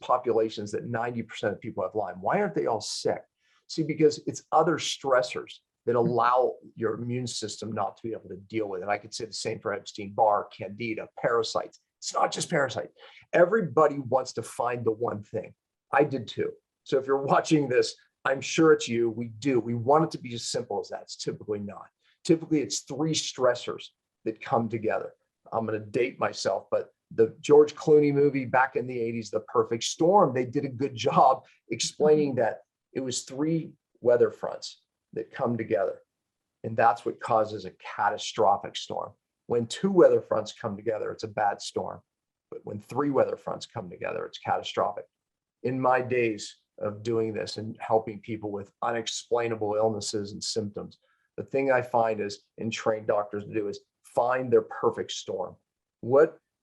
F: populations that 90% of people have Lyme. Why aren't they all sick? See, because it's other stressors that allow your immune system not to be able to deal with it. I could say the same for Epstein-Barr, Candida, parasites. It's not just parasites. Everybody wants to find the one thing. I did too. So if you're watching this, I'm sure it's you. We do. We want it to be as simple as that. It's typically not. Typically, it's 3 stressors that come together. I'm going to date myself, but the George Clooney movie back in the 80s, The Perfect Storm, they did a good job explaining that it was 3 weather fronts that come together. And that's what causes a catastrophic storm. When 2 weather fronts come together, it's a bad storm. But when 3 weather fronts come together, it's catastrophic. In my days of doing this and helping people with unexplainable illnesses and symptoms, the thing I find is, and train doctors to do, is find their perfect storm.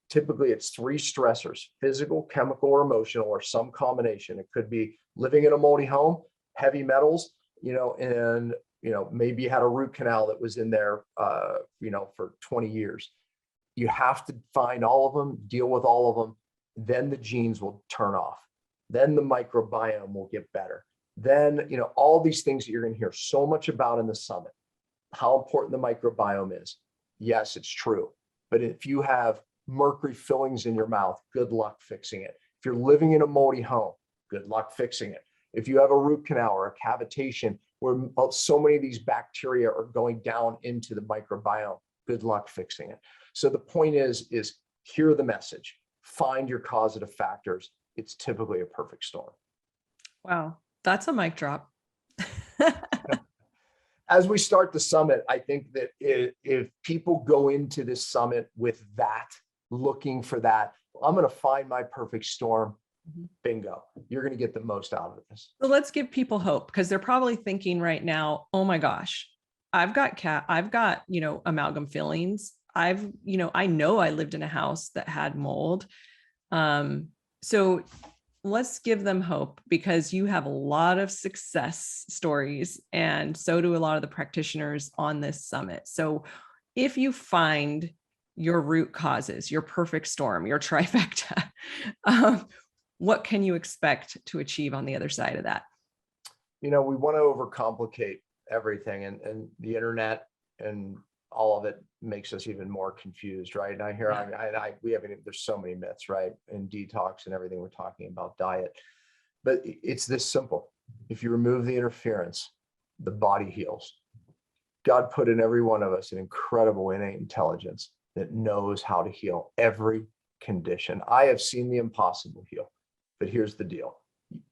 F: Typically it's 3 stressors: physical, chemical, or emotional, or some combination. It could be living in a moldy home, heavy metals, and maybe you had a root canal that was in there, for 20 years. You have to find all of them, deal with all of them. Then the genes will turn off. Then the microbiome will get better. Then, all these things that you're going to hear so much about in the summit, how important the microbiome is. Yes, it's true. But if you have mercury fillings in your mouth, good luck fixing it. If you're living in a moldy home, good luck fixing it. If you have a root canal or a cavitation where so many of these bacteria are going down into the microbiome, good luck fixing it. So the point is hear the message, find your causative factors. It's typically a perfect storm.
A: Wow, that's a mic drop.
F: As we start the summit, I think that if people go into this summit with that, looking for that, I'm going to find my perfect storm. Bingo. You're going to get the most out of this.
A: So let's give people hope, because they're probably thinking right now, oh my gosh, I've got amalgam fillings. I know I lived in a house that had mold. So let's give them hope, because you have a lot of success stories, and so do a lot of the practitioners on this summit. So if you find your root causes, your perfect storm, your trifecta, what can you expect to achieve on the other side of that?
F: We want to overcomplicate everything, and the internet and all of it makes us even more confused, right? And there's so many myths, right? And detox and everything we're talking about, diet, but it's this simple. If you remove the interference, the body heals. God put in every one of us an incredible innate intelligence that knows how to heal every condition. I have seen the impossible heal, but here's the deal.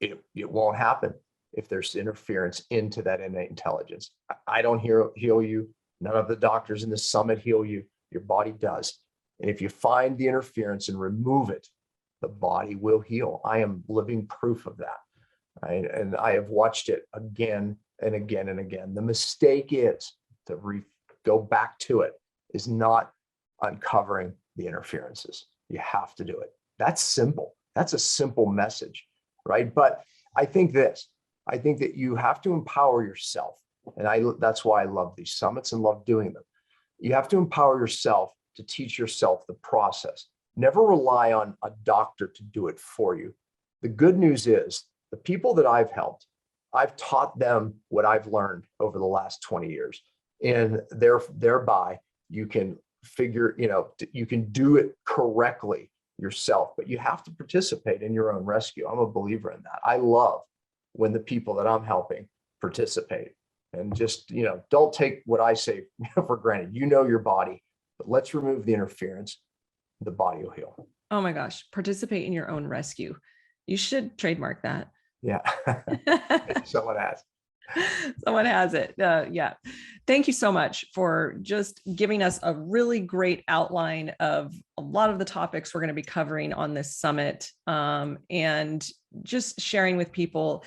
F: It won't happen if there's interference into that innate intelligence. I don't heal you. None of the doctors in the summit heal you. Your body does. And if you find the interference and remove it, the body will heal. I am living proof of that. Right? And I have watched it again and again and again. The mistake is to go back to it, is not uncovering the interferences. You have to do it. That's simple. That's a simple message, right? But I think that you have to empower yourself. And that's why I love these summits and love doing them. You have to empower yourself to teach yourself the process. Never rely on a doctor to do it for you. The good news is the people that I've helped, I've taught them what I've learned over the last 20 years. And thereby you can you can do it correctly yourself, but you have to participate in your own rescue. I'm a believer in that. I love when the people that I'm helping participate. And just, don't take what I say for granted. Your body, but let's remove the interference. The body will heal.
A: Oh my gosh. Participate in your own rescue. You should trademark that.
F: Yeah. Someone asked.
A: Someone has it. Yeah. Thank you so much for just giving us a really great outline of a lot of the topics we're going to be covering on this summit, and just sharing with people,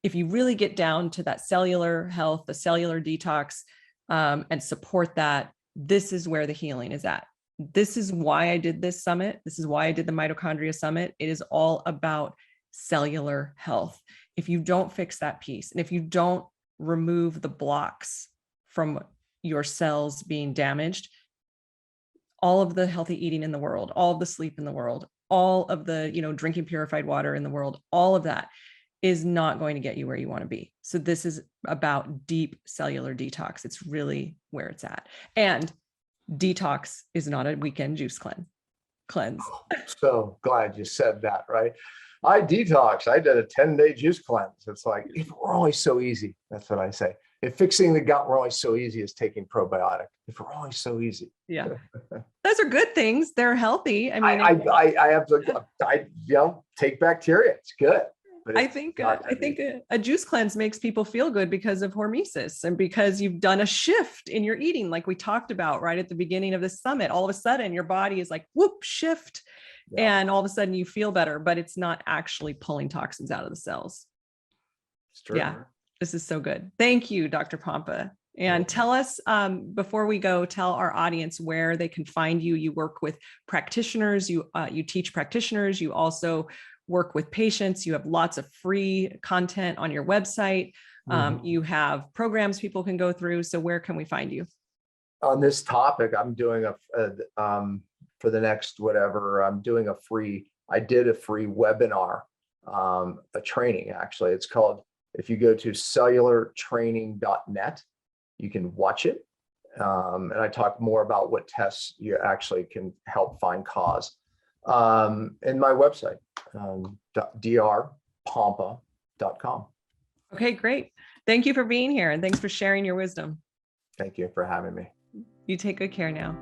A: if you really get down to that cellular health, the cellular detox, and support that, this is where the healing is at. This is why I did this summit. This is why I did the Mitochondria Summit. It is all about cellular health. If you don't fix that piece, and if you don't remove the blocks from your cells being damaged, all of the healthy eating in the world, all of the sleep in the world, all of the, drinking purified water in the world, all of that is not going to get you where you want to be. So this is about deep cellular detox. It's really where it's at. And detox is not a weekend juice cleanse.
F: So glad you said that, right? I detox. I did a 10-day juice cleanse. It's like, if it were only so easy, that's what I say. If fixing the gut were only so easy as taking probiotic, if it were only so easy.
A: Yeah. Those are good things. They're healthy. I mean,
F: I have to, take bacteria. It's good.
A: I think a juice cleanse makes people feel good because of hormesis and because you've done a shift in your eating, like we talked about right at the beginning of the summit. All of a sudden, your body is like, whoop, shift. Yeah. And all of a sudden you feel better, but it's not actually pulling toxins out of the cells.
F: It's true.
A: Yeah, this is so good. Thank you, Dr. Pompa. And tell us, before we go, tell our audience where they can find you. You work with practitioners, you teach practitioners, you also work with patients, you have lots of free content on your website. You have programs people can go through. So where can we find you?
F: On this topic, I'm doing for the next whatever, I did a free webinar, a training actually. It's called, if you go to cellulartraining.net, you can watch it. And I talk more about what tests you actually can help find cause. And my website, drpompa.com.
A: Okay, great. Thank you for being here and thanks for sharing your wisdom.
F: Thank you for having me.
A: You take good care now.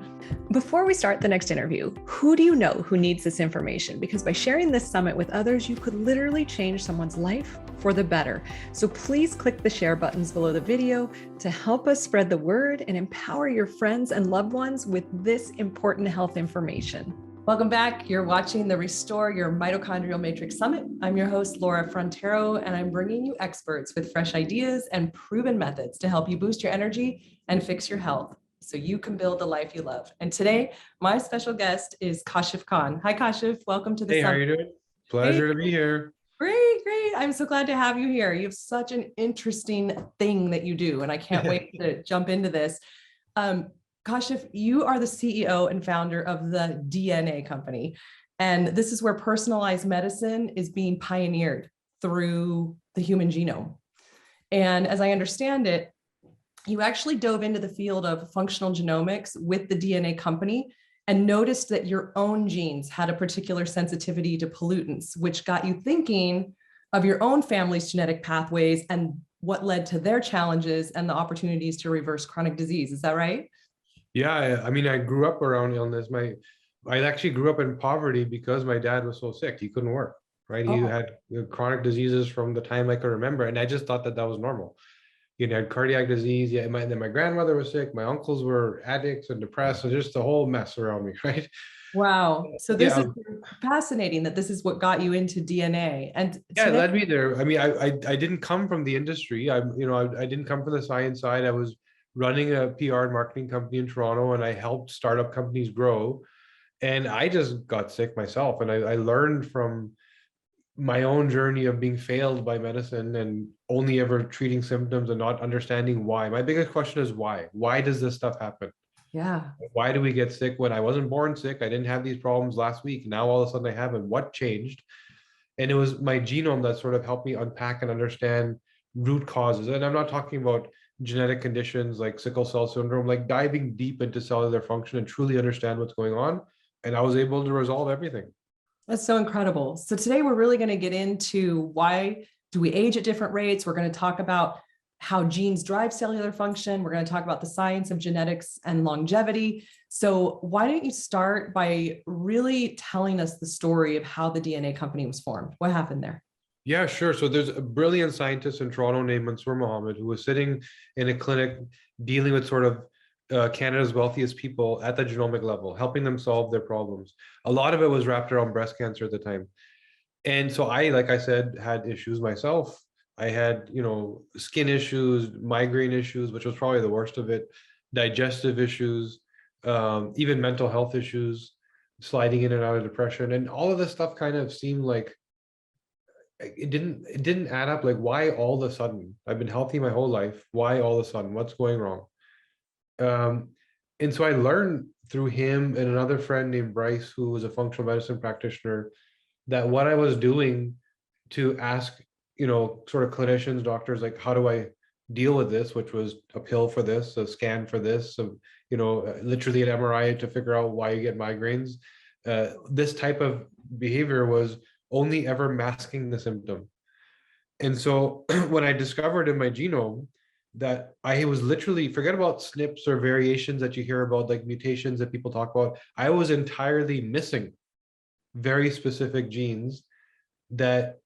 A: Before we start the next interview, who do you know who needs this information? Because by sharing this summit with others, you could literally change someone's life for the better. So please click the share buttons below the video to help us spread the word and empower your friends and loved ones with this important health information. Welcome back. You're watching the Restore Your Mitochondrial Matrix Summit. I'm your host, Laura Frontiero, and I'm bringing you experts with fresh ideas and proven methods to help you boost your energy and fix your health so you can build the life you love. And today, my special guest is Kashif Khan. Hi, Kashif. Welcome to the summit.
G: Hey, how are you doing? Pleasure to be here.
A: Great, great. I'm so glad to have you here. You have such an interesting thing that you do, and I can't wait to jump into this. Kashif, you are the CEO and founder of the DNA company. And this is where personalized medicine is being pioneered through the human genome. And as I understand it, you actually dove into the field of functional genomics with the DNA company and noticed that your own genes had a particular sensitivity to pollutants, which got you thinking of your own family's genetic pathways and what led to their challenges and the opportunities to reverse chronic disease. Is that right?
G: Yeah, I mean, I grew up around illness. I actually grew up in poverty because my dad was so sick. He couldn't work, right? He had chronic diseases from the time I could remember. And I just thought that was normal. He had cardiac disease. Yeah, then my grandmother was sick. My uncles were addicts and depressed. So just a whole mess around me, right?
A: Wow. So this is fascinating that this is what got you into DNA. And
G: yeah, it led me there. I mean, I didn't come from the industry. I didn't come from the science side. I was running a PR and marketing company in Toronto, and I helped startup companies grow. And I just got sick myself. And I learned from my own journey of being failed by medicine and only ever treating symptoms and not understanding why. My biggest question is why? Why does this stuff happen?
A: Yeah.
G: Why do we get sick when I wasn't born sick? I didn't have these problems last week. Now all of a sudden I have them. What changed? And it was my genome that sort of helped me unpack and understand root causes. And I'm not talking about genetic conditions like sickle cell syndrome, like diving deep into cellular function and truly understand what's going on. And I was able to resolve everything.
A: That's so incredible. So today we're really going to get into why do we age at different rates. We're going to talk about how genes drive cellular function. We're going to talk about the science of genetics and longevity. So why don't you start by really telling us the story of how the DNA company was formed? What happened there?
G: Yeah, sure. So there's a brilliant scientist in Toronto named Mansoor Mohammed who was sitting in a clinic dealing with sort of Canada's wealthiest people at the genomic level, helping them solve their problems. A lot of it was wrapped around breast cancer at the time. And so I, like I said, had issues myself. I had, skin issues, migraine issues, which was probably the worst of it, digestive issues, even mental health issues, sliding in and out of depression. And all of this stuff kind of seemed like it didn't add up. Like, why all of a sudden? I've been healthy my whole life. Why all of a sudden? What's going wrong? And so I learned through him and another friend named Bryce, who was a functional medicine practitioner, that what I was doing to ask, sort of clinicians, doctors, like, how do I deal with this, which was a pill for this, a scan for this, literally an MRI to figure out why you get migraines. This type of behavior was only ever masking the symptom. And so when I discovered in my genome that I was literally, forget about SNPs or variations that you hear about, like mutations that people talk about, I was entirely missing very specific genes that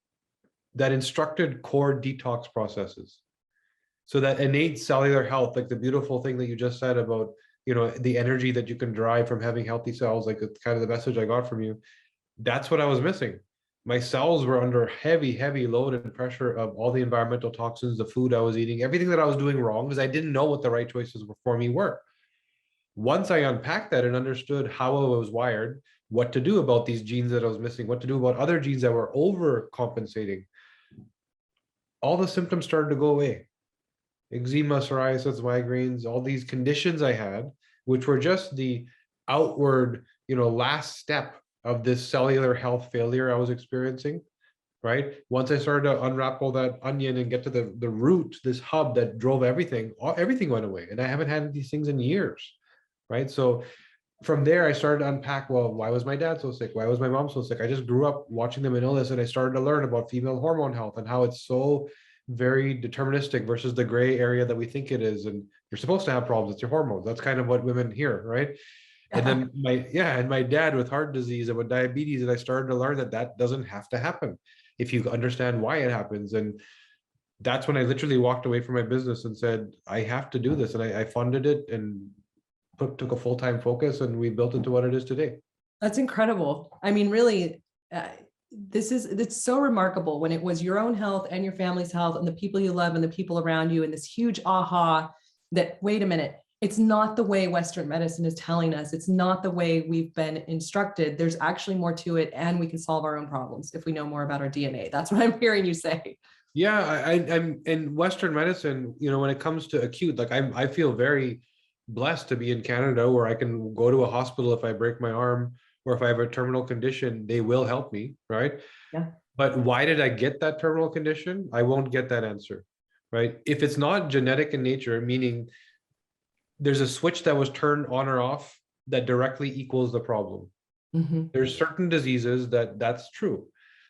G: instructed core detox processes. So that innate cellular health, like the beautiful thing that you just said about, the energy that you can derive from having healthy cells, like it's kind of the message I got from you, that's what I was missing. My cells were under heavy load and pressure of all the environmental toxins, the food I was eating, everything that I was doing wrong, because I didn't know what the right choices for me were. Once I unpacked that and understood how I was wired, what to do about these genes that I was missing, what to do about other genes that were overcompensating, all the symptoms started to go away. Eczema, psoriasis, migraines, all these conditions I had, which were just the outward, last step of this cellular health failure I was experiencing, right? Once I started to unwrap all that onion and get to the root, this hub that drove everything went away. And I haven't had these things in years, right? So from there, I started to unpack, well, why was my dad so sick? Why was my mom so sick? I just grew up watching them in illness, and I started to learn about female hormone health and how it's so very deterministic versus the gray area that we think it is. And you're supposed to have problems, it's your hormones. That's kind of what women hear, right? And then my dad with heart disease and with diabetes, and I started to learn that doesn't have to happen if you understand why it happens. And that's when I literally walked away from my business and said, I have to do this. And I funded it and took a full-time focus, and we built it to what it is today.
A: That's incredible. I mean, really, it's so remarkable when it was your own health and your family's health and the people you love and the people around you, and this huge aha that, wait a minute, it's not the way Western medicine is telling us. It's not the way we've been instructed. There's actually more to it, and we can solve our own problems if we know more about our DNA. That's what I'm hearing you say.
G: Yeah, I'm in Western medicine, when it comes to acute, like I feel very blessed to be in Canada, where I can go to a hospital if I break my arm or if I have a terminal condition, they will help me, right?
A: Yeah.
G: But why did I get that terminal condition? I won't get that answer, right? If it's not genetic in nature, meaning there's a switch that was turned on or off that directly equals the problem.
A: Mm-hmm.
G: There's certain diseases that's true.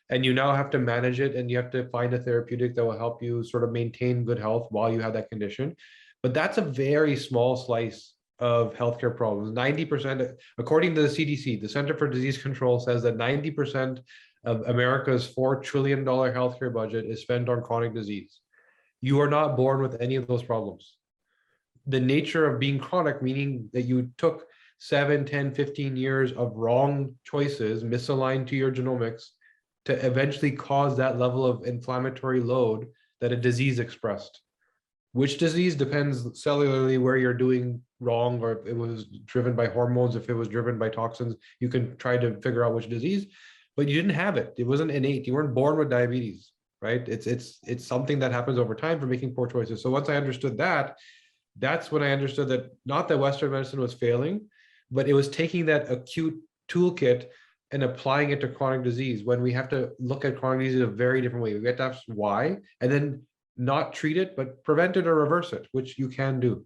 G: And you now have to manage it, and you have to find a therapeutic that will help you sort of maintain good health while you have that condition. But that's a very small slice of healthcare problems. 90%, according to the CDC, the Center for Disease Control, says that 90% of America's $4 trillion healthcare budget is spent on chronic disease. You are not born with any of those problems. The nature of being chronic, meaning that you took 7, 10, 15 years of wrong choices, misaligned to your genomics, to eventually cause that level of inflammatory load that a disease expressed. Which disease depends cellularly where you're doing wrong, or if it was driven by hormones, if it was driven by toxins, you can try to figure out which disease, but you didn't have it. It wasn't innate. You weren't born with diabetes, right? It's something that happens over time from making poor choices. So once I understood that, that's when I understood that not that Western medicine was failing, but it was taking that acute toolkit and applying it to chronic disease, when we have to look at chronic disease in a very different way. We have to ask why, and then not treat it, but prevent it or reverse it, which you can do.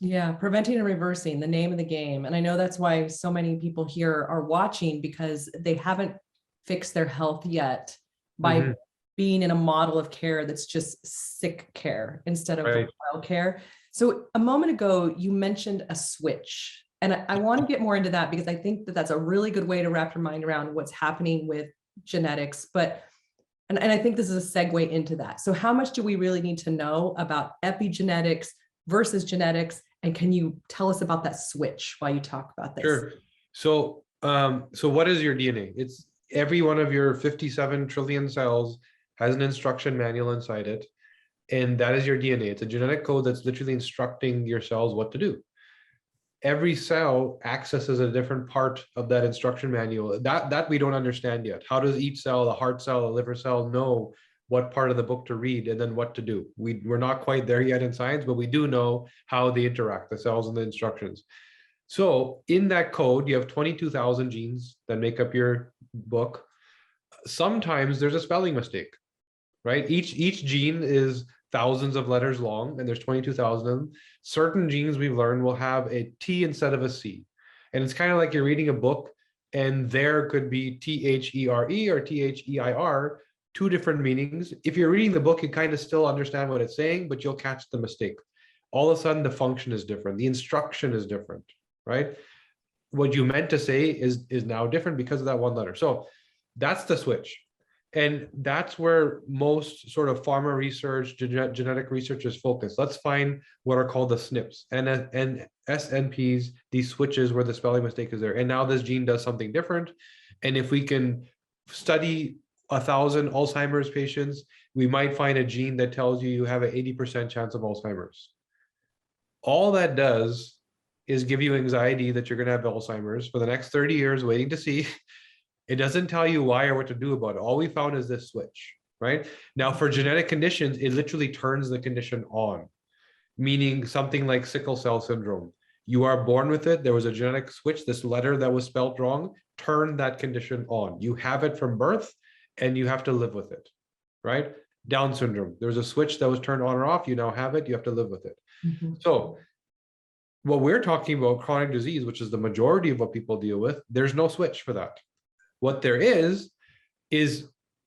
A: Yeah, preventing and reversing, the name of the game. And I know that's why so many people here are watching, because they haven't fixed their health yet by being in a model of care that's just sick care instead of well care. So a moment ago, you mentioned a switch, and I want to get more into that, because I think that that's a really good way to wrap your mind around what's happening with genetics. But And I think this is a segue into that. So how much do we really need to know about epigenetics versus genetics? And can you tell us about that switch while you talk about this?
G: Sure. So, so what is your DNA? It's every one of your 57 trillion cells has an instruction manual inside it. And that is your DNA. It's a genetic code that's literally instructing your cells what to do. Every cell accesses a different part of that instruction manual. That we don't understand yet. How does each cell, the heart cell, the liver cell, know what part of the book to read and then what to do? We're not quite there yet in science, but we do know how they interact, the cells and the instructions. So in that code, you have 22,000 genes that make up your book. Sometimes there's a spelling mistake, right? Each gene is thousands of letters long, and there's 22,000 of them. Certain genes we've learned will have a T instead of a C. And it's kind of like you're reading a book and there could be T-H-E-R-E or T-H-E-I-R, two different meanings. If you're reading the book, you kind of still understand what it's saying, but you'll catch the mistake. All of a sudden, the function is different. The instruction is different, right? What you meant to say is now different because of that one letter. So that's the switch. And that's where most sort of pharma research, genetic research is focused. Let's find what are called the SNPs and SNPs, these switches where the spelling mistake is there. And now this gene does something different. And if we can study 1,000 Alzheimer's patients, we might find a gene that tells you you have an 80% chance of Alzheimer's. All that does is give you anxiety that you're going to have Alzheimer's for the next 30 years waiting to see. It doesn't tell you why or what to do about it. All we found is this switch, right? Now, for genetic conditions, it literally turns the condition on, meaning something like sickle cell syndrome. You are born with it. There was a genetic switch. This letter that was spelled wrong turned that condition on. You have it from birth, and you have to live with it, right? Down syndrome. There was a switch that was turned on or off. You now have it. You have to live with it. Mm-hmm. So what we're talking about, chronic disease, which is the majority of what people deal with, there's no switch for that. What there is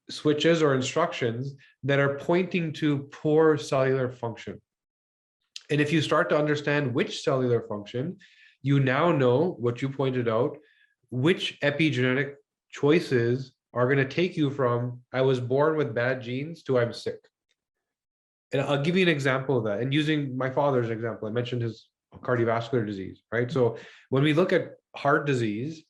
G: switches or instructions that are pointing to poor cellular function. And if you start to understand which cellular function, you now know what you pointed out, which epigenetic choices are going to take you from I was born with bad genes to I'm sick. And I'll give you an example of that. And using my father's example, I mentioned his cardiovascular disease, right? So when we look at heart disease,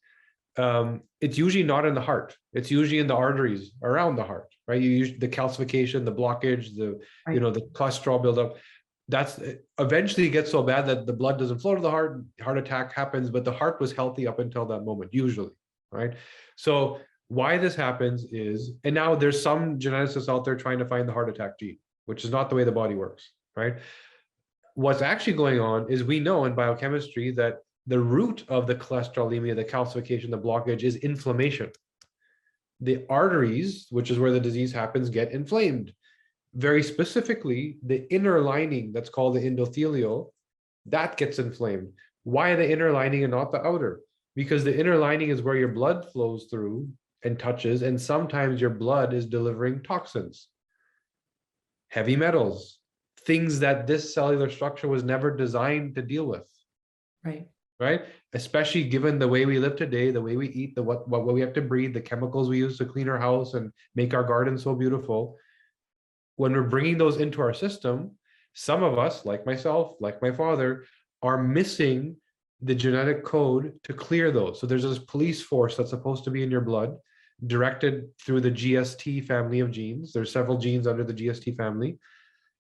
G: it's usually not in the heart. It's usually in the arteries around the heart, right? You use the calcification, the blockage, the cholesterol buildup. That's eventually gets so bad that the blood doesn't flow to the heart attack happens, but the heart was healthy up until that moment, usually, right? So why this happens is, and now there's some geneticists out there trying to find the heart attack gene, which is not the way the body works, right? What's actually going on is we know in biochemistry that the root of the cholesterolemia, the calcification, the blockage is inflammation. The arteries, which is where the disease happens, get inflamed. Very specifically, the inner lining that's called the endothelial, that gets inflamed. Why the inner lining and not the outer? Because the inner lining is where your blood flows through and touches, and sometimes your blood is delivering toxins, heavy metals, things that this cellular structure was never designed to deal with. Right? Especially given the way we live today, the way we eat, what we have to breathe, the chemicals we use to clean our house and make our garden so beautiful. When we're bringing those into our system, some of us, like myself, like my father, are missing the genetic code to clear those. So there's this police force that's supposed to be in your blood, directed through the GST family of genes. There's several genes under the GST family.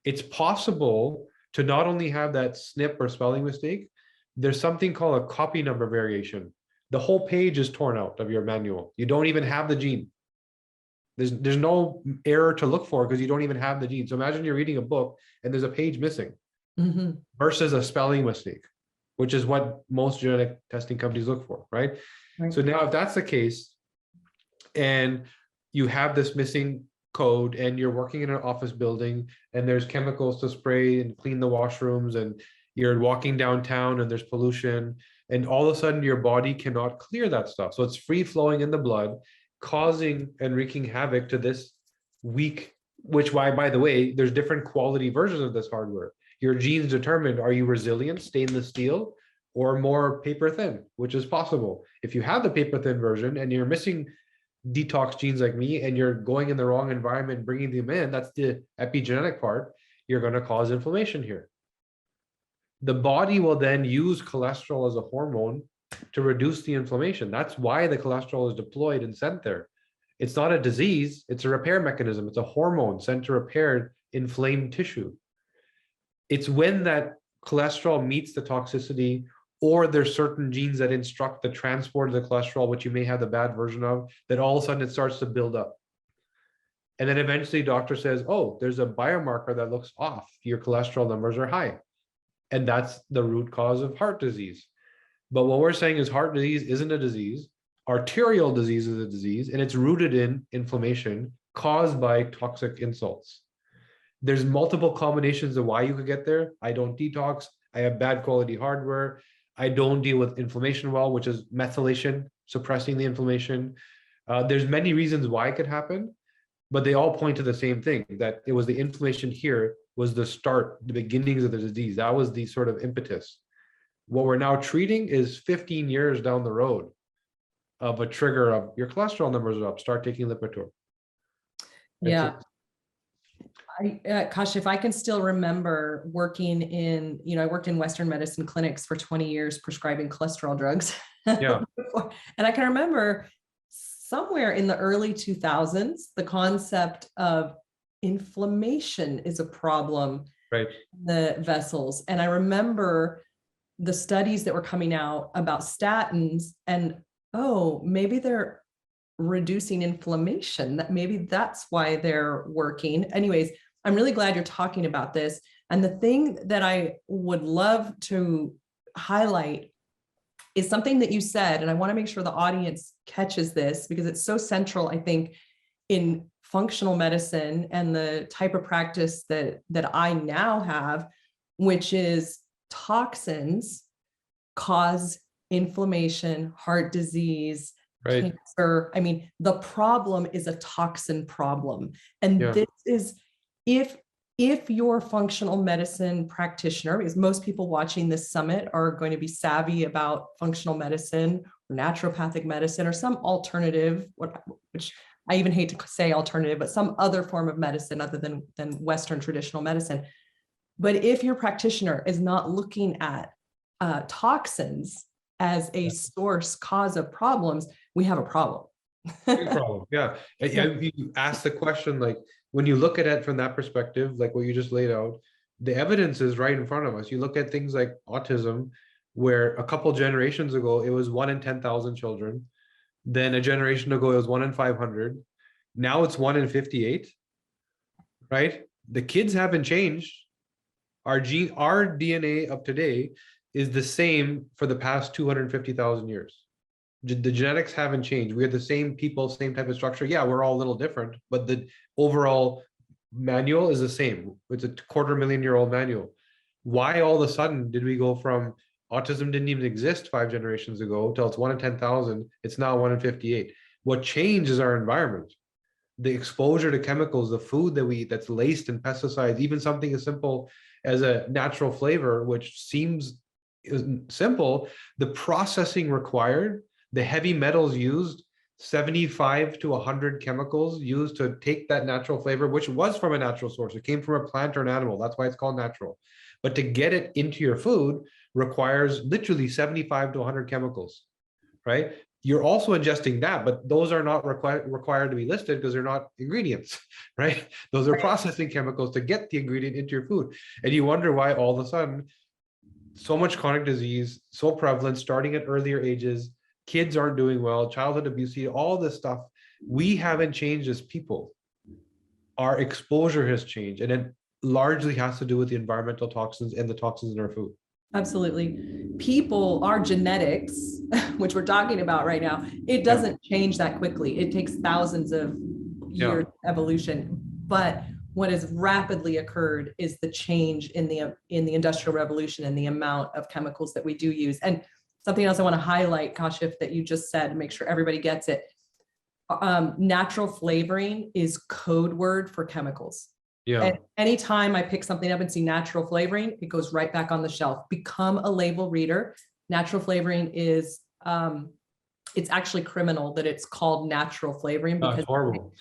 G: It's possible to not only have that SNP or spelling mistake, there's something called a copy number variation. The whole page is torn out of your manual. You don't even have the gene. There's no error to look for because you don't even have the gene. So imagine you're reading a book and there's a page missing versus a spelling mistake, which is what most genetic testing companies look for, right? So now if that's the case and you have this missing code and you're working in an office building and there's chemicals to spray and clean the washrooms and you're walking downtown and there's pollution and all of a sudden your body cannot clear that stuff. So it's free flowing in the blood, causing and wreaking havoc to this weak, which by the way, there's different quality versions of this hardware. Your genes determined, are you resilient, stainless steel, or more paper thin, which is possible. If you have the paper thin version and you're missing detox genes like me, and you're going in the wrong environment, bringing them in, that's the epigenetic part, you're going to cause inflammation here. The body will then use cholesterol as a hormone to reduce the inflammation. That's why the cholesterol is deployed and sent there. It's not a disease, it's a repair mechanism. It's a hormone sent to repair inflamed tissue. It's when that cholesterol meets the toxicity, or there's certain genes that instruct the transport of the cholesterol, which you may have the bad version of, that all of a sudden it starts to build up. And then eventually doctor says, oh, there's a biomarker that looks off. Your cholesterol numbers are high. And that's the root cause of heart disease. But what we're saying is heart disease isn't a disease. Arterial disease is a disease, and it's rooted in inflammation caused by toxic insults. There's multiple combinations of why you could get there. I don't detox. I have bad quality hardware. I don't deal with inflammation well, which is methylation, suppressing the inflammation. There's many reasons why it could happen, but they all point to the same thing, that it was the inflammation here was the start, the beginnings of the disease. That was the sort of impetus. What we're now treating is 15 years down the road of a trigger of your cholesterol numbers are up, start taking Lipitor.
A: Yeah. Kashif, I can still remember working in, I worked in Western medicine clinics for 20 years prescribing cholesterol drugs.
G: Yeah.
A: And I can remember somewhere in the early 2000s, the concept of inflammation is a problem
G: right
A: in the vessels. And I remember the studies that were coming out about statins and, oh, maybe they're reducing inflammation, that maybe that's why they're working. Anyways, I'm really glad you're talking about this. And the thing that I would love to highlight is something that you said, and I want to make sure the audience catches this because it's so central, I think, in functional medicine and the type of practice that I now have, which is toxins cause inflammation, heart disease,
G: right
A: cancer. I mean, the problem is a toxin problem. And this is, if you're a functional medicine practitioner, because most people watching this summit are going to be savvy about functional medicine or naturopathic medicine or some alternative, which I even hate to say alternative, but some other form of medicine other than Western traditional medicine. But if your practitioner is not looking at toxins as a source cause of problems, we have a problem.
G: Big problem. Yeah. You ask the question, like, when you look at it from that perspective, like what you just laid out, the evidence is right in front of us. You look at things like autism, where a couple generations ago, it was 1 in 10,000 children. Then a generation ago, it was 1 in 500. Now it's 1 in 58, right? The kids haven't changed. Our DNA of today is the same for the past 250,000 years. The genetics haven't changed. We are the same people, same type of structure. Yeah, we're all a little different, but the overall manual is the same. It's a 250,000-year-old manual. Why all of a sudden did we go from autism didn't even exist 5 generations ago till it's 1 in 10,000, it's now 1 in 58. What changed is our environment. The exposure to chemicals, the food that we eat that's laced in pesticides, even something as simple as a natural flavor, which seems simple, the processing required, the heavy metals used, 75 to 100 chemicals used to take that natural flavor, which was from a natural source. It came from a plant or an animal. That's why it's called natural. But to get it into your food requires literally 75 to 100 chemicals, right? You're also ingesting that, but those are not required to be listed because they're not ingredients, right? Those are processing chemicals to get the ingredient into your food. And you wonder why all of a sudden, so much chronic disease, so prevalent, starting at earlier ages, kids aren't doing well, childhood abuse, all this stuff. We haven't changed as people. Our exposure has changed, and it largely has to do with the environmental toxins and the toxins in our food.
A: Absolutely. People, our genetics, which we're talking about right now, it doesn't change that quickly. It takes thousands of years of evolution. But what has rapidly occurred is the change in the Industrial Revolution and the amount of chemicals that we do use. And something else I want to highlight, Kashif, that you just said, and make sure everybody gets it. Natural flavoring is code word for chemicals. Yeah. And anytime I pick something up and see natural flavoring, it goes right back on the shelf. Become a label reader. Natural flavoring is it's actually criminal that it's called natural flavoring, because
G: It's horrible.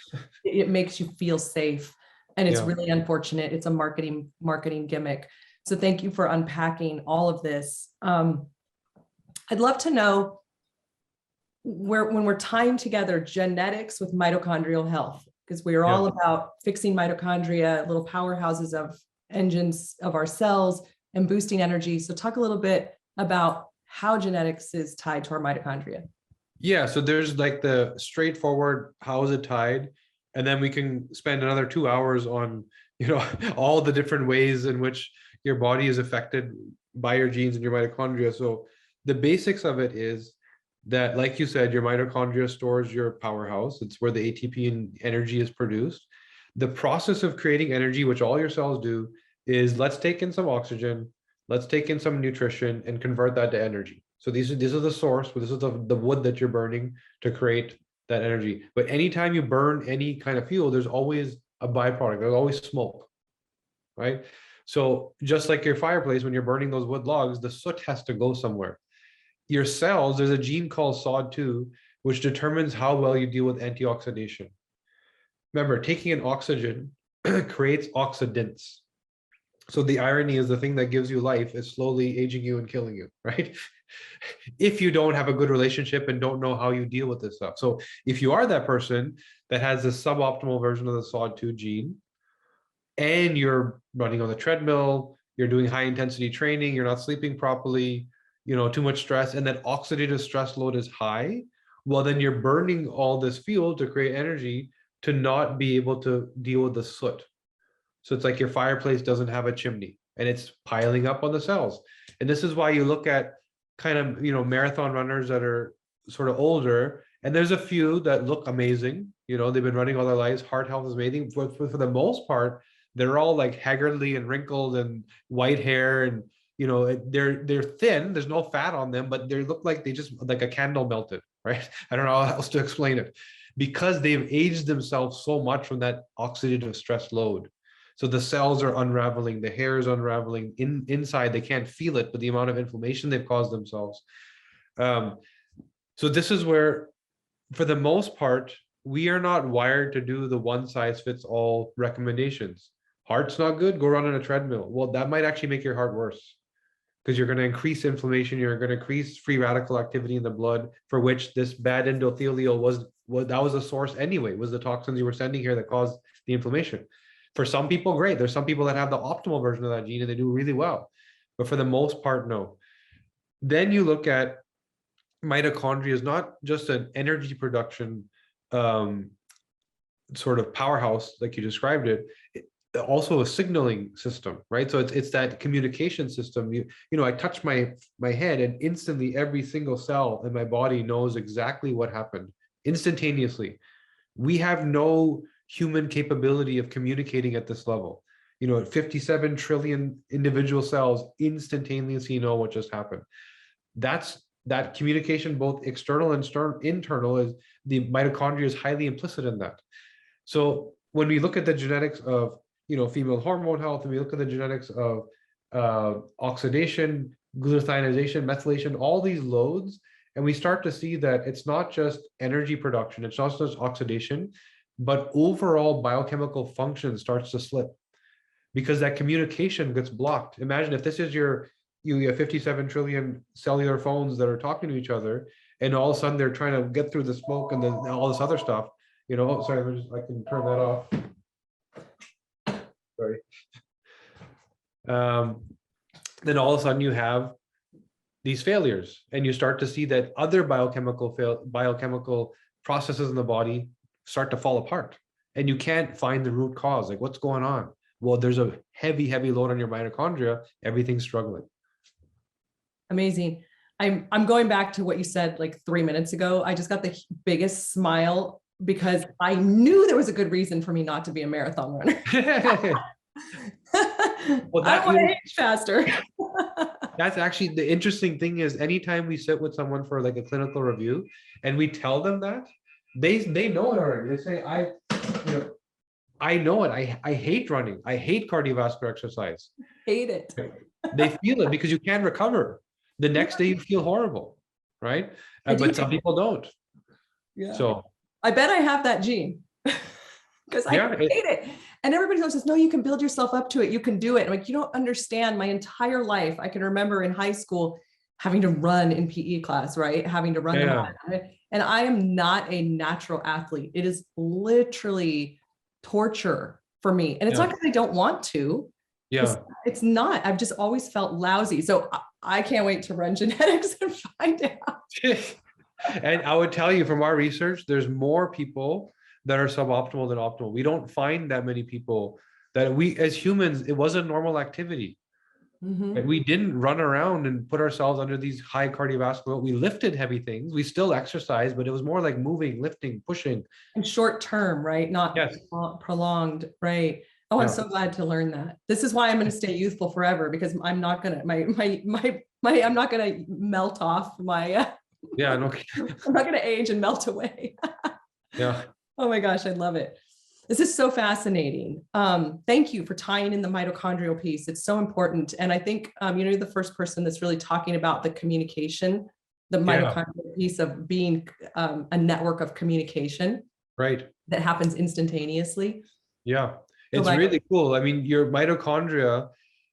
A: it makes you feel safe. And it's
G: Yeah.
A: really unfortunate. It's a marketing gimmick. So thank you for unpacking all of this. I'd love to know when we're tying together genetics with mitochondrial health, because we are all about fixing mitochondria, little powerhouses of engines of our cells, and boosting energy. So talk a little bit about how genetics is tied to our mitochondria.
G: Yeah, so there's like the straightforward, how is it tied? And then we can spend another 2 hours on, all the different ways in which your body is affected by your genes and your mitochondria. So the basics of it is that, like you said, your mitochondria stores your powerhouse. It's where the ATP and energy is produced. The process of creating energy, which all your cells do, is let's take in some oxygen, let's take in some nutrition and convert that to energy. So these are the source, this is the wood that you're burning to create that energy. But anytime you burn any kind of fuel, there's always a byproduct, there's always smoke, right? So just like your fireplace, when you're burning those wood logs, the soot has to go somewhere. Your cells, there's a gene called SOD2, which determines how well you deal with antioxidation. Remember, taking in oxygen creates oxidants. So the irony is the thing that gives you life is slowly aging you and killing you, right? If you don't have a good relationship and don't know how you deal with this stuff. So if you are that person that has the suboptimal version of the SOD2 gene, and you're running on the treadmill, you're doing high intensity training, you're not sleeping properly, too much stress, and that oxidative stress load is high, well, then you're burning all this fuel to create energy to not be able to deal with the soot. So it's like your fireplace doesn't have a chimney and it's piling up on the cells. And this is why you look at kind of, marathon runners that are sort of older, and there's a few that look amazing. They've been running all their lives. Heart health is amazing. For the most part, they're all like haggardly and wrinkled and white hair, and they're thin. There's no fat on them, but they look like they just like a candle melted, right? I don't know how else to explain it, because they've aged themselves so much from that oxidative stress load. So the cells are unraveling, the hair is unraveling inside. They can't feel it, but the amount of inflammation they've caused themselves. So this is where, for the most part, we are not wired to do the one size fits all recommendations. Heart's not good, go run on a treadmill. Well, that might actually make your heart worse, because you're going to increase inflammation, you're going to increase free radical activity in the blood, for which this bad endothelial that was a source anyway, was the toxins you were sending here that caused the inflammation. For some people, great. There's some people that have the optimal version of that gene and they do really well. But for the most part, no. Then you look at mitochondria is not just an energy production sort of powerhouse, like you described it, also a signaling system, right? So it's that communication system. I touch my head and instantly every single cell in my body knows exactly what happened instantaneously. We have no human capability of communicating at this level. 57 trillion individual cells instantaneously know what just happened. That communication, both external and internal, is the mitochondria is highly implicit in that. So when we look at the genetics of female hormone health, and we look at the genetics of oxidation, glutathionization, methylation, all these loads, and we start to see that it's not just energy production, it's not just oxidation, but overall biochemical function starts to slip because that communication gets blocked. Imagine if this is you have 57 trillion cellular phones that are talking to each other, and all of a sudden they're trying to get through the smoke and all this other stuff. Sorry, I can turn that off. Sorry. Then all of a sudden you have these failures, and you start to see that other biochemical processes in the body start to fall apart, and you can't find the root cause. Like, what's going on? Well, there's a heavy load on your mitochondria. Everything's struggling.
A: Amazing. I'm going back to what you said like 3 minutes ago. I just got the biggest smile because I knew there was a good reason for me not to be a marathon runner. Well, I want to age faster.
G: That's actually the interesting thing is anytime we sit with someone for like a clinical review and we tell them that, they know it already. They say, I know it. I hate running. I hate cardiovascular exercise.
A: Hate it.
G: They feel it because you can't recover. The next day you feel horrible, right?
A: I
G: But
A: do.
G: some people don't.
A: Yeah.
G: So
A: I bet I have that gene because I hate it. And everybody else says, no, you can build yourself up to it. You can do it. I'm like, you don't understand. My entire life, I can remember in high school having to run in PE class, right? Having to run. And I am not a natural athlete. It is literally torture for me. And it's not because I don't want to.
G: Yeah.
A: It's not. I've just always felt lousy. So I can't wait to run genetics and find out.
G: And I would tell you from our research, there's more people that are suboptimal than optimal. We don't find that many people that we, as humans, it wasn't normal activity. Mm-hmm. We didn't run around and put ourselves under these high cardiovascular. We lifted heavy things. We still exercised, but it was more like moving, lifting, pushing.
A: And short term, right? Not prolonged, right? Oh, I'm so glad to learn that. This is why I'm going to stay youthful forever, because I'm not going to I'm not going to melt off my. I'm not going to age and melt away. Oh my gosh, I love it. This is so fascinating. Thank you for tying in the mitochondrial piece. It's so important. And I think you're the first person that's really talking about the communication, the mitochondrial piece of being a network of communication,
G: right?
A: That happens instantaneously.
G: Yeah, it's really cool. I mean, your mitochondria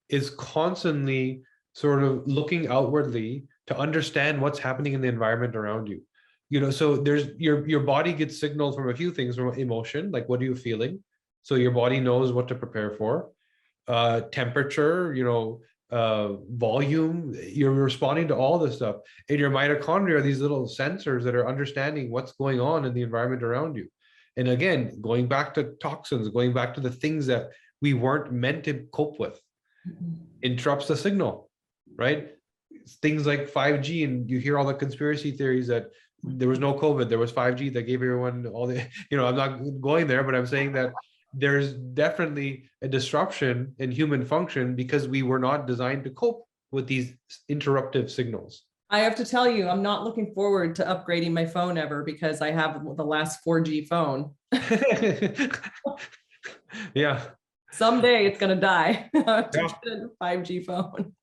G: is constantly sort of looking outwardly to understand what's happening in the environment around you. So there's your body gets signals from a few things, from emotion, like what are you feeling? So your body knows what to prepare for. Temperature, volume, you're responding to all this stuff. And your mitochondria are these little sensors that are understanding what's going on in the environment around you. And again, going back to toxins, going back to the things that we weren't meant to cope with, interrupts the signal, right? Things like 5G, and you hear all the conspiracy theories that there was no COVID, there was 5G that gave everyone all the, I'm not going there, but I'm saying that there's definitely a disruption in human function because we were not designed to cope with these interruptive signals.
A: I have to tell you, I'm not looking forward to upgrading my phone ever, because I have the last 4G phone.
G: Yeah.
A: Someday it's going to die. To get a 5G phone.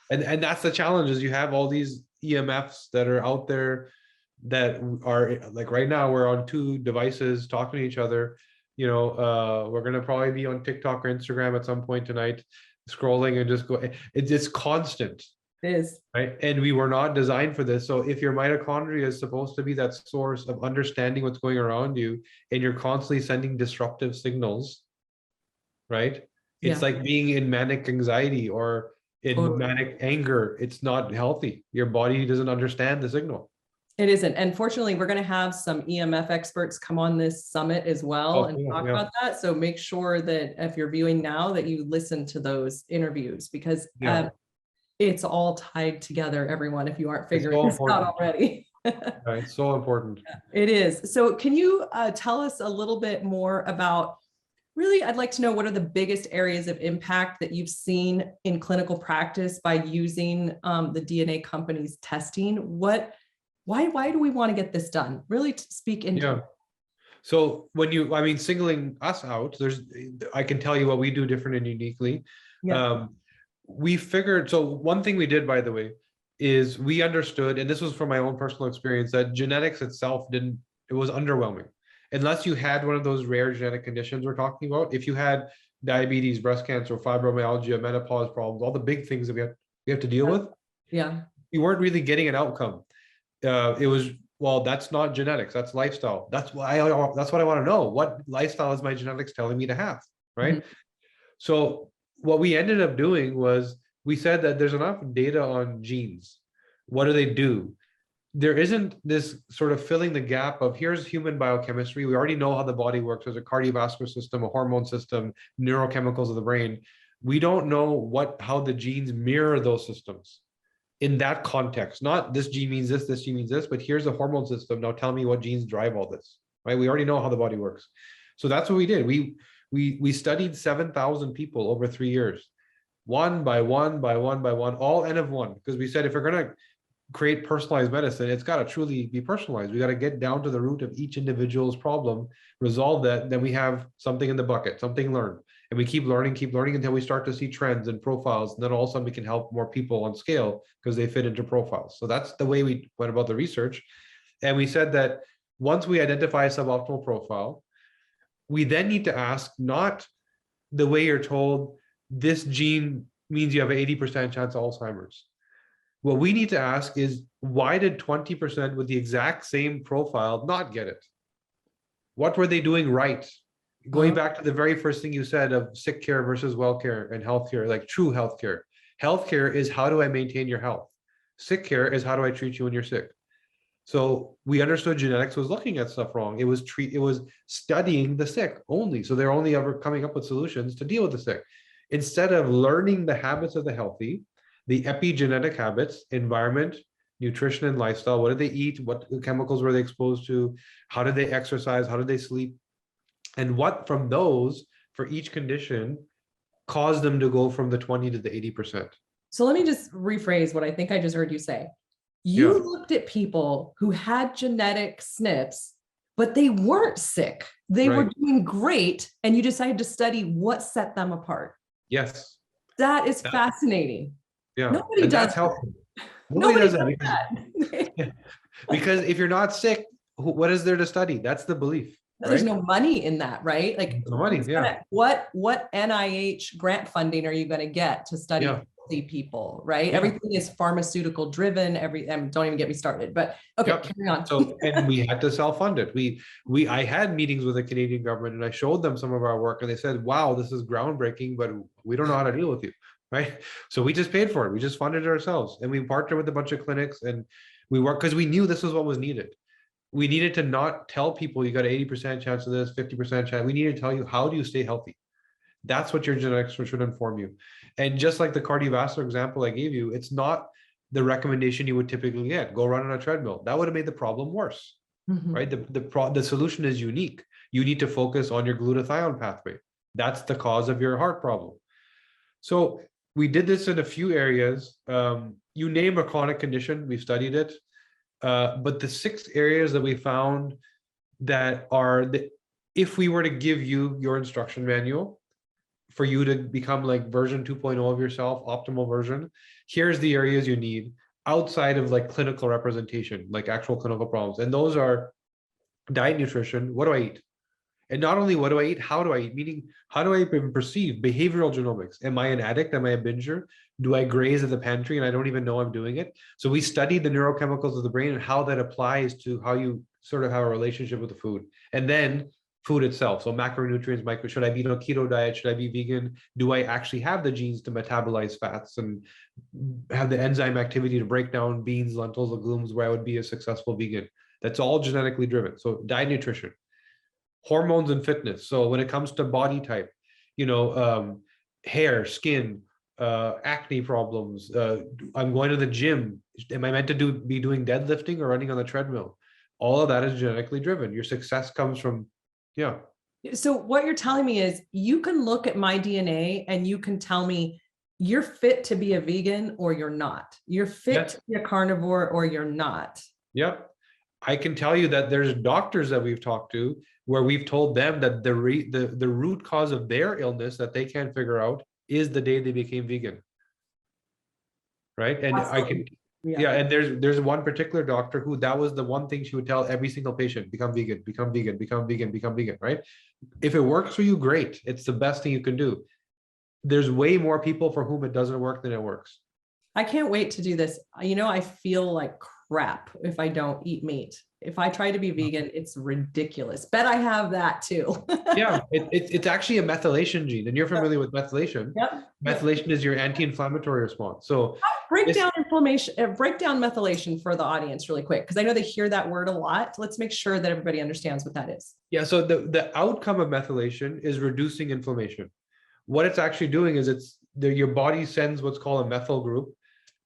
G: And that's the challenge, is you have all these EMFs that are out there that are, like right now we're on 2 devices talking to each other. We're going to probably be on TikTok or Instagram at some point tonight, scrolling and just go. It's constant.
A: It is.
G: Right. And we were not designed for this. So if your mitochondria is supposed to be that source of understanding what's going around you, and you're constantly sending disruptive signals, right? It's like being in manic anxiety or in manic anger. It's not healthy. Your body doesn't understand the signal.
A: It isn't. And fortunately, we're going to have some EMF experts come on this summit as well and talk about that. So make sure that if you're viewing now, that you listen to those interviews, because it's all tied together, everyone, if you aren't figuring this out already.
G: Right, so important.
A: It is. So can you tell us a little bit more about, really, I'd like to know, what are the biggest areas of impact that you've seen in clinical practice by using the DNA company's testing? Why do we want to get this done? Really to speak into it.
G: So when singling us out, I can tell you what we do different and uniquely. We figured, so one thing we did, by the way, is we understood, and this was from my own personal experience, that genetics itself it was underwhelming. Unless you had one of those rare genetic conditions we're talking about, if you had diabetes, breast cancer, fibromyalgia, menopause problems, all the big things that we have to deal with, we weren't really getting an outcome. It was, well, that's not genetics, that's lifestyle. That's what I want to know. What lifestyle is my genetics telling me to have, right? Mm-hmm. So what we ended up doing was, we said that there's enough data on genes. What do they do? There isn't this sort of filling the gap of, here's human biochemistry. We already know how the body works. There's a cardiovascular system, a hormone system, neurochemicals of the brain. We don't know how the genes mirror those systems in that context. Not this gene means this gene means this, but here's the hormone system. Now tell me what genes drive all this, right? We already know how the body works. So that's what we did. We studied 7,000 people over 3 years, one by one, all N of one, because we said, if we're going to create personalized medicine, it's got to truly be personalized. We got to get down to the root of each individual's problem, resolve that, then we have something in the bucket, something learned. And we keep learning until we start to see trends and profiles. And then all of a sudden we can help more people on scale because they fit into profiles. So that's the way we went about the research. And we said that once we identify a suboptimal profile, we then need to ask, not the way you're told, this gene means you have an 80% chance of Alzheimer's. What we need to ask is, why did 20% with the exact same profile not get it? What were they doing right? Going back to the very first thing you said of sick care versus well care and healthcare, like true healthcare. Healthcare is, how do I maintain your health? Sick care is, how do I treat you when you're sick? So we understood genetics was looking at stuff wrong. It was studying the sick only. So they're only ever coming up with solutions to deal with the sick. Instead of learning the habits of the healthy, the epigenetic habits, environment, nutrition, and lifestyle. What did they eat? What chemicals were they exposed to? How did they exercise? How did they sleep? And what from those, for each condition, caused them to go from the 20 to the 80%.
A: So let me just rephrase what I think I just heard you say. You looked at people who had genetic SNPs, but they weren't sick. They were doing great. And you decided to study what set them apart.
G: Yes.
A: That is fascinating.
G: Yeah.
A: Nobody does
G: that. Nobody does that. Because if you're not sick, what is there to study? That's the belief.
A: There's no money in that, right? Like,
G: no money,
A: what NIH grant funding are you going to get to study healthy people, right? Everything is pharmaceutical driven. Don't even get me started. But okay, carry on.
G: So, and we had to self-fund it. I had meetings with the Canadian government, and I showed them some of our work, and they said, "Wow, this is groundbreaking, but we don't know how to deal with you." Right? So we just paid for it. We just funded it ourselves, and we partnered with a bunch of clinics, and we worked because we knew this was what was needed. We needed to not tell people you got an 80% chance of this, 50% chance. We needed to tell you, how do you stay healthy? That's what your genetics should inform you. And just like the cardiovascular example I gave you, it's not the recommendation you would typically get. Go run on a treadmill. That would have made the problem worse, right? The solution is unique. You need to focus on your glutathione pathway. That's the cause of your heart problem. So we did this in a few areas. You name a chronic condition, we've studied it. But the 6 areas that we found that are if we were to give you your instruction manual for you to become like version 2.0 of yourself, optimal version, here's the areas you need outside of like clinical representation, like actual clinical problems. And those are diet, nutrition, what do I eat? And not only what do I eat, how do I eat? Meaning, how do I even perceive behavioral genomics? Am I an addict? Am I a binger? Do I graze at the pantry and I don't even know I'm doing it? So we studied the neurochemicals of the brain and how that applies to how you sort of have a relationship with the food. And then food itself. So macronutrients, should I be on a keto diet? Should I be vegan? Do I actually have the genes to metabolize fats and have the enzyme activity to break down beans, lentils, legumes where I would be a successful vegan? That's all genetically driven. So diet, nutrition. Hormones and fitness. So when it comes to body type, hair, skin, acne problems, I'm going to the gym. Am I meant to be doing deadlifting or running on the treadmill? All of that is genetically driven. Your success comes from,
A: So what you're telling me is you can look at my DNA and you can tell me you're fit to be a vegan or you're not. You're fit to be a carnivore or you're not.
G: Yep. I can tell you that there's doctors that we've talked to where we've told them that the root cause of their illness that they can't figure out is the day they became vegan. Right. And absolutely. And there's one particular doctor who that was the one thing she would tell every single patient: become vegan, become vegan, become vegan, become vegan. Right. If it works for you, great. It's the best thing you can do. There's way more people for whom it doesn't work than it works.
A: I can't wait to do this. I feel like crap if I don't eat meat. If I try to be vegan, it's ridiculous. Bet I have that too.
G: It's actually a methylation gene, and you're familiar with methylation.
A: Yep.
G: Methylation is your anti-inflammatory response. So
A: break down methylation for the audience really quick, because I know they hear that word a lot. Let's make sure that everybody understands what that is.
G: Yeah. So the outcome of methylation is reducing inflammation. What it's actually doing is your body sends what's called a methyl group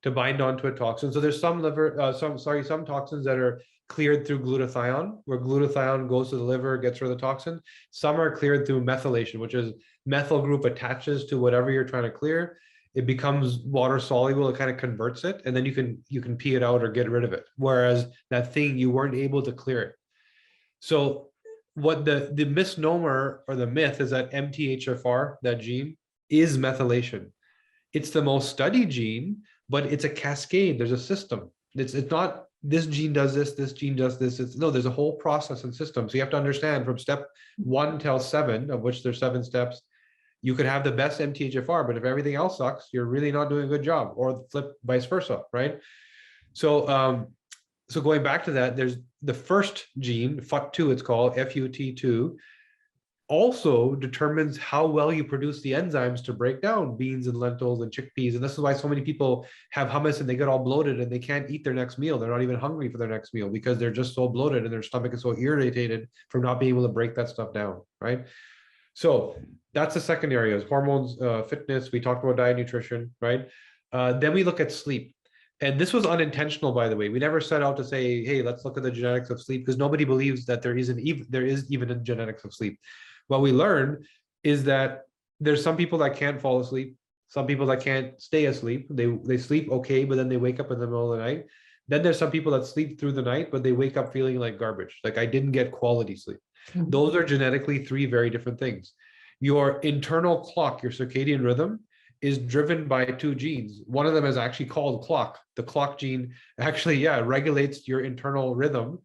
G: to bind onto a toxin. So there's some toxins that are cleared through glutathione, where glutathione goes to the liver, gets rid of the toxin. Some are cleared through methylation, which is methyl group attaches to whatever you're trying to clear. It becomes water soluble. It kind of converts it, and then you can pee it out or get rid of it. Whereas that thing, you weren't able to clear it. So what the misnomer or the myth is that MTHFR, that gene, is methylation. It's the most studied gene, but it's a cascade. There's a system. It's not this gene does this gene does this. No, there's a whole process and system. So you have to understand from step 1 till 7, of which there's 7 steps, you could have the best MTHFR, but if everything else sucks, you're really not doing a good job, or flip vice versa, right? So, so going back to that, there's the first gene, FUT2, it's called FUT2, also determines how well you produce the enzymes to break down beans and lentils and chickpeas. And this is why so many people have hummus and they get all bloated and they can't eat their next meal. They're not even hungry for their next meal because they're just so bloated and their stomach is so irritated from not being able to break that stuff down, right? So that's the second area, is hormones, fitness. We talked about diet, nutrition, right? Then we look at sleep. And this was unintentional, by the way. We never set out to say, hey, let's look at the genetics of sleep, because nobody believes that there is even a genetics of sleep. What we learned is that there's some people that can't fall asleep, some people that can't stay asleep. They sleep okay, but then they wake up in the middle of the night. Then there's some people that sleep through the night, but they wake up feeling like garbage. Like, I didn't get quality sleep. Mm-hmm. Those are genetically 3 very different things. Your internal clock, your circadian rhythm, is driven by 2 genes. One of them is actually called clock. The clock gene actually, regulates your internal rhythm.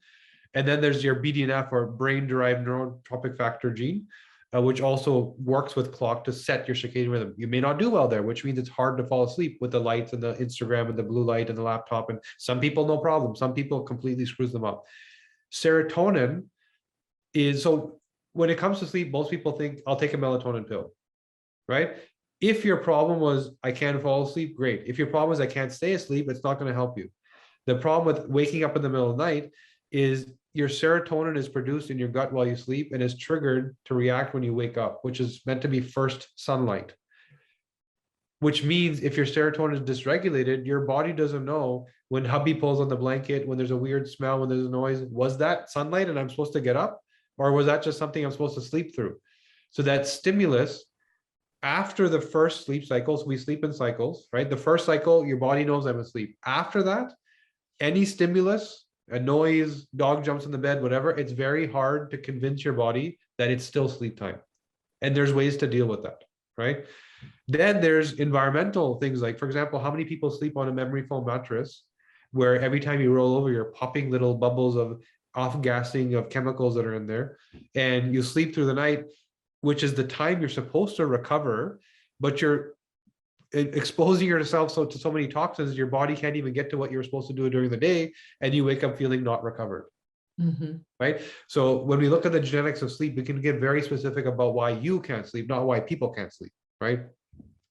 G: And then there's your BDNF, or brain-derived neurotrophic factor gene, which also works with clock to set your circadian rhythm. You may not do well there, which means it's hard to fall asleep with the lights and the Instagram and the blue light and the laptop. And some people, no problem. Some people completely screws them up. Serotonin is, so when it comes to sleep, most people think, I'll take a melatonin pill, right? If your problem was, I can't fall asleep, great. If your problem is, I can't stay asleep, it's not going to help you. The problem with waking up in the middle of the night is your serotonin is produced in your gut while you sleep and is triggered to react when you wake up, which is meant to be first sunlight. Which means if your serotonin is dysregulated, your body doesn't know when hubby pulls on the blanket, when there's a weird smell, when there's a noise, was that sunlight and I'm supposed to get up? Or was that just something I'm supposed to sleep through? So that stimulus, after the first sleep cycles, we sleep in cycles, right? The first cycle, your body knows I'm asleep. After that, any stimulus, a noise, dog jumps in the bed, whatever, it's very hard to convince your body that it's still sleep time. And there's ways to deal with that, right? Then there's environmental things like, for example, how many people sleep on a memory foam mattress where every time you roll over, you're popping little bubbles of off-gassing of chemicals that are in there, and you sleep through the night, which is the time you're supposed to recover, but you're exposing yourself to so many toxins, your body can't even get to what you're supposed to do during the day, and you wake up feeling not recovered. Mm-hmm. Right? So when we look at the genetics of sleep, we can get very specific about why you can't sleep, not why people can't sleep, right?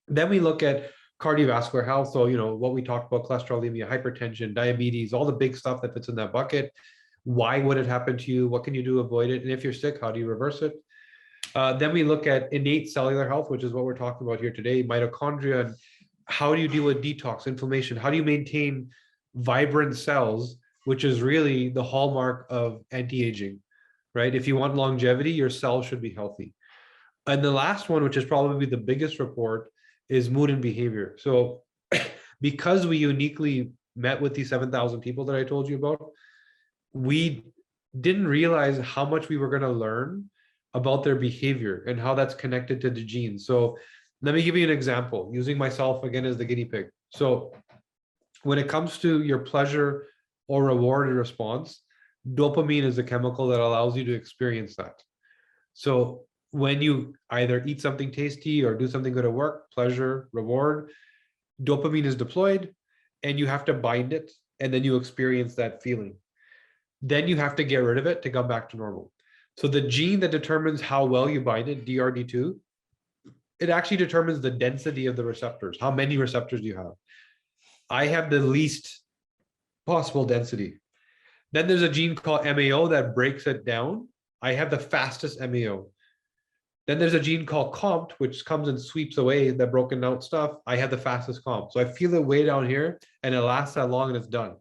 G: Then we look at cardiovascular health. So, what we talked about, cholesterolemia, hypertension, diabetes, all the big stuff that fits in that bucket. Why would it happen to you? What can you do to avoid it? And if you're sick, how do you reverse it? Then we look at innate cellular health, which is what we're talking about here today, mitochondria, and how do you deal with detox, inflammation? How do you maintain vibrant cells, which is really the hallmark of anti-aging, right? If you want longevity, your cells should be healthy. And the last one, which is probably the biggest report, is mood and behavior. So because we uniquely met with these 7,000 people that I told you about, we didn't realize how much we were going to learn about their behavior and how that's connected to the genes. So let me give you an example, using myself again as the guinea pig. So when it comes to your pleasure or reward response, dopamine is a chemical that allows you to experience that. So when you either eat something tasty or do something good at work, pleasure, reward, dopamine is deployed and you have to bind it, and then you experience that feeling. Then you have to get rid of it to come back to normal. So the gene that determines how well you bind it, DRD2, it actually determines the density of the receptors. How many receptors do you have? I have the least possible density. Then there's a gene called MAO that breaks it down. I have the fastest MAO. Then there's a gene called COMT, which comes and sweeps away the broken out stuff. I have the fastest COMT. So I feel it way down here and it lasts that long and it's done.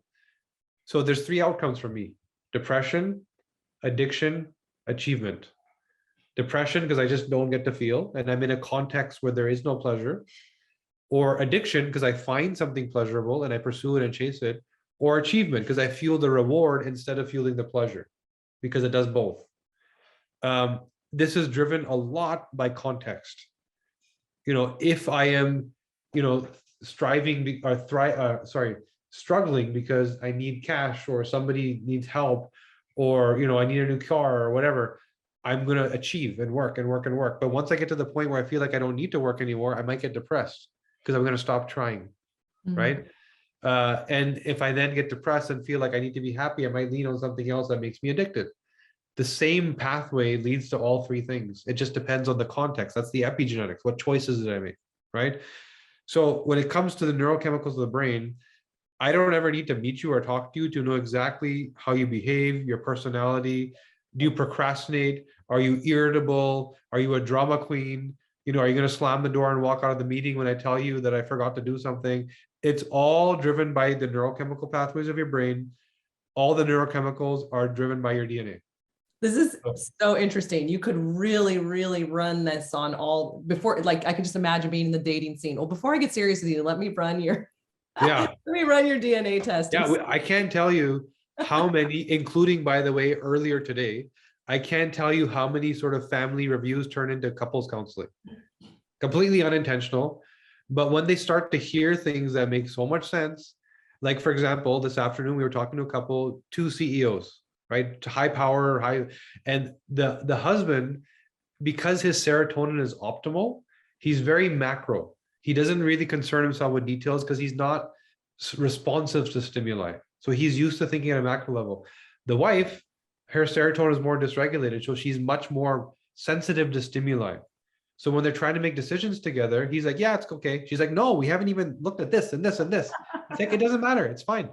G: So there's 3 outcomes for me: depression, addiction, achievement. Depression, because I just don't get to feel, and I'm in a context where there is no pleasure. Or addiction, because I find something pleasurable and I pursue it and chase it. Or achievement, because I feel the reward instead of feeling the pleasure, because it does both. This is driven a lot by context. If I am, struggling because I need cash, or somebody needs help, or, I need a new car or whatever, I'm going to achieve and work and work and work. But once I get to the point where I feel like I don't need to work anymore, I might get depressed because I'm going to stop trying. Right. And if I then get depressed and feel like I need to be happy, I might lean on something else that makes me addicted. The same pathway leads to all three things. It just depends on the context. That's the epigenetics. What choices did I make? Right. So when it comes to the neurochemicals of the brain, I don't ever need to meet you or talk to you to know exactly how you behave, your personality. Do you procrastinate? Are you irritable? Are you a drama queen? Are you going to slam the door and walk out of the meeting when I tell you that I forgot to do something? It's all driven by the neurochemical pathways of your brain. All the neurochemicals are driven by your DNA.
A: This is so interesting. You could really, really run this on all before, like I could just imagine being in the dating scene. Well, before I get serious with you, let me run your DNA test.
G: Yeah, I can't tell you how many, including, by the way, earlier today, I can't tell you how many sort of family reviews turn into couples counseling. Completely unintentional. But when they start to hear things that make so much sense, like, for example, this afternoon, we were talking to a couple, 2 CEOs, right? High power, and the husband, because his serotonin is optimal, he's very macro. He doesn't really concern himself with details because he's not responsive to stimuli. So he's used to thinking at a macro level. The wife, her serotonin is more dysregulated, so she's much more sensitive to stimuli. So when they're trying to make decisions together, he's like, yeah, it's okay. She's like, no, we haven't even looked at this and this and this. It's like, it doesn't matter. It's fine.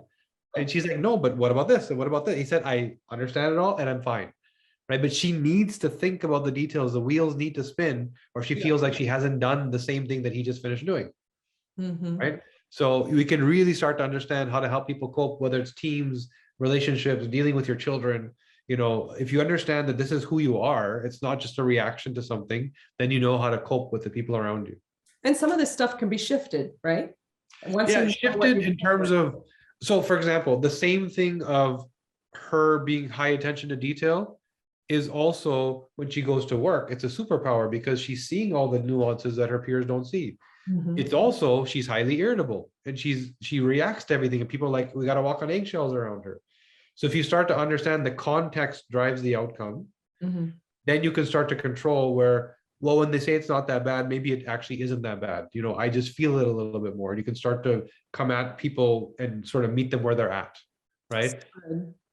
G: And she's like, no, but what about this? And what about that? He said, I understand it all and I'm fine. Right. But she needs to think about the details. The wheels need to spin, or she feels like she hasn't done the same thing that he just finished doing. Right. So we can really start to understand how to help people cope, whether it's teams, relationships, dealing with your children. If you understand that this is who you are, it's not just a reaction to something, then you know how to cope with the people around you.
A: And some of this stuff can be shifted, right?
G: Shifted in terms of, so for example, the same thing of her being high attention to detail is also, when she goes to work, it's a superpower because she's seeing all the nuances that her peers don't see. It's also, she's highly irritable and she reacts to everything, and people are like, we got to walk on eggshells around her. So if you start to understand the context drives the outcome, then you can start to control where, well, when they say it's not that bad, maybe it actually isn't that bad. I just feel it a little bit more. And you can start to come at people and sort of meet them where they're at. Right.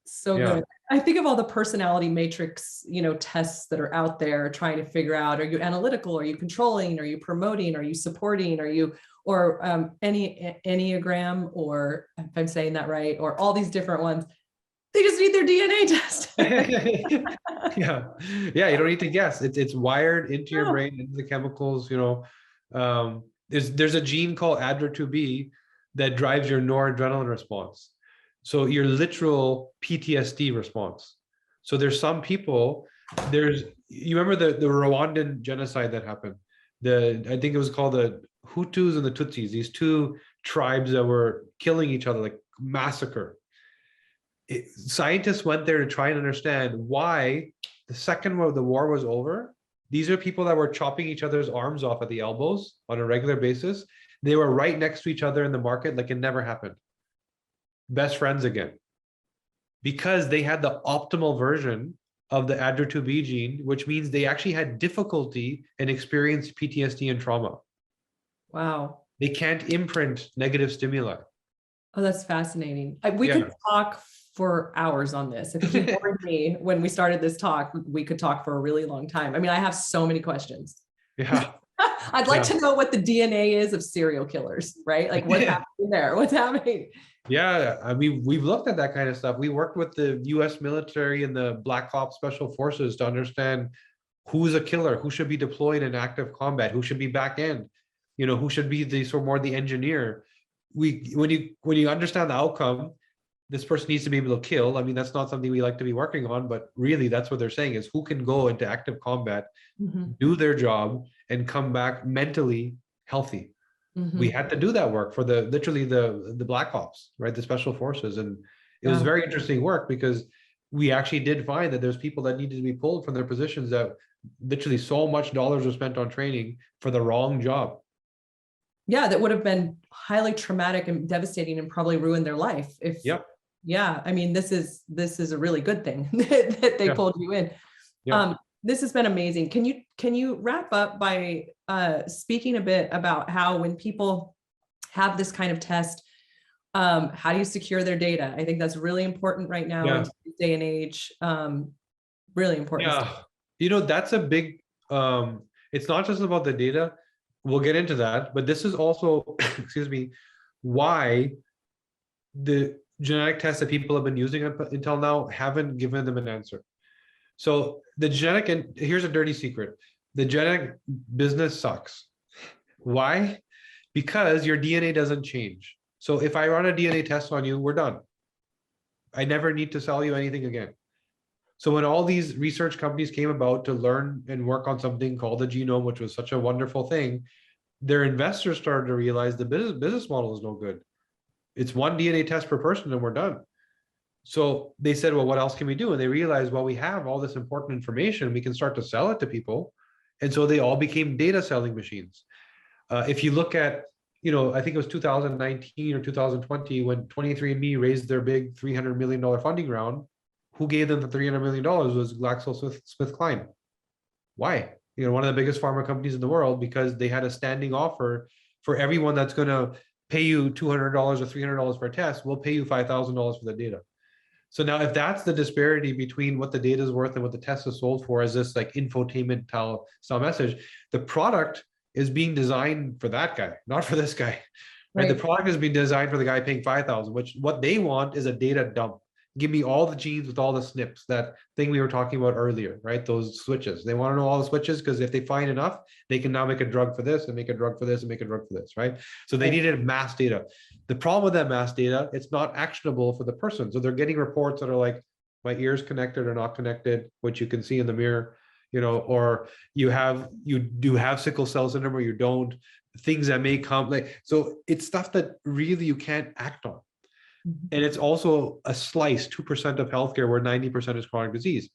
A: So good. I think of all the personality matrix, tests that are out there trying to figure out, are you analytical? Are you controlling? Are you promoting? Are you supporting? Are you, or any Enneagram, or if I'm saying that right, or all these different ones. They just need their DNA test.
G: Yeah, you don't need to guess. It's wired into your brain, into the chemicals. There's a gene called ADRA2B that drives your noradrenaline response. So your literal PTSD response. So there's some people. You remember the Rwandan genocide that happened? I think it was called the Hutus and the Tutsis. These 2 tribes that were killing each other, like massacre. Scientists went there to try and understand why the second the war was over, these are people that were chopping each other's arms off at the elbows on a regular basis. They were right next to each other in the market like it never happened. Best friends again. Because they had the optimal version of the ADRA2B gene, which means they actually had difficulty and experienced PTSD and trauma.
A: Wow.
G: They can't imprint negative stimuli.
A: Oh, that's fascinating. We could talk for hours on this. If you warned me when we started this talk, we could talk for a really long time. I mean, I have so many questions.
G: Yeah.
A: I'd like to know what the DNA is of serial killers, right? Like what's happening there? What's happening?
G: Yeah. I mean, we've looked at that kind of stuff. We worked with the US military and the Black Ops Special Forces to understand who's a killer, who should be deployed in active combat, who should be back end, who should be the engineer. When you understand the outcome, this person needs to be able to kill. I mean, that's not something we like to be working on, but really that's what they're saying is who can go into active combat, do their job, and come back mentally healthy. We had to do that work for literally the Black Ops, right? The special forces. And it was very interesting work because we actually did find that there's people that needed to be pulled from their positions that literally so much dollars were spent on training for the wrong job.
A: Yeah, that would have been highly traumatic and devastating and probably ruined their life. If
G: Yep.
A: Yeah, I mean, this is a really good thing that they pulled you in.
G: Yeah.
A: This has been amazing. Can you wrap up by speaking a bit about how when people have this kind of test, how do you secure their data? I think that's really important right now in today's day and age. Really important.
G: Yeah, that's a big, it's not just about the data. We'll get into that, but this is also, excuse me, why the genetic tests that people have been using up until now haven't given them an answer. So the genetic, and here's a dirty secret, the genetic business sucks. Why? Because your DNA doesn't change. So if I run a DNA test on you, we're done. I never need to sell you anything again. So when all these research companies came about to learn and work on something called the genome, which was such a wonderful thing, their investors started to realize the business model is no good. It's one DNA test per person and we're done. So they said, well, what else can we do? And they realized, well, we have all this important information. We can start to sell it to people. And so they all became data selling machines. If you look at, I think it was 2019 or 2020 when 23andMe raised their big $300 million funding round. Who gave them the $300 million was GlaxoSmithKline. Why? One of the biggest pharma companies in the world, because they had a standing offer for everyone that's going to pay you $200 or $300 for a test, we'll pay you $5,000 for the data. So now if that's the disparity between what the data is worth and what the test is sold for as this like infotainment style message, the product is being designed for that guy, not for this guy. Right? The product is being designed for the guy paying $5,000, which what they want is a data dump. Give me all the genes with all the SNPs, that thing we were talking about earlier, right? Those switches. They want to know all the switches because if they find enough, they can now make a drug for this and make a drug for this and make a drug for this, right? So they needed mass data. The problem with that mass data, it's not actionable for the person. So they're getting reports that are like, my ear's connected or not connected, which you can see in the mirror, or you do have sickle cell syndrome or you don't, things that may come. So it's stuff that really you can't act on. And it's also a slice, 2% of healthcare, where 90% is chronic disease.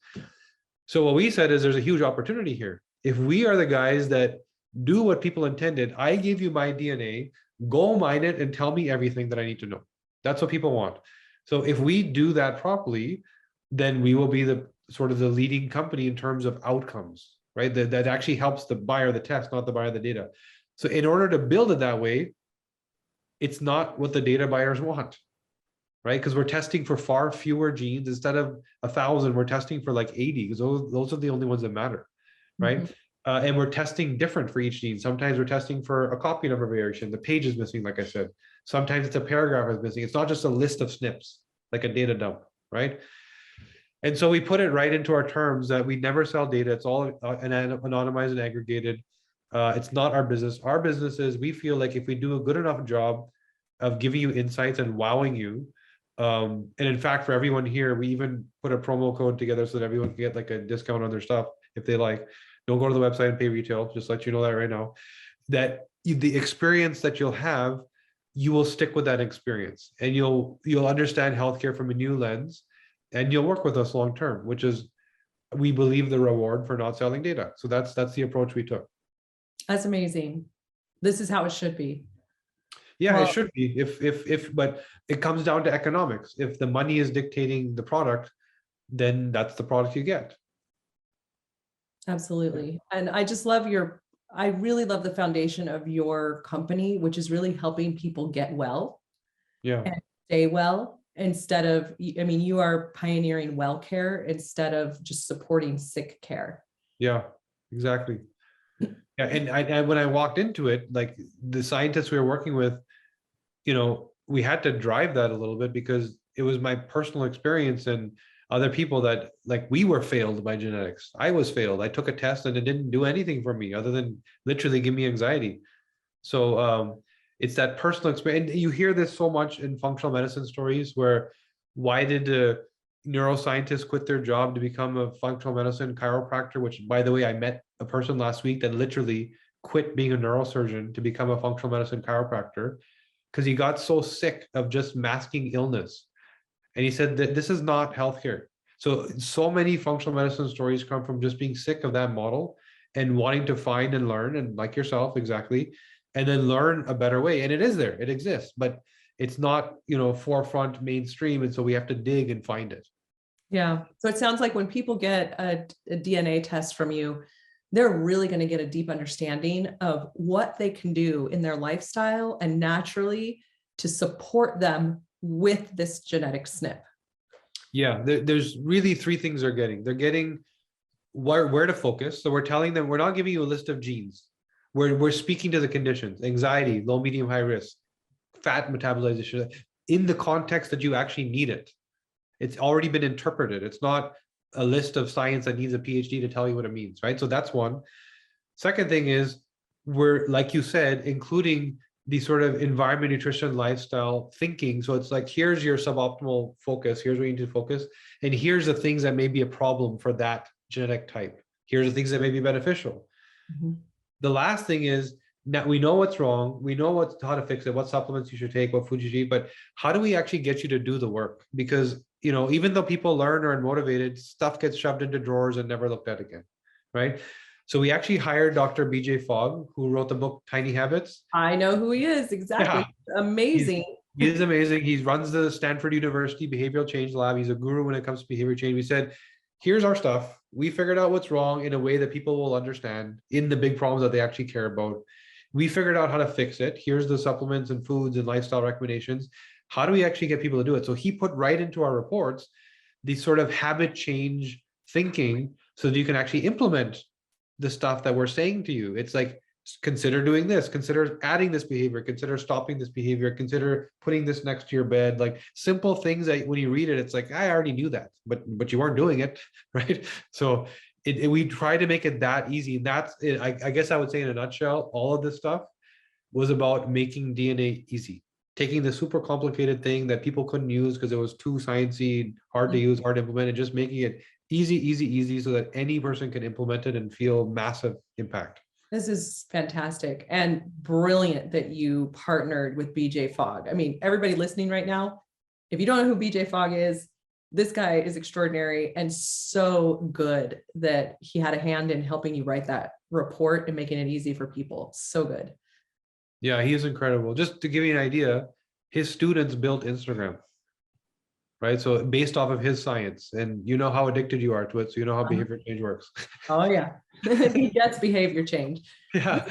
G: So what we said is there's a huge opportunity here. If we are the guys that do what people intended, I give you my DNA, go mine it and tell me everything that I need to know. That's what people want. So if we do that properly, then we will be the sort of the leading company in terms of outcomes, right? That actually helps the buyer of the test, not the buyer of the data. So in order to build it that way, it's not what the data buyers want. Right? Because we're testing for far fewer genes. Instead of 1,000, we're testing for like 80, because those are the only ones that matter, right? And we're testing different for each gene. Sometimes we're testing for a copy number variation. The page is missing, like I said. Sometimes it's a paragraph is missing. It's not just a list of SNPs, like a data dump, right? And so we put it right into our terms that we never sell data. It's all anonymized and aggregated. It's not our business. Our business is, we feel like if we do a good enough job of giving you insights and wowing you, and in fact, for everyone here, we even put a promo code together so that everyone can get like a discount on their stuff if they like. Don't go to the website and pay retail. Just let you know that right now. That the experience that you'll have, you will stick with that experience, and you'll understand healthcare from a new lens, and you'll work with us long term, which is, we believe, the reward for not selling data. So that's the approach we took.
A: That's amazing. This is how it should be.
G: Yeah, well, it should be. But it comes down to economics. If the money is dictating the product, then that's the product you get.
A: Absolutely. And I just love I really love the foundation of your company, which is really helping people get well.
G: Yeah.
A: And stay well, instead of, you are pioneering well care instead of just supporting sick care.
G: Yeah, exactly. Yeah. And when I walked into it, like the scientists we were working with, we had to drive that a little bit, because it was my personal experience and other people that, like, we were failed by genetics. I was failed. I took a test and it didn't do anything for me other than literally give me anxiety. So it's that personal experience. And you hear this so much in functional medicine stories, where why did neuroscientists quit their job to become a functional medicine chiropractor, which, by the way, I met a person last week that literally quit being a neurosurgeon to become a functional medicine chiropractor, because he got so sick of just masking illness. And he said that this is not healthcare. So many functional medicine stories come from just being sick of that model and wanting to find and learn, and like yourself, exactly, and then learn a better way. And it is there, it exists, but it's not, forefront mainstream. And so we have to dig and find it.
A: Yeah. So it sounds like when people get a DNA test from you, they're really going to get a deep understanding of what they can do in their lifestyle and naturally to support them with this genetic SNP.
G: Yeah, there's really three things they're getting. They're getting where to focus. So we're telling them, we're not giving you a list of genes. We're speaking to the conditions: anxiety, low, medium, high risk, fat metabolization, in the context that you actually need it. It's already been interpreted. It's not a list of science that needs a PhD to tell you what it means, right? So that's one. Second thing is, we're, like you said, including the sort of environment, nutrition, lifestyle thinking. So it's like, here's your suboptimal focus. Here's where you need to focus. And here's the things that may be a problem for that genetic type. Here's the things that may be beneficial.
A: Mm-hmm.
G: The last thing is, now we know what's wrong. We know how to fix it, what supplements you should take, what food you should eat, but how do we actually get you to do the work? Because, even though people learn or are motivated, stuff gets shoved into drawers and never looked at again, right? So we actually hired Dr. BJ Fogg, who wrote the book Tiny Habits.
A: I know who he is. Exactly. Yeah. Amazing.
G: He's amazing. He runs the Stanford University Behavioral Change Lab. He's a guru when it comes to behavior change. We said, here's our stuff. We figured out what's wrong in a way that people will understand in the big problems that they actually care about. We figured out how to fix it. Here's the supplements and foods and lifestyle recommendations. How do we actually get people to do it? So he put right into our reports the sort of habit change thinking so that you can actually implement the stuff that we're saying to you. It's like, consider doing this, consider adding this behavior, consider stopping this behavior, consider putting this next to your bed, like simple things that when you read it, it's like, I already knew that, but you weren't doing it, right? So we try to make it that easy. And that's it. I guess I would say in a nutshell, all of this stuff was about making DNA easy, taking the super complicated thing that people couldn't use because it was too sciencey, hard to use, hard to implement, and just making it easy so that any person can implement it and feel massive impact.
A: This is fantastic and brilliant that you partnered with BJ Fogg. I mean, everybody listening right now, if you don't know who BJ Fogg is, this guy is extraordinary and so good that he had a hand in helping you write that report and making it easy for people. So good.
G: Yeah, he is incredible. Just to give you an idea, his students built Instagram, right? So based off of his science, and you know how addicted you are to it, so you know how behavior change works.
A: Oh yeah, he gets behavior change.
G: Yeah.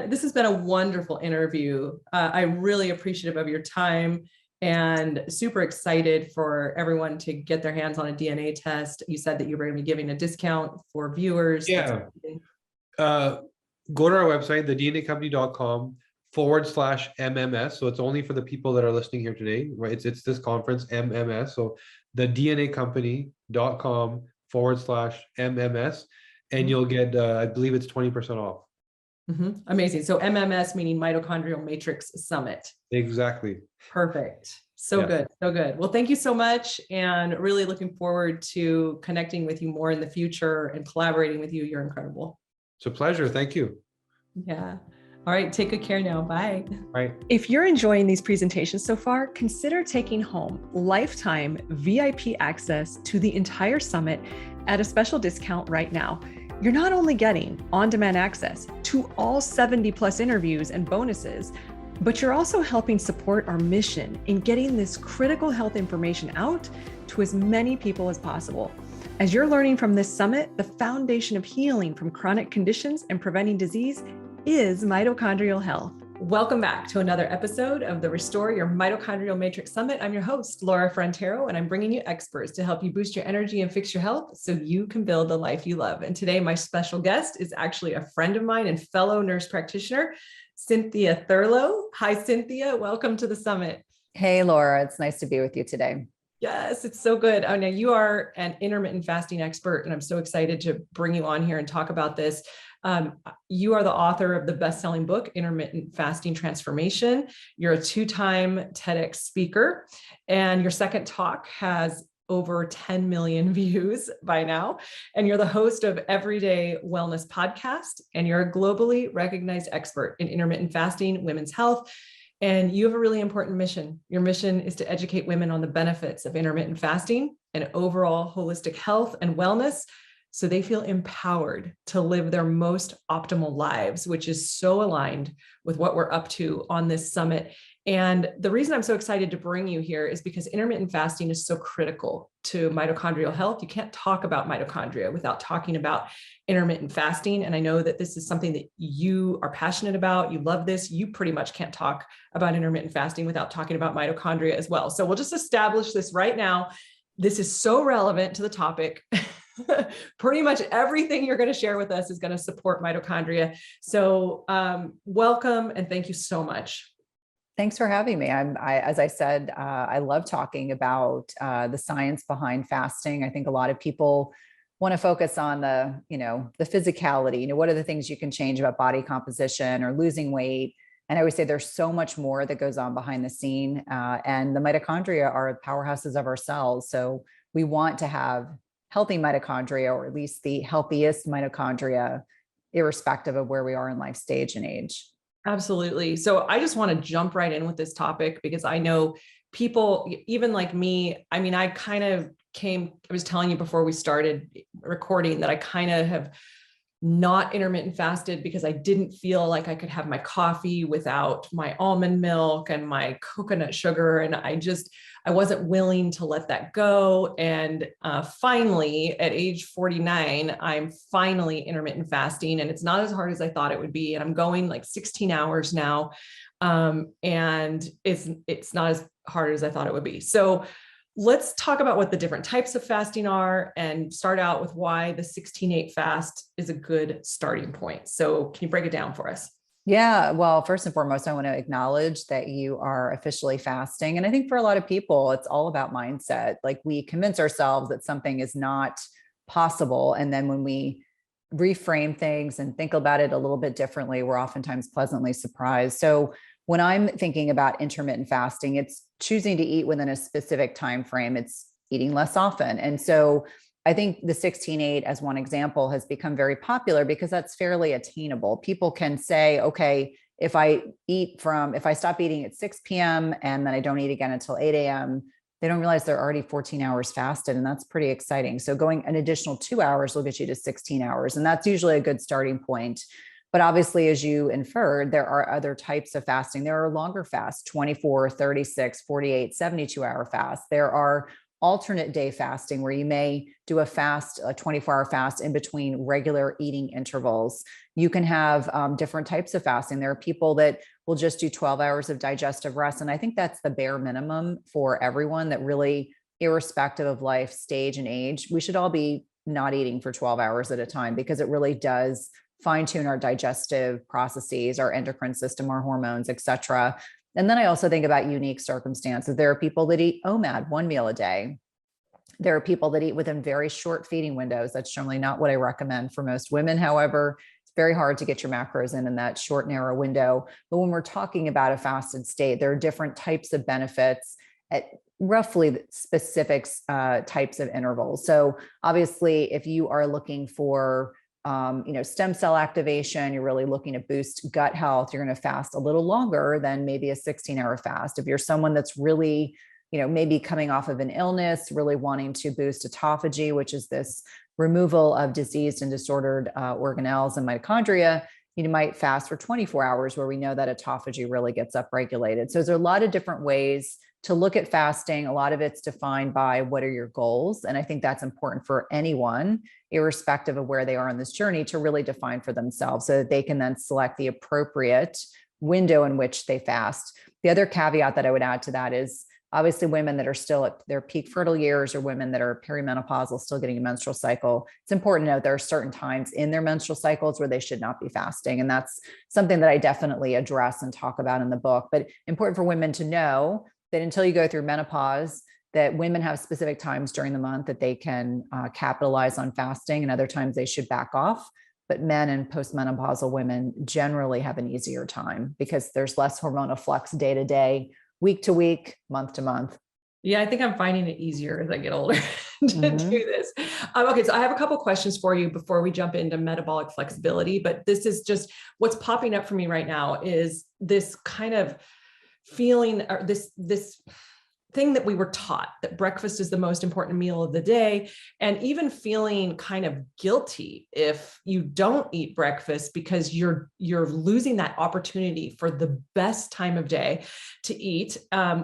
A: This has been a wonderful interview. I'm really appreciative of your time and super excited for everyone to get their hands on a DNA test. You said that you were going to be giving a discount for viewers.
G: Yeah. Go to our website, thednacompany.com/MMS. So it's only for the people that are listening here today, right? It's this conference, MMS. So thednacompany.com/MMS, and you'll get, I believe it's 20% off.
A: Mm-hmm. Amazing. So MMS meaning Mitochondrial Matrix Summit.
G: Exactly.
A: Perfect. So good. So good. Well, thank you so much. And really looking forward to connecting with you more in the future and collaborating with you. You're incredible.
G: It's a pleasure. Thank you.
A: Yeah. All right. Take good care now. Bye.
G: Bye.
A: If you're enjoying these presentations so far, consider taking home lifetime VIP access to the entire summit at a special discount right now. You're not only getting on-demand access to all 70 plus interviews and bonuses, but you're also helping support our mission in getting this critical health information out to as many people as possible. As you're learning from this summit, the foundation of healing from chronic conditions and preventing disease is mitochondrial health. Welcome back to another episode of the Restore Your Mitochondrial Matrix Summit. I'm your host, Laura Frontiero, and I'm bringing you experts to help you boost your energy and fix your health so you can build the life you love. And today, my special guest is actually a friend of mine and fellow nurse practitioner, Cynthia Thurlow. Hi, Cynthia. Welcome to the summit.
H: Hey, Laura. It's nice to be with you today.
A: Yes, it's so good. Oh, now you are an intermittent fasting expert, and I'm so excited to bring you on here and talk about this. You are the author of the best-selling book, Intermittent Fasting Transformation. You're a 2-time TEDx speaker, and your second talk has over 10 million views by now. And you're the host of Everyday Wellness Podcast, and you're a globally recognized expert in intermittent fasting, women's health. And you have a really important mission. Your mission is to educate women on the benefits of intermittent fasting and overall holistic health and wellness, so they feel empowered to live their most optimal lives, which is so aligned with what we're up to on this summit. And the reason I'm so excited to bring you here is because intermittent fasting is so critical to mitochondrial health. You can't talk about mitochondria without talking about intermittent fasting. And I know that this is something that you are passionate about. You love this. You pretty much can't talk about intermittent fasting without talking about mitochondria as well. So we'll just establish this right now. This is so relevant to the topic. Pretty much everything you're going to share with us is going to support mitochondria. So welcome and thank you so much.
H: Thanks for having me. As I said, I love talking about the science behind fasting. I think a lot of people want to focus on the physicality. What are the things you can change about body composition or losing weight? And I always say there's so much more that goes on behind the scene. And the mitochondria are powerhouses of our cells. So we want to have healthy mitochondria, or at least the healthiest mitochondria, irrespective of where we are in life stage and age.
A: Absolutely. So I just want to jump right in with this topic because I know people, even like me, I mean, I was telling you before we started recording that I kind of have not intermittent fasted because I didn't feel like I could have my coffee without my almond milk and my coconut sugar. And I wasn't willing to let that go. And finally, at age 49, I'm finally intermittent fasting, and it's not as hard as I thought it would be. And I'm going like 16 hours now. And it's not as hard as I thought it would be. So let's talk about what the different types of fasting are and start out with why the 16-8 fast is a good starting point. So can you break it down for us?
H: Yeah, well, first and foremost, I want to acknowledge that you are officially fasting. And I think for a lot of people, it's all about mindset. Like we convince ourselves that something is not possible. And then when we reframe things and think about it a little bit differently, we're oftentimes pleasantly surprised. So when I'm thinking about intermittent fasting, it's choosing to eat within a specific time frame. It's eating less often. And so I think the 16-8 as one example has become very popular because that's fairly attainable. People can say, okay, if I stop eating at 6 p.m. and then I don't eat again until 8 a.m., they don't realize they're already 14 hours fasted. And that's pretty exciting. So going an additional 2 hours will get you to 16 hours. And that's usually a good starting point. But obviously, as you inferred, there are other types of fasting. There are longer fasts, 24, 36, 48, 72-hour fasts. There are alternate day fasting where you may do a 24-hour fast in between regular eating intervals. You can have different types of fasting. There are people that will just do 12 hours of digestive rest. And I think that's the bare minimum for everyone, that really, irrespective of life stage and age, we should all be not eating for 12 hours at a time, because it really does fine-tune our digestive processes, our endocrine system, our hormones, et cetera. And then I also think about unique circumstances. There are people that eat OMAD, one meal a day. There are people that eat within very short feeding windows. That's generally not what I recommend for most women. However, it's very hard to get your macros in that short, narrow window. But when we're talking about a fasted state, there are different types of benefits at roughly specific types of intervals. So obviously, if you are looking for stem cell activation, you're really looking to boost gut health, you're going to fast a little longer than maybe a 16-hour fast. If you're someone that's really, maybe coming off of an illness, really wanting to boost autophagy, which is this removal of diseased and disordered organelles and mitochondria, you might fast for 24 hours, where we know that autophagy really gets upregulated. So there's a lot of different ways to look at fasting. A lot of it's defined by what are your goals. And I think that's important for anyone, irrespective of where they are on this journey, to really define for themselves so that they can then select the appropriate window in which they fast. The other caveat that I would add to that is obviously women that are still at their peak fertile years, or women that are perimenopausal, still getting a menstrual cycle. It's important to note there are certain times in their menstrual cycles where they should not be fasting. And that's something that I definitely address and talk about in the book. But important for women to know that until you go through menopause, that women have specific times during the month that they can capitalize on fasting, and other times they should back off. But men and postmenopausal women generally have an easier time because there's less hormonal flux day to day, week to week, month to month.
A: Yeah, I think I'm finding it easier as I get older to do this. Okay, so I have a couple questions for you before we jump into metabolic flexibility, but this is just what's popping up for me right now is this kind of feeling, or this thing that we were taught, that breakfast is the most important meal of the day, and even feeling kind of guilty if you don't eat breakfast because you're losing that opportunity for the best time of day to eat,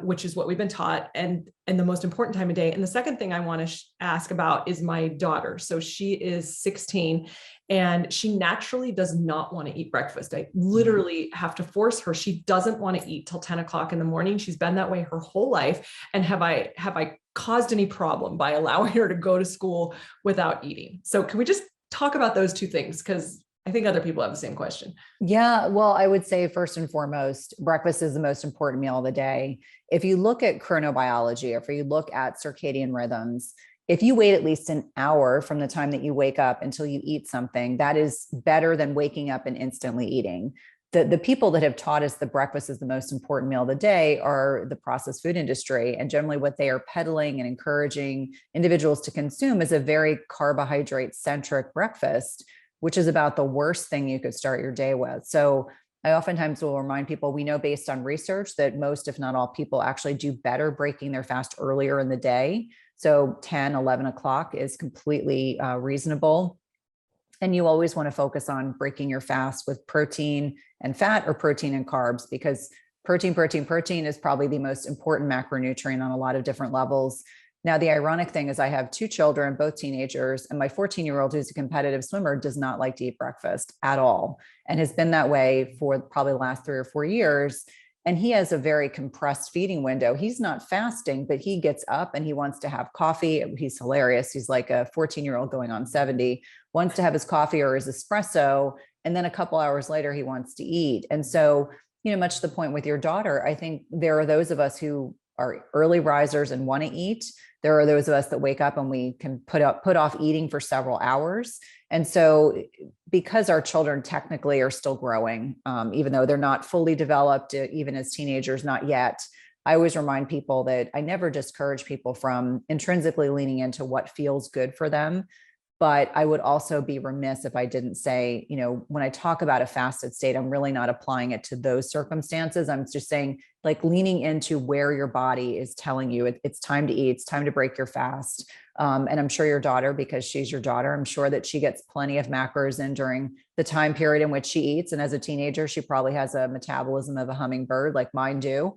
A: which is what we've been taught, and the most important time of day. And the second thing I want to ask about is my daughter. So she is 16 and she naturally does not want to eat breakfast. I literally have to force her. She doesn't want to eat till 10 o'clock in the morning. She's been that way her whole life. And have I caused any problem by allowing her to go to school without eating? So can we just talk about those two things? Because I think other people have the same question.
H: Yeah, well, I would say first and foremost, breakfast is the most important meal of the day. If you look at chronobiology, if you look at circadian rhythms, if you wait at least an hour from the time that you wake up until you eat something, that is better than waking up and instantly eating. The people that have taught us that breakfast is the most important meal of the day are the processed food industry. And generally what they are peddling and encouraging individuals to consume is a very carbohydrate-centric breakfast, which is about the worst thing you could start your day with. So I oftentimes will remind people, we know based on research that most, if not all, people actually do better breaking their fast earlier in the day. So 10, 11 o'clock is completely reasonable. And you always want to focus on breaking your fast with protein and fat, or protein and carbs, because protein is probably the most important macronutrient on a lot of different levels. Now, the ironic thing is I have two children, both teenagers, and my 14-year-old, who's a competitive swimmer, does not like to eat breakfast at all, and has been that way for probably the last 3 or 4 years. And he has a very compressed feeding window. He's not fasting, but he gets up and he wants to have coffee. He's hilarious. He's like a 14-year-old going on 70, wants to have his coffee or his espresso. And then a couple hours later, he wants to eat. And so, much to the point with your daughter, I think there are those of us who are early risers and want to eat. There are those of us that wake up and we can put off eating for several hours. And so because our children technically are still growing, even though they're not fully developed, even as teenagers, not yet, I always remind people that I never discourage people from intrinsically leaning into what feels good for them. But I would also be remiss if I didn't say, when I talk about a fasted state, I'm really not applying it to those circumstances. I'm just saying, like, leaning into where your body is telling you it's time to eat, it's time to break your fast. And I'm sure your daughter, because she's your daughter, I'm sure that she gets plenty of macros in during the time period in which she eats. And as a teenager, she probably has a metabolism of a hummingbird like mine do.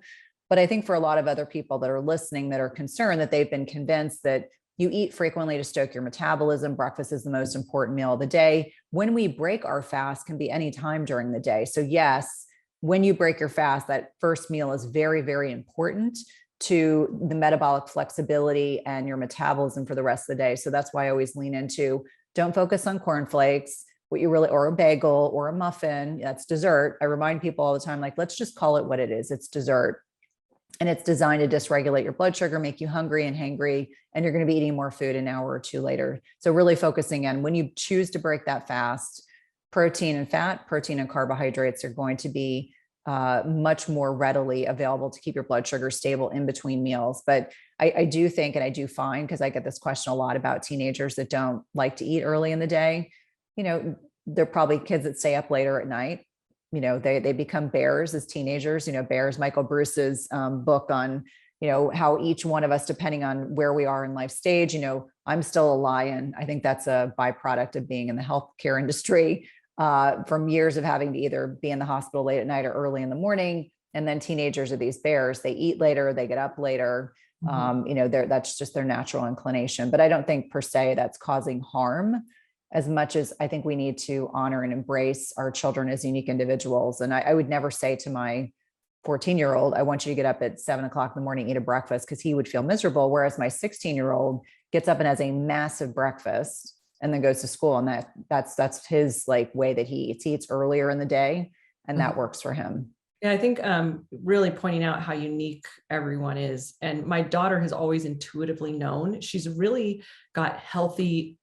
H: But I think for a lot of other people that are listening that are concerned, that they've been convinced that you eat frequently to stoke your metabolism, breakfast is the most important meal of the day. When we break our fast can be any time during the day. So yes, when you break your fast, that first meal is very, very important to the metabolic flexibility and your metabolism for the rest of the day. So that's why I always lean into, don't focus on cornflakes, or a bagel or a muffin, that's dessert. I remind people all the time, like, let's just call it what it is. It's dessert. And it's designed to dysregulate your blood sugar, make you hungry and hangry, and you're going to be eating more food an hour or two later. So really focusing on when you choose to break that fast, protein and fat, protein and carbohydrates are going to be much more readily available to keep your blood sugar stable in between meals. But I do think, and I do find, because I get this question a lot about teenagers that don't like to eat early in the day, they're probably kids that stay up later at night. They become bears as teenagers. Bears, Michael Bruce's book on, how each one of us, depending on where we are in life stage, I'm still a lion. I think that's a byproduct of being in the healthcare industry from years of having to either be in the hospital late at night or early in the morning. And then teenagers are these bears. They eat later, they get up later. That's just their natural inclination. But I don't think per se that's causing harm, as much as I think we need to honor and embrace our children as unique individuals. And I would never say to my 14-year-old, I want you to get up at 7 o'clock in the morning, eat a breakfast, because he would feel miserable. Whereas my 16-year-old gets up and has a massive breakfast and then goes to school. And that's his way that he eats earlier in the day. And that works for him.
A: Yeah, I think really pointing out how unique everyone is. And my daughter has always intuitively known she's really got healthy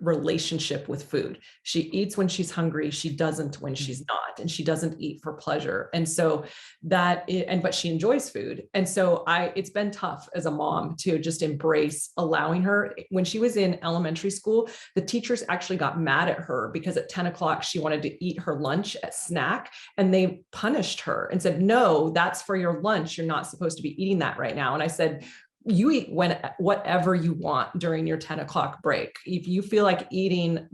A: relationship with food. She eats when she's hungry. She doesn't when she's not, and she doesn't eat for pleasure. And so but she enjoys food. And so it's been tough as a mom to just embrace allowing her. When she was in elementary school, the teachers actually got mad at her because at 10 o'clock, she wanted to eat her lunch at snack, and they punished her and said, no, that's for your lunch. You're not supposed to be eating that right now. And I said, you eat whatever you want during your 10 o'clock break. If you feel like eating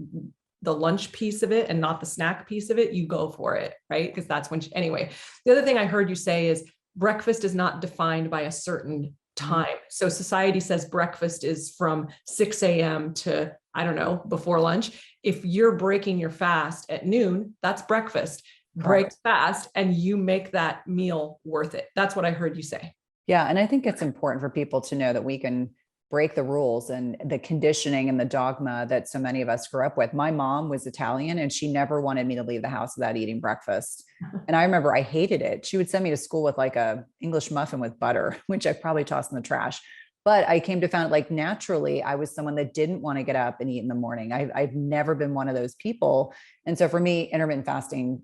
A: the lunch piece of it and not the snack piece of it, you go for it, right? Because that's when anyway. The other thing I heard you say is breakfast is not defined by a certain time. So society says breakfast is from 6 a.m. to, I don't know, before lunch. If you're breaking your fast at noon, that's breakfast. Break fast and you make that meal worth it. That's what I heard you say.
H: Yeah. And I think it's important for people to know that we can break the rules and the conditioning and the dogma that so many of us grew up with. My mom was Italian and she never wanted me to leave the house without eating breakfast. And I remember I hated it. She would send me to school with like a English muffin with butter, which I probably tossed in the trash. But I came to find like naturally, I was someone that didn't want to get up and eat in the morning. I've never been one of those people. And so for me, intermittent fasting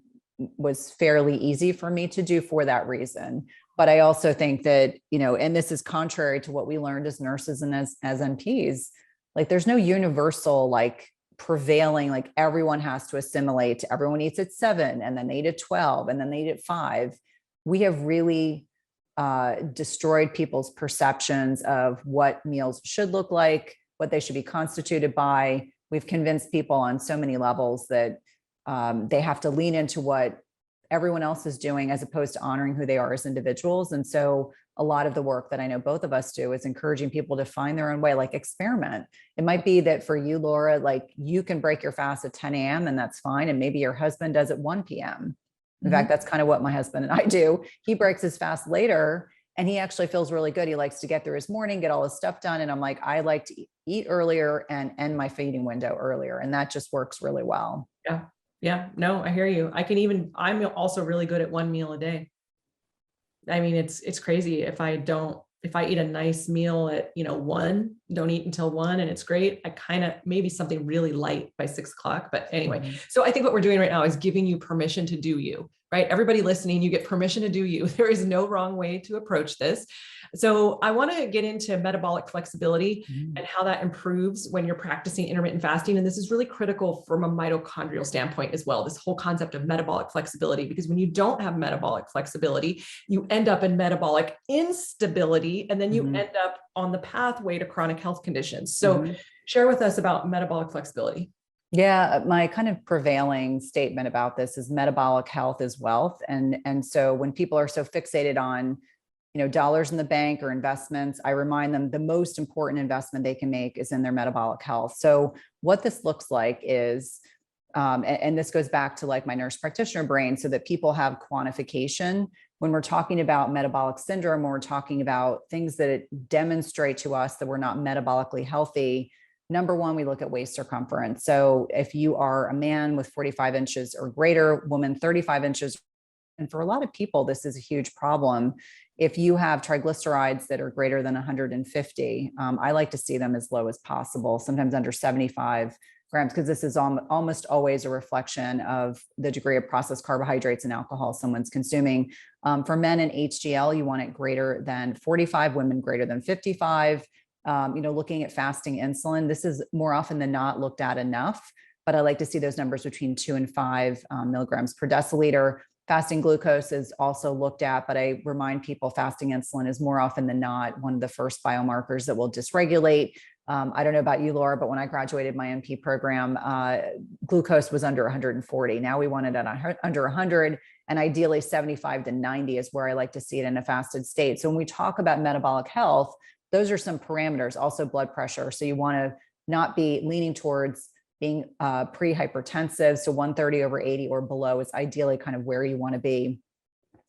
H: was fairly easy for me to do for that reason. But I also think that, and this is contrary to what we learned as nurses and as NPs, like there's no universal, like prevailing, like everyone has to assimilate. Everyone eats at 7 and then they eat at 12 and then they eat at 5. We have really destroyed people's perceptions of what meals should look like, what they should be constituted by. We've convinced people on so many levels that they have to lean into what everyone else is doing as opposed to honoring who they are as individuals. And so a lot of the work that I know both of us do is encouraging people to find their own way, like experiment. It might be that for you, Laura, like you can break your fast at 10 a.m. and that's fine. And maybe your husband does at 1 p.m. In fact, that's kind of what my husband and I do. He breaks his fast later and he actually feels really good. He likes to get through his morning, get all his stuff done. And I'm like, I like to eat earlier and end my feeding window earlier. And that just works really well.
A: Yeah. Yeah, no, I hear you. I'm also really good at one meal a day. I mean, it's crazy. If I eat a nice meal at, 1, don't eat until 1 and it's great. I kind of maybe something really light by 6 o'clock. But anyway, so I think what we're doing right now is giving you permission to do you, right? Everybody listening, you get permission to do you. There is no wrong way to approach this. So I want to get into metabolic flexibility and how that improves when you're practicing intermittent fasting. And this is really critical from a mitochondrial standpoint as well, this whole concept of metabolic flexibility, because when you don't have metabolic flexibility, you end up in metabolic instability, and then you end up on the pathway to chronic health conditions. So share with us about metabolic flexibility.
H: Yeah, my kind of prevailing statement about this is metabolic health is wealth. And so when people are so fixated on dollars in the bank or investments, I remind them the most important investment they can make is in their metabolic health. So what this looks like is, and this goes back to like my nurse practitioner brain, so that people have quantification. When we're talking about metabolic syndrome, when we're talking about things that demonstrate to us that we're not metabolically healthy, number one, we look at waist circumference. So if you are a man with 45 inches or greater, woman 35 inches, and for a lot of people, this is a huge problem. If you have triglycerides that are greater than 150, I like to see them as low as possible, sometimes under 75 grams, because this is almost always a reflection of the degree of processed carbohydrates and alcohol someone's consuming. For men in HDL, you want it greater than 45, women greater than 55. Looking at fasting insulin, this is more often than not looked at enough, but I like to see those numbers between 2 and 5 milligrams per deciliter. Fasting glucose is also looked at, but I remind people fasting insulin is more often than not one of the first biomarkers that will dysregulate. I don't know about you, Laura, but when I graduated my MP program, glucose was under 140. Now we want it at under 100, and ideally 75 to 90 is where I like to see it in a fasted state. So when we talk about metabolic health, those are some parameters, also blood pressure. So you want to not be leaning towards being pre-hypertensive. So 130/80 or below is ideally kind of where you want to be.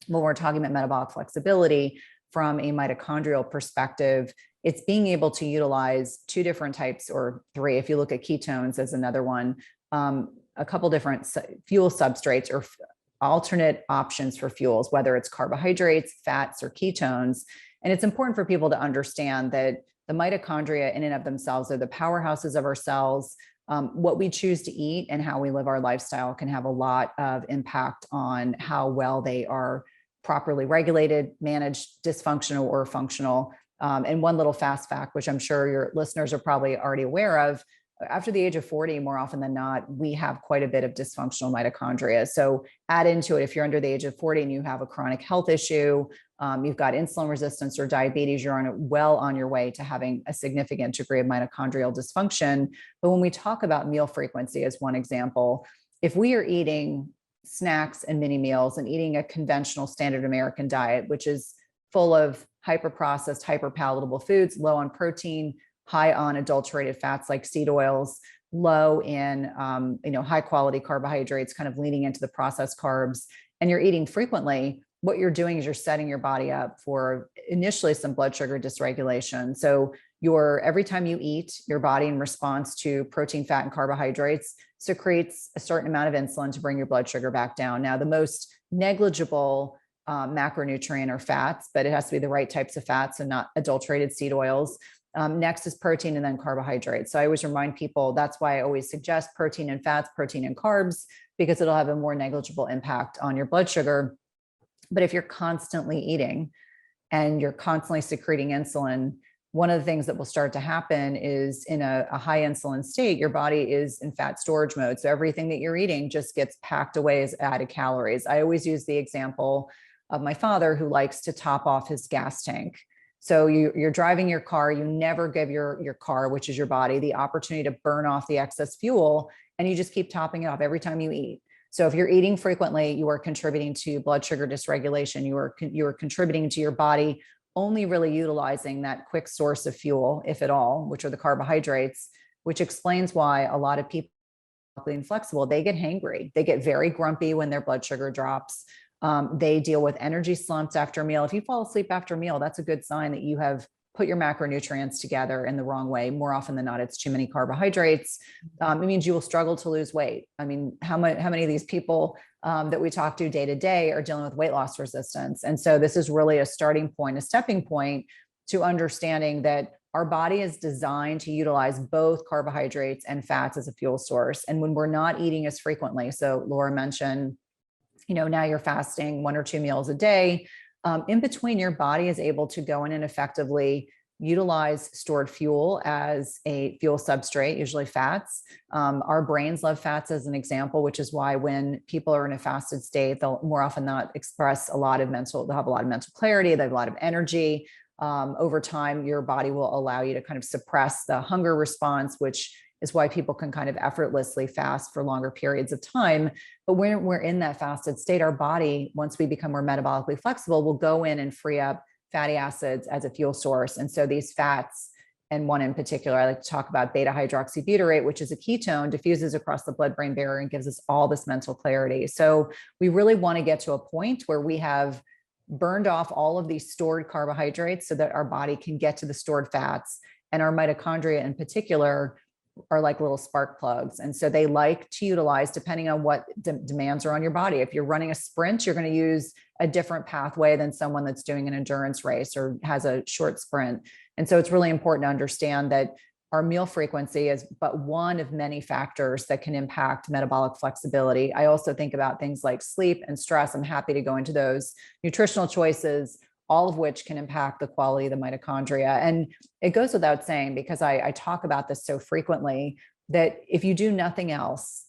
H: When we're talking about metabolic flexibility from a mitochondrial perspective, it's being able to utilize 2 different types, or 3. If you look at ketones as another one, a couple different fuel substrates or alternate options for fuels, whether it's carbohydrates, fats, or ketones. And it's important for people to understand that the mitochondria in and of themselves are the powerhouses of our cells. What we choose to eat and how we live our lifestyle can have a lot of impact on how well they are properly regulated, managed, dysfunctional, or functional. And one little fast fact, which I'm sure your listeners are probably already aware of, after the age of 40, more often than not, we have quite a bit of dysfunctional mitochondria. So add into it, if you're under the age of 40 and you have a chronic health issue, you've got insulin resistance or diabetes, you're well on your way to having a significant degree of mitochondrial dysfunction. But when we talk about meal frequency as one example, if we are eating snacks and mini meals and eating a conventional standard American diet, which is full of hyper-processed, hyper-palatable foods, low on protein, high on adulterated fats like seed oils, low in high quality carbohydrates, kind of leaning into the processed carbs, and you're eating frequently, what you're doing is you're setting your body up for initially some blood sugar dysregulation. So every time you eat, your body in response to protein, fat, and carbohydrates secretes a certain amount of insulin to bring your blood sugar back down. Now, the most negligible macronutrient are fats, but it has to be the right types of fats and not adulterated seed oils. Next is protein and then carbohydrates. So I always remind people, that's why I always suggest protein and fats, protein and carbs, because it'll have a more negligible impact on your blood sugar. But if you're constantly eating and you're constantly secreting insulin, one of the things that will start to happen is in a high insulin state, your body is in fat storage mode. So everything that you're eating just gets packed away as added calories. I always use the example of my father, who likes to top off his gas tank. So you're driving your car, you never give your car, which is your body, the opportunity to burn off the excess fuel, and you just keep topping it off every time you eat. So if you're eating frequently, you are contributing to blood sugar dysregulation. You are contributing to your body only really utilizing that quick source of fuel, if at all, which are the carbohydrates, which explains why a lot of people being flexible, they get hangry. They get very grumpy when their blood sugar drops. They deal with energy slumps after a meal. If you fall asleep after a meal, that's a good sign that you have put your macronutrients together in the wrong way. More often than not, it's too many carbohydrates. It means you will struggle to lose weight. I mean, how many of these people that we talk to day to day are dealing with weight loss resistance? And so this is really a starting point, a stepping point to understanding that our body is designed to utilize both carbohydrates and fats as a fuel source. And when we're not eating as frequently, so Laura mentioned, now you're fasting 1 or 2 meals a day. In between, your body is able to go in and effectively utilize stored fuel as a fuel substrate, usually fats. Our brains love fats as an example, which is why when people are in a fasted state, they'll more often not express they'll have a lot of mental clarity, they have a lot of energy. Over time, your body will allow you to kind of suppress the hunger response, which is why people can kind of effortlessly fast for longer periods of time. But when we're in that fasted state, our body, once we become more metabolically flexible, will go in and free up fatty acids as a fuel source. And so these fats, and one in particular, I like to talk about beta hydroxybutyrate, which is a ketone, diffuses across the blood-brain barrier and gives us all this mental clarity. So we really want to get to a point where we have burned off all of these stored carbohydrates so that our body can get to the stored fats. And our mitochondria in particular are like little spark plugs. And so they like to utilize, depending on what demands are on your body. If you're running a sprint, you're going to use a different pathway than someone that's doing an endurance race or has a short sprint. And so it's really important to understand that our meal frequency is but one of many factors that can impact metabolic flexibility. I also think about things like sleep and stress. I'm happy to go into those nutritional choices, all of which can impact the quality of the mitochondria. And it goes without saying, because I talk about this so frequently, that if you do nothing else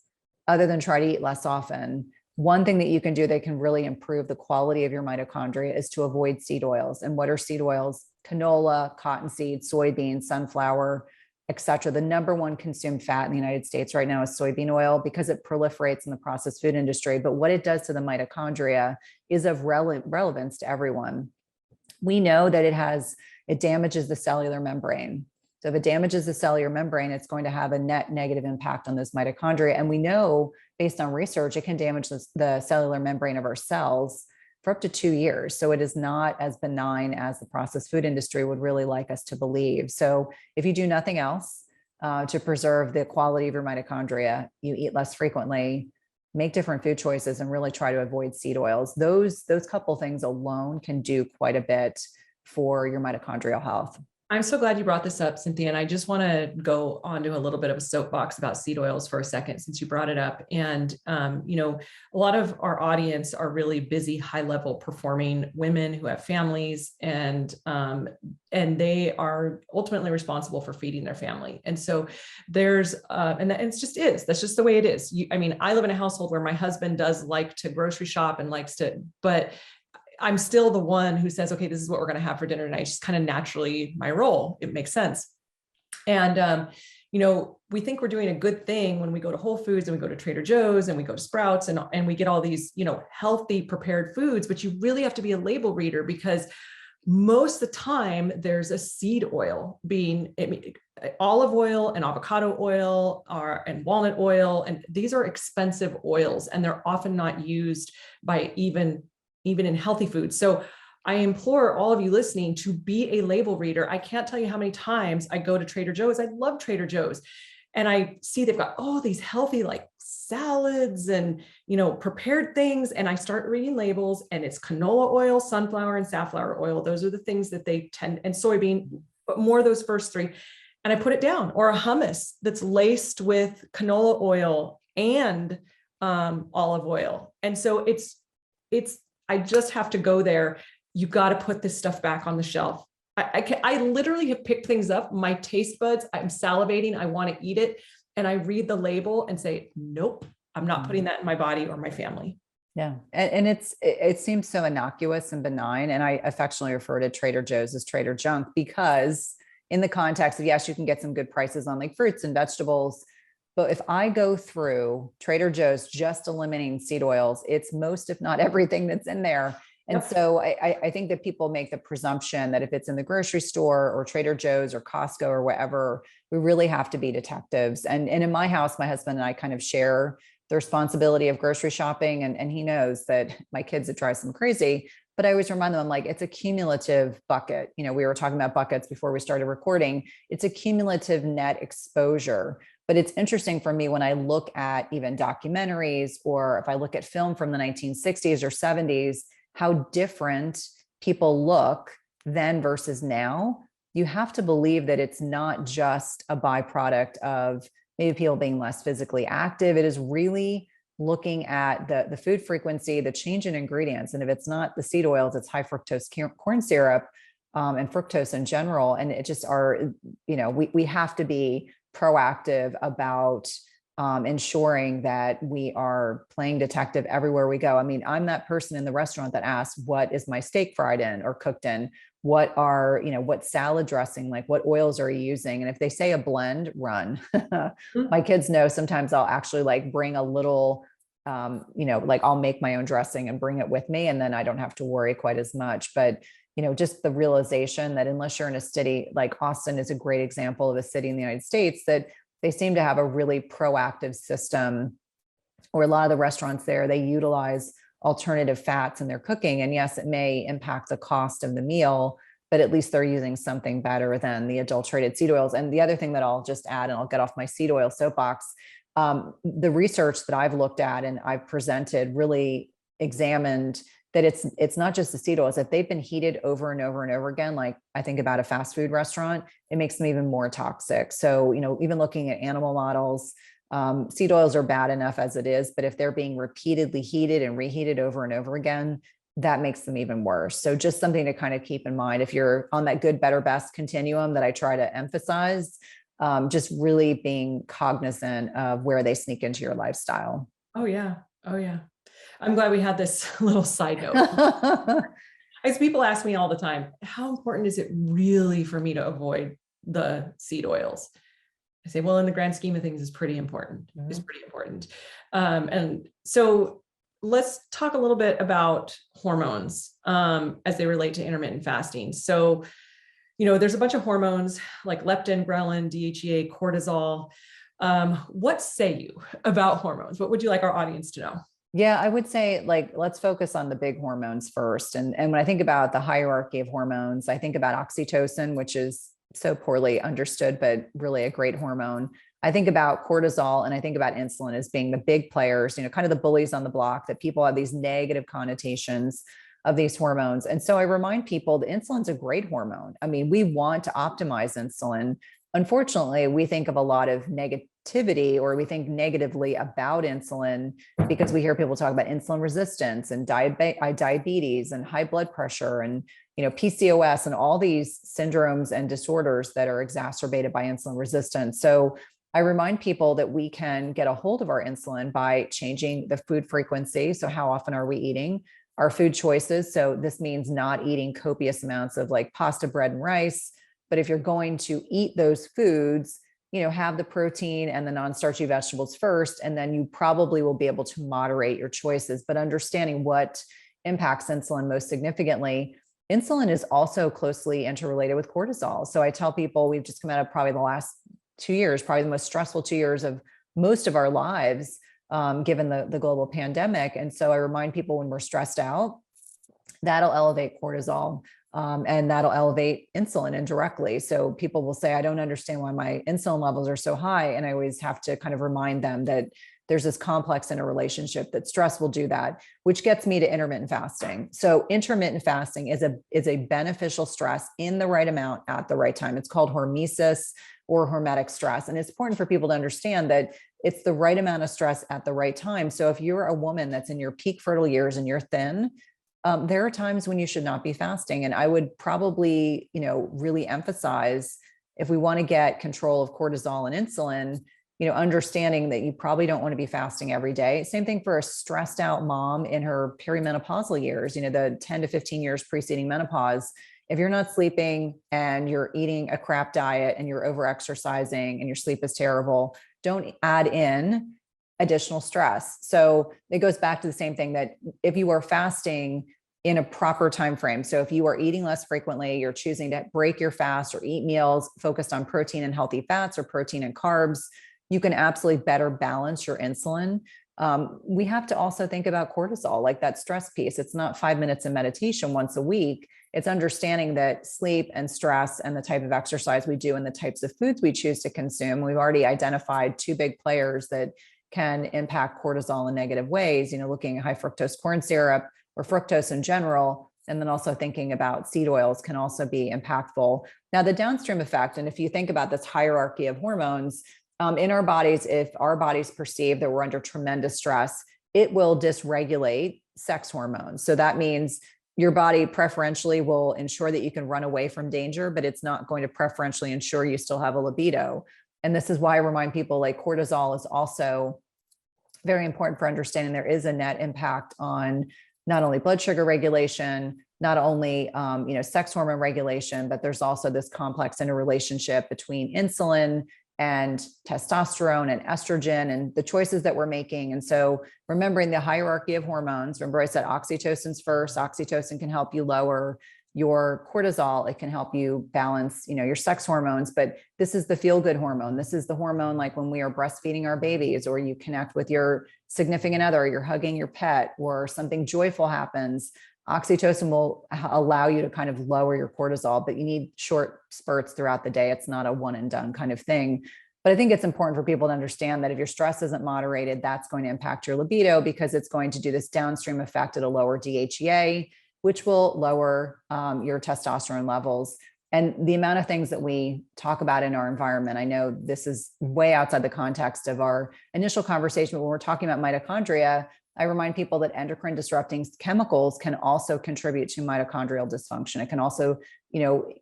H: other than try to eat less often, one thing that you can do that can really improve the quality of your mitochondria is to avoid seed oils. And what are seed oils? Canola, cottonseed, soybean, sunflower, etc. The number one consumed fat in the United States right now is soybean oil because it proliferates in the processed food industry. But what it does to the mitochondria is of relevance to everyone. We know that it damages the cellular membrane. So if it damages the cellular membrane, it's going to have a net negative impact on those mitochondria. And we know, based on research, it can damage the cellular membrane of our cells for up to 2 years. So it is not as benign as the processed food industry would really like us to believe. So if you do nothing else to preserve the quality of your mitochondria, you eat less frequently, make different food choices, and really try to avoid seed oils. Those couple things alone can do quite a bit for your mitochondrial health.
A: I'm so glad you brought this up, Cynthia. And I just want to go on to a little bit of a soapbox about seed oils for a second, since you brought it up. And, a lot of our audience are really busy, high level performing women who have families, and they are ultimately responsible for feeding their family. And so there's, that's just the way it is. I live in a household where my husband does like to grocery shop and but I'm still the one who says, okay, this is what we're going to have for dinner tonight. It's just kind of naturally my role. It makes sense. And, we think we're doing a good thing when we go to Whole Foods and we go to Trader Joe's and we go to Sprouts and we get all these, healthy prepared foods, but you really have to be a label reader, because most of the time there's a seed oil olive oil and avocado oil and walnut oil. And these are expensive oils, and they're often not used by even in healthy foods. So I implore all of you listening to be a label reader. I can't tell you how many times I go to Trader Joe's. I love Trader Joe's. And I see they've got all these healthy salads and, prepared things. And I start reading labels, and it's canola oil, sunflower, and safflower oil. Those are the things that they tend, and soybean, but more of those first three. And I put it down. Or a hummus that's laced with canola oil and olive oil. And so I just have to go there. You got to put this stuff back on the shelf. I literally have picked things up. My taste buds, I'm salivating. I want to eat it. And I read the label and say, nope, I'm not putting that in my body or my family.
H: Yeah. And it seems so innocuous and benign. And I affectionately refer to Trader Joe's as Trader Junk, because in the context of, yes, you can get some good prices on fruits and vegetables. But if I go through Trader Joe's just eliminating seed oils, it's most, if not everything that's in there. And so I think that people make the presumption that if it's in the grocery store or Trader Joe's or Costco or wherever, we really have to be detectives. And in my house, my husband and I kind of share the responsibility of grocery shopping. And he knows that my kids, it drives them crazy. But I always remind them, it's a cumulative bucket. We were talking about buckets before we started recording. It's a cumulative net exposure. But it's interesting for me when I look at even documentaries, or if I look at film from the 1960s or 70s, how different people look then versus now. You have to believe that it's not just a byproduct of maybe people being less physically active. It is really looking at the food frequency, the change in ingredients. And if it's not the seed oils, it's high fructose corn syrup and fructose in general. And it just we have to be proactive about ensuring that we are playing detective everywhere we go. I'm that person in the restaurant that asks, what is my steak fried in or cooked in? What salad dressing, what oils are you using? And if they say a blend, run. My kids know sometimes I'll actually bring a little, I'll make my own dressing and bring it with me. And then I don't have to worry quite as much. But just the realization that unless you're in a city like Austin is a great example of a city in the United States, that they seem to have a really proactive system, or a lot of the restaurants there, they utilize alternative fats in their cooking. And yes, it may impact the cost of the meal, but at least they're using something better than the adulterated seed oils. And the other thing that I'll just add, and I'll get off my seed oil soapbox, the research that I've looked at and I've presented really examined that it's not just the seed oils, that they've been heated over and over and over again. I think about a fast food restaurant, it makes them even more toxic. So, even looking at animal models, seed oils are bad enough as it is, but if they're being repeatedly heated and reheated over and over again, that makes them even worse. So just something to kind of keep in mind if you're on that good, better, best continuum that I try to emphasize, just really being cognizant of where they sneak into your lifestyle.
A: Oh yeah. I'm glad we had this little side note. As people ask me all the time, how important is it really for me to avoid the seed oils? I say, well, in the grand scheme of things, it's pretty important. Mm-hmm. It's pretty important. And so let's talk a little bit about hormones as they relate to intermittent fasting. So, there's a bunch of hormones like leptin, ghrelin, DHEA, cortisol. What say you about hormones? What would you like our audience to know?
H: Yeah, I would say let's focus on the big hormones first. And when I think about the hierarchy of hormones, I think about oxytocin, which is so poorly understood, but really a great hormone. I think about cortisol and I think about insulin as being the big players, kind of the bullies on the block that people have these negative connotations of these hormones. And so I remind people that insulin's a great hormone. I mean, we want to optimize insulin. Unfortunately, we think of a lot of negativity, or we think negatively about insulin because we hear people talk about insulin resistance and diabetes and high blood pressure and PCOS and all these syndromes and disorders that are exacerbated by insulin resistance. So I remind people that we can get a hold of our insulin by changing the food frequency. So how often are we eating? Our food choices. So this means not eating copious amounts of like pasta, bread, and rice. But if you're going to eat those foods, have the protein and the non-starchy vegetables first, and then you probably will be able to moderate your choices. But understanding what impacts insulin most significantly, insulin is also closely interrelated with cortisol. So I tell people we've just come out of probably the last 2 years, probably the most stressful 2 years of most of our lives, given the global pandemic. And so I remind people when we're stressed out, that'll elevate cortisol. And that'll elevate insulin indirectly. So people will say, I don't understand why my insulin levels are so high. And I always have to kind of remind them that there's this complex interrelationship, that stress will do that, which gets me to intermittent fasting. So intermittent fasting is a beneficial stress in the right amount at the right time. It's called hormesis or hormetic stress. And it's important for people to understand that it's the right amount of stress at the right time. So if you're a woman that's in your peak fertile years and you're thin, there are times when you should not be fasting. And I would probably, really emphasize, if we want to get control of cortisol and insulin, understanding that you probably don't want to be fasting every day. Same thing for a stressed out mom in her perimenopausal years, the 10 to 15 years preceding menopause. If you're not sleeping and you're eating a crap diet and you're over exercising and your sleep is terrible, don't add in additional stress. So it goes back to the same thing, that if you are fasting in a proper time frame, so if you are eating less frequently, you're choosing to break your fast or eat meals focused on protein and healthy fats or protein and carbs, you can absolutely better balance your insulin. We have to also think about cortisol, like that stress piece. It's not 5 minutes of meditation once a week. It's understanding that sleep and stress and the type of exercise we do and the types of foods we choose to consume. We've already identified 2 big players that can impact cortisol in negative ways, looking at high fructose corn syrup or fructose in general, and then also thinking about seed oils can also be impactful. Now, the downstream effect, and if you think about this hierarchy of hormones in our bodies, if our bodies perceive that we're under tremendous stress, it will dysregulate sex hormones. So that means your body preferentially will ensure that you can run away from danger, but it's not going to preferentially ensure you still have a libido. And this is why I remind people, like, cortisol is also very important for understanding there is a net impact on not only blood sugar regulation, not only sex hormone regulation, but there's also this complex interrelationship between insulin and testosterone and estrogen and the choices that we're making. And so remembering the hierarchy of hormones, remember I said oxytocin's first. Oxytocin can help you lower your cortisol. It can help you balance, your sex hormones, but this is the feel-good hormone. This is the hormone, like when we are breastfeeding our babies, or you connect with your significant other, you're hugging your pet, or something joyful happens. Oxytocin will allow you to kind of lower your cortisol, but you need short spurts throughout the day. It's not a one and done kind of thing. But I think it's important for people to understand that if your stress isn't moderated, that's going to impact your libido, because it's going to do this downstream effect at a lower DHEA, which will lower your testosterone levels. And the amount of things that we talk about in our environment, I know this is way outside the context of our initial conversation, but when we're talking about mitochondria, I remind people that endocrine disrupting chemicals can also contribute to mitochondrial dysfunction. It can also,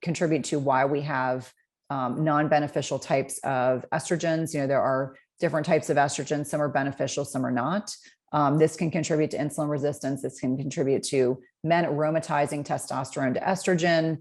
H: contribute to why we have non-beneficial types of estrogens. There are different types of estrogens. Some are beneficial, some are not. This can contribute to insulin resistance. This can contribute to men aromatizing testosterone to estrogen.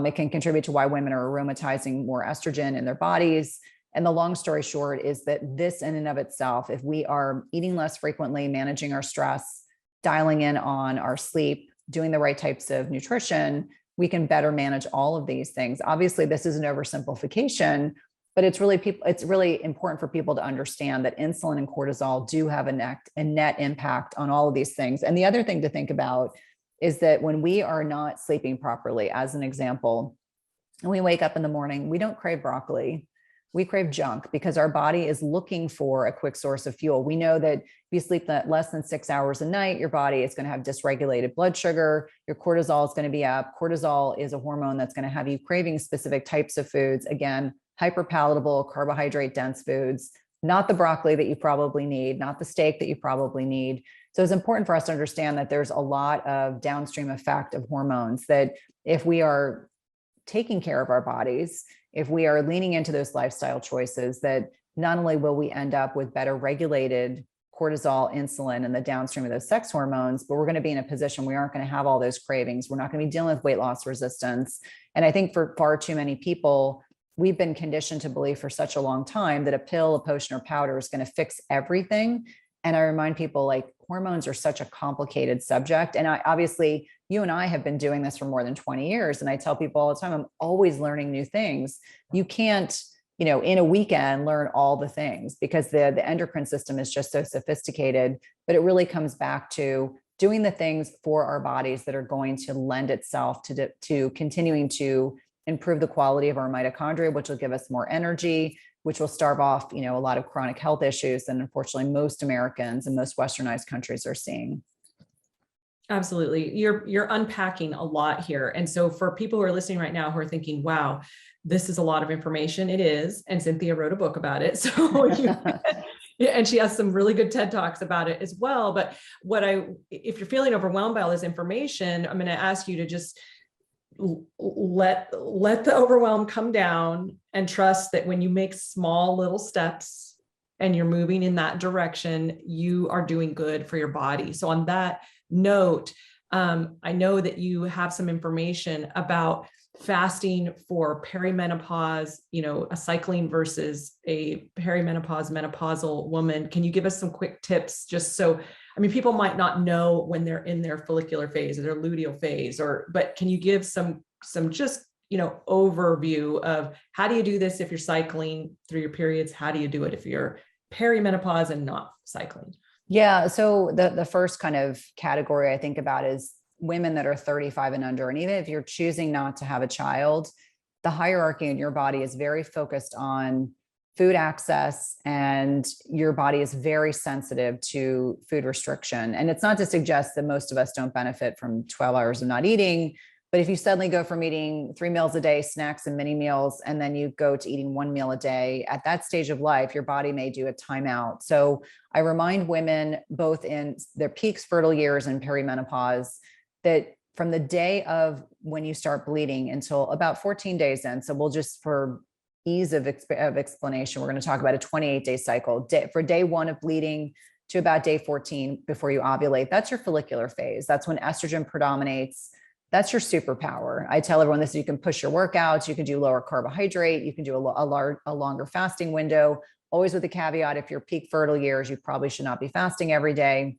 H: It can contribute to why women are aromatizing more estrogen in their bodies. And the long story short is that this in and of itself, if we are eating less frequently, managing our stress, dialing in on our sleep, doing the right types of nutrition, we can better manage all of these things. Obviously, this is an oversimplification, but it's really important for people to understand that insulin and cortisol do have a net impact on all of these things. And the other thing to think about is that when we are not sleeping properly, as an example, and we wake up in the morning, we don't crave broccoli. we crave junk because our body is looking for a quick source of fuel. We know that if you sleep less than 6 hours a night, your body is going to have dysregulated blood sugar. Your cortisol is going to be up. Cortisol is a hormone that's going to have you craving specific types of foods. Again, hyperpalatable, carbohydrate dense foods, not the broccoli that you probably need, not the steak that you probably need. So it's important for us to understand that there's a lot of downstream effect of hormones, that if we are taking care of our bodies, if we are leaning into those lifestyle choices, that not only will we end up with better regulated cortisol, insulin, and the downstream of those sex hormones, but we're going to be in a position we aren't going to have all those cravings. We're not going to be dealing with weight loss resistance. And I think for far too many people, we've been conditioned to believe for such a long time that a pill, a potion, or powder is going to fix everything. And I remind people, like, hormones are such a complicated subject. And obviously, you and I have been doing this for more than 20 years. And I tell people all the time, I'm always learning new things. You can't, in a weekend, learn all the things because the endocrine system is just so sophisticated. But it really comes back to doing the things for our bodies that are going to lend itself to continuing to improve the quality of our mitochondria, which will give us more energy, which will starve off, a lot of chronic health issues that unfortunately most Americans and most westernized countries are seeing.
A: Absolutely. You're unpacking a lot here. And so for people who are listening right now who are thinking, wow, this is a lot of information. It is. And Cynthia wrote a book about it. So and she has some really good TED Talks about it as well. But if you're feeling overwhelmed by all this information, I'm going to ask you to just let the overwhelm come down and trust that when you make small little steps and you're moving in that direction, you are doing good for your body. So on that note, I know that you have some information about fasting for perimenopause, a cycling versus a perimenopause, menopausal woman. Can you give us some quick tips just so, people might not know when they're in their follicular phase or their luteal phase, but can you give some just, overview of how do you do this if you're cycling through your periods? How do you do it if you're perimenopause and not cycling?
H: Yeah. So the first kind of category I think about is women that are 35 and under. And even if you're choosing not to have a child, the hierarchy in your body is very focused on food access, and your body is very sensitive to food restriction. And it's not to suggest that most of us don't benefit from 12 hours of not eating, but if you suddenly go from eating 3 meals a day, snacks and mini meals, and then you go to eating 1 meal a day, at that stage of life, your body may do a timeout. So I remind women both in their peaks, fertile years, and perimenopause that from the day of when you start bleeding until about 14 days in, so we'll just, for ease of explanation, we're going to talk about a 28-day cycle. For day 1 of bleeding to about day 14 before you ovulate, that's your follicular phase. That's when estrogen predominates. That's your superpower. I tell everyone this: you can push your workouts, you can do lower carbohydrate, you can do a longer fasting window, always with the caveat, if you're peak fertile years, you probably should not be fasting every day.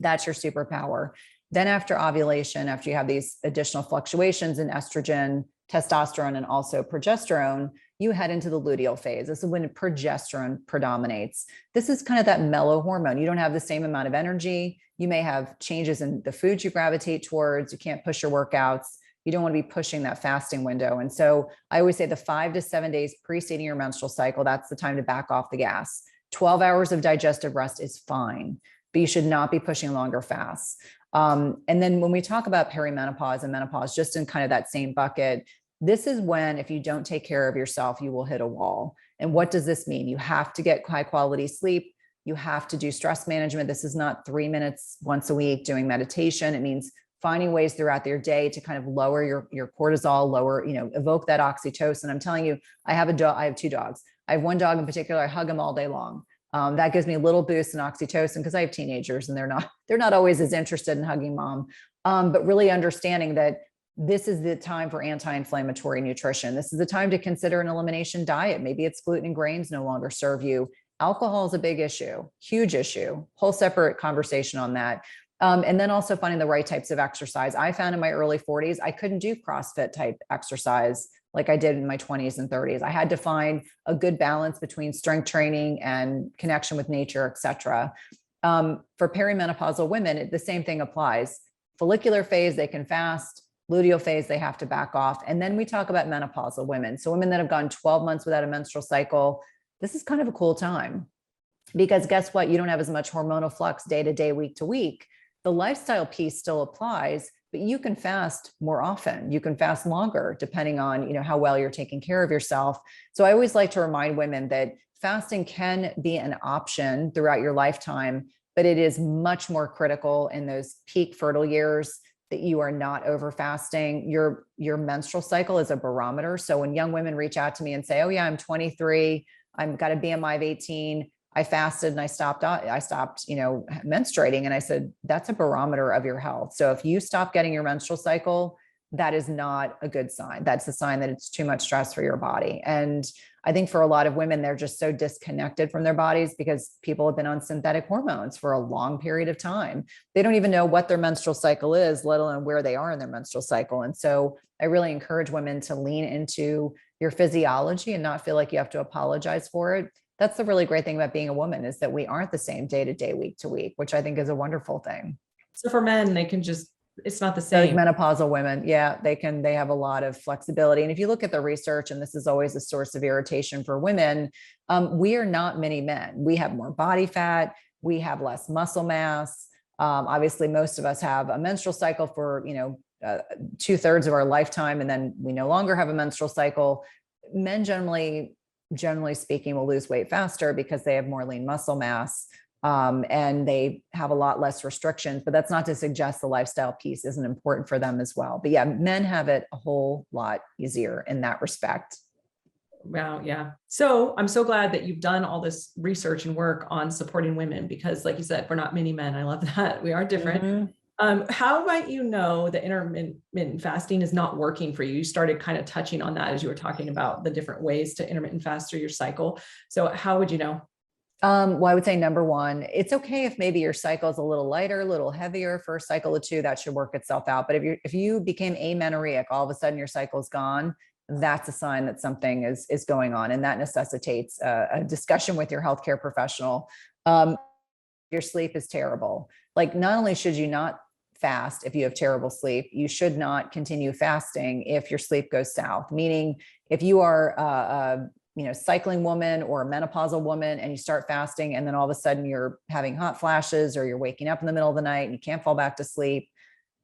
H: That's your superpower. Then after ovulation, after you have these additional fluctuations in estrogen, testosterone, and also progesterone, you head into the luteal phase. This is when progesterone predominates. This is kind of that mellow hormone. You don't have the same amount of energy. You may have changes in the foods you gravitate towards. You can't push your workouts. You don't want to be pushing that fasting window. And so I always say the 5 to 7 days preceding your menstrual cycle, that's the time to back off the gas. 12 hours of digestive rest is fine, but you should not be pushing longer fasts. And then when we talk about perimenopause and menopause, just in kind of that same bucket, this is when, if you don't take care of yourself, you will hit a wall. And what does this mean? You have to get high quality sleep. You have to do stress management. This is not 3 minutes once a week doing meditation. It means finding ways throughout your day to kind of lower your cortisol, evoke that oxytocin. I'm telling you, I have 2 dogs. I have one dog in particular. I hug him all day long. That gives me a little boost in oxytocin because I have teenagers and they're not always as interested in hugging mom. But really understanding that this is the time for anti-inflammatory nutrition. This is the time to consider an elimination diet. Maybe it's gluten and grains no longer serve you. Alcohol is a big issue, huge issue, whole separate conversation on that. And then also finding the right types of exercise. I found in my early 40s, I couldn't do CrossFit type exercise like I did in my 20s and 30s. I had to find a good balance between strength training and connection with nature, et cetera. For perimenopausal women, the same thing applies. Follicular phase, they can fast. luteal phase, they have to back off. And then we talk about menopausal women. So women that have gone 12 months without a menstrual cycle, this is kind of a cool time, because guess what? You don't have as much hormonal flux day to day, week to week. The lifestyle piece still applies, but you can fast more often. You can fast longer, depending on, how well you're taking care of yourself. So I always like to remind women that fasting can be an option throughout your lifetime, but it is much more critical in those peak fertile years that you are not over fasting. Your menstrual cycle is a barometer. So when young women reach out to me and say, oh yeah, I'm 23, I've got a BMI of 18, I fasted and I stopped menstruating. And I said, that's a barometer of your health. So if you stop getting your menstrual cycle, that is not a good sign. That's a sign that it's too much stress for your body. And I think for a lot of women, they're just so disconnected from their bodies because people have been on synthetic hormones for a long period of time. They don't even know what their menstrual cycle is, let alone where they are in their menstrual cycle. And so I really encourage women to lean into your physiology and not feel like you have to apologize for it. That's the really great thing about being a woman, is that we aren't the same day to day, week to week, which I think is a wonderful thing.
A: So for men, they can just, it's not the same.
H: Like menopausal women, yeah, they have a lot of flexibility. And if you look at the research, and this is always a source of irritation for women, we are not many men. We have more body fat, we have less muscle mass. Obviously, most of us have a menstrual cycle for 2/3 of our lifetime, and then we no longer have a menstrual cycle. Men generally speaking, will lose weight faster because they have more lean muscle mass. And they have a lot less restrictions, but that's not to suggest the lifestyle piece isn't important for them as well. But yeah, men have it a whole lot easier in that respect.
A: Wow. Yeah. So I'm so glad that you've done all this research and work on supporting women, because like you said, we're not many men. I love that. We are different. Mm-hmm. How might you know that intermittent fasting is not working for you? You started kind of touching on that as you were talking about the different ways to intermittent fast through your cycle. So how would you know?
H: Well, I would say number one, it's okay if maybe your cycle is a little lighter, a little heavier for a cycle or two. That should work itself out. But if you became amenorrheic, all of a sudden your cycle is gone, that's a sign that something is going on, and that necessitates a discussion with your healthcare professional. Your sleep is terrible. Like, not only should you not fast if you have terrible sleep, you should not continue fasting if your sleep goes south. Meaning, if you are cycling woman or a menopausal woman and you start fasting, and then all of a sudden you're having hot flashes or you're waking up in the middle of the night and you can't fall back to sleep,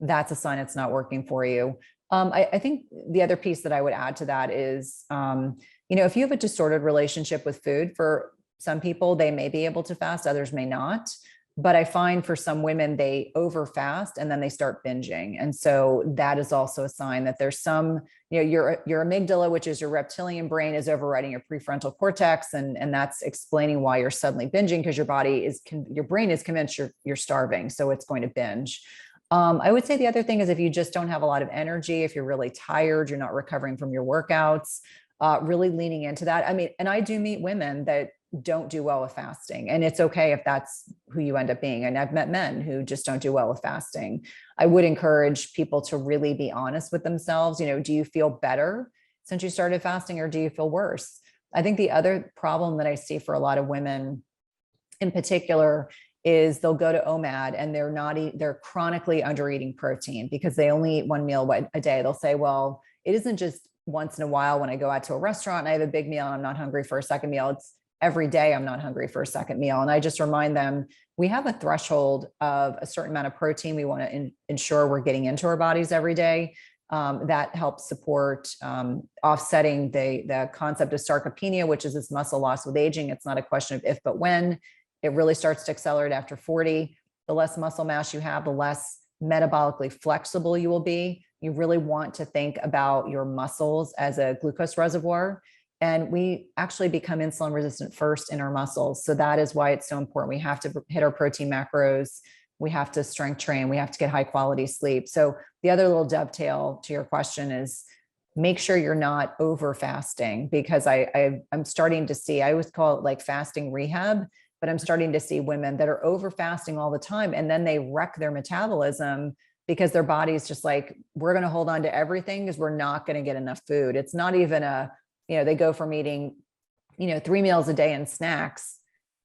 H: that's a sign it's not working for you. I think the other piece that I would add to that is, if you have a distorted relationship with food, for some people, they may be able to fast, others may not. But I find for some women, they overfast and then they start binging. And so that is also a sign that there's some, your amygdala, which is your reptilian brain, is overriding your prefrontal cortex. And that's explaining why you're suddenly binging, because your brain is convinced you're starving. So it's going to binge. I would say the other thing is, if you just don't have a lot of energy, if you're really tired, you're not recovering from your workouts, really leaning into that. I mean, and I do meet women that don't do well with fasting, and it's okay if that's who you end up being. And I've met men who just don't do well with fasting. I would encourage people to really be honest with themselves. Do you feel better since you started fasting, or do you feel worse? I think the other problem that I see for a lot of women in particular is they'll go to OMAD and they're chronically under eating protein because they only eat one meal a day. They'll say, well, it isn't just once in a while when I go out to a restaurant and I have a big meal and I'm not hungry for a second meal. It's every day I'm not hungry for a second meal. And I just remind them, we have a threshold of a certain amount of protein we want to ensure we're getting into our bodies every day. That helps support offsetting the concept of sarcopenia, which is this muscle loss with aging. It's not a question of if, but when. It really starts to accelerate after 40. The less muscle mass you have, the less metabolically flexible you will be. You really want to think about your muscles as a glucose reservoir. And we actually become insulin resistant first in our muscles. So that is why it's so important. We have to hit our protein macros. We have to strength train. We have to get high quality sleep. So the other little dovetail to your question is, make sure you're not over fasting, because I'm starting to see, I always call it like fasting rehab, but I'm starting to see women that are over fasting all the time, and then they wreck their metabolism because their body's just like, we're going to hold on to everything because we're not going to get enough food. It's not even they go from eating, 3 meals a day and snacks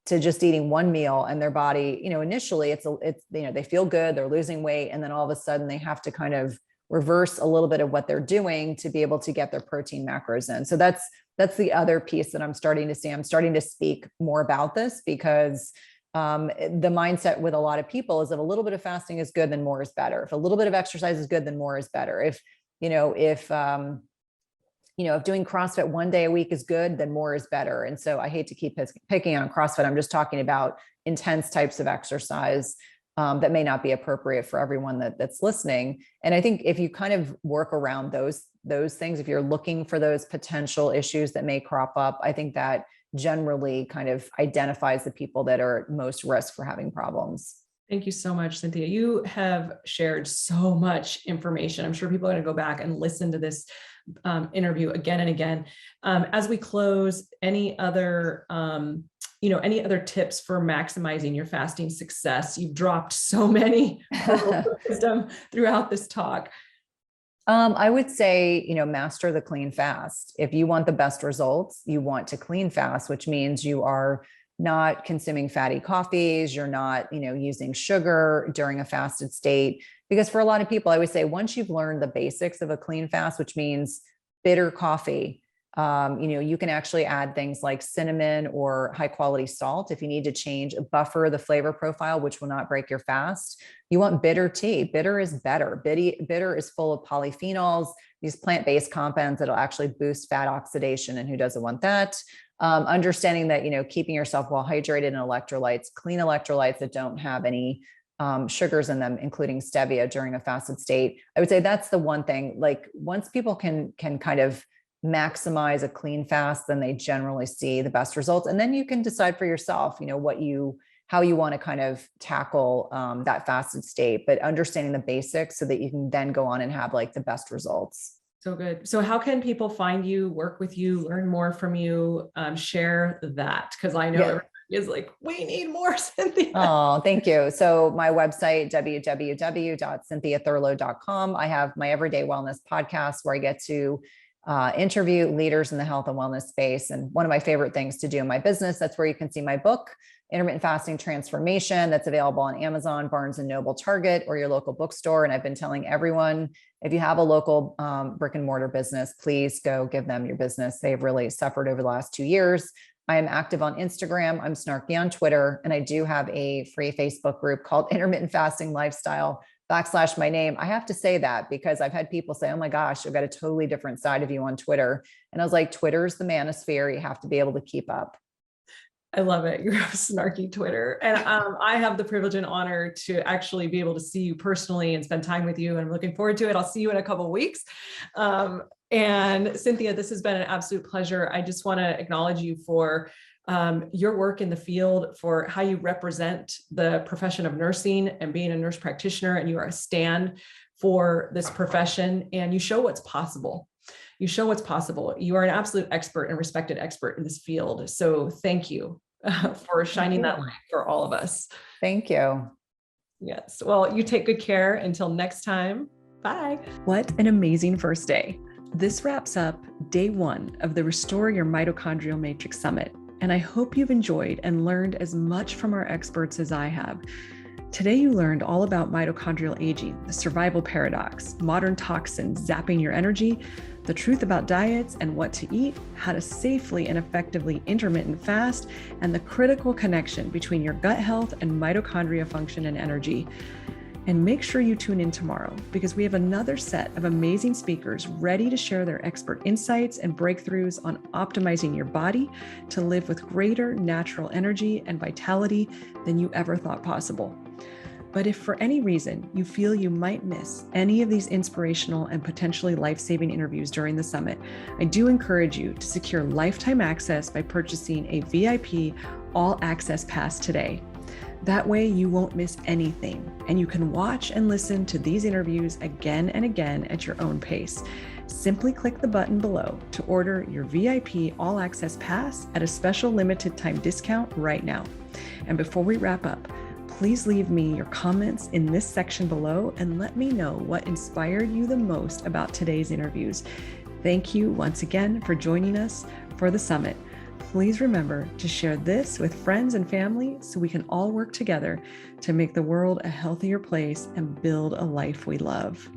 H: to just eating one meal, and their body, initially it's they feel good, they're losing weight. And then all of a sudden they have to kind of reverse a little bit of what they're doing to be able to get their protein macros in. So that's the other piece that I'm starting to see. I'm starting to speak more about this because the mindset with a lot of people is that a little bit of fasting is good, then more is better. If a little bit of exercise is good, then more is better. If doing CrossFit one day a week is good, then more is better. And so I hate to keep picking on CrossFit. I'm just talking about intense types of exercise that may not be appropriate for everyone that's listening. And I think if you kind of work around those things, if you're looking for those potential issues that may crop up, I think that generally kind of identifies the people that are at most risk for having problems.
A: Thank you so much, Cynthia. You have shared so much information. I'm sure people are going to go back and listen to this interview again and again. As we close, any other tips for maximizing your fasting success? You've dropped so many wisdom throughout this talk.
H: I would say, master the clean fast. If you want the best results, you want to clean fast, which means you are not consuming fatty coffees. You're not, using sugar during a fasted state. Because for a lot of people, I would say once you've learned the basics of a clean fast, which means bitter coffee, you can actually add things like cinnamon or high quality salt if you need to buffer the flavor profile, which will not break your fast. You want bitter tea. Bitter is better. Bitter is full of polyphenols, these plant-based compounds that'll actually boost fat oxidation. And who doesn't want that? Understanding that, keeping yourself well hydrated and electrolytes, clean electrolytes that don't have any sugars in them, including stevia during a fasted state. I would say that's the one thing. Like once people can kind of maximize a clean fast, then they generally see the best results. And then you can decide for yourself, how you want to kind of tackle that fasted state, but understanding the basics so that you can then go on and have like the best results.
A: So good. So how can people find you, work with you, learn more from you, share that? Because I know everybody is like, we need more, Cynthia.
H: Oh, thank you. So my website, www.cynthiathurlow.com. I have my Everyday Wellness podcast where I get to interview leaders in the health and wellness space. And one of my favorite things to do in my business, that's where you can see my book, Intermittent Fasting Transformation, that's available on Amazon, Barnes & Noble, Target, or your local bookstore. And I've been telling everyone, if you have a local brick and mortar business, please go give them your business. They've really suffered over the last 2 years. I am active on Instagram. I'm snarky on Twitter. And I do have a free Facebook group called Intermittent Fasting Lifestyle / my name. I have to say that because I've had people say, oh my gosh, I've got a totally different side of you on Twitter. And I was like, Twitter's the manosphere. You have to be able to keep up.
A: I love it. You have snarky Twitter. And I have the privilege and honor to actually be able to see you personally and spend time with you. And I'm looking forward to it. I'll see you in a couple of weeks. And Cynthia, this has been an absolute pleasure. I just want to acknowledge you for your work in the field, for how you represent the profession of nursing and being a nurse practitioner. And you are a stand for this profession and you show what's possible. You show what's possible. You are an absolute expert and respected expert in this field. So thank you for shining that light for all of us.
H: Thank you.
A: Yes. Well, you take good care. Until next time. Bye. What an amazing first day. This wraps up day 1 of the Restore Your Mitochondrial Matrix Summit. And I hope you've enjoyed and learned as much from our experts as I have. Today, you learned all about mitochondrial aging, the survival paradox, modern toxins zapping your energy, the truth about diets and what to eat, how to safely and effectively intermittent fast, and the critical connection between your gut health and mitochondria function and energy. And make sure you tune in tomorrow because we have another set of amazing speakers ready to share their expert insights and breakthroughs on optimizing your body to live with greater natural energy and vitality than you ever thought possible. But if for any reason you feel you might miss any of these inspirational and potentially life-saving interviews during the summit, I do encourage you to secure lifetime access by purchasing a VIP all-access pass today. That way you won't miss anything and you can watch and listen to these interviews again and again at your own pace. Simply click the button below to order your VIP All Access Pass at a special limited time discount right now. And before we wrap up, please leave me your comments in this section below and let me know what inspired you the most about today's interviews. Thank you once again for joining us for the summit. Please remember to share this with friends and family so we can all work together to make the world a healthier place and build a life we love.